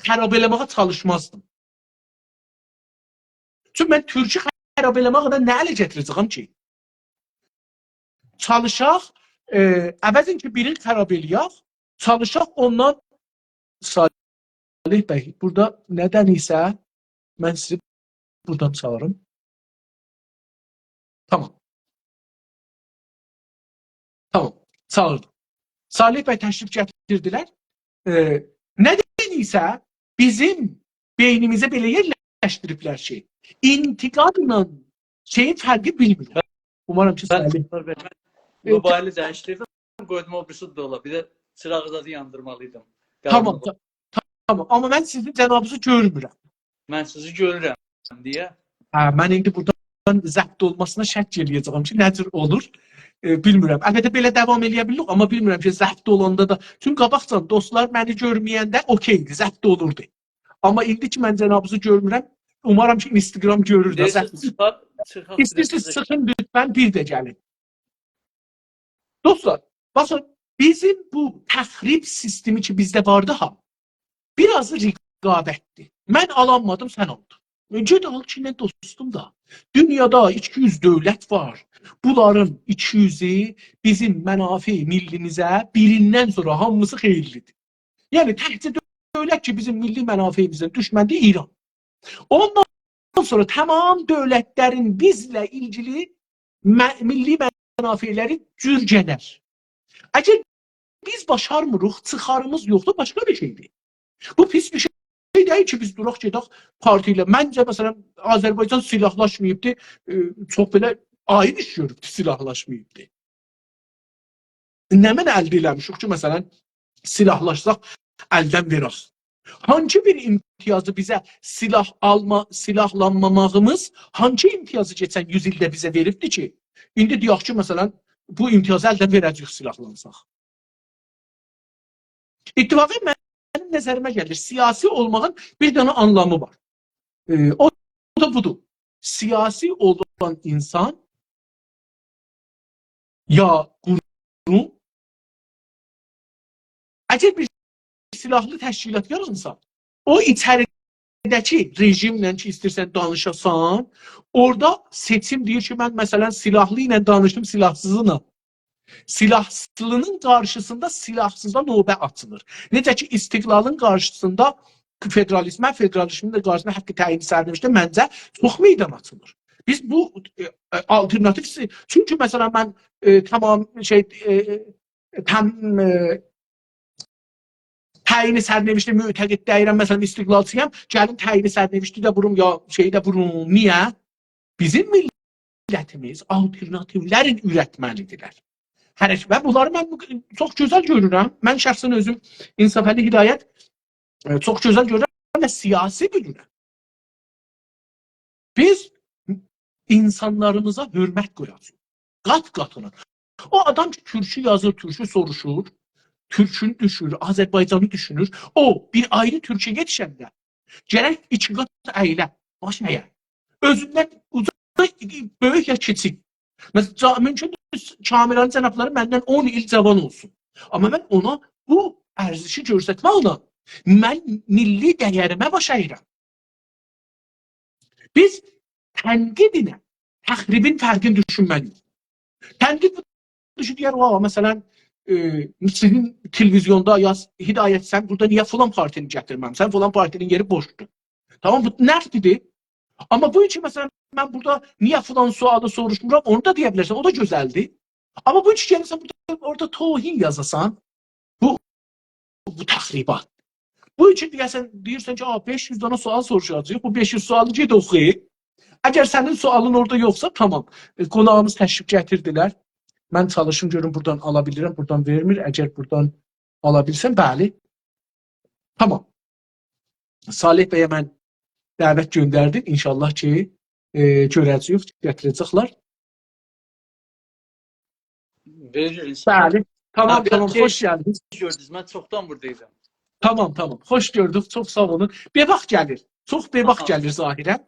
Speaker 1: xərab eləməyə çalışmazdım. Çünki mən türkü xərab eləməyə də nə ələ gətirəcəyəm ki? Çalışaq, əvəzin ki, birini xərab eləyək, çalışaq ondan Salih bəy, burada nədən isə mən sizi buradan çağırım. Tamam. Tamam, çağırdım. Salih bəy təşrif gətirdilər. Nədən isə bizim beynimizə belə yerləşdiriblər şey. İntiqadla şeyin fərqi bilmirlər. Umarım ki, Salih.
Speaker 2: Mobaylı dəyişdirdim, qoydum o birisi də ola. Bir də çırağızadı yandırmalıydım.
Speaker 1: Tamam, tamam. Amma mən sizin cənabınızı görmürəm.
Speaker 2: Mən sizi görürəm deyə.
Speaker 1: Mən indi buradan zəbt olmasına şək eləyəcəm ki, nə cür olur, bilmirəm. Əlbəttə belə davam eləyə bilirik, amma bilmirəm ki, zəbt olanda da. Çünki qabaqcan dostlar məni görməyəndə okeydi, zəbt olurdu. Amma indi ki, mən cənabınızı görmürəm, umarım ki, Instagram görür də. İstəyirsiniz, çıxın lütfən bir də gəlin. Dostlar, bakın bizim bu təxrib sistemi ki bizdə vardı ha, biraz rəqabətdir. Mən alanmadım, sən aldın. Ged al ki, nə dostum da. Dünyada 200 dövlət var. Bunların 200'i bizim mənafi millimizə birindən sonra hamısı xeyirlidir. Yəni təhcə dövlət ki bizim milli mənafimizin düşməndi İran. Ondan sonra tamam dövlətlərin bizlə ilgili milli mənafeləri cürgələr. Əgər biz başarmırıq, çıxarımız yoxdur, başqa bir şeydir. Bu pis bir şey deyil ki, biz duraq gedək parti ilə. Məncə, məsələn, Azərbaycan silahlaşmayıbdır, çox belə aid iş görübdür, silahlaşmayıbdır. Nə mən əldə eləmişik ki, məsələn, silahlaşsaq, əldən verək. Hangi bir imtiyazı bizə silahlanmamağımız, hangi imtiyazı geçən 100 ildə bizə veribdir ki, indi deyək ki, məsələn, bu imtiyazı əldən verəcək silahlansaq. İttifaqın mənim nəzərimə gəlir, siyasi olmağın bir dənə anlamı var. O da budur. Siyasi olan insan ya qurum, əgər bir silahlı təşkilat yaransa, o içəridəki rejimlə ki, istəyirsən danışasan, orada seçim deyir ki, mən məsələn silahlı ilə danışdım, silahsızla. Silahsızlının qarşısında silahsıza növbə açılır. Necə ki, istiqlalın qarşısında federalizmə, federalizmin də qarşısında haqqı təyin sərnişdə məncə çox meydan açılır. Biz bu alternativ, çünki məsələn mən təyini sərnişdə mütəqid deyirəm, məsələn istiqlalçıyam, gəlin təyini sərnişdə də vurum, ya şeyi də vurum. Niyə? Bizim millətimiz alternativlərin ürətməlidirlər. Və bunları mən çox gözəl görürəm. Mən şəxsən özüm İnsaf Əli Hidayət çox gözəl görürəm və siyasi bilirəm. Biz insanlarımıza hörmət qoyacaq. Qat-qatına. O adam ki, türkü yazır, türkü soruşur, türkünü düşür, Azərbaycanı düşünür. O, bir ayrı türkü yetişəndə gərək iki qat əylə, baş əyə. Özündən böyük ya kiçik. Mesela mümkündür Kamil'in cənabları məndən 10 il cavan olsun. Amma mən ona bu ərzişi göstərməklə mən milli dəyərimə baş əyirəm. Biz tənqidinə təxribin fərqini düşünməliyik. Tənqid düşün deyər, məsələn, sizin televizyonda yaz, Hidayət, sən burada niyə filan partini gətirməmsən? Filan partinin yeri boşdur. Tamam, bu nəqdidir. Amma bu üçün məsələn, mən burada niyə filan sualı soruşmuram, onu da deyə bilərsən, o da gözəldir. Amma bu üçün gəlirsən, orada tohin yazasan, bu təxribat. Bu üçün deyirsən ki, 500 dana sual soruşacaq, bu 500 sualı ged oxuyub. Əgər sənin sualın orada yoxsa, tamam, qonağımız təşrif gətirdilər. Mən çalışım, görüm, buradan ala bilirəm, buradan vermir. Əgər buradan ala bilsəm, bəli. Tamam. Salih bəyə mən dəvət göndərdim. İnşallah ki, görəcəyik, gətirəcəklər. Bəli. Tamam, tamam, xoş gəldiniz.
Speaker 2: Gördünüz, mən çoxdan buradaydım.
Speaker 1: Tamam, tamam. Xoş gördük, çox sağ olun. Bebaq gəlir. Çox bebaq gəlir zahirən.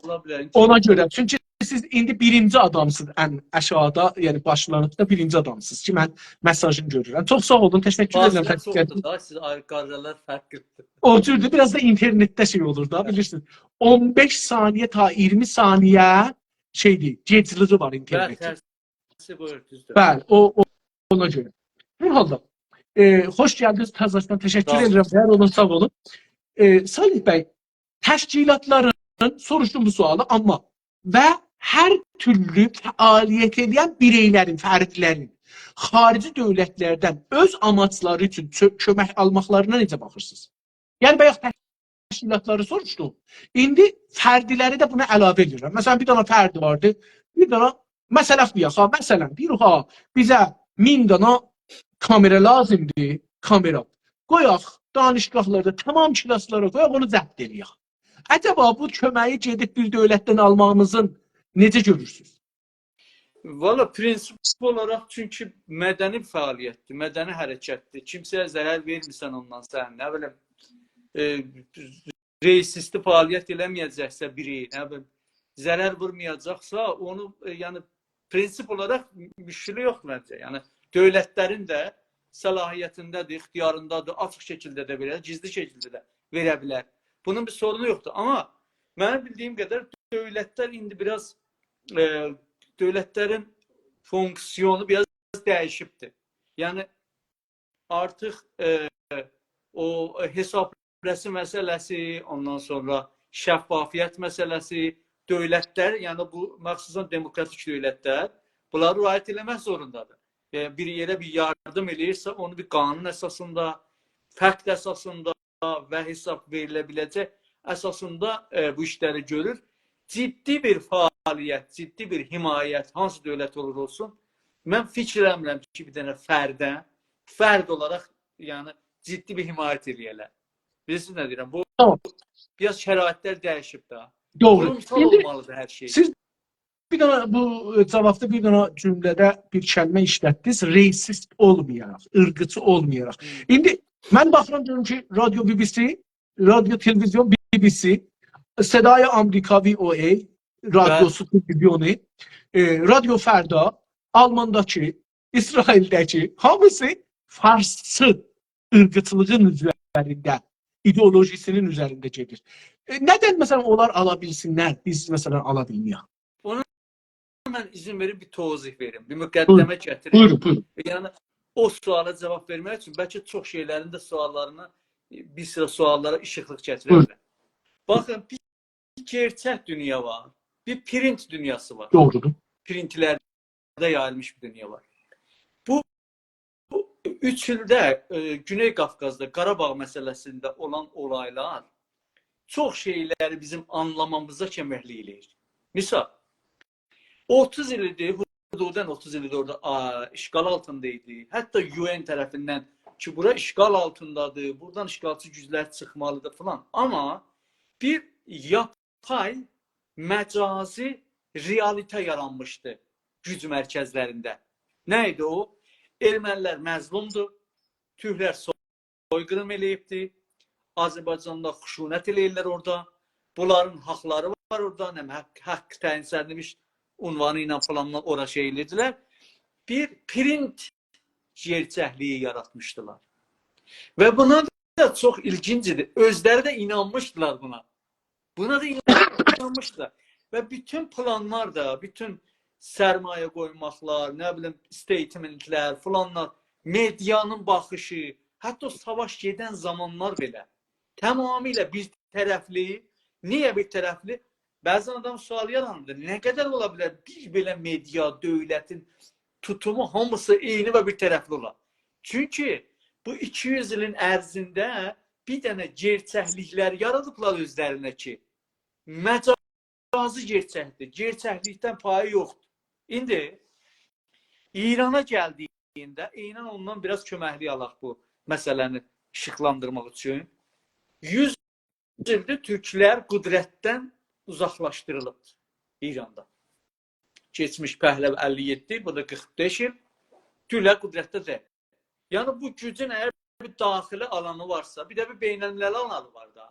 Speaker 1: Ona görə. Çünki siz indi birinci adamsınız ən aşağıda, yəni başlanıqda birinci adamsınız ki, mən mesajını görürəm. Çox sağ olun, təşəkkür edirəm.
Speaker 2: Bazılar çoxdur da, siz qardalar fərqlidir.
Speaker 1: O cürdür, biraz da internetdə şey olur da, bilirsiniz. 15 saniyə ta 20 saniyə şeydir, geciliği var internetin. Bəli, ona görə. Bu halda, xoş gəldiniz Təzəşdən, təşəkkür edirəm. Hər olun, sağ olun. Salih bəy, təşkilatların soruşdum bu sualı, amma və hər türlü fəaliyyət edən bireylərin, fərdlərin xarici dövlətlərdən öz amaçları üçün kömək almaqlarına necə baxırsınız? Yəni, bayaq təşkilatları soruşdum. İndi fərdiləri də buna əlavə edirəm. Məsələn, bir dana fərdi vardı, bir dana məsələf deyək, məsələn, bizə 1000 dana kamera lazımdır, kamera. Qoyaq, danışqaqlarda, tamam kilaslara qoyaq, onu zəbt edək. Əcəba bu köməyi gedib bir dövlətdən almağımızın necə görürsünüz?
Speaker 2: Valla prinsip olaraq çünki mədəni fəaliyyətdir, mədəni hərəkətdir. Kimsəyə zərər vermirsən ondan sən, nə bilim, reisisti fəaliyyət eləməyəcəksə biri, nə bilim, zərər vurmayacaqsa, onu, yəni, prinsip olaraq müşkülü yox məncə. Yəni, dövlətlərin də səlahiyyətindədir, ixtiyarındadır, açıq şəkildə də verə, gizli şəkildə də verə bilər. Bunun bir sorunu yoxdur. Amma mənim bildiyim qədər dövlətlər indi biraz dövlətlərin fonksiyonu biraz dəyişibdir. Yəni artıq o hesab rəsm məsələsi, ondan sonra şəffafiyyət məsələsi, dövlətlər, yəni bu məxsusən demokratik dövlətlər bunları riayət eləmək zorundadır. Bir yerə bir yardım eləyirsə, onu bir qanun əsasında, fakt əsasında və hesab verilə biləcək əsasında bu işləri görür. Ciddi bir fəaliyyət, ciddi bir himayət, hansı dövlət olur olsun, mən fikirləmirəm ki, bir dənə fərd olaraq yəni ciddi bir himayət eləyələr. Bilirsiniz nə deyirəm? Bu
Speaker 1: Tamam.
Speaker 2: biraz şəraitlər dəyişib də.
Speaker 1: Doğru.
Speaker 2: Kurumsal
Speaker 1: İndi
Speaker 2: olmalıdır hər şey.
Speaker 1: siz bir dənə bu cavabda bir dənə cümlədə bir kəlmə işlətdiniz. Reysist olmayaraq, ırqıcı olmayaraq. İndi mən baxıram görürüm ki, radyo BBC, radyo televizyon BBC, Sedai Amerika VOA, radyosu televizyonu, radyo Fərda, Almandakı, İsraildəki hamısı farsçı ırqıcılığın üzərində, ideolojisinin üzərində gedir. Nədən məsələn onlar ala bilsinlər, biz məsələn ala bilməyək?
Speaker 2: Ona mən izin verim, bir tozih verim, bir müqəddəmə gətirim.
Speaker 1: Buyurun.
Speaker 2: Yəni o suala cavab vermək üçün bəlkə çox şeylərin də suallarına, bir sıra suallara işıqlıq gətirərlər. Baxın, bir gerçək dünya var, bir print dünyası var.
Speaker 1: Doğrudur.
Speaker 2: Printlərdə yayılmış bir dünya var. Bu 3 ildə Güney Qafqazda, Qarabağ məsələsində olan olaylar çox şeyləri bizim anlamamıza köməklik eləyir. Misal, 30 ildir, hududən 30 ildir orada işğal altındaydı. Hətta UN tərəfindən ki, bura işğal altındadır, buradan işğalçı güclər çıxmalıdır falan. Amma bir yapay, məcazi realitə yaranmışdı güc mərkəzlərində. Nə idi o? Ermənilər məzlumdur, türklər soyqırım eləyibdir, Azərbaycanda xuşunət eləyirlər orada, bunların haqları var orada, haqq təyin edilmiş unvanı ilə falanlar ora şey elədilər. Bir print gerçəkliyi yaratmışdılar. Və buna da çox ilgincidir. Özləri də inanmışdılar buna. Buna da inanmışdılar. Və bütün planlar da, bütün sərmayə qoymaqlar, nə bilim, statementlər, falanlar, medianın baxışı, hətta o savaş gedən zamanlar belə tamamilə bir tərəfli. Niyə bir tərəfli? Bəzən adam sual yaranır. Nə qədər ola bilər bir belə media, dövlətin tutumu hamısı eyni və bir tərəfli olar? Çünki bu 200 ilin ərzində bir dənə gerçəkliklər yaradıblar özlərinə ki, məcazi gerçəkdir. Gerçəklikdən payı yoxdur. İndi İrana gəldiyində eynən ondan biraz köməklik alaq bu məsələni işıqlandırmaq üçün. 100 ildir türklər qüdrətdən uzaqlaşdırılıb İranda. Keçmiş Pəhləv 57, bu da 45 il. Türklər qüdrətdə deyil. Yəni bu gücün əgər bir daxili alanı varsa, bir də bir beynəlmiləli alanı var da.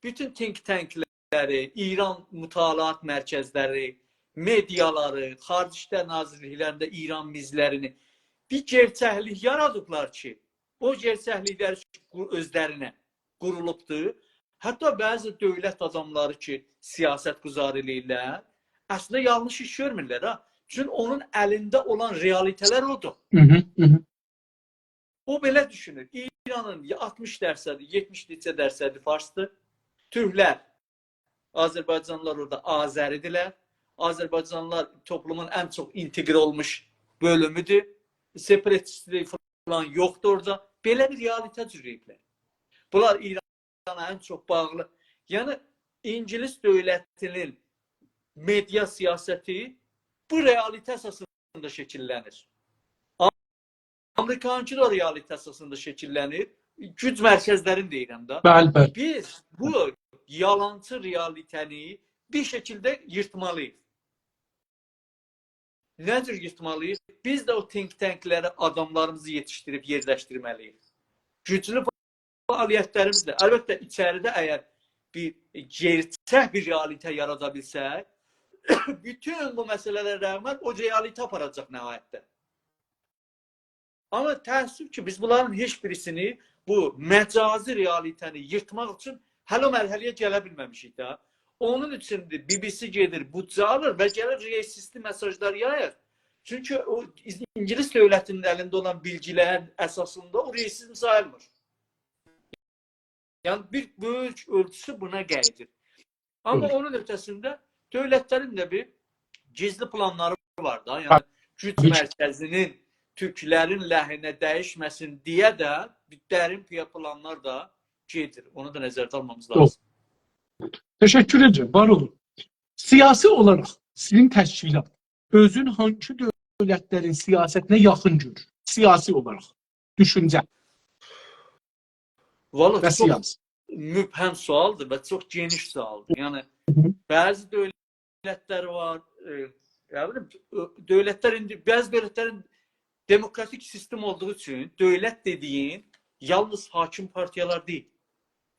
Speaker 2: Bütün think tankləri, İran mütalaat mərkəzləri, mediaları, Xarici İşlər Nazirliklərində İran mizlərini bir gerçəklik yaradıblar ki, o gerçəkliklər özlərinə qurulubdur. Hətta bəzi dövlət adamları ki, siyasət quzar eləyirlər, əslində yanlış iş görmürlər. Çünki onun əlində olan realitələr odur. O belə düşünür. İranın 60%, 70% farsdır. Türklər, Azərbaycanlılar orada Azəridirlər. Azərbaycanlılar toplumun ən çox inteqrə olmuş bölümüdür. Separatistlik falan yoxdur orada. Belə bir realitə cürüyüblər. Bunlar İrana ən çox bağlı. Yəni, İngilis dövlətinin media siyasəti bu realitə əsasında şəkillənir. Amerikançı da realitə əsasında şəkillənir. Güc mərkəzlərini deyirəm də.
Speaker 1: Bəli.
Speaker 2: Biz bu yalancı realitəni bir şəkildə yırtmalıyıq. Nə cür yırtmalıyıq? Biz də o think tanklərə adamlarımızı yetişdirib yerləşdirməliyik. Güclü fəaliyyətlərimizlə, əlbəttə içəridə əgər bir gerçək bir realitə yarada bilsək, bütün bu məsələlərə rəğmən o realitə aparacaq nəhayətdə. Amma təəssüf ki, biz bunların heç birisini bu məcazi realitəni yırtmaq üçün hələ o mərhələyə gələ bilməmişik də. Onun üçün BBC gedir, büdcə alır və gəlir reysistli mesajlar yayır. Çünki o İngilis dövlətinin əlində olan bilgilərin əsasında o reysizm sayılmır. Yəni bir böyük ölçüsü buna gəlir. Amma onun ötəsində Dövlətlərin də bir gizli planları var da. Yəni güc mərkəzinin türklərin ləhinə dəyişməsin deyə də bir dərin planlar da gedir. Onu da nəzərdə almamız lazım.
Speaker 1: Teşekkür ederim. Var olun. Siyasi olarak sizin təşkilat özün hangi dövlətlərin siyasetinə yaxın görür? Siyasi olarak. Düşüncə
Speaker 2: Vallahi
Speaker 1: və
Speaker 2: çox
Speaker 1: siyasi.
Speaker 2: mübhəm sualdır və çox geniş sualdır. Yəni bəzi dövlətlər var, dövlətlər indi bəzi dövlətlərin demokratik sistem olduğu üçün dövlət dediyin yalnız hakim partiyalar deyil.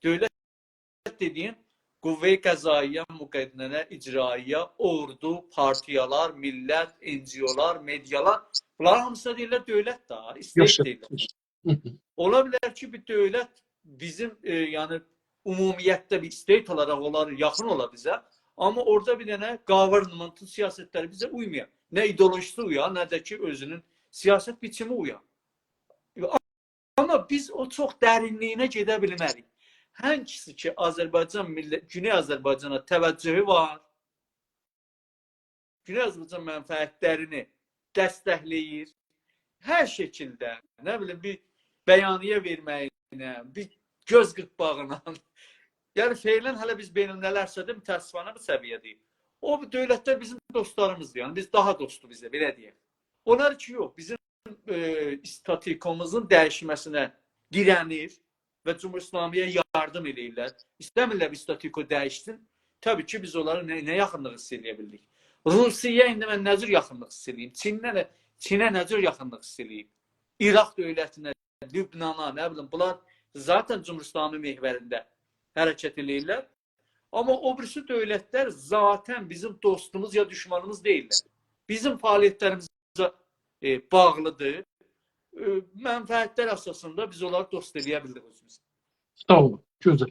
Speaker 2: Dövlət dediyin qüvvə-i qəzaiyə, müqəddinə, icraiyə, ordu, partiyalar, millət, NGO-lar, medialar, bunlar hamısı deyirlər dövlət da, istəyir deyirlər. Ola bilər ki, bir dövlət bizim yəni ümumiyyətdə bir state olaraq onlar yaxın ola bizə, amma orada bir dənə government'ın siyasətləri bizə uymuyor. Nə ideolojisi uyar, nə də ki özünün siyasət biçimi uyar. Amma biz o çox dərinliyinə gedə bilmərik. Həmçisi ki, Azərbaycan Güney Azərbaycana təvəccühü var. Güney Azərbaycan mənfəətlərini dəstəkləyir. Hər şəkildə, nə bilim, bir bəyaniyyə verməyinə, bir göz qırpmağına. Yəni, feylən hələ biz beynəlmələrsə də mütəssifانə bir səviyyədəyik. O dövlətlər bizim dostlarımızdır. Yəni, biz daha dostu bizə, belə deyək. Onlar ki, yox, bizim statikomuzun dəyişməsinə dirənir və Cumhur-İslamiyə yardım edirlər. İstəmirlər bir statiko dəyişsin. Təbii ki, biz onları nə yaxınlıq hiss edə bildik. Rusiya indi mən nə cür yaxınlıq hiss edeyim? Çinə nə cür yaxınlıq hiss edeyim? İraq dövlətinə, Lübnana, nə bilim, bunlar zaten Cumhur-İslami mehvərində hərəkət edirlər. Amma o birisi dövlətlər zaten bizim dostumuz ya düşmanımız deyirlər. Bizim fəaliyyətlərimizə bağlıdır. Mənfəətlər əsasında biz onları dost eləyə bildik özümüz.
Speaker 1: Sağ olun. Güzel.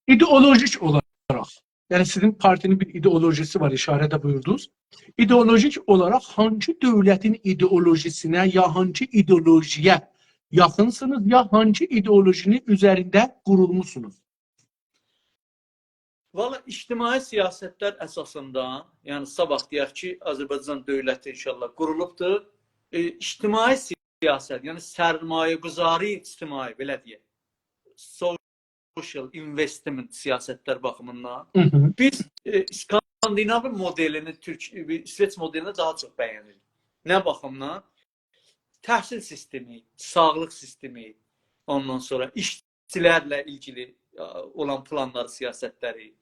Speaker 1: İdeolojik olarak, yani sizin partinin bir ideolojisi var, işarede buyurdunuz. İdeolojik olarak hangi devletin ideolojisine ya hangi ideolojiye yakınsınız ya hangi ideolojinin üzerinde kurulmuşsunuz?
Speaker 2: Valla ictimai siyasətlər əsasında, yəni sabah deyək ki, Azərbaycan dövləti inşallah qurulubdur. İctimai siyasət, yəni sərmayəgüzari ictimai, belə deyək, social investment siyasətlər baxımından biz İskandinav modelini, İsveç modelini daha çox bəyənirik. Nə baxımdan? Təhsil sistemi, sağlıq sistemi, ondan sonra işçilərlə ilgili olan planları, siyasətləri.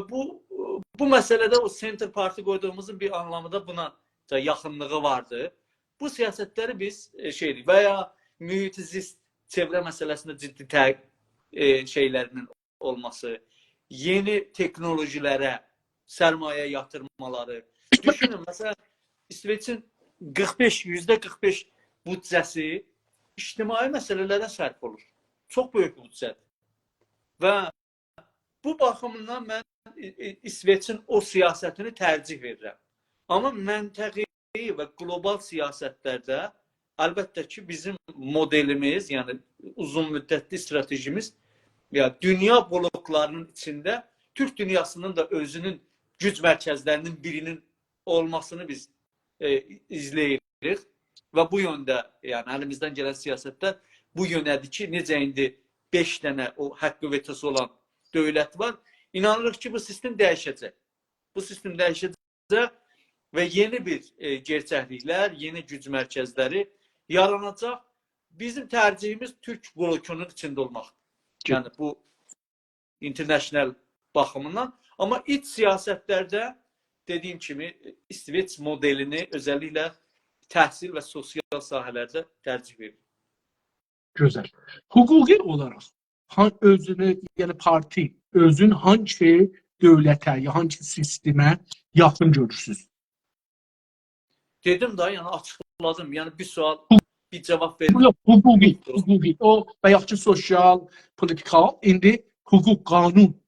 Speaker 2: Bu məsələdə o Center Parti qoyduğumuzun bir anlamı da buna yaxınlığı vardı. Bu siyasətləri biz və ya mühitizist çevrə məsələsində ciddi şeylərinin olması, yeni teknolojilərə sərmayə yatırmaları. Düşünün, məsələn, İsveçin %45 büdcəsi ictimai məsələlərə sərf olur. Çox böyük büdcədir. Və bu baxımından mən İsveçin o siyasətini tərcih verirəm. Amma məntəqi və qlobal siyasətlərdə əlbəttə ki, bizim modelimiz, yəni uzun müddətli stratejimiz dünya bloklarının içində Türk dünyasının da özünün güc mərkəzlərinin birinin olmasını biz izləyirik və bu yöndə, yəni əlimizdən gələn siyasətlər bu yönədir ki, necə indi 5 dənə o haqqı vetosu olan dövlət var. İnanırıq ki, bu sistem dəyişəcək. Bu sistem dəyişəcək və yeni bir gerçəkliklər, yeni güc mərkəzləri yaranacaq. Bizim tərcihimiz Türk blokunun içində olmaq. Yəni bu international baxımından. Amma iç siyasətlərdə dediyim kimi İsveç modelini özəlliklə təhsil və sosial sahələrdə tərcih verir.
Speaker 1: Güzel. Hukuki olarak özünü, yani parti özün hangi devlete, hangi sisteme yakın görürsünüz?
Speaker 2: Dedim da, yəni açıqladım. Yəni bir sual, bir cavab verin.
Speaker 1: Yok, hukuki. O veya ki sosial, politikal, indi hukuk, kanun.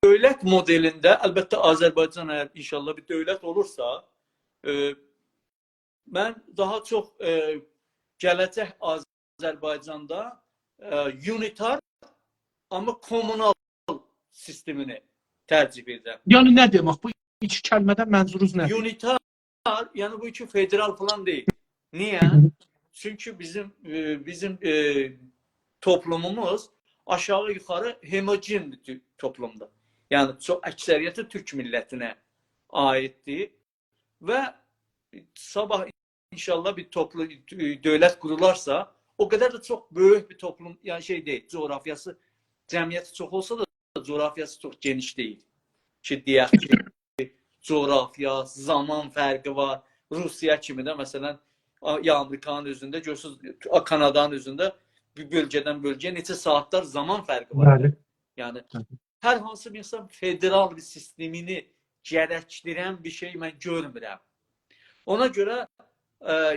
Speaker 2: Dövlət modelində, əlbəttə Azərbaycan əgər inşallah bir dövlət olursa, mən daha çox gələcək Azərbaycanda unitar, amma kommunal sistemini tercih edirəm.
Speaker 1: Yəni nə demək? Bu iki kəlmədən mənzurunuz nədir?
Speaker 2: Unitar, yəni bu iki federal falan deyil. Niye? Çünkü bizim toplumumuz aşağı yukarı homojen bir toplumda. Yani çok ekseriyyəti Türk milletine aittir ve sabah inşallah bir devlet kurularsa o kadar da çok büyük bir toplum, yani şey değil, coğrafyası, cəmiyyəti çok olsa da coğrafyası çok geniş değil. Ki deyək ki, coğrafya, zaman fərqi var. Rusiya kimi də məsələn ya Amerikanın özündə, görürsünüz, Kanadanın özündə bir bölgədən bölgəyə neçə saatlar zaman fərqi var.
Speaker 1: Bəli.
Speaker 2: Yəni hər hansı bir insan federal bir sistemini gərəkdirən bir şey mən görmürəm. Ona görə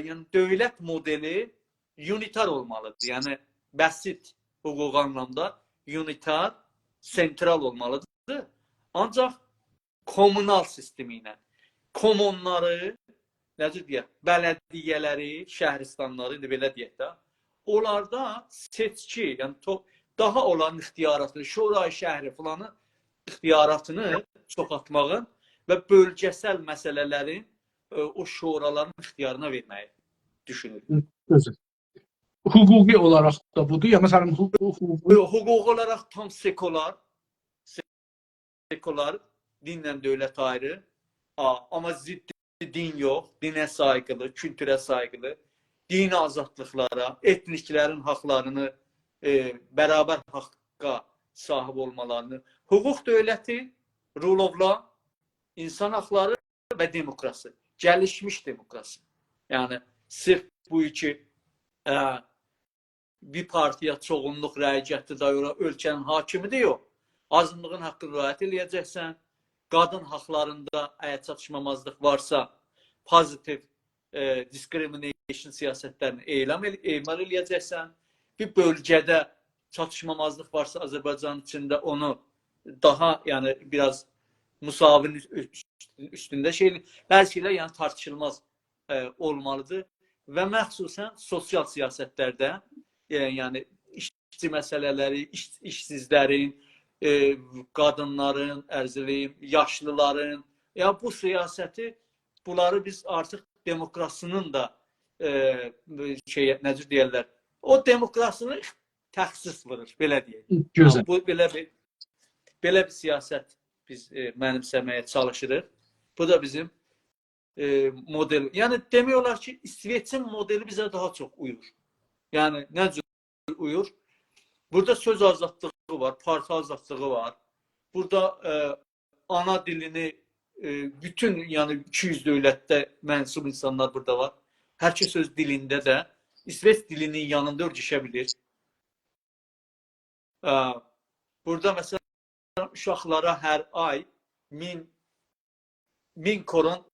Speaker 2: yəni dövlət modeli unitar olmalıdır. Yəni bəsit hüquq anlamda unitar, sentral olmalıdır. Ancaq kommunal sistemi ilə kommunları, necə deyək, bələdiyyələri, şəhristanları, belə deyək də, onlarda seçki, yəni daha olan ixtiyaratını, şurayı şəhri falanı ixtiyaratını çoxaltmağın və bölgəsəl məsələlərin o şuraların ixtiyarına verməyi düşünürüm.
Speaker 1: Gözəl. Hüquqi olaraq da budur. Ya məsələn
Speaker 2: hüquq olaraq tam sekular, dinlə dövlət ayrı, amma ziddi din yox, dinə sayğılı, kültürə sayğılı, dini azadlıqlara, etniklərin haqlarını bərabər haqqa sahib olmalarını, hüquq dövləti, rule of law, insan haqları və demokrasi, gəlişmiş demokrasi. Yəni sırf bu iki bir partiya çoğunluq rəy gətirdi, ölkənin hakimi də yox. Azınlığın haqqını riayət eləyəcəksən, qadın haqlarında əgər çatışmamazlıq varsa, pozitiv discrimination siyasətlərini emal eləyəcəksən, bir bölgədə çatışmamazlıq varsa Azərbaycan içində onu daha, yəni biraz müsavinin üstündə bəzilə yəni tartışılmaz olmalıdır və məxsusən sosial siyasətlərdə, yəni işçi məsələləri, işsizlərin, qadınların, ərzəliyim, yaşlıların, yəni bu siyasəti, bunları biz artıq demokrasının da necə deyərlər, o demokrasını təxsis vurur, belə deyək.
Speaker 1: Gözəl.
Speaker 2: Bu belə bir siyasət biz mənimsəməyə çalışırıq. Bu da bizim model. Yəni demək olar ki, İsveçin modeli bizə daha çox uyur. Yəni nə cür uyur? Burada söz azadlığı var, parti azadlığı var. Burada ana dilini bütün, yəni 200 dövlətdə mənsub insanlar burada var. Hər kəs öz dilində də İsveç dilinin yanında örgüşə bilir. Burada məsələn uşaqlara hər ay 1000 koron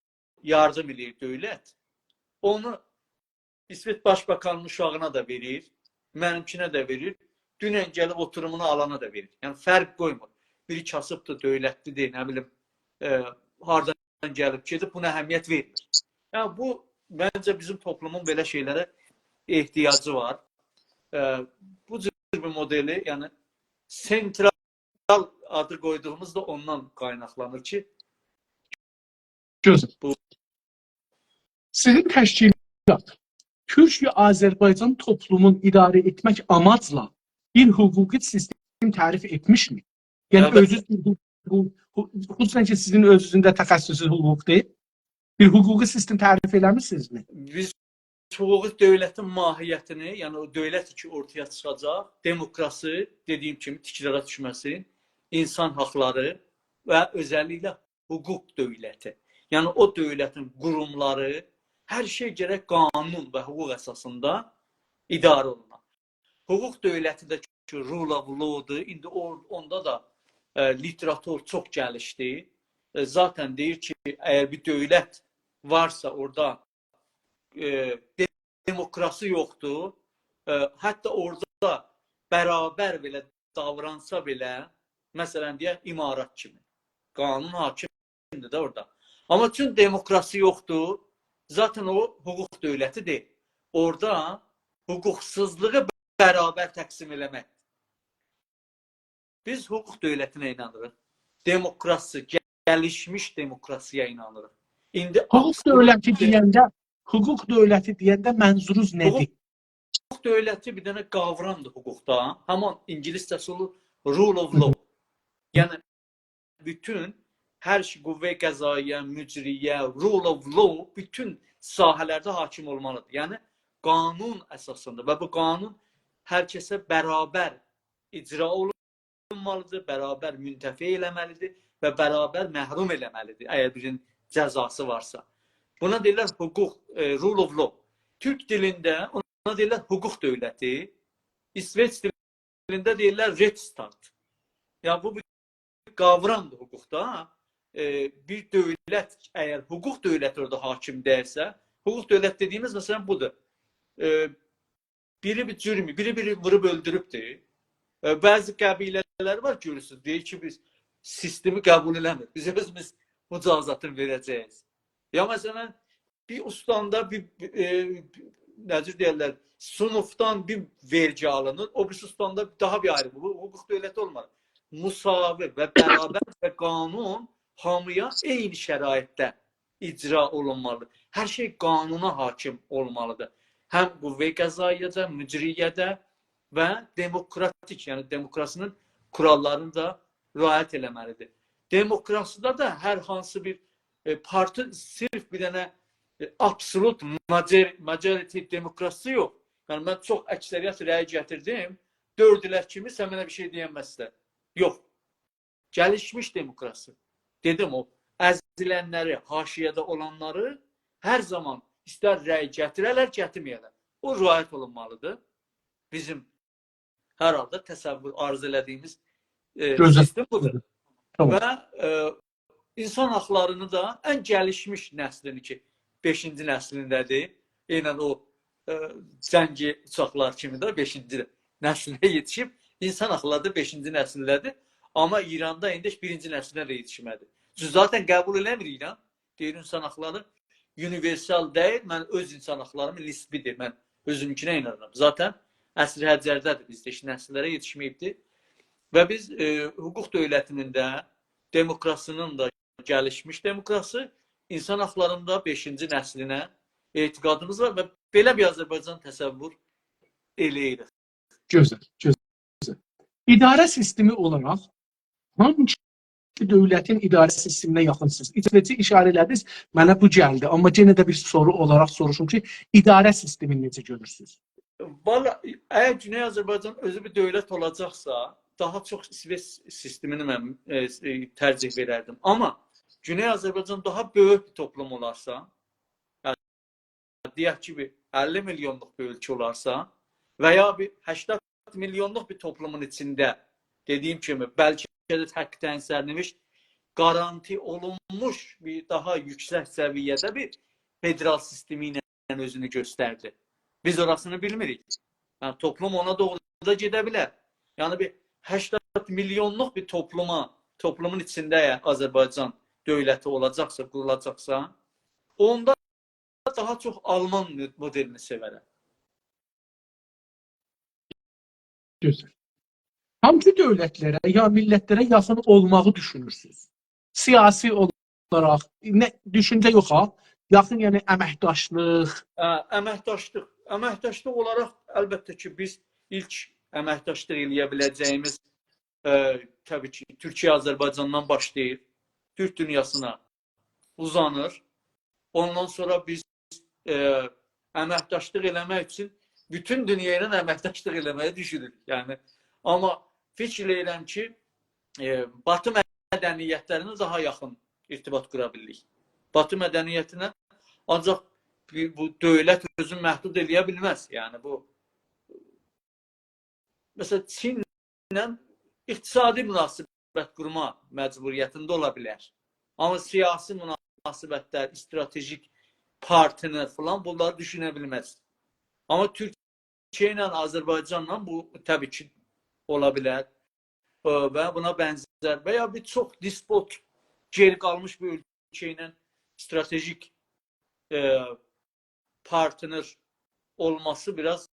Speaker 2: yardım edir dövlət. Onu İsveç Başbakanının uşağına da verir, mənimkinə də verir. Dünən gəlib oturumunu alana da verir. Yəni fərq qoymur. Biri kasıbdır, dövlətlidir, nə bilim, hardan gəlib gedib, buna əhəmiyyət vermir. Yəni bu, məncə bizim toplumun belə şeylərə ehtiyacı var. Bu cür bir modeli, yəni sentral adı qoyduğumuz da ondan qaynaqlanır ki,
Speaker 1: gözəl. Sizin təşkilat Türkiyə-Azərbaycan toplumun idarə etmək amacla bir hüquqi sistem tərif etmişmi? Yəni xüsusən ki, sizin özünüzdə təxəssüsü hüquqdur. Bir hüquqi sistem tərif eləmişsinizmi?
Speaker 2: Biz hüquqi dövlətin mahiyyətini, yəni o dövlət ki ortaya çıxacaq, demokrasi, dediyim kimi tikrara düşməsi, insan haqları və özəlliklə hüquq dövləti. Yəni o dövlətin qurumları, hər şey gərək qanun və hüquq əsasında idarə olunur. Hüquq dövləti də ki, rule of law-dur. İndi onda da literatur çox gəlişdi. Zaten deyir ki, əgər bir dövlət varsa orada demokrasi yoxdur, hətta orada bərabər belə davransa belə, məsələn deyək, imarat kimi. Qanun hakimdir də orada. Amma çünki demokrasi yoxdur, zaten o hüquq dövləti deyil. Orada hüquqsuzluğu bərabər təqsim eləmək. Biz hüquq dövlətinə inanırıq. demokrasi, gəlişmiş demokrasiya inanırıq. İndi
Speaker 1: Hüquq dövləti deyəndə, hüquq dövləti deyəndə mənzurunuz nədir?
Speaker 2: Hüquq dövləti bir dənə qavramdır hüquqda. Haman ingiliscəsi olur rule of law. Yəni bütün hər şey qüvvə qəzaiyə, mücriyə, rule of law bütün sahələrdə hakim olmalıdır. Yəni qanun əsasında və bu qanun hər kəsə bərabər icra olunmalıdır, bərabər müntəfi eləməlidir və bərabər məhrum eləməlidir, əgər birinin cəzası varsa. Buna deyirlər hüquq, rule of law. Türk dilində ona deyirlər hüquq dövləti, İsveç dilində deyirlər Rättsstat. Yəni bu bir qavramdır hüquqda. Bir dövlət, əgər hüquq dövləti orada hakim deyirsə, hüquq dövlət dediyimiz məsələn budur. Biri bir cürmü, biri vurub öldürübdür. Bəzi qəbilələr var görürsünüz, deyir ki, biz sistemi qəbul eləmir. Biz özümüz mücazatını verəcəyiz. Ya məsələn, bir ustandə bir necə deyirlər, sınıfdan bir vergi alınır, o bir ustandə daha bir ayrı. Bu hüquq dövləti olmalı. Musavi və bərabər və qanun hamıya eyni şəraitdə icra olunmalıdır. Hər şey qanuna hakim olmalıdır. Həm qüvvə qəzaiyyədə, mücriyyədə və demokratik, yəni demokrasinin kurallarını da riayət eləməlidir. Demokrasida da hər hansı bir parti sırf bir dənə absolut majority demokrasi yox. Yəni mən çox əksəriyyət rəy gətirdim, dördülər kimi sən mənə bir şey deyəməzlər. Yox. Gəlişmiş demokrasi. Dedim o əzilənləri, haşiyədə olanları hər zaman istər rəy gətirələr, gətirməyələr. O riayət olunmalıdır. Bizim hər halda təsəvvür arzu elədiyimiz sistem budur. Tamam. Və insan haqlarını da ən gəlişmiş nəslini ki, 5-ci nəslindədir. Eynən o cəngi uçaqlar kimi də 5-ci nəslinə yetişib. İnsan haqları da 5-ci nəsildədir. Amma İranda indi 1-ci nəslinə də yetişmədi. Zaten qəbul eləmir İran. Deyir, insan haqları universal deyil. Mən öz insan haqlarımı nisbidir. Mən özümkünə inanıram. Zaten əsr həcərdədir. Bizdə nəsillərə yetişməyibdir. Və biz hüquq dövlətinin də, demokrasının da gəlişmiş demokrasi, insan haqlarında 5-ci nəslinə etiqadımız var və belə bir Azərbaycan təsəvvür eləyirik.
Speaker 1: Gözəl, gözəl. İdarə sistemi olaraq hangi dövlətin idarə sisteminə yaxınsınız? İçərici işarə elədiniz, mənə bu gəldi. Amma yenə də bir soru olaraq soruşum ki, idarə sistemini necə görürsünüz?
Speaker 2: Valla, əgər Güney Azərbaycan özü bir dövlət olacaqsa, daha çox İsveç sistemini mən tərcih verərdim. Amma Güney Azərbaycan daha böyük bir toplum olarsa, yəni, deyək ki, bir 50 milyonluq bir ölkə olarsa və ya bir 80 milyonluq bir toplumun içində, dediyim kimi, bəlkə də həqiqətən sərnişin garanti olunmuş bir daha yüksək səviyyədə bir federal sistemi ilə özünü göstərdi. Biz orasını bilmirik. Yəni, toplum ona doğru da gedə bilər. Yəni, bir 80 milyonluq bir toplumun içində Azərbaycan dövləti olacaqsa, qurulacaqsa, onda daha çox Alman modelini sevərəm.
Speaker 1: Gözəl. Hangi dövlətlərə ya millətlərə yaxın olmağı düşünürsünüz? Siyasi olaraq, düşüncə yox ha? Yaxın, yəni əməkdaşlıq.
Speaker 2: Əməkdaşlıq olaraq əlbəttə ki, biz ilk əməkdaşlıq eləyə biləcəyimiz təbii ki, Türkiyə Azərbaycandan başlayır, Türk dünyasına uzanır. Ondan sonra biz əməkdaşlıq eləmək üçün bütün dünya ilə əməkdaşlıq eləməyi düşünürük. Yəni, amma fikir edirəm ki, Batı mədəniyyətlərinə daha yaxın irtibat qura bilirik. Batı mədəniyyətinə ancaq bu dövlət özünü məhdud eləyə bilməz. Yəni, bu məsələn, Çinlə iqtisadi münasibət qurma məcburiyyətində ola bilər. Amma siyasi münasibətlər, stratejik partner falan bunları düşünə bilməz. Amma Türkiyə ilə Azərbaycanla bu təbii ki ola bilər və buna bənzər və ya bir çox despot geri qalmış bir ölkə ilə stratejik partner olması biraz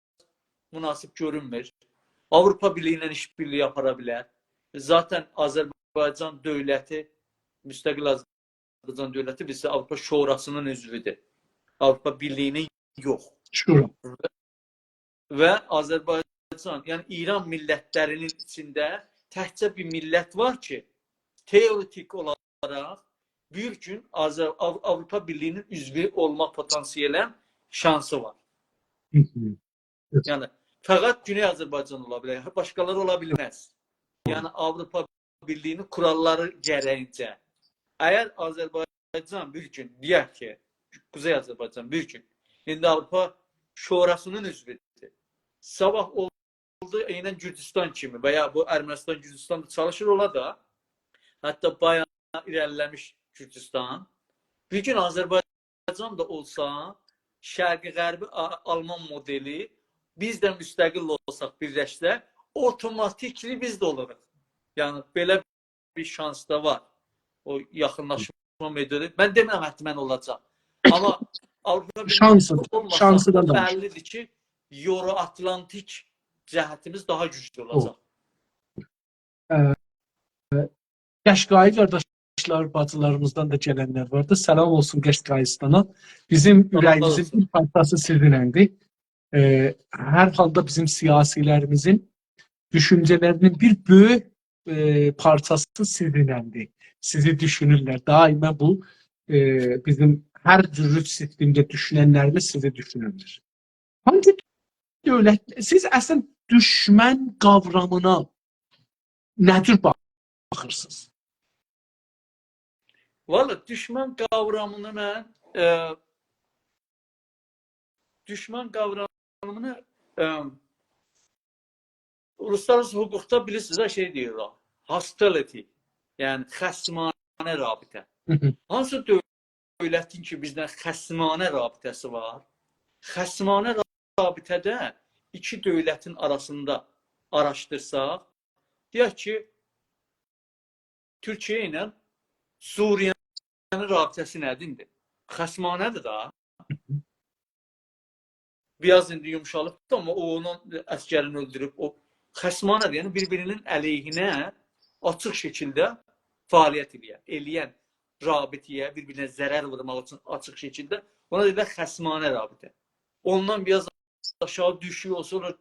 Speaker 2: münasib görünmür. Avropa Birliyi ilə işbirliyi yapara bilər. Zaten Azərbaycan Azərbaycan dövləti, müstəqil Azərbaycan dövləti bizdə Avropa Şurasının üzvüdür. Avropa Birliyinin yox.
Speaker 1: Şura.
Speaker 2: Və Azərbaycan, yəni İran millətlərinin içində təkcə bir millət var ki, teoretik olaraq bir gün Avropa Birliyinin üzvü olma potansiyeli şansı var. Yəni fəqət Güney Azərbaycan ola bilər, başqaları ola bilməz. Yəni Avropa Birliyinin kuralları gərəyincə. Əgər Azərbaycan bir gün, deyək ki, Kuzey Azərbaycan bir gün, indi Avropa Şurasının üzvüdür. Sabah oldu eynən Gürcistan kimi və ya bu Ermənistan, Gürcistan çalışır ola da, hətta bayağı irəliləmiş Gürcistan. Bir gün Azərbaycan da olsa, Şərqi-Qərbi Alman modeli, biz də müstəqil olsaq, birləşsə, otomatikli biz də oluruq. Yəni, belə bir şans da var. O yaxınlaşma metodu. Mən demirəm, həttəmən olacaq. Amma Avropa
Speaker 1: şansıdan da
Speaker 2: bəllidir ki, Euro-Atlantik cəhətimiz daha güclü olacaq.
Speaker 1: Qəşqai qardaşlar, bacılarımızdan da gələnlər vardı. Salam olsun Qəşqaistana. Bizim ürəyimizin bir parçası sizinlədir. Hər halda bizim siyasilərimizin düşüncələrinin bir böyük parçası sizinlədir. Sizi düşünürlər. Daima bu bizim hər cürlük sistemdə düşünənlərimiz sizi düşünürlər. Hangi dövlət, siz əslən düşmən qavramına nə cür baxırsınız?
Speaker 2: Valla düşmən qavramını mən uluslararası hüquqda bilirsiniz, şey deyirlər, hostility, yəni xəsmanə rabitə. Hansı dövlətin ki, bizdən xəsmanə rabitəsi var? Xəsmanə rabitədə iki dövlətin arasında araşdırsaq, deyək ki, Türkiyə ilə Suriyenin rabitəsi nədir? Xəsmanədir da. Biraz indi yumuşalıbdır, amma o onun əskərini öldürüb. O xəsmanədir, yəni bir-birinin əleyhinə açıq şəkildə fəaliyyət eləyən rabitiyə, bir-birinə zərər vurmaq üçün açıq şəkildə ona deyirlər xəsmanə rabitə. Ondan biraz aşağı düşüyor, sonra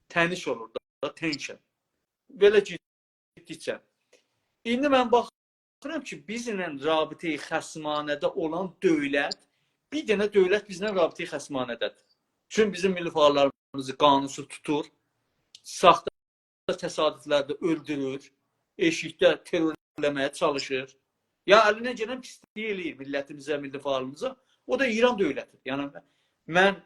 Speaker 2: təniş olur da, tension. Belə getdikcə. İndi mən baxıram ki, bizlə rabitə-i xəsmanədə olan dövlət, bir dənə dövlət bizlə rabitə-i xəsmanədədir. Çünki bizim milli fəallarımızı qanunsuz tutur, saxta təsadüflərdə öldürür, eşikdə terörləməyə çalışır. Ya əlinə gələn pisliyi eləyir millətimizə, milli fəalımıza. O da İran dövlətidir. Yəni, mən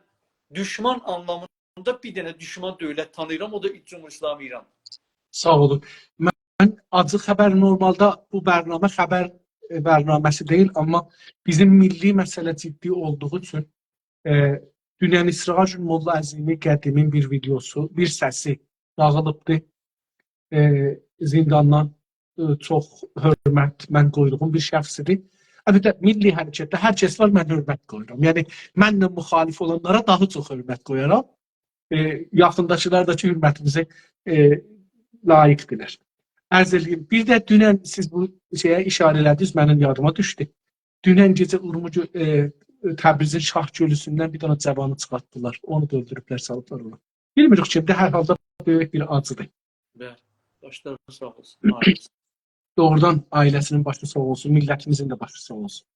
Speaker 2: düşman anlamında bir dənə düşman dövlət tanıyıram, o da Cumhur-İslam İran.
Speaker 1: Sağ olun. Mən acı xəbər normalda bu bərnamə xəbər bərnaməsi deyil, amma bizim milli məsələ ciddi olduğu üçün dünən İsrail Molla Əzimi Qədimin bir videosu, bir səsi dağılıbdır. Zindandan çox hörmət mən qoyduğum bir şəxsidir. Əlbəttə, milli hərəkətdə hər kəs var, mən hörmət qoyuram. Yəni, mənlə müxalif olanlara daha çox hörmət qoyaram. Yaxındakılar da ki, hörmətimizi layiqdirlər. Ərz edeyim. Bir də dünən siz bu şeyə işarə elədiniz, mənim yadıma düşdü. Dünən gecə Urmucu Təbrizin Şah Gölüsündən bir dənə cavanı çıxartdılar. Onu da öldürüblər, salıblar ona. Bilmirik kimdə, hər halda böyük bir acıdır.
Speaker 2: Bəli, başları sağ olsun.
Speaker 1: Doğrudan ailəsinin başı sağ olsun, millətimizin də başı sağ olsun.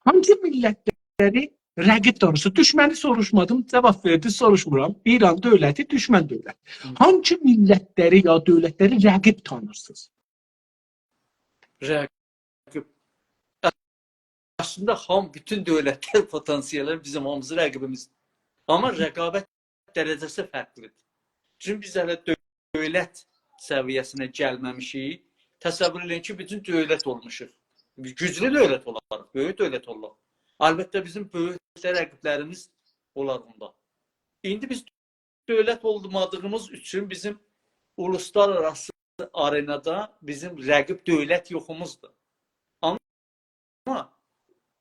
Speaker 1: Hangi millətləri rəqib tanırsınız? Düşməni soruşmadım, cavab verdi, soruşmuram. İran dövləti, düşmən dövlət. Hangi millətləri ya dövlətləri rəqib tanırsınız?
Speaker 2: Rəqib. Aslında bütün dövlətlər potansiyellər bizim hamısı rəqibimizdir. Amma rəqabət dərəcəsi fərqlidir. Çünki biz hələ dövlət səviyyəsinə gəlməmişik. Təsəvvür edin ki, bütün dövlət olmuşuq. Güclü dövlət olarıq, böyük dövlət olarıq. Əlbəttə bizim böyük rəqiblərimiz olar bunda. İndi biz dövlət olmadığımız üçün bizim uluslararası arenada bizim rəqib dövlət yoxumuzdur. Amma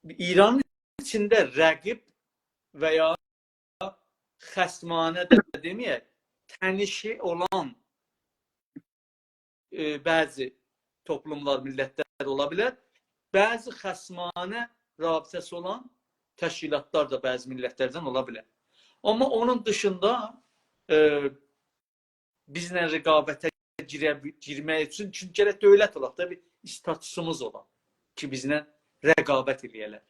Speaker 2: İranın içində rəqib və ya xəsmanə də deməyək, tənişi olan bəzi toplumlar, millətlər ola bilər. Bəzi xəsmanə rabitəsi olan təşkilatlar da bəzi millətlərdən ola bilər. Amma onun dışında bizlə rəqabətə girmək üçün, çünki gərək dövlət olaq da bir statusumuz olan ki, bizlə rəqabət eləyələr.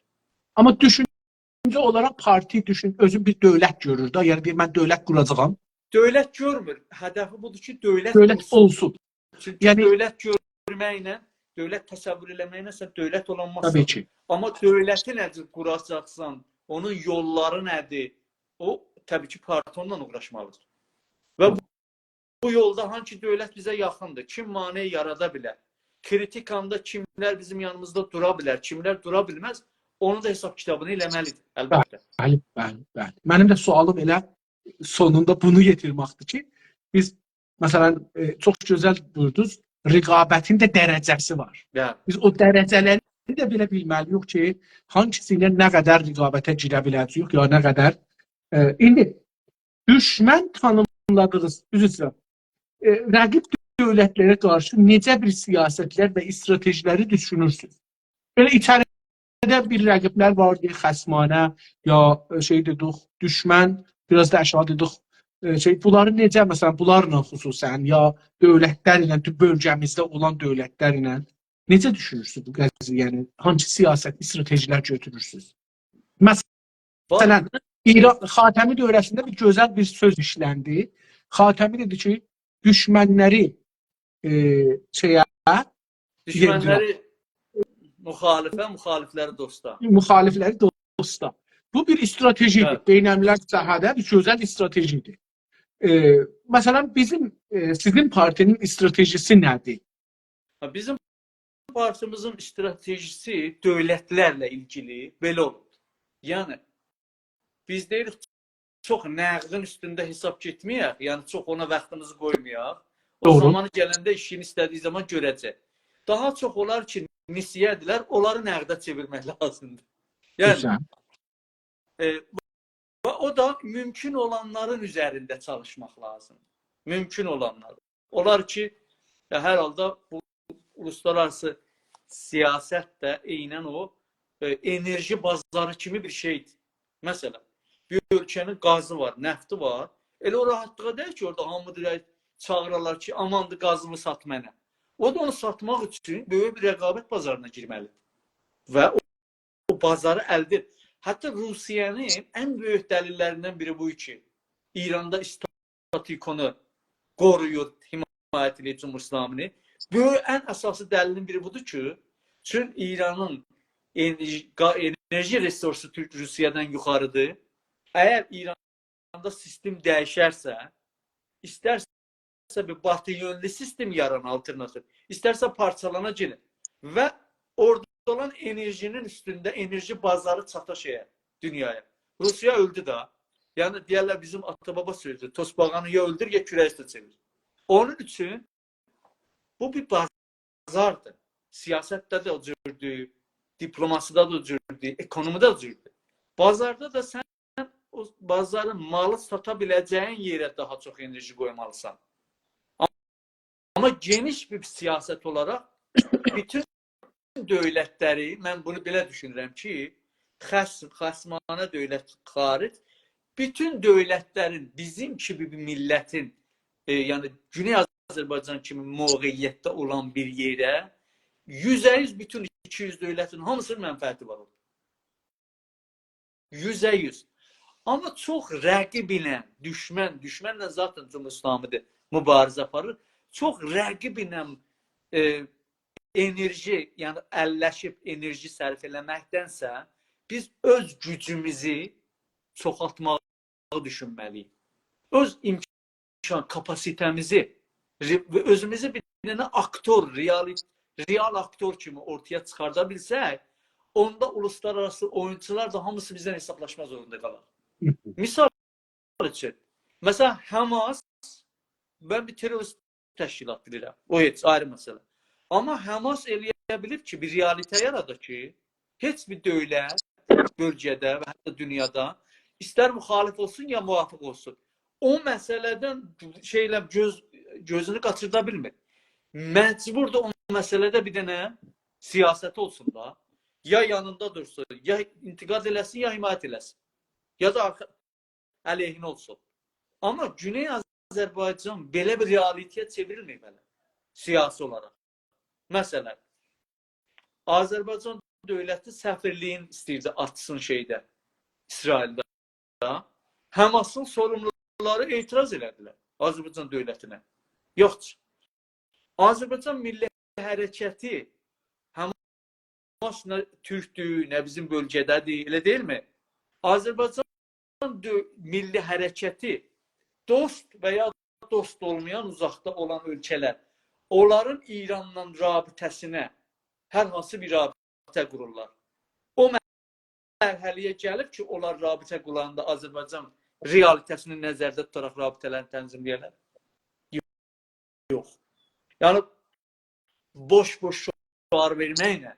Speaker 1: Amma düşüncə olaraq parti özün bir dövlət görür da, yəni mən dövlət quracağam.
Speaker 2: Dövlət görmür. Hədəfi budur ki, dövlət
Speaker 1: olsun.
Speaker 2: Çünki yəni, dövlət görməklə, dövlət təsəvvür eləməklə sən dövlət olanmazsan.
Speaker 1: Təbii ki.
Speaker 2: Amma dövləti nədir quracaqsan, onun yolları nədir, o təbii ki, parti onunla uğraşmalıdır. Və bu yolda hangi dövlət bizə yaxındır, kim mane yarada bilər, kritikanda kimlər bizim yanımızda dura bilər, kimlər dura bilməz, onu da hesab kitabını eləməlidir, əlbəttə.
Speaker 1: Bəli. Mənim də sualım elə sonunda bunu yetirməkdir ki, biz məsələn çox gözəl buyurdunuz, rəqabətin də dərəcəsi var.
Speaker 2: Yəni.
Speaker 1: Biz o dərəcələri də bilə bilməliyik ki, hangisi ilə nə qədər rəqabətə girə biləcəyik, ya nə qədər. İndi düşmən tanımladığınız, üzr rəqib dövlətlərə qarşı necə bir siyasətlər və stratejiləri düşünürsünüz? Belə içəridə bir rəqiblər var deyə xəsmanə ya şey dedik, düşmən, biraz da aşağı dedik, bunları necə, məsələn, bunlarla xüsusən ya dövlətlər ilə, bölgəmizdə olan dövlətlər ilə necə düşünürsünüz bu qəziyyəni? Hangi siyasət, stratejilər götürürsünüz? Məsələn, Xatəmi dövrəsində bir gözəl bir söz işləndi. Xatəmi dedi ki, düşmənləri
Speaker 2: düşmənləri müxalifə, müxalifləri dosta.
Speaker 1: Müxalifləri dosta. Bu bir stratejidir. Evet. Beynəlmiləl sahədə bir gözəl stratejidir. Məsələn, sizin partinin stratejisi nədir?
Speaker 2: Bizim partimizin stratejisi dövlətlərlə ilgili belə olur. Yəni, biz deyirik, çox nəqdin üstündə hesab getməyək, yəni çox ona vaxtımızı qoymayaq. O zamanı gələndə işini istədiyi zaman görəcək. Daha çox olar ki, nisiyədirlər, onları nəqdə çevirmək lazımdır. Yəni, o da mümkün olanların üzərində çalışmaq lazımdır. Mümkün olanlar. Olar ki, hər halda bu uluslararası siyasət də eynən o enerji bazarı kimi bir şeydir. Məsələn, bir ölkənin qazı var, nəfti var. Elə o rahatlığa deyil ki, orada hamı dirək çağırırlar ki, amandır qazımı sat mənə. O da onu satmaq üçün böyük bir rəqabət bazarına girməlidir. Və o bazarı əldə edir. Hətta Rusiyanın ən böyük dəlillərindən biri bu ki, İranda statikonu qoruyur, himayət edir Cumhur İslamini. Böyük ən əsası dəlilin biri budur ki, çünki İranın enerji resursu Rusiyadan yuxarıdır. Əgər İranda sistem dəyişərsə, istərsə bir batı yönlü sistem yaran alternativ, istərsə parçalana gelir. Və orada olan enerjinin üstündə enerji bazarı çata dünyaya. Rusiya öldü da. Yəni deyərlər bizim ata-baba sözdür. Tosbağanı ya öldür ya kürək üstə çevir. Onun üçün bu bir bazardır. Siyasətdə də o cürdür, diplomasida da o cürdür, ekonomida da cürdür. Bazarda da sən o bazarın malı sata biləcəyin yerə daha çox enerji qoymalısan. Amma geniş bir siyasət olaraq bütün dövlətləri, mən bunu belə düşünürəm ki, xəsmanə dövlət xaric, bütün dövlətlərin bizim kimi bir millətin, yəni Güney Azərbaycan kimi mövqeyiyyətdə olan bir yerə 100% bütün 200 dövlətin hamısının mənfəəti var orada. 100%. Amma çox rəqib ilə, düşmənlə zaten Cumhur İslamidir, mübarizə aparır. Çox rəqib ilə enerji, yəni əlləşib enerji sərf eləməkdənsə, biz öz gücümüzü çoxaltmağı düşünməliyik. Öz imkan, kapasitəmizi və özümüzü bir dənə aktor, real aktor kimi ortaya çıxarda bilsək, onda uluslararası oyuncular da hamısı bizdən hesablaşma zorunda qalar. Misal üçün, məsələn, Hamas, mən bir terörist təşkilat bilirəm. O heç ayrı məsələ. Amma Hamas eləyə bilir ki, bir realitə yaradır ki, heç bir dövlət bölgədə və hətta dünyada istər müxalif olsun ya müvafiq olsun. O məsələdən gözünü qaçırda bilmir. Məcburdur məsələdə bir dənə siyasət olsun da. Ya yanında dursun, ya intiqad eləsin, ya himayət eləsin. Ya da əleyhinə olsun. Amma Güney Azərbaycan belə bir realitəyə çevrilməyib hələ. Siyasi olaraq. Məsələn, Azərbaycan dövləti səfirliyin istəyirdi açsın şeydə, İsraildə. Həmasın sorumluları etiraz elədilər Azərbaycan dövlətinə. Yoxdur. Azərbaycan Milli Hərəkəti Həmas nə türkdür, nə bizim bölgədədir, elə deyilmi? Azərbaycan Milli Hərəkəti dost və ya dost olmayan, uzaqda olan ölkələr, onların İranla rabitəsinə hər hansı bir rabitə qururlar. O mərhələyə gəlib ki, onlar rabitə qurulanda Azərbaycan realitəsini nəzərdə tutaraq rabitələrini tənzimləyərlər. Yox. Yəni, boş-boş şüar verməklə.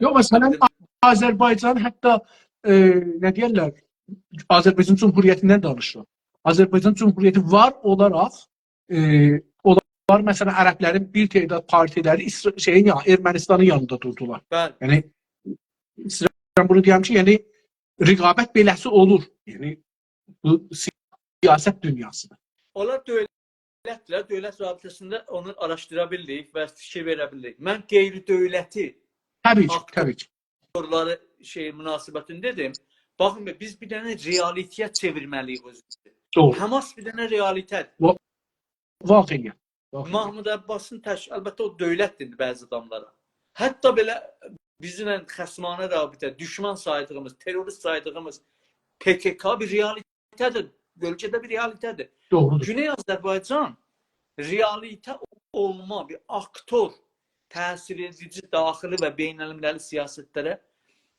Speaker 1: Yox, məsələn, Azərbaycan hətta nə deyərlər, Azərbaycan Cumhuriyyətindən danışır. Azərbaycan Cumhuriyyəti var olaraq, onlar məsələn, ərəblərin bir tədad partiləri Ermənistanın yanında durdular.
Speaker 2: Bəli.
Speaker 1: Yəni, mən bunu deyəm ki, yəni, rəqabət beləsi olur. Yəni, bu siyasət dünyasıdır.
Speaker 2: Onlar dövlətlər, dövlət rabitəsində onu araşdıra bildik və fikir verə bildik. Mən qeyri-dövləti
Speaker 1: Təbii ki.
Speaker 2: Aktorları münasibətini dedim. Baxın, biz bir dənə realitəyə çevirməliyik özümüzü.
Speaker 1: Doğru.
Speaker 2: Həmas bir dənə realitədir.
Speaker 1: Vaqiqiyyət.
Speaker 2: Mahmud Abbasın əlbəttə o dövlətdir bəzi adamlara. Hətta belə bizimlə xəsmanə rabitə, düşman saydığımız, terörist saydığımız PKK bir realitədir. Bölgədə bir realitədir.
Speaker 1: Doğrudur.
Speaker 2: Güney Azərbaycan realitə olma bir aktor, təsir edici daxili və beynəlmiləli siyasətlərə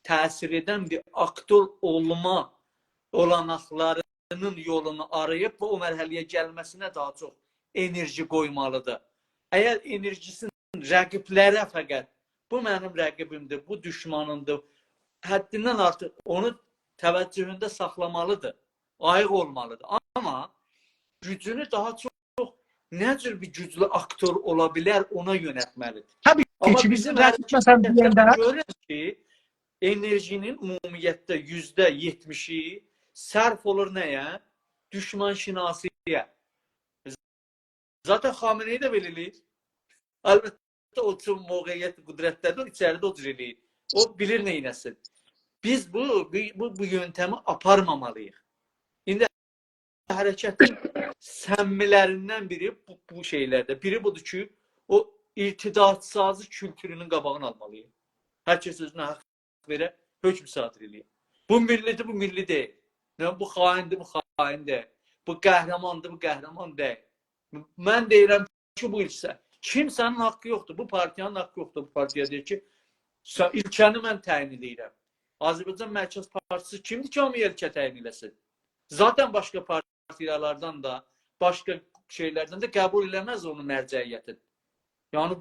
Speaker 2: təsir edən bir aktor olma olanaqlarının yolunu arayıb və o mərhələyə gəlməsinə daha çox enerji qoymalıdır. Əgər enerjisinin rəqiblərə fəqət, bu mənim rəqibimdir, bu düşmanımdır, həddindən artıq onu təvəccühündə saxlamalıdır, ayıq olmalıdır. Amma gücünü daha çox nə cür bir güclü aktor ola bilər, ona yönətməlidir.
Speaker 1: Təbii ki, bizim rəqib
Speaker 2: görürük ki, enerjinin ümumiyyətdə %70'i sərf olur nəyə? Düşman şinasiyə. Zaten Xameneyi də belə eləyir. Əlbəttə o üçün mövqeyyət qüdrətlərdə içəridə o cür eləyir. O bilir neynəsin. Biz bu yöntəmi aparmamalıyıq. İndi hərəkətin səmmilərindən biri bu şeylərdə. Biri budur ki, o irtidatsazı kültürünün qabağını almalıyıq. Hər kəs özünə haqq verə, hökm sadir eləyir. Bu millidir, bu milli deyil. Bu xaindir, bu xain deyil. Bu qəhrəmandır, bu qəhrəman deyil. Mən deyirəm ki, bu ilsə. Kimsənin haqqı yoxdur, bu partiyanın haqqı yoxdur. Bu partiya deyir ki, ilkəni mən təyin edirəm. Azərbaycan Mərkəz Partisi kimdir ki, onu ilkə təyin eləsin? Zaten başqa partiyalardan da, başqa şeylərdən də qəbul eləməz onun mərcəiyyətin. Yəni,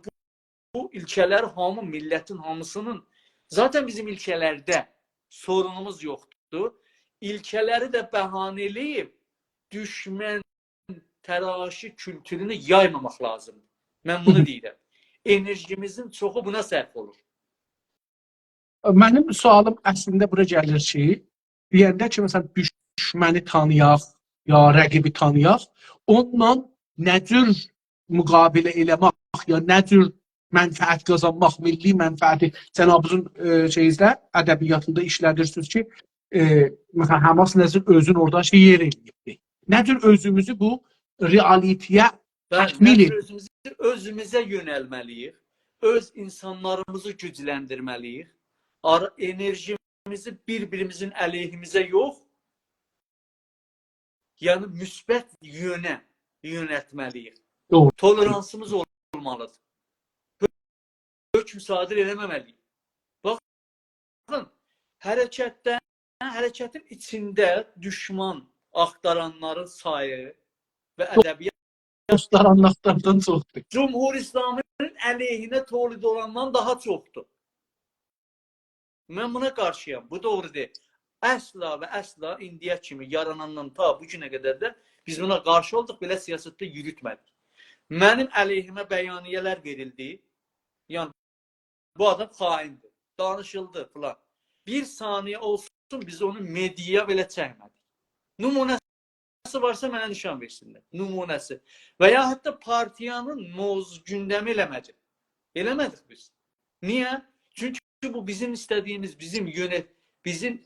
Speaker 2: bu ilkələr hamı, millətin hamısının, zaten bizim ilkələrdə sorunumuz yoxdur. İlkələri də bəhanə eləyib, düşmən təraşı kültürünü yaymamaq lazımdır. Mən bunu deyirəm. Enerjimizin çoxu buna sərf olur.
Speaker 1: Mənim sualım əslində bura gəlir ki, deyəndə ki, məsələn, düşməni tanıyaq, ya rəqibi tanıyaq, onunla nə cür müqabilə eləmək, ya nə cür mənfəət qazanmaq, milli mənfəəti cənabınızın ədəbiyyatında işlədirsiniz ki, məsələn, Həmas nə cür özün orada yer eləyibdir. Nə cür özümüzü bu realitəyə təkmil edib?
Speaker 2: Özümüzə yönəlməliyik, öz insanlarımızı gücləndirməliyik, enerjimizi bir-birimizin əleyhimizə yox, yəni müsbət yönə yönətməliyik. Toleransımız olmalıdır. Hökm sadir eləməməliyik. Baxın, hərəkətin içində düşman axtaranların sayı və ədəbiyyat
Speaker 1: axtaranlardan çoxdur.
Speaker 2: Cumhur İslamının əleyhinə tolid olandan daha çoxdur. Mən buna qarşıyam. Bu doğru deyil. Əsla və əsla indiyə kimi yaranandan ta bu günə qədər də biz buna qarşı olduq, belə siyasətdə yürütmədik. Mənim əleyhimə bəyaniyələr verildi. Yəni bu adam xaindir. Danışıldı falan. Bir saniyə olsun biz onu mediaya belə çəkmədik. Nümunəsi varsa mənə nişan versinlər. Nümunəsi. Və ya hətta partiyanın gündəmi eləmədik. Eləmədik biz. Niyə? Çünki bu bizim istədiyimiz, bizim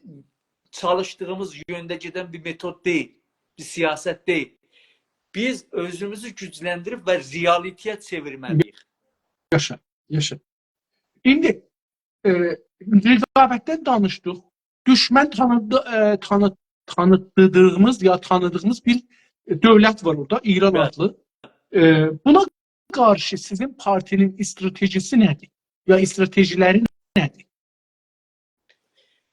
Speaker 2: çalışdığımız yöndə gedən bir metod deyil. Bir siyasət deyil. Biz özümüzü gücləndirib və realitiyə çevirməliyik.
Speaker 1: Yaşa, yaşa. İndi rəqabətdən danışdıq. Düşmən tanıdığımız ya tanıdığımız bir dövlət var orada, İran adlı. Buna qarşı sizin partinin stratejisi nədir? Ya stratejiləri nədir?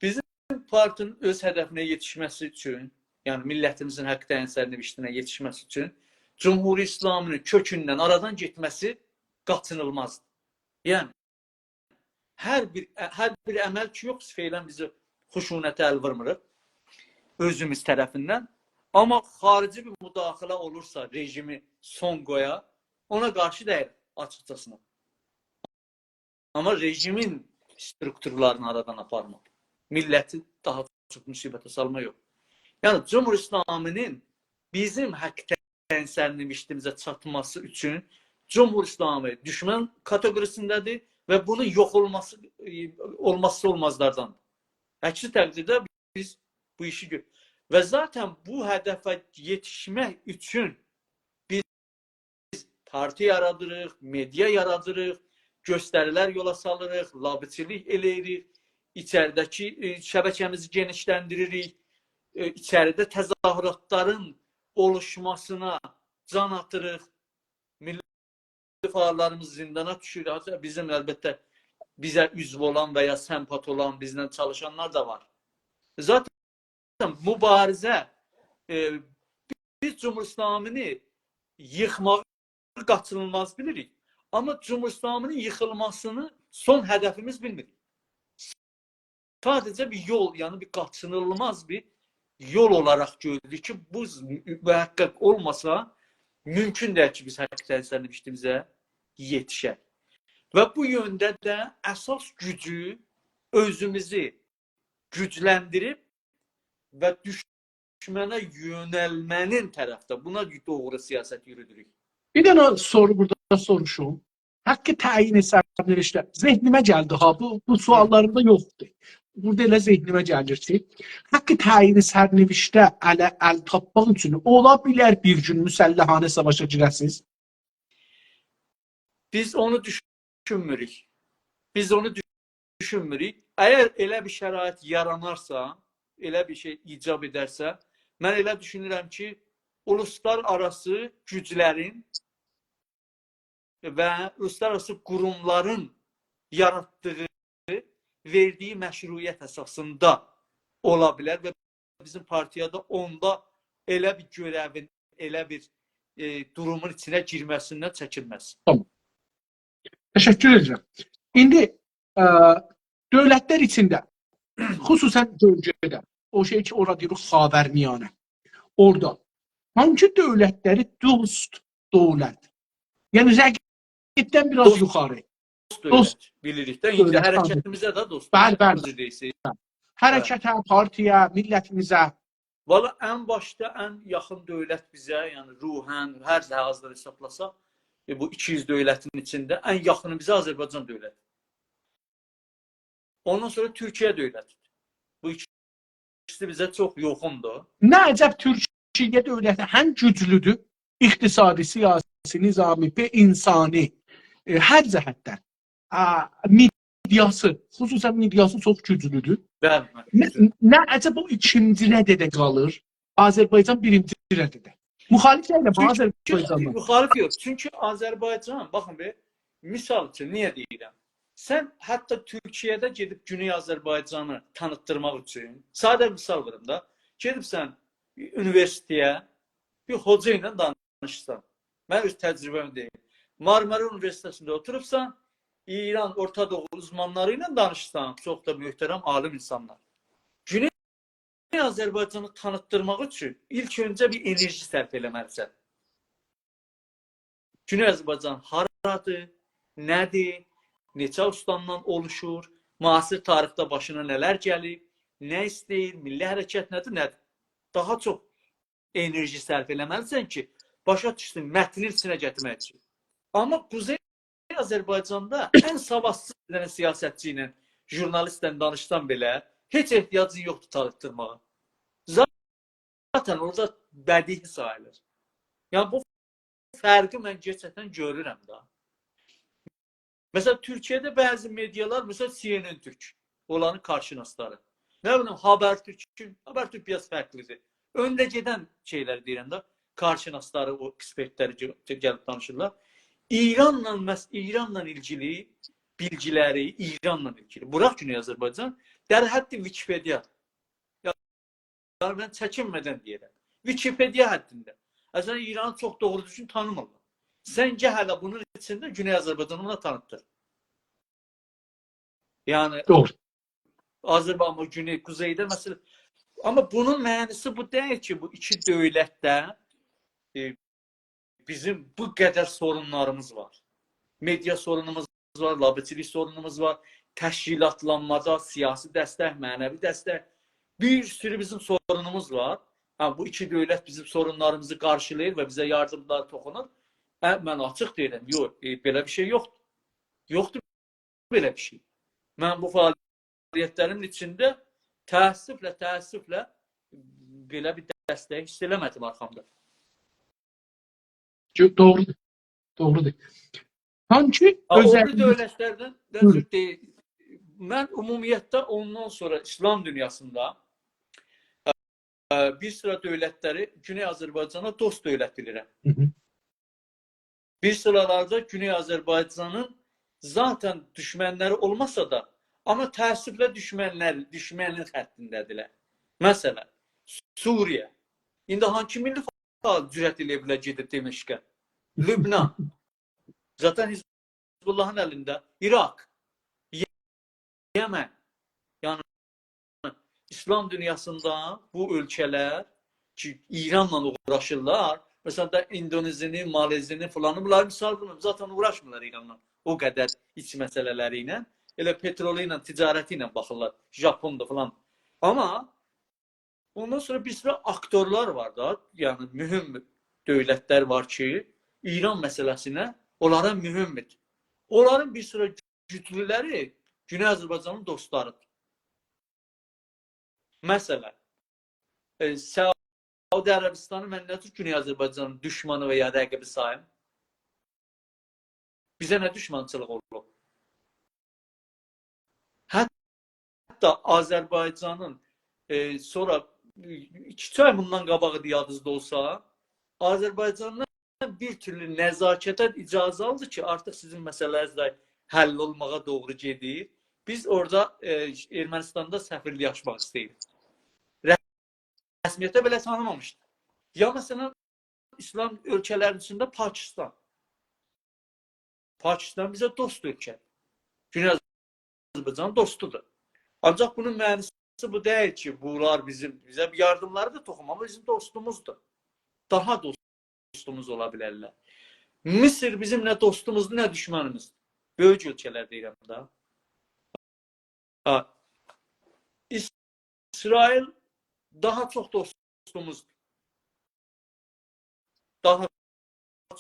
Speaker 2: Bizim partinin öz hədəfinə yetişməsi üçün, yəni millətimizin haqq sərnişinə yetişməsi üçün Cumhuri İslamının kökündən aradan getməsi qaçınılmazdır. Yəni hər bir əməl ki yox, feylən bizi xuşunətə əl vurmuruq özümüz tərəfindən. Amma xarici bir müdaxilə olursa, rejimi son qoya, ona qarşı deyil açıqcasına. Amma rejimin strukturlarını aradan aparmaq, milləti daha çox müsibətə salma yox. Yəni Cumhur İslamının bizim haqq sərnişinimizə çatması üçün Cumhur İslamı düşmən kateqorisindədir və bunun yox olması olmazlardandır. Əksi təqdirdə biz bu işi görürük. Və zaten bu hədəfə yetişmək üçün biz parti yaradırıq, media yaradırıq, göstərilər yola salırıq, labiçilik eləyirik, içəridəki şəbəkəmizi genişləndiririk, içəridə təzahüratların oluşmasına can atırıq, milli fəallarımız zindana düşür. Bizim əlbəttə bizə üzv olan və ya sempat olan, bizlə çalışanlar da var. Zaten mübarizə biz Cumhur İslamını yıxmağı qaçınılmaz bilirik. Amma Cumhur İslamının yıxılmasını son hədəfimiz bilmirik. Sadəcə bir yol, yəni bir qaçınılmaz bir yol olaraq görürük ki, bu mühəqqəq olmasa mümkün deyil ki, biz haqq sərnişinimizə yetişək. Və bu yöndə də əsas gücü özümüzü gücləndirib və düşmənə yönəlmənin tərəfdə buna doğru siyasət yürüdürük.
Speaker 1: Bir dənə soru burada soruşum. Haqqı təyin sərnişinə zehnimə gəldi ha. Bu suallarımda yoxdur. Burada elə zehnimə gəlir ki, haqqı təyin sərnişinə əl tapmaq üçün ola bilər bir gün müsəlləhanə savaşa girəsiniz?
Speaker 2: Biz onu düşünmürük. Biz onu düşünmürük. Əgər elə bir şərait yaranarsa, elə bir şey icab edərsə, mən elə düşünürəm ki, uluslararası güclərin və uluslararası qurumların yaratdığı, verdiyi məşruiyyət əsasında ola bilər və bizim partiyada onda elə bir görəvin, elə bir durumun içinə girməsindən çəkinməz.
Speaker 1: Tamam. Təşəkkür edirəm. İndi dövlətlər içində, xüsusən bölgədə, o şey ki, orada deyirik Xavərmiyanə, orada hangi dövlətləri dost dövlət? Yəni rəqibdən biraz yuxarı.
Speaker 2: Dost bilirik də, indi hərəkətimizə də dost.
Speaker 1: Bəli. Hərəkətə, partiya, millətimizə.
Speaker 2: Valla ən başda ən yaxın dövlət bizə, yəni ruhən, hər ləhazda hesablasaq, bu 200 dövlətin içində ən yaxını bizə Azərbaycan dövləti. Ondan sonra Türkiyə dövlətidir. Bu ikisi bizə çox yoxundur.
Speaker 1: Nə əcəb Türkiyə dövləti həm güclüdür, iqtisadi, siyasi, nizami və insani, hər cəhətdən. Mediası, xüsusən mediası çox güclüdür. Nə əcəb o ikinci rədədə qalır, Azərbaycan birinci rədədə. Müxalif deyil mi Azərbaycanla?
Speaker 2: Müxalif yox. Çünki Azərbaycan, baxın be, misal üçün, niyə deyirəm? Sən hətta Türkiyədə gedib Güney Azərbaycanı tanıtdırmaq üçün, sadə misal verim da, gedibsən universitetəyə, bir hoca ilə danışsan. Mən öz təcrübəm deyim. Marmara Universitetində oturubsan, İran, Orta Doğu uzmanları ilə danışsan, çox da möhtərəm, alim insanlar. Güney Azərbaycanı tanıtdırmaq üçün ilk öncə bir enerji sərf eləməlisən. Güney Azərbaycan haradır, nədir, neçə ustamdan oluşur, müasir tarixdə başına nələr gəlib, nə istəyir, milli hərəkət nədir? Daha çox enerji sərf eləməlisən ki, başa düşsün, mətnin içinə gətirmək üçün. Amma Quzey Azərbaycanda ən savadsız bir siyasətçi ilə, jurnalistlə danışsan belə, heç ehtiyacın yoxdur tanıtdırmağa. Zaten orada bədihi sayılır. Yəni, bu fərqi mən gerçəkdən görürəm da. Məsələn, Türkiyədə bəzi medialar, məsələn, CNN Türk, onların qarşınasları. Nə bileyim, Habertürk biraz fərqlidir. Öndə gedən şeylər deyirəm də, qarşınasları, o ekspertləri gəlib danışırlar. İranla ilgili bilgiləri, İranla ilgili, bıraq Güney Azərbaycan, dərhəddi Wikipedia. Yəni, mən çəkinmədən deyirəm. Wikipedia həddində. Əslən, İranı çox doğru düzgün tanımırlar. Səncə hələ bunun içində Güney Azərbaycanı ona tanıtdır. Yəni, Azərbaycan, Güney, Kuzeydə məsələ. Amma bunun mənisi bu deyil ki, bu iki dövlətdə bizim bu qədər sorunlarımız var. Media sorunumuz var, labetilik sorunumuz var, təşkilatlanmada, siyasi dəstək, mənəvi dəstək. Bir sürü bizim sorunumuz var. Bu iki dövlət bizim sorunlarımızı qarşılayır və bizə yardımlar toxunur. Mən açıq deyirəm, yox, belə bir şey yoxdur. Yoxdur belə bir şey. Mən bu fəaliyyətlərimin içində təəssüflə belə bir dəstəyi hiss eləmədim arxamda.
Speaker 1: Doğrudur. Doğrudur. Hangi
Speaker 2: özellikle dövlətlərdən mən ümumiyyətlə ondan sonra İslam dünyasında bir sıra dövlətləri Güney Azərbaycana dost dövlət bilirəm. Bir sıralarda Güney Azərbaycanın zaten düşmənləri olmasa da, amma təəssüflə düşmənlik xəttindədirlər. Məsələn, Suriyə. İndi hangi milli cürət eləyə bilər gedib Deməşqə? Lübnan. Zaten Hizbullahın əlində. İraq. Yemen. Yəni, İslam dünyasında bu ölkələr ki, İranla uğraşırlar. Məsələn da İndoneziyini, Maleziyini falanı bunları misal bilməm. Zaten uğraşmırlar İranla. O qədər iç məsələləri ilə. Elə petrolu ilə, ticarəti ilə baxırlar. Japonda falan. Amma ondan sonra bir sıra aktorlar var da. Yəni, mühüm dövlətlər var ki, İran məsələsinə onlara mühümdür. Onların bir sıra güclüləri Güney Azərbaycanın dostlarıdır. Məsələn, Səudi Ərəbistanı mən nə tür Güney Azərbaycanın düşmanı və ya rəqibi sayım? Bizə nə düşmançılıq olub? Hətta Azərbaycanın sonra 2 ay bundan qabağı yadınızda olsa, Azərbaycandan bir türlü nəzakətə icazə aldı ki, artıq sizin məsələləriniz də həll olmağa doğru gedir. Biz orada Ermənistanda səfirliyi açmaq istəyirik. Rəsmiyyətə belə tanımamışdı. Ya məsələn, İslam ölkələrinin içində Pakistan. Pakistan bizə dost ölkə. Güney Azərbaycanın dostudur. Ancaq bunun mənası bu deyil ki, bunlar bizə yardımları da toxum, amma bizim dostumuzdur. Daha dostumuz ola bilərlər. Mısır bizim nə dostumuzdur, nə düşmanımızdır. Böyük ölkələr deyirəm da. İsrail daha çox dostumuzdur. Daha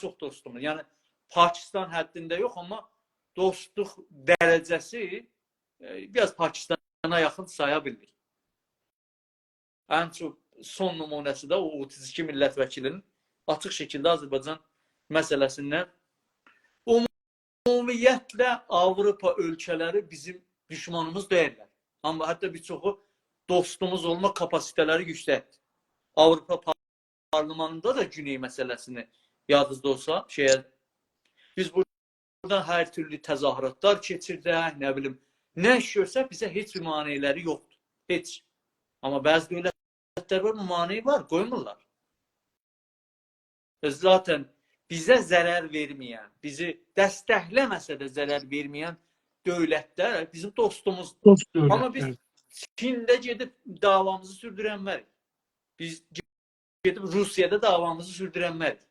Speaker 2: çox dostumuz. Yəni, Pakistan həddində yox, amma dostluq dərəcəsi biraz Pakistana yaxın saya bilir. Ən çox son nümunəsi də o 32 millət vəkilinin açıq şəkildə Azərbaycan məsələsindən ümumiyyətlə Avropa ölkələri bizim düşmanımız deyirlər. Amma hətta bir çoxu dostumuz olma kapasiteləri yüksəkdir. Avropa Parlamenında da Güney məsələsini yadınızda olsa, biz buradan hər türlü təzahüratlar keçirdək, nə bilim, nə iş görsə bizə heç bir maneələri yoxdur. Heç. Amma bəzi dövlətlər var, maneə var, qoymurlar. Zaten bizə zərər verməyən, bizi dəstəkləməsə də zərər verməyən dövlətlər bizim dostumuzdur. Amma biz Çində gedib davamızı sürdürənmərik. Biz gedib Rusiyada davamızı sürdürənmərik.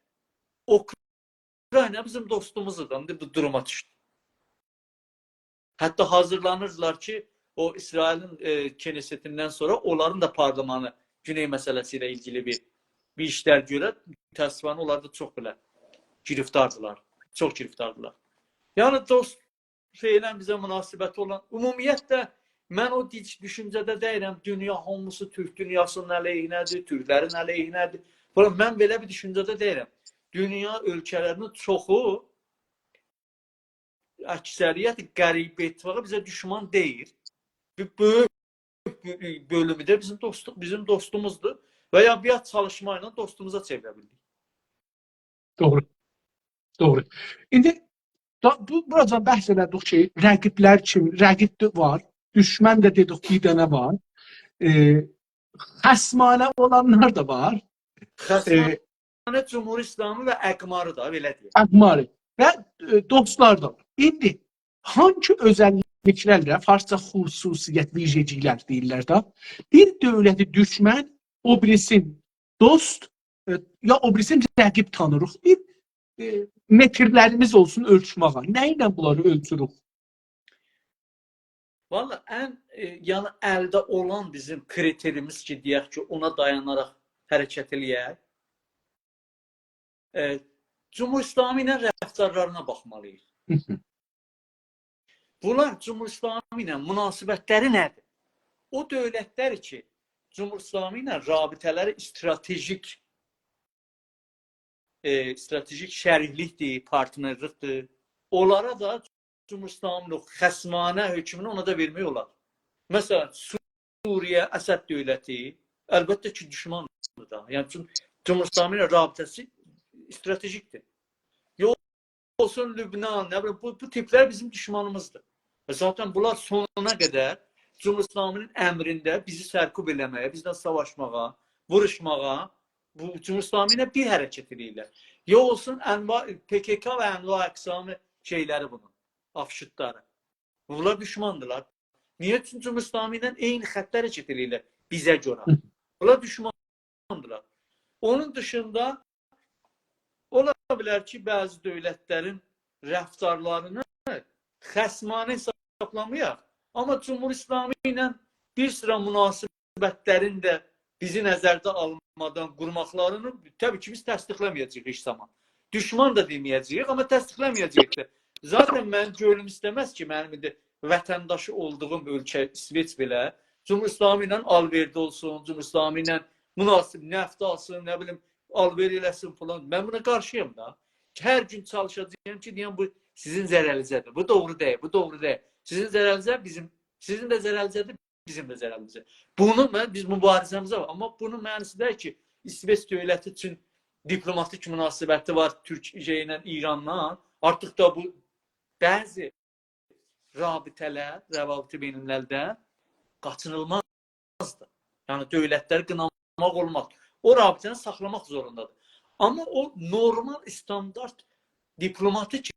Speaker 2: Ukrayna Ukrayna bizim dostumuzdur da bu duruma düşdü. Hətta hazırlanırdılar ki, o İsrailin Knesetindən sonra onların da parlamenı Güney məsələsi ilə ilgili bir işlər görə təəssüfən onlar da çox belə giriftardılar. Çox giriftardılar. Yəni dost şeylə bizə münasibəti olan ümumiyyətlə mən o düşüncədə deyirəm, dünya hamısı Türk dünyasının əleyhinədir, Türklərin əleyhinədir. Mən belə bir düşüncədə deyirəm. Dünya ölkələrinin çoxu, əksəriyyəti qəribə ittifaqa bizə düşman deyil. Bir böyük bölümü də bizim dostumuzdur və ya bir çalışmayla dostumuza çevirə bildik.
Speaker 1: Doğru. Doğru. İndi buradan bəhs elədik ki, rəqiblər kim? Rəqib də var. Düşmən də dedik bir dənə var. Xəsmanə olanlar da var.
Speaker 2: Xəsmanə Cumhur İslamı və əqmarı da, belə deyək.
Speaker 1: Əqmarı və dostlar da var. İndi hangi özəlliklərlə, farsça xüsusiyyət, viceciklər deyirlər da, bir dövləti düşmən, o birisin dost, ya o birisin rəqib tanırıq. Bir metrlərimiz olsun ölçməyə. Nə ilə bunları ölçürük?
Speaker 2: Valla yəni əldə olan bizim kriterimiz ki, deyək ki, ona dayanaraq hərəkət eləyək. Cumhur İslamı ilə rəftarlarına baxmalıyıq. Bunlar Cumhur İslamı ilə münasibətləri nədir? O dövlətlər ki, Cumhur İslamı ilə rabitələri stratejik şəriklikdir, partnerlikdir. Onlara da Cumhur İslamının xəsmanə hökmünü ona da vermək olar. Məsələn, Suriyə Əsəd dövləti əlbəttə ki, düşmandır da. Yəni, Cumhur İslamı ilə rabitəsi stratejikdir. Yox olsun Lübnan, bu tiplər bizim düşmanımızdır. Zaten bunlar sonuna qədər Cumhur İslamının əmrində bizi sərkub eləməyə, bizdən savaşmağa, vuruşmağa, bu Cumhur İslamı ilə bir hərəkət edirlər. Yox olsun PKK və ənva əqsamı şeyləri bunun, afşutları. Bunlar düşmandırlar. Niyə? Çünki Cumhur İslamı ilə eyni xəttə hərəkət edirlər bizə görə. Bunlar düşmandırlar. Onun dışında ola bilər ki, bəzi dövlətlərin rəftarlarını xəsmanə hesablamayaq. Amma Cumhur İslamı ilə bir sıra münasibətlərin də bizi nəzərdə almadan qurmaqlarını təbii ki, biz təsdiqləməyəcəyik heç zaman. Düşman da deməyəcəyik, amma təsdiqləməyəcəyik də. Zaten mən gönlüm istəməz ki, mənim vətəndaşı olduğum ölkə İsveç belə Cumhur İslamı ilə alverdi olsun, Cumhur İslamı ilə münasib nəft alsın, nə bilim, alver eləsin falan. Mən buna qarşıyam da. Hər gün çalışacağım ki, deyəm, bu sizin zərəlinizədir. Bu doğru deyil, bu doğru deyil. Sizin zərəlinizə bizim, sizin də zərəlinizədir, bizim də zərəlimizə. Bunu biz mübarizəmizə var. Amma bunun mənası deyil ki, İsveç dövləti üçün diplomatik münasibəti var Türkiyə ilə, İranla. Artıq da bu bəzi rabitələr, rəvabiti beynəldə qaçınılmazdır. Yəni dövlətləri qınamaq olmaz. O rabitəni saxlamaq zorundadır. Amma o normal, standart diplomatik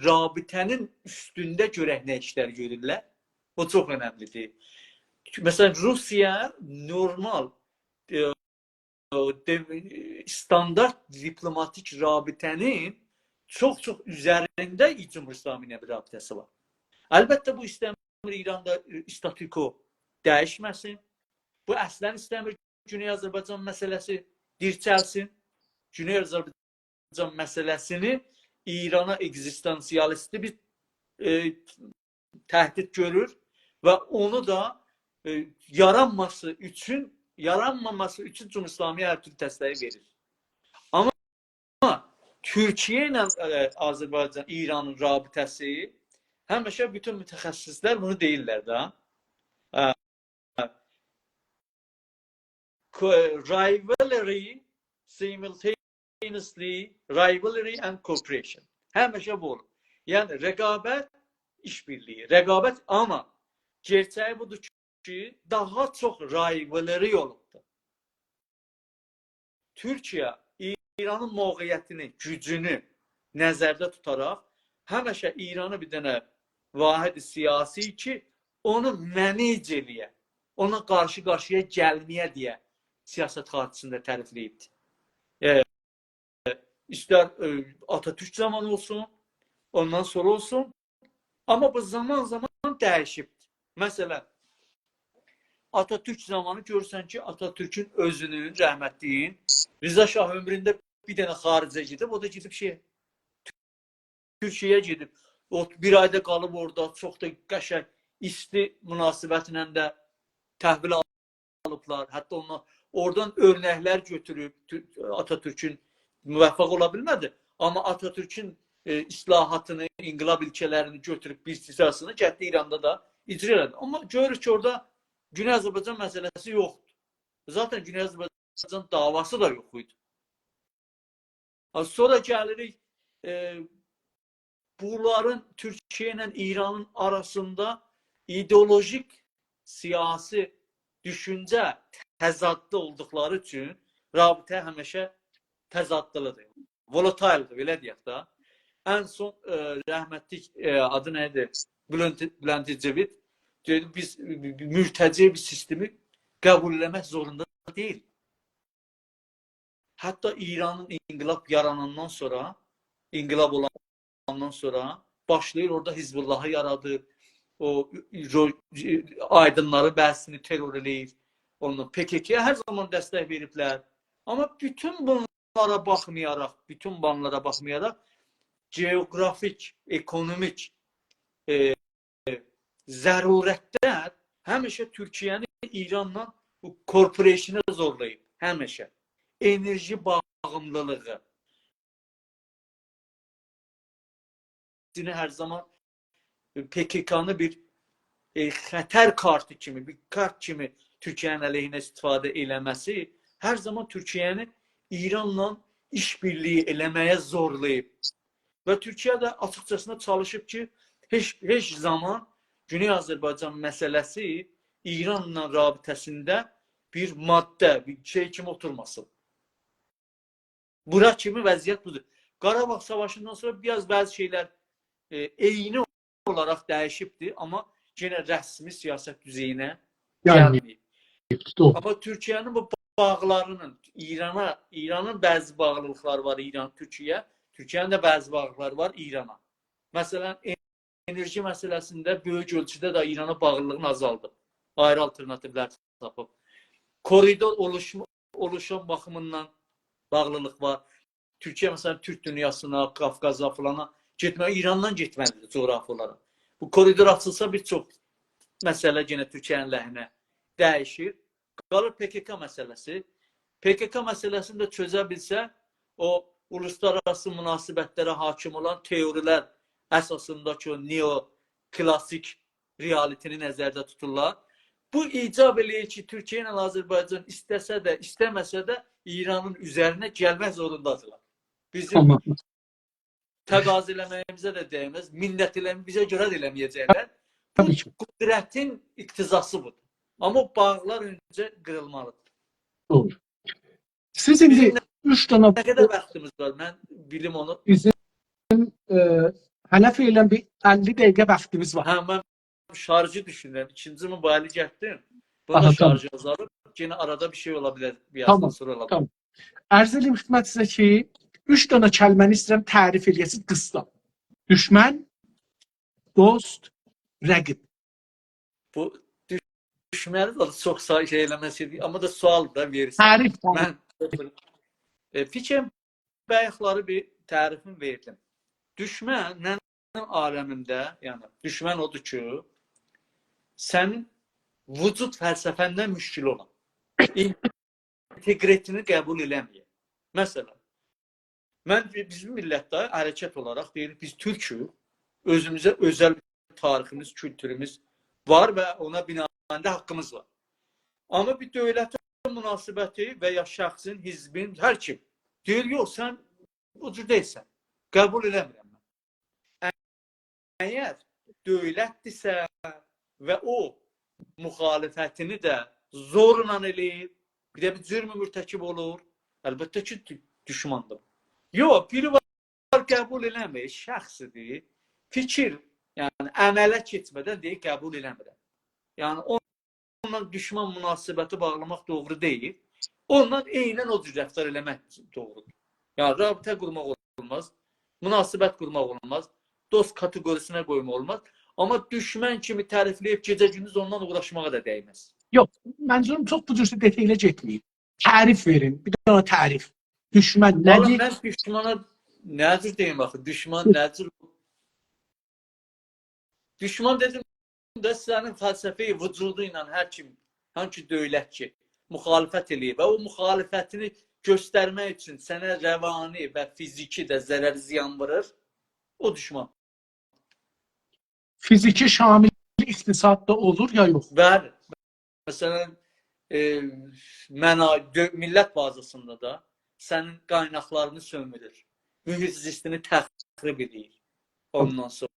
Speaker 2: rabitənin üstündə görək nə işlər görürlər. O çox önəmlidir. Məsələn, Rusiya normal standart diplomatik rabitənin çox-çox üzərində Cumhur İslamı ilə bir rabitəsi var. Əlbəttə, bu istəmir İranda statiko dəyişməsin. Bu əslən istəmir Güney Azərbaycan məsələsi dirçəlsin. Güney Azərbaycan məsələsini İrana egzistansiyalisti bir təhdid görür və onu da yaranmaması üçün Cumhur İslamı hər türlü təsdiq verir. Amma Türkiyə ilə Azərbaycan, İranın rabitəsi həmişə bütün mütəxəssislər bunu deyirlər da. Rivalry, simultaneously rivalry and cooperation. Həmişə bu olur. Yəni rəqabət, işbirliyi. Rəqabət, amma gerçəyi budur ki, daha çox rivalry olubdur. Türkiyə İranın mövqeyyətini, gücünü nəzərdə tutaraq həmişə İranı bir dənə vahid siyasi ki, onu mənec eləyə, ona qarşı-qarşıya gəlməyə deyə siyasət xaricində tərifləyibdir. İster Atatürk zamanı olsun, ondan sonra olsun. Ama bu zaman zaman dəyişib. Mesela Atatürk zamanı görürsən ki, Atatürk'ün özünün, rəhmətliyin, Rıza Şah ömründə bir dənə xaricə gedib, o da gedib Türkiyəyə gedib. O bir ayda qalıb orada, çox da qəşəng, isti münasibətlə də təhvil alıblar. Hətta onlar oradan örnəklər götürüb Atatürk'ün müvəffəq ola bilmədi. Amma Atatürk'ün islahatını, inqilab ilkələrini götürüb bir hissəsini gəldi İranda da icra elədi. Amma görürük ki, orada Güney Azərbaycan məsələsi yoxdur. Zaten Güney Azərbaycan davası da yox idi. Sonra gəlirik bunların Türkiyə ilə İranın arasında ideolojik siyasi düşüncə təzadlı olduqları üçün rabitə həmişə təzadlıdır. Volatiledir, belə deyək də. Ən son rəhmətlik adı nədir? Bülent Ecevit dedi, biz mürtəci bir sistemi qəbul eləmək zorunda deyil. Hətta İranın inqilab yaranandan sonra, inqilab olandan sonra başlayır orada Hizbullahı yaradır. O aydınları bəhsini terör eləyir. Ondan PKK-yə hər zaman dəstək veriblər. Amma bütün bunlara baxmayaraq, geografik, ekonomik zərurətlər həmişə Türkiyəni İranla korporasiyona zorlayıb. Həmişə. Enerji bağımlılığı. Hər zaman PKK-nı bir xətər kartı kimi, bir kart kimi Türkiyənin əleyhinə istifadə eləməsi hər zaman Türkiyəni İranla işbirliyi eləməyə zorlayıb. Və Türkiyə də açıqcasına çalışıb ki, heç zaman Güney Azərbaycan məsələsi İranla rabitəsində bir maddə, bir şey kimi oturmasın. Bura kimi vəziyyət budur. Qarabağ Savaşından sonra biraz bəzi şeylər eyni olaraq dəyişibdir, amma yenə rəsmi siyasət düzeyinə gəlməyib. Amma Türkiyənin bu bağlarının, İranın bəzi bağlılıqları var İran-Türkiyə, Türkiyənin də bəzi bağlılıqları var İrana. Məsələn, enerji məsələsində böyük ölçüdə də İrana bağlılığını azaldıb. Ayrı alternativlər tapıb. Koridor oluşum baxımından bağlılıq var. Türkiyə məsələn Türk dünyasına, Qafqaza falana getməyə, İrandan getməlidir coğrafi olaraq. Bu koridor açılsa bir çox məsələ yenə Türkiyənin ləhinə dəyişir. Qalır PKK məsələsi. PKK məsələsini də çözə bilsə, o uluslararası münasibətlərə hakim olan teorilər əsasındakı o neo-klasik realitini nəzərdə tuturlar. Bu icab eləyir ki, Türkiyə ilə Azərbaycan istəsə də, istəməsə də İranın üzərinə gəlmək zorundadırlar. Bizim təqaz eləməyimizə də dəyməz, minnət bizə görə də eləməyəcəklər. Bu qudrətin iqtizası budur. Amma bağlar öncə qırılmalıdır.
Speaker 1: Doğru. Siz indi 3 dənə...
Speaker 2: Nə qədər vaxtımız var? Mən bilim onu.
Speaker 1: Bizim hələf elən bir 50 dəqiqə vaxtımız var.
Speaker 2: Hə, mən şarjı düşünürəm. İkinci mobaylı getdim. Buna şarjı azalıb. Yine arada bir şey ola bilər.
Speaker 1: Tamam, tamam. Ərz edeyim xidmət sizə ki, 3 dənə kəlməni istəyirəm tərif eləyəsiniz qısa. Düşmən, dost, rəqib.
Speaker 2: Bu düşməni də çox şey eləməsi, amma da sual da verirsən.
Speaker 1: Tərif.
Speaker 2: Mən fikrim bayaqları bir tərifini verdim. Düşmən mənim aləmimdə, yəni düşmən odur ki, sənin vücud fəlsəfəndən müşkil olan, integritini qəbul eləməyək. Məsələn, bizim millətdə hərəkət olaraq deyirik, biz türkük, özümüzə özəl tariximiz, kültürümüz var və ona binaən haqqımız var. Amma bir dövlətin münasibəti və ya şəxsin, hizbin, hər kim deyir, yox, sən o cür deyilsən, qəbul eləmirəm mən. Əgər dövlətdirsə və o müxalifətini də zorla eləyir, bir də bir cürmü mürtəkib olur, əlbəttə ki, düşmandır. Yox, biri var qəbul eləmir, şəxsidir, fikir, yəni əmələ keçmədən deyir, qəbul eləmirəm. Yəni, onunla düşman münasibəti bağlamaq doğru deyil, onunla eynən o cür rəftar eləmək doğrudur. Yəni rabitə qurmaq olmaz, münasibət qurmaq olmaz, dost kateqorisinə qoymaq olmaz. Amma düşmən kimi tərifləyib gecə-gündüz ondan uğraşmağa da dəyməz.
Speaker 1: Yox, məncə çox bu cür detayla getməyib. Tərif verin, bir dənə tərif. Düşmən
Speaker 2: Valla
Speaker 1: nədir?
Speaker 2: mən düşmana nədir deyim axı? Düşman nədir? Düşman dedim də sənin fəlsəfi vücudu ilə hər kim, hangi dövlət ki, müxalifət eləyir və o müxalifətini göstərmək üçün sənə rəvani və fiziki də zərər ziyan vurur, o düşman.
Speaker 1: Fiziki şamil iqtisadda olur ya yox?
Speaker 2: Bəli. Məsələn, millət bazasında da sənin qaynaqlarını sömürür, mühit-zistini təxrib edir. Ondan sonra.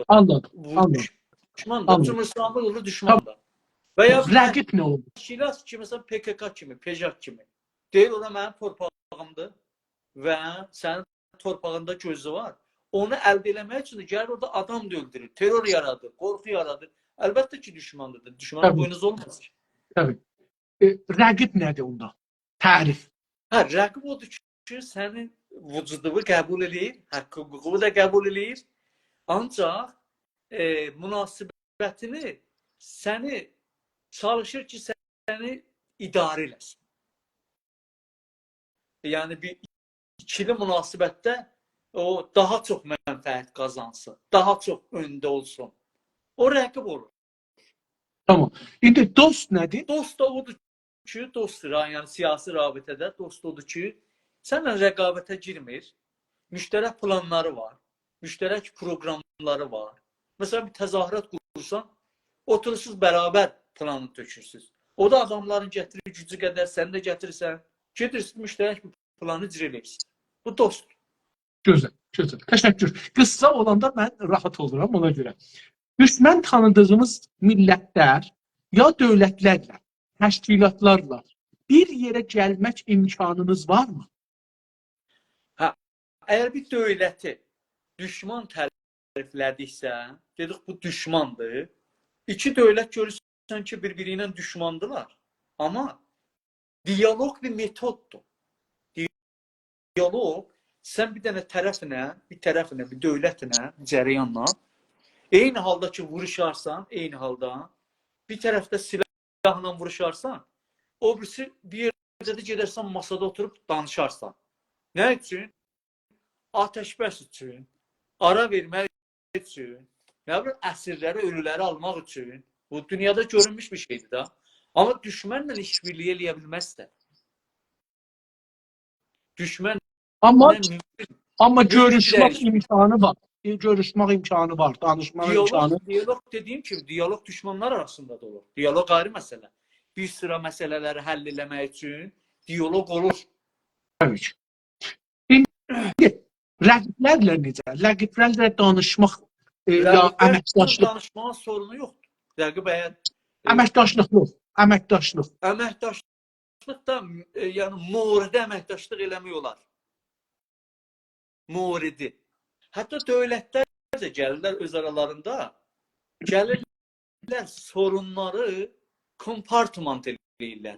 Speaker 1: Anladım, anladım.
Speaker 2: Düşman da, Cumhurbaşqanlığı olur düşman da. Və ya
Speaker 1: rəqib nə olur?
Speaker 2: Şiraz kimi, məsələn, PKK kimi, PJAK kimi. Deyir, ora mənim torpağımdır və sənin torpağında gözü var. Onu əldə eləmək üçün gəlir orada adam da öldürür, terror yaradır, qorxu yaradır. Əlbəttə ki, düşmandır. Düşmanın boynuz olmaz ki.
Speaker 1: Təbii. Rəqib nədir onda? Tərif.
Speaker 2: Hə, rəqib odur ki, sənin vücudunu qəbul eləyir, hüququnu da qəbul eləyir. Ancaq münasibətini səni çalışır ki, səni idarə eləsin. Yəni, bir ikili münasibətdə o daha çox mənfəət qazansın, daha çox öndə olsun. O rəqib olur.
Speaker 1: Tamam. İndi dost nədir?
Speaker 2: Dost da odur ki, dostdur, yəni siyasi rabitədə dost odur ki, sənlə rəqabətə girmir, müştərək planları var, müştərək proqramları var. Məsələn, bir təzahürat qurursan, oturursunuz bərabər planı tökürsünüz. O da adamların gətirir gücü qədər, sən də gətirirsən, gedirsiniz müştərək bir planı icra edirsiniz. Bu dostdur.
Speaker 1: Gözəl, gözəl. Təşəkkür. Qısa olanda mən rahat oluram ona görə. Düşmən tanıdığımız millətlər ya dövlətlərlə, təşkilatlarla bir yerə gəlmək imkanınız varmı?
Speaker 2: Hə, əgər bir dövləti düşman təriflədiksə, dedik bu düşmandır. İki dövlət görürsən ki, bir-biri ilə düşmandılar. Amma diyaloq bir metoddur. Diyaloq, sən bir dənə tərəfinə, bir dövlətinə, cərəyanla, eyni halda ki, vuruşarsan, eyni halda, bir tərəfdə silahla vuruşarsan, o birisi bir yerdə də gedərsən, masada oturub danışarsan. Nə üçün? Ateşbəs üçün, ara vermək üçün, nə bilim, əsirləri, ölüləri almaq üçün. Bu, dünyada görünmüş bir şeydir da. Amma düşmənlə işbirliyi eləyə bilməzsə. Düşmən
Speaker 1: Amma görüşmək imkanı var. Görüşmək imkanı var, danışmaq imkanı.
Speaker 2: Diyalog dediyim kimi, diyalog düşmanlar arasında da olur. Diyalog ayrı məsələ. Bir sıra məsələləri həll eləmək üçün diyalog olur.
Speaker 1: Təbii ki. İndi rəqiblərlə necə? Rəqiblərlə danışmaq ya əməkdaşlıq.
Speaker 2: Danışmağın sorunu yoxdur. Rəqib əgər
Speaker 1: əməkdaşlıq yox, əməkdaşlıq.
Speaker 2: Əməkdaşlıq da, yəni moridə əməkdaşlıq eləmək olar. Moridi. Hətta dövlətlər də gəlirlər öz aralarında, gəlirlər sorunları kompartment eləyirlər.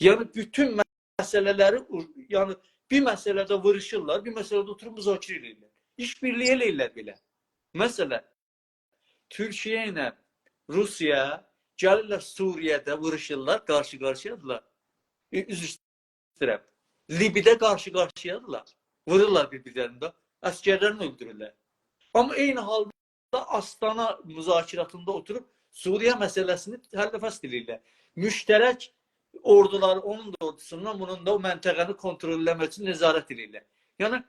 Speaker 2: Yəni, bütün məsələləri, yəni, bir məsələdə vuruşurlar, bir məsələdə oturub müzakirə eləyirlər. İşbirliyi eləyirlər belə. Məsələn, Türkiyə ilə Rusiya gəlirlər Suriyədə vuruşurlar, qarşı-qarşıyadırlar. Üzr istəyirəm. Libidə qarşı-qarşıyadırlar. Vururlar bir-birlərində. Əskərlərini öldürürlər. Amma eyni halda Astana müzakiratında oturub Suriyə məsələsini həll-fəsl edirlər. Müştərək orduları, onun da ordusundan, bunun da o məntəqəni kontrol eləmək üçün nəzarət edirlər. Yəni,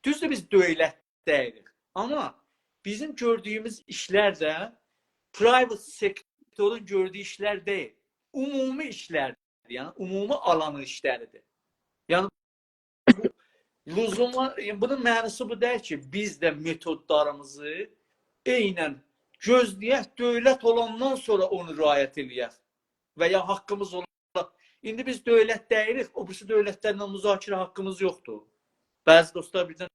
Speaker 2: düzdür biz dövlətdəyirik. Amma bizim gördüyümüz işlər də private sektorun gördüyü işlər deyil. Ümumi işlərdir. Yəni, ümumi alanın işləridir. Yəni, bunun mənası bu deyil ki, biz də metodlarımızı eynən gözləyək, dövlət olandan sonra onu riayət eləyək və ya haqqımız olaraq. İndi biz dövlət deyirik, o birisi dövlətlərlə müzakirə haqqımız yoxdur. Bəzi dostlar birdən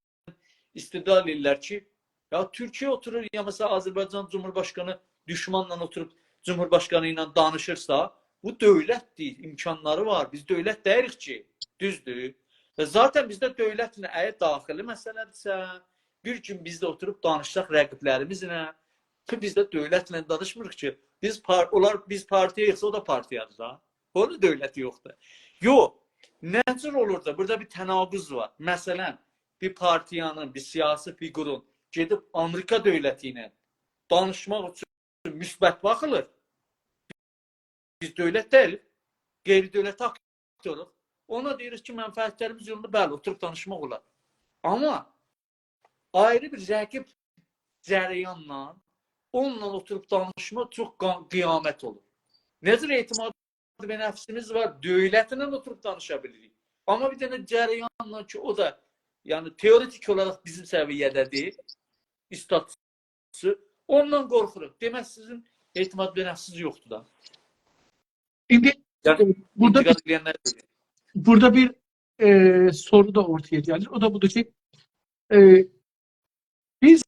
Speaker 2: istidlal edirlər ki, ya Türkiyə oturur, ya məsələn Azərbaycan Cumhurbaşqanı düşmanla oturub Cumhurbaşqanı ilə danışırsa, bu dövlətdir, imkanları var. Biz dövlət deyirik ki, düzdür. Zaten bizdə dövlətlə əgər daxili məsələdirsə, bir gün bizdə oturub danışsaq rəqiblərimizlə, ki bizdə dövlətlə danışmırıq ki, biz partiyayıqsa o da partiyadır da. Orada dövlət yoxdur. Yox, nə cür olur da burada bir tənaquz var. Məsələn, bir partiyanın, bir siyasi figurun gedib Amerika dövləti ilə danışmaq üçün müsbət baxılır. Biz dövlət deyil, qeyri-dövlət aktörük. Ona deyirik ki, mənfəətlərimiz yolunda bəli, oturub danışmaq olar. Amma ayrı bir rəqib cərəyanla onunla oturub danışmaq çox qiyamət olur. Necə etimadı və nəfsimiz var, dövlətlə oturub danışa bilirik. Amma bir dənə cərəyanla ki, o da yəni teoretik olaraq bizim səviyyədədir, istatusu, ondan qorxuruq. Demək, sizin etimat və nəfsiniz yoxdur da.
Speaker 1: İndi
Speaker 2: Yəni,
Speaker 1: burada bir soru da ortaya gelir. O da budur ki biz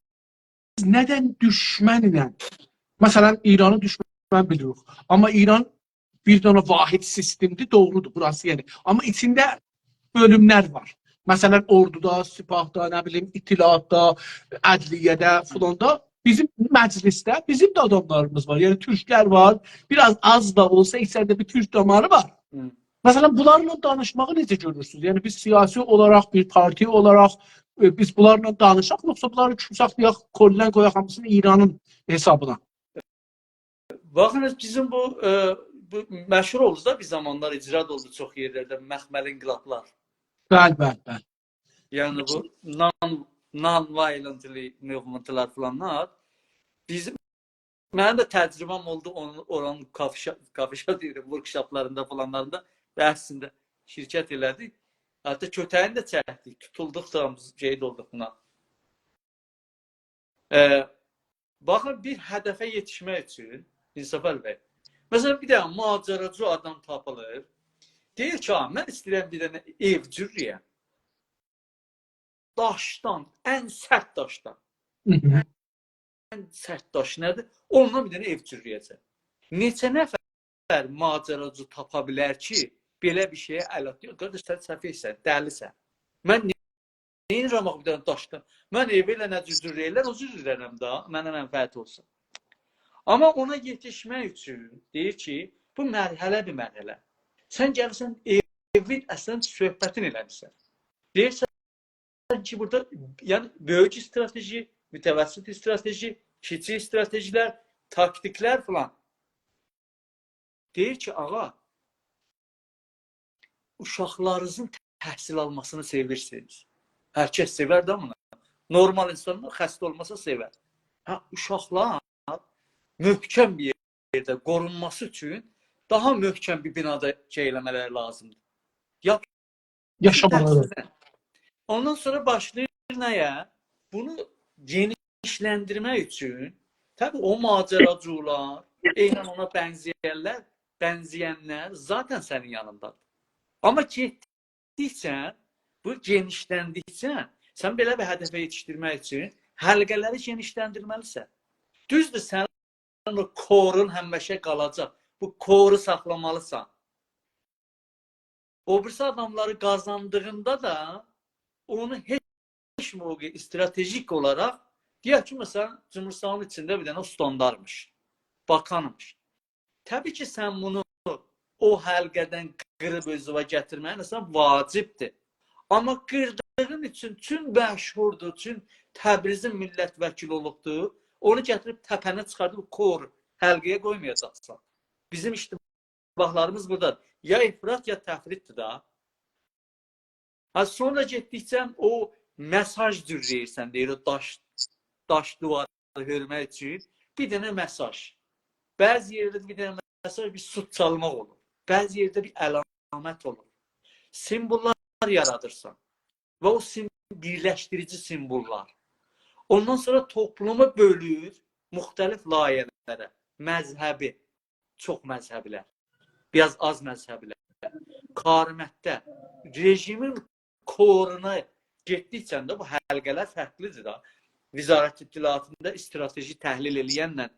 Speaker 1: neden düşmanla mesela İran'ı düşman biliyoruz. Ama İran bir tane vahid sistemdi, doğrudur burası yani. Ama içinde bölümler var. Mesela orduda, sipahda, ne bileyim, itilaatda, adliyede falan da bizim mecliste bizim de adamlarımız var. Yani Türkler var. Biraz az da olsa içeride bir Türk damarı var. Mesela bunlarla danışmağı necə görürsünüz? Yani biz siyasi olarak, bir parti olarak biz bunlarla danışaq, yoksa bunları küsaq deyək, kollen qoyaq hamısını İran'ın hesabına.
Speaker 2: Baxınız, bizim bu məşhur oldu da bir zamanlar icra oldu çox yerlərdə məxməl inqilablar.
Speaker 1: Bəli.
Speaker 2: Yəni bu non-violently movementlar falanlar bizim mənim də təcrübəm oldu oranın kafişa deyirəm, workshoplarında falanlarında bəhsində şirkət elədik. Hətta kötəyini də çəkdik, tutulduq da qeyd olduq buna. Baxın, bir hədəfə yetişmək üçün İnsafər bəy. Məsələn, bir dənə macəracı adam tapılır. Deyir ki, mən istəyirəm bir dənə ev cürriyəm. Daşdan, ən sərt daşdan. Ən sərt daş nədir? Ondan bir dənə ev cürriyəcək. Neçə nəfər macəracı tapa bilər ki, belə bir şeyə əl atıyor? Qardaş, sən səfiysən, dəlisən. Mən neyinirəm bir dənə daşdan? Mən evi ilə nə cürriyərlər, o cürriyərəm da, mənə mənfəət olsun. Amma ona yetişmək üçün deyir ki, bu mərhələ bir mərhələ. Sən gəlirsən, evin əslən söhbətin eləmişsən. Deyirsən ki, burada yəni, böyük strateji, mütəvəssit strateji, kiçik stratejilər, taktiklər falan. Deyir ki, ağa, uşaqlarınızın təhsil almasını sevirsiniz. Hər kəs sevər də bunu. Normal insanlar xəstə olmasa sevər. Uşaqlar möhkəm bir yerdə qorunması üçün daha möhkəm bir binada eləmələri lazımdır.
Speaker 1: Yaşamaları.
Speaker 2: Ondan sonra başlayır nəyə? Bunu genişləndirmək üçün təbii o macəracılar, eynən ona bənzəyənlər zaten sənin yanındadır. Amma getdikcə, bu genişləndikcə, sən belə bir hədəfə yetişdirmək üçün həlqələri genişləndirməlisən. Düzdür, sən o korun həmişə qalacaq. Bu koru saxlamalısan. O birisi adamları qazandığında da onu heç mövqe stratejik olaraq deyək ki, məsələn, Cumhurbaşqanının içində bir dənə standarmış, bakanmış. Təbii ki, sən bunu o həlqədən qırıb özüvə gətirməyin vacibdir. Amma qırdığın üçün tüm məşhurdur, tüm Təbrizin millət vəkili olubdur. Onu gətirib təpənə çıxardıb kor həlqəyə qoymayacaqsan. Bizim iştibahlarımız burada ya ifrat ya təfritdir da. Sonra getdikcə o mesaj cürrəyirsən, deyir o daş duvarı hörmək üçün bir dənə mesaj. Bəzi yerdə bir dənə mesaj, bir sut çalmaq olur. Bəzi yerdə bir əlamət olur. Simbollar yaradırsan və o birləşdirici simbollar. Ondan sonra toplumu bölür müxtəlif layihələrə, məzhəbi, çox məzhəbilər, biraz az məzhəbilər, qarimətdə, rejimin koruna getdikcə də bu həlqələr fərqlidir da. Vizarət İttilaatında strateji təhlil eləyənlə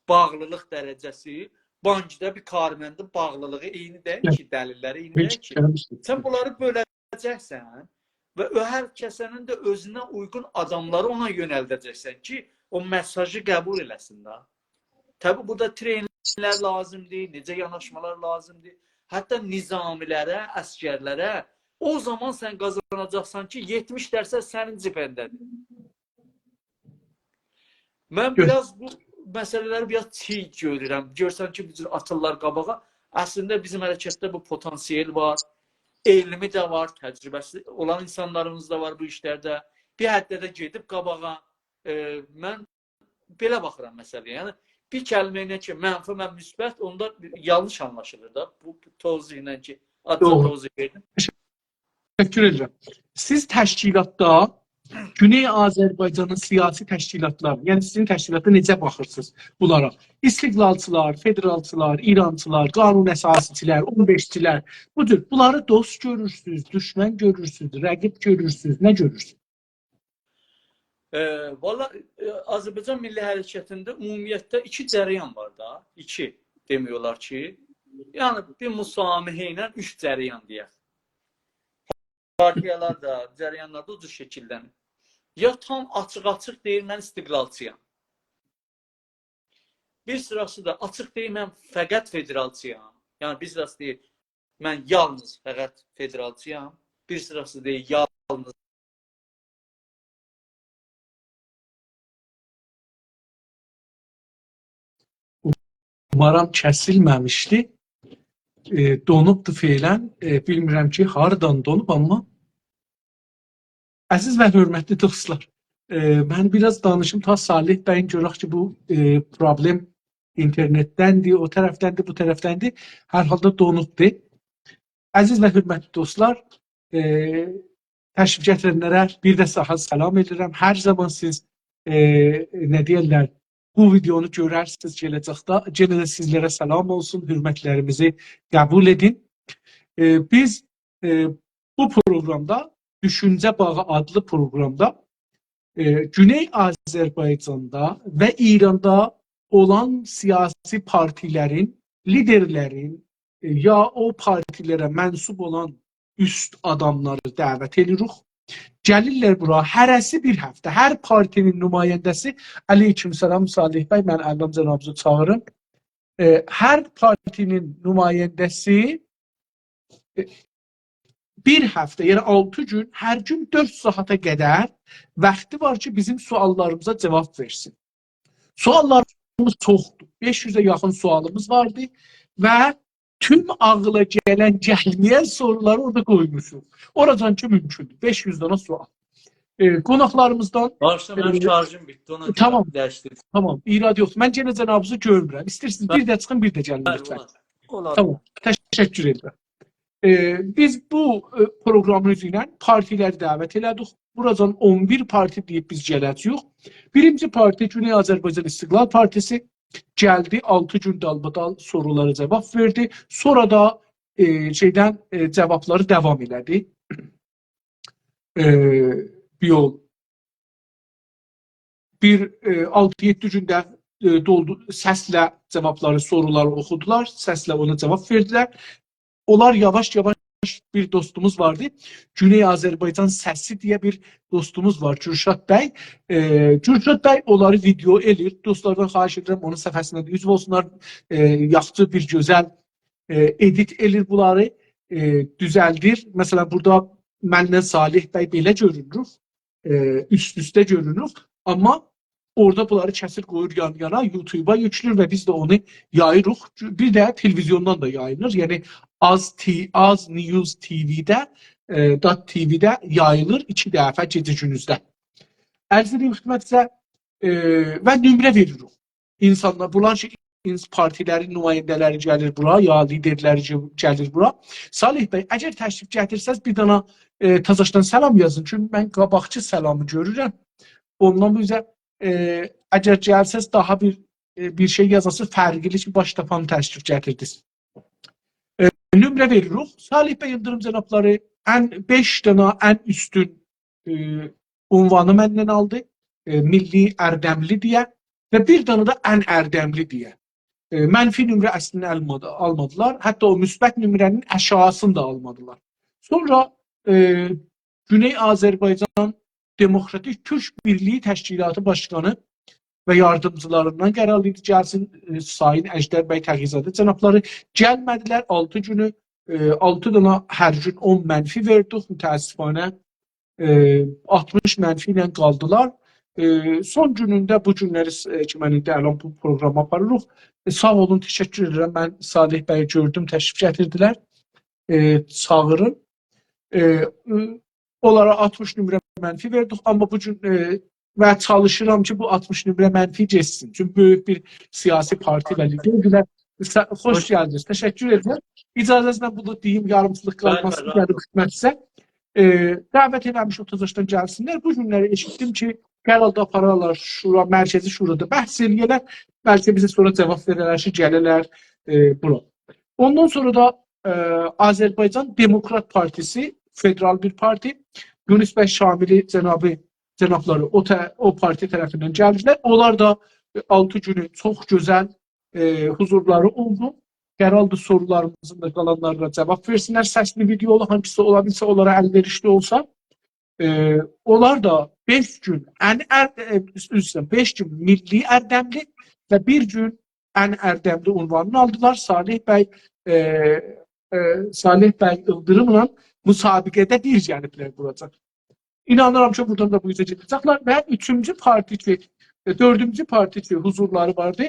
Speaker 2: bağlılıq dərəcəsi, bankda bir kariməndə bağlılığı eyni deyil ki, dəlilləri eyni deyil ki. Sən bunları seçəcəksən və hər kəsənin də özünə uyğun adamları ona yönəldəcəksən ki, o mesajı qəbul eləsin də. Təbii burada treynlər lazımdır, necə yanaşmalar lazımdır. Hətta nizamilərə, əskərlərə o zaman sən qazanacaqsan ki, 70% sənin cibindədir. Mən biraz bu məsələləri biraz çiğ görürəm. Görsən ki, bizim atırlar qabağa. Əslində bizim hərəkətdə bu potansiyel var, elmi də var, təcrübəsi olan insanlarımız da var bu işlərdə. Bir həddə də gedib qabağa. Mən belə baxıram məsələyə. Yəni, bir kəlmə ilə ki, mənfi, mən müsbət, onda yanlış anlaşılır da. Bu tozlu ilə ki, adlı tozlu verdim.
Speaker 1: Təşəkkür edirəm. Siz təşkilatda Güney Azərbaycanın siyasi təşkilatları, yəni sizin təşkilatda necə baxırsınız bunlara? İstiqlalçılar, federalçılar, İrançılar, qanun əsasçılar, 15-çilər, bu cür. Bunları dost görürsünüz, düşmən görürsünüz, rəqib görürsünüz, nə görürsünüz?
Speaker 2: Valla Azərbaycan Milli Hərəkətində ümumiyyətlə 2 cərəyan var da. 2 demiyorlar ki. Yəni bir müsamihə ilə 3 cərəyan deyək. Partiyalar da, cərəyanlar da o cür şəkillənir. Ya tam açıq-açıq deyir, mən istiqlalçıyam. Bir sırası da açıq deyir, mən fəqət federalçıyam. Yəni bir sırası deyir, mən yalnız fəqət federalçıyam. Bir sırası deyir, yalnız
Speaker 1: Umaram kəsilməmişdi. Donubdu feylən. Bilmirəm ki, haradan donub, amma əziz və hörmətli dostlar, mən biraz danışım ta Salih bəyin görək ki, bu problem internetdəndir, o tərəfdəndir, bu tərəfdəndir. Hər halda donubdur. Əziz və hörmətli dostlar, təşrif gətirənlərə bir də daha salam edirəm. Hər zaman siz, nə deyirlər, bu videonu görərsiniz gələcəkdə. Yenə də sizlərə salam olsun, hörmətlərimizi qəbul edin. Biz bu proqramda, Düşüncə Bağı adlı proqramda Güney Azərbaycanda və İranda olan siyasi partilərin, liderlərin ya o partilərə mənsub olan üst adamları dəvət edirik. Gəlirlər bura, hərəsi bir həftə, hər partinin nümayəndəsi, aleykümselam Salih bəy, mən Əllam cənabınızı çağırım. Hər partinin nümayəndəsi bir həftə, yəni 6 gün, hər gün 4 saata qədər vaxtı var ki, bizim suallarımıza cavab versin. Suallarımız çoxdur. 500'ə yaxın sualımız vardı və tüm ağla gələn, gəlməyən soruları orada qoymuşuq. Oradan ki, mümkündür. 500 dana sual. Qonaqlarımızdan...
Speaker 2: Başda mənim şarjım bitdi, ona
Speaker 1: tamam,
Speaker 2: dəyişdim.
Speaker 1: Tamam, irad yoxdur. Mən yenə cənabınızı görmürəm. İstəyirsiniz bir də çıxın, bir də gəlin lütfən. Tamam, təşəkkür edirəm. Biz bu proqramın üzrə partiləri dəvət elədik. Buradan 11 parti deyib biz gələcəyik. Birinci parti Güney Azərbaycan İstiqlal Partisi gəldi, 6 gün dalbadal soruları cavab verdi. Sonra da cavabları devam elədi. Bir 6-7 gündə səslə cavabları, soruları oxudular, səslə ona cavab verdilər. Onlar yavaş-yavaş bir dostumuz vardı. Güney Azərbaycan Səsi deyə bir dostumuz var, Kürşad bəy. Kürşad bəy onları video elir. Dostlardan xahiş edirəm, onun səfəsində üzv olsunlar. Yaxşı bir gözəl edit elir bunları, düzəldir. Məsələn, burada mənlə Salih bəy belə görünür, üst-üstə görünür. Amma orada bunları kəsir qoyur yan-yana, YouTube'a yüklür və biz də onu yayırıq. Bir də televizyondan da yayılır. Yəni, Az News TV'də yayılır 2 dəfə gecə günüzdə. Ərz edeyim xidmətinizə və nömrə veririk. İnsanlar, bunlar ki, partilərin nümayəndələri gəlir bura, ya liderləri gəlir bura. Salih bəy, əgər təşrif gətirsəz, bir dana Tazaşdan salam yazın. Çünki mən qabaqçı salamı görürəm. Ondan bu üzə, əgər gəlsəz, daha bir şey yazası fərqli ki, baş tapan təşrif gətirdiniz. Nömrə veririk. Salih bəy Yıldırım cənabları 5 dana ən üstün unvanı məndən aldı. Milli ərdəmli deyə və bir dana da ən ərdəmli deyə. Mənfi nömrə əslini almadılar. Hətta o müsbət nömrənin əşyasını da almadılar. Sonra Güney Azərbaycan Demokratik Türk Birliği Təşkilatı Başkanı və yardımcılarından qərar idi gəlsin Sayın Əjdər bəy Təğizadə cənabları gəlmədilər 6 günü 6 dana hər gün 10 mənfi verdik mütəəssifanə 60 mənfi ilə qaldılar. Son günündə bu günləri ki mən indi əlan bu proqramı aparırıq. Sağ olun, təşəkkür edirəm. Mən Salih bəyi gördüm, təşrif gətirdilər. Çağırın. Onlara 60 nömrə mənfi verdik, amma bu gün və çalışıram ki, bu 60 nömrə mənfi geçsin. Çünki böyük bir siyasi parti və liderdirlər. Xoş gəldiniz. Təşəkkür edirəm. İcazənizlə bunu deyim, yarımçılıq qalmasın, gəlib xidmətsə. Dəvət eləmiş o tızışdan gəlsinlər. Bu günləri eşitdim ki, qərarda apararlar şura, mərkəzi şurada bəhs eləyərlər. Bəlkə bizə sonra cavab verərlər ki, gəlirlər bura. Ondan sonra da Azərbaycan Demokrat Partisi, federal bir parti. Yunus bəy Şamili cənabları o parti tərəfindən gəldilər. Onlar da 6 günü çox gözəl huzurları oldu. Qərarlı sorularımızın da qalanlarına cavab versinlər. Səsli videolu hangisi ola bilsə, onlara əlverişli olsa. Onlar da 5 gün 5 gün milli ərdəmli və bir gün ən ərdəmli unvanını aldılar. Salih bəy Ildırımla müsabiqədə bir gəliblər buracaq. İnanıram ki, buradan da bu yüzə gedəcəklər və 3-cü parti ki, 4-cü parti ki, huzurları vardı.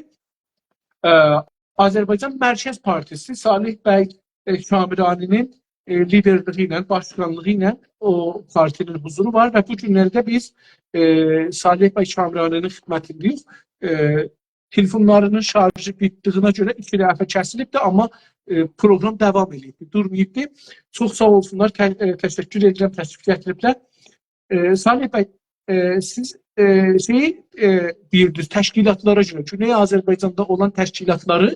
Speaker 1: Azərbaycan Mərkəz Partisi Salih bəy Şamirani'nin liderliği ilə, başkanlığı ilə o partinin huzuru var və bu günlərdə biz Salih bəy Şamirani'nin xidmətindəyik. Telefonlarının şarjı bitdiyinə görə 2 dəfə kəsilibdi, amma proqram davam edibdi, durmayıbdı. Çox sağ olsunlar, təşəkkür edirəm, təşrif gətiriblər. Salih bəy, siz deyirdiniz, təşkilatlara görə, Güney Azərbaycanda olan təşkilatları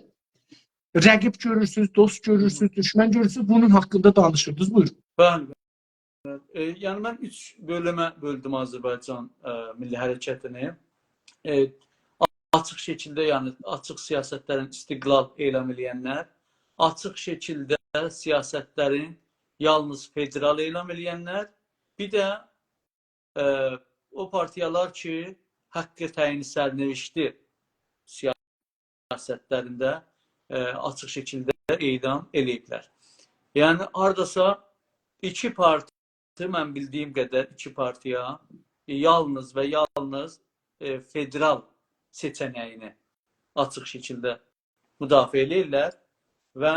Speaker 1: rəqib görürsünüz, dost görürsünüz, düşmən görürsünüz, bunun haqqında danışırdınız. Buyurun.
Speaker 2: Bəli. Yəni mən 3 bölümə böldüm Azərbaycan Milli Hərəkətini. Açıq şəkildə, yəni açıq siyasətlərin istiqlal elan edənlər, açıq şəkildə siyasətlərin yalnız federal elan edənlər, bir də o partiyalar ki, haqqı təyin sərnişdi siyasətlərində açıq şəkildə elan eləyiblər. Yəni, haradasa 2 parti, mən bildiyim qədər 2 partiya yalnız və yalnız federal seçənəyini açıq şəkildə müdafiə eləyirlər və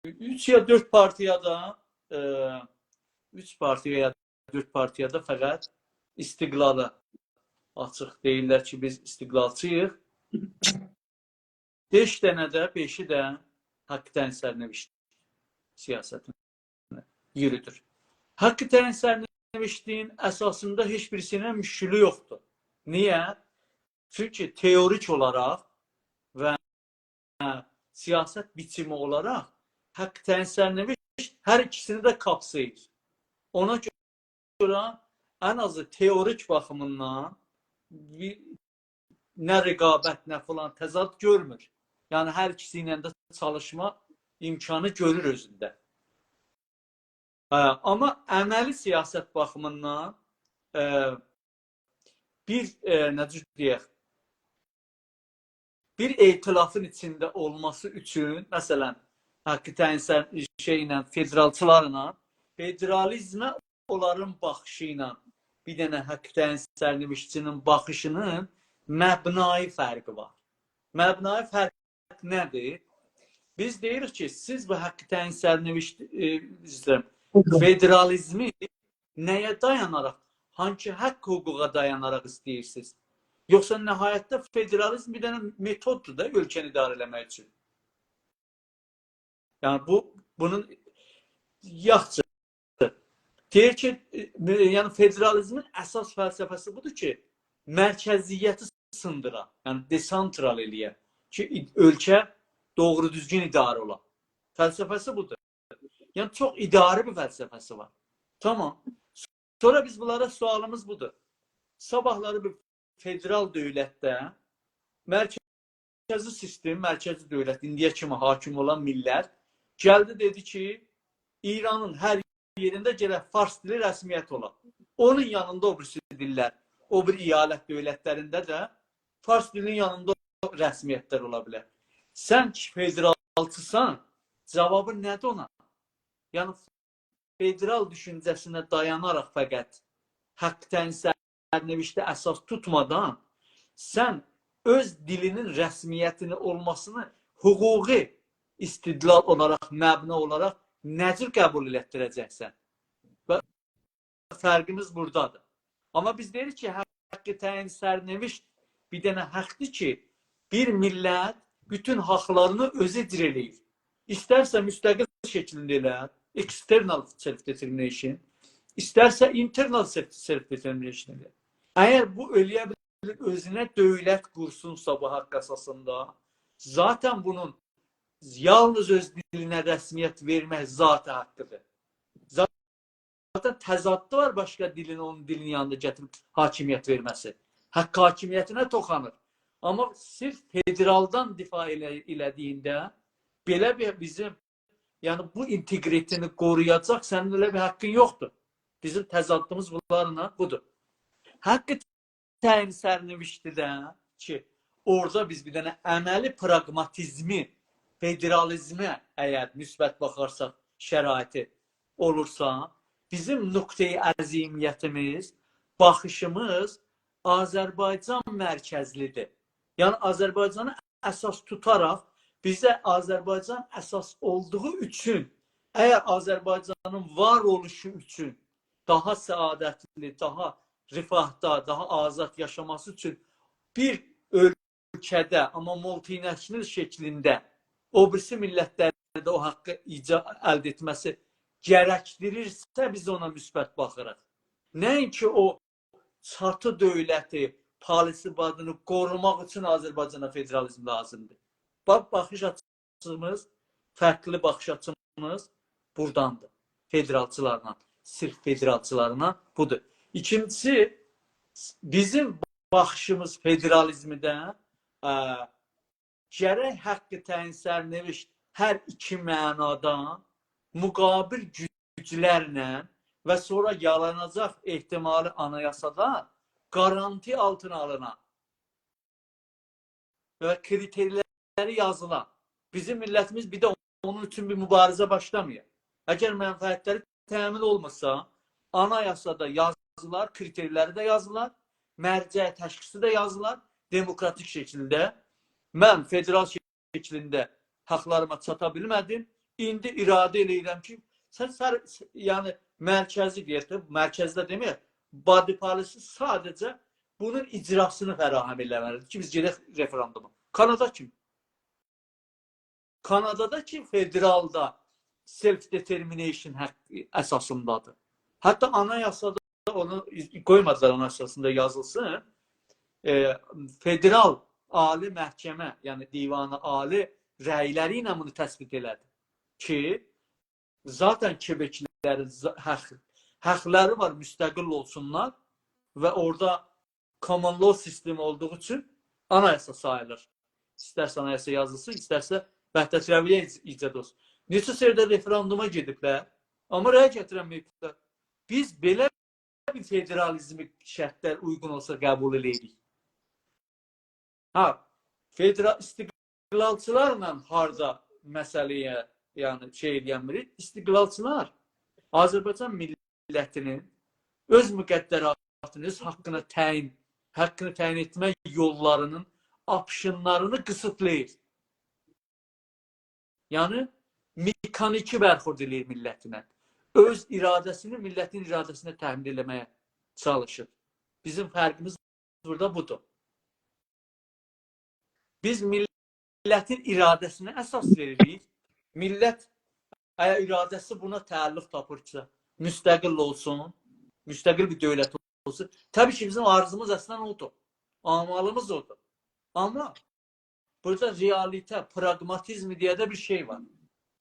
Speaker 2: 3 ya 4 partiyada 3 partiya ya 4 partiyada fəqət istiqlalı açıq deyirlər ki, biz istiqlalçıyıq. 5 dənədə 5-i də haqqı təyin sərnişdi siyasətini yürüdür. Haqqı təyin sərnişdinin əsasında heç birisinin müşkülü yoxdur. Niyə? Çünki teorik olaraq və siyasət biçimi olaraq haqqı təyin sərnişd hər ikisini də qapsayır. Ona görə ən azı teorik baxımından nə rəqabət, nə falan təzad görmür. Yəni, hər ikisi ilə də çalışma imkanı görür özündə. Amma əməli siyasət baxımından bir etilafın içində olması üçün, məsələn, haqqı təyin federalçılarla, federalizmə onların baxışı ilə bir dənə haqqı təyin sərnişdinin baxışının məbnai fərqi var. Məbnai fərq nədir? Biz deyirik ki, siz bu haqqı təyin sərnişdi federalizmi nəyə dayanaraq, hangi haqq hüquqa dayanaraq istəyirsiniz? Yoxsa nəhayətdə federalizm bir dənə metoddur da ölkəni idarə eləmək üçün. Yəni, bunun yaxçı. Deyir ki, yəni federalizmin əsas fəlsəfəsi budur ki, mərkəziyyəti sındıra, yəni desantral eləyə ki, ölkə doğru düzgün idarə ola. Fəlsəfəsi budur. Yəni, çox idarə bir fəlsəfəsi var. Tamam. Sonra biz bunlara sualımız budur. Sabahları bir federal dövlətdə mərkəzi sistem, mərkəzi dövlət, indiyə kimi hakim olan millət gəldi, dedi ki, İranın hər yerində gərək fars dili rəsmiyyət ola. Onun yanında o birisi dillər, o bir iyalət dövlətlərində də fars dilinin yanında rəsmiyyətlər ola bilər. Sən ki, federalçısan, cavabı nədir ona? Yəni, federal düşüncəsinə dayanaraq fəqət haqq tənsərnevişdə əsas tutmadan sən öz dilinin rəsmiyyətini olmasını hüquqi istidlal olaraq, məbna olaraq necür qəbul etdirəcəksən? Və fərqimiz buradadır. Amma biz deyirik ki, haqqı təyin sərnəviş bir dənə haqqdır ki, bir millət bütün haqlarını özü icra eləyir. İstərsə müstəqil şəklində elər, external self-determination, istərsə internal self-determination elər. Əgər bu eləyə bilir, özünə dövlət qursunsa bu haqq əsasında, zaten bunun yalnız öz dilinə rəsmiyyət vermək zatı haqqıdır. Zaten təzadlı var başqa dilin onun dilinin yanında gətirib hakimiyyət verməsi. Haqq hakimiyyətinə toxanır. Amma sırf federaldan difa elədiyində belə bir bizim, yəni bu integritini qoruyacaq sənin elə bir haqqın yoxdur. Bizim təzadlığımız bunlarla budur. Haqqı təyin sərnevişdidə ki, orada biz bir dənə əməli pragmatizmi, federalizmə əgər müsbət baxarsaq şəraiti olursa, bizim nöqteyi əzimiyyətimiz, baxışımız Azərbaycan mərkəzlidir. Yəni, Azərbaycanı əsas tutaraq, bizə Azərbaycan əsas olduğu üçün, əgər Azərbaycanın var oluşu üçün daha səadətli, daha rifahda, daha azad yaşaması üçün bir ölkədə, amma multinational şəklində o birisi millətlərdə o haqqı əldə etməsi gərəkdirirsə, biz ona müsbət baxırıq. Nəinki o çatı dövləti, polisi badını qorumaq üçün Azərbaycana federalizm lazımdır. Baxış açımız, fərqli baxış açımız buradandır. Federalçılarla, sırf federalçılarına budur. İkincisi, bizim baxışımız federalizmdə gərək haqqı təyin sərnevişt hər iki mənada müqabil güclərlə və sonra yalanacaq ehtimali anayasada garanti altına alınan və kriterləri yazılan. Bizim millətimiz bir də onun üçün bir mübarizə başlamıyor. Əgər mənfəətləri təmin olmasa, anayasada yazılar, kriterləri də yazılar, mərcə təşxisi də yazılar, demokratik şəkildə. Mən federal şəklində haqlarıma çata bilmədim. İndi iradə eləyirəm ki, yəni mərkəzi deyək, mərkəzdə deməyək, body policy sadəcə bunun icrasını fərahəm eləməlidir ki, biz gedək referenduma. Kanada kimi. Kanadada ki, federalda self-determination haqqı əsasındadır. Hətta anayasada onu qoymadılar, anayasasında yazılsın. Federal ali məhkəmə, yəni divanı ali rəyləri ilə bunu təsbit elədi ki, zaten Quebeclilərin haqları var, müstəqil olsunlar və orada common law sistemi olduğu üçün anayasa sayılır. İstərsə anayasa yazılsın, istərsə Vəhdət Rəviyyə icad olsun. Neçə sərdə referenduma gediblər, amma rəy gətirənməyiblər. Biz belə bir federalizmi şərtlər uyğun olsa qəbul edirik. Federal istiqlalçılarla harda məsələyə yəni eləyənmirik. İstiqlalçılar Azərbaycan millətinin öz müqəddəratını, öz haqqını təyin etmək yollarının apşınlarını qısıtlayır. Yəni, mekaniki bərxurd edir millətinə. Öz iradəsini, millətin iradəsinə təmin eləməyə çalışır. Bizim fərqimiz burada budur. Biz millətin iradəsinə əsas veririk. Millət əgər iradəsi buna təəllüq tapırsa, müstəqil olsun, müstəqil bir dövlət olsun. Təbii ki, bizim arzumuz əslən odur. Amalımız odur. Amma burada realitə, pragmatizm deyə də bir şey var.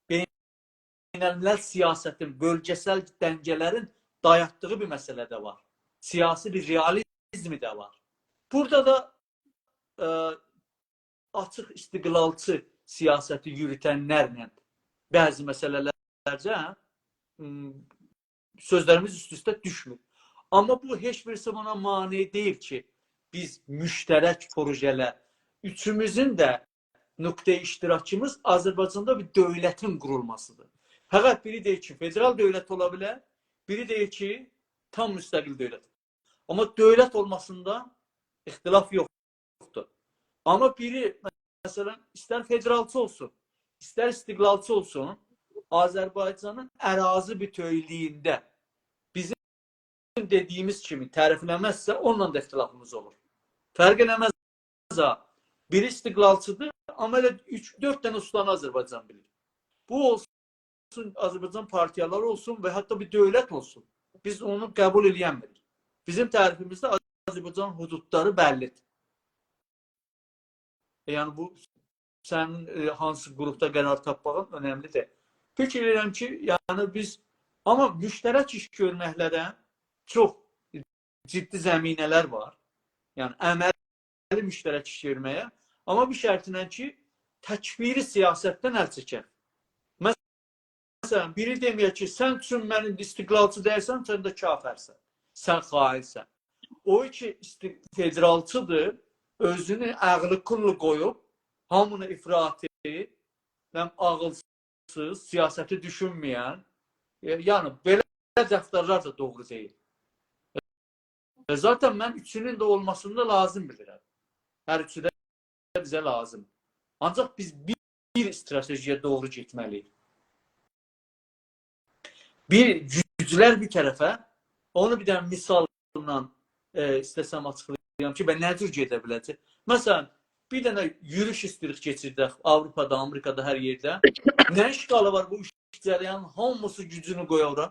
Speaker 2: Beynəlmiləl siyasətin, bölgəsəl dəngələrin dayatdığı bir məsələ də var. Siyasi bir realizmi də var. Burada da açıq istiqlalçı siyasəti yürütənlərlə bəzi məsələlərcə sözlərimiz üst-üstə düşmür. Amma bu heç birisi buna mane deyil ki, biz müştərək projelər, üçümüzün də nöqtə iştirakımız Azərbaycanda bir dövlətin qurulmasıdır. Fəqət biri deyir ki, federal dövlət ola bilər, biri deyir ki, tam müstəqil dövlət. Amma dövlət olmasında ixtilaf yoxdur. Amma biri, məsələn, istər federalçı olsun, istər istiqlalçı olsun, Azərbaycanın ərazi bütövlüyündə bizim dediyimiz kimi tərifləməzsə, onunla da ixtilafımız olur. Fərq eləməz. Biri istiqlalçıdır, amma elə 3-4 dənə ustanı Azərbaycan bilir. Bu olsun, Azərbaycan partiyaları olsun və hətta bir dövlət olsun. Biz onu qəbul edəmirik. Bizim tərifimizdə Azərbaycan hududları bəllidir. Yəni bu sənin hansı qrupda qərar tapmağın önəmlidir. Fikir edirəm ki, yəni biz amma müştərək iş görməklərə çox ciddi zəminələr var. Yəni əməli müştərək iş görməyə. Amma bir şərtinə ki, təkfiri siyasətdən əl çəkər. Məsələn, biri deməyək ki, sən üçün mənim istiqlalçı deyirsən, sən də kafərsən. Sən xainsən. O ki, federalçıdır, özünü əqli kullu qoyub, hamını ifrati, ağılsız, siyasəti düşünməyən, yəni belə rəftarlar da doğru deyil. Zaten mən üçünün də olmasını da lazım bilirəm. Hər üçü də bizə lazım. Ancaq biz bir stratejiyə doğru getməliyik. Bir güclər bir tərəfə, onu bir dənə misalla istəsəm açıqlayacağım ki, nə cür gedə biləcək. Məsələn, bir dənə yürüyüş istəyirik keçirdək Avropada, Amerikada, hər yerdə. Nə işgalı var bu işçilərin hamısı gücünü qoyur.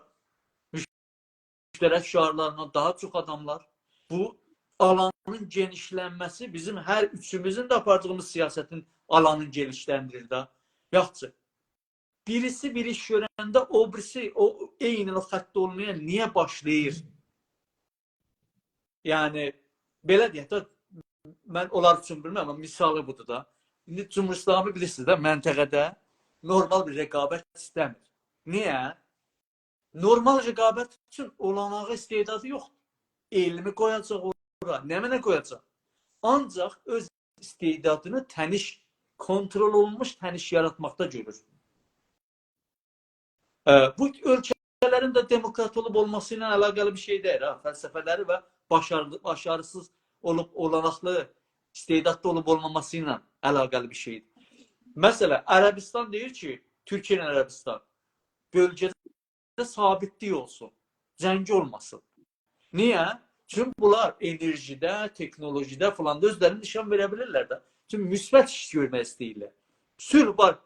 Speaker 2: Müştərək şüarlarına daha çox adamlar. Bu alanın genişlənməsi bizim hər üçümüzün də apardığımız siyasətin alanını genişləndirir də. Yaxşı. Birisi bir iş görəndə o birisi o eyni o xəttdə olmayan niyə başlayır? Yəni belə deyək də mən onlar üçün bilmirəm, amma misalı budur da. İndi Cumhurbaşqanı bilirsiniz də məntəqədə normal bir rəqabət istəmir. Niyə? Normal rəqabət üçün olanağı istedadı yoxdur. Elmi qoyacaq ora, nə mənə qoyacaq? Ancaq öz istedadını təniş, kontrol olunmuş təniş yaratmaqda görür. Bu ölkələrin də demokrat olub olması ilə əlaqəli bir şey deyil. Fəlsəfələri və başarısız olub olanaqlı, istedadlı olub olmaması ilə əlaqəli bir şeydir. Məsələn, Ərəbistan deyir ki, Türkiyə ilə Ərəbistan bölgədə sabitlik olsun, zəngi olmasın. Niyə? Çünki bunlar enerjidə, teknolojidə falan da özlərini nişan verə bilirlər də. Çünki müsbət iş görmək istəyirlər. Sülh var.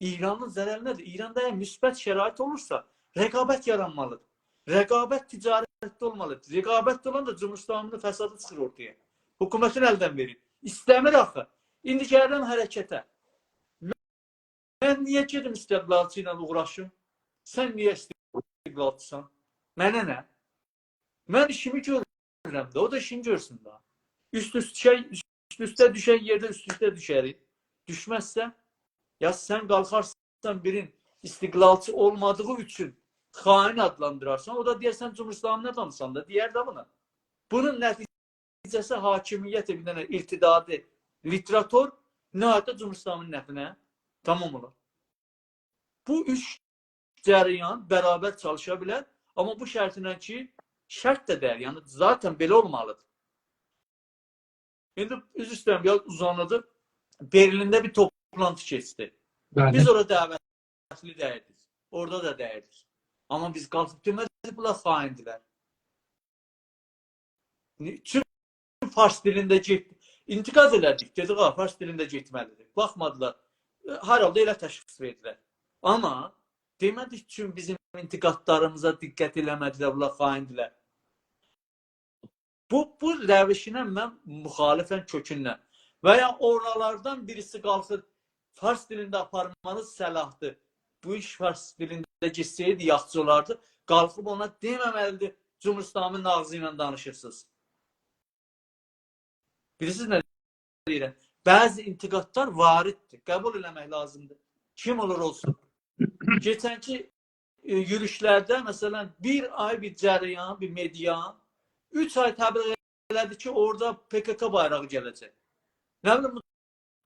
Speaker 2: İranın zərəri nədir? İranda müsbət şərait olursa, rəqabət yaranmalıdır. Rəqabət ticarətdə olmalıdır. Rəqabətdə olan da Cumhurbaşqanlığının fəsadı çıxır ortaya. Hökumətin əldən verir. İstəmir axı. İndi gəlirəm hərəkətə. Mən niyə gedim istiqlalçı ilə uğraşım? Sən niyə istiqlalçısan? Mənə nə? Mən işimi görürəm də, o da işini görsün də. Üst-üstə düşən yerdə üst-üstə düşərik. Düşməzsə, ya sən qalxarsan birin istiqlalçı olmadığı üçün xain adlandırarsan, o da deyərsən Cumhurbaşqanı nə danışsan da, deyər də buna. Bunun nəticəsi hakimiyyət bir dənə irtidadi literator nəhayətdə Cumhurbaşqanının nəfinə tamam olur. Bu üç cərəyan bərabər çalışa bilər, amma bu şərtindən ki, şərt də deyər, yəni zaten belə olmalıdır. İndi üzr istəyirəm, ya uzanladı. Berlində bir toplantı keçdi. Biz orada dəvətli dəyirdik. Orada da dəyirdik. Amma biz qalxıb demədik, bunlar xaindilər. Çünki fars dilində getdi. İntiqad elədik. Dedik, fars dilində getməlidir. Baxmadılar. Hər halda elə təşxis verdilər. Amma demədik çünki bizim intiqadlarımıza diqqət eləmədilər, bunlar xaindilər. Bu rəvişinə mən müxalifən kökündən və ya oralardan birisi qalxır, fars dilində aparmanız səlahdır. Bu iş fars dilində geçsəydi yaxşı olardı. Qalxıb ona deməməlidir, Cumhurbaşqanının ağzı ilə danışırsınız. Bilirsiniz nə deyirəm? Bəzi intiqadlar variddir, qəbul eləmək lazımdır. Kim olur olsun. Geçənki yürüşlərdə məsələn bir ay bir cərəyan, bir median 3 ay təbliğ elədi ki, orada PKK bayrağı gələcək. Nə bilim,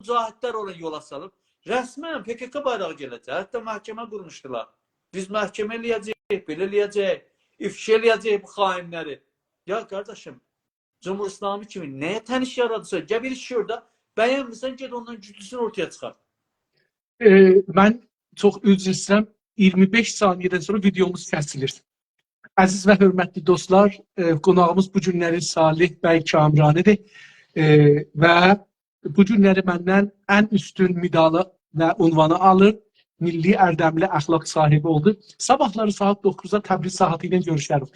Speaker 2: mücahidlər olan yola salıb, rəsmən PKK bayrağı gələcək. Hətta məhkəmə qurmuşdular. Biz məhkəmə eləyəcək, belə eləyəcək, ifşa eləyəcək bu xainləri. Ya qardaşım, Cumhur İslami kimi nəyə təniş yaradırsa, gəl bir iş orada, bəyənmirsən, ged ondan güclüsünü ortaya çıxar.
Speaker 1: Mən çox üzr istəyirəm. 25 saniyədən sonra videomuz kəsilir. Əziz və hörmətli dostlar, qonağımız bu günləri Salih bəy Kamranidir və bu günləri məndən ən üstün medalı və unvanı alır. Milli ərdəmli əxlaq sahibi oldu. Sabahları saat 9-da Təbriz saatı ilə görüşərik.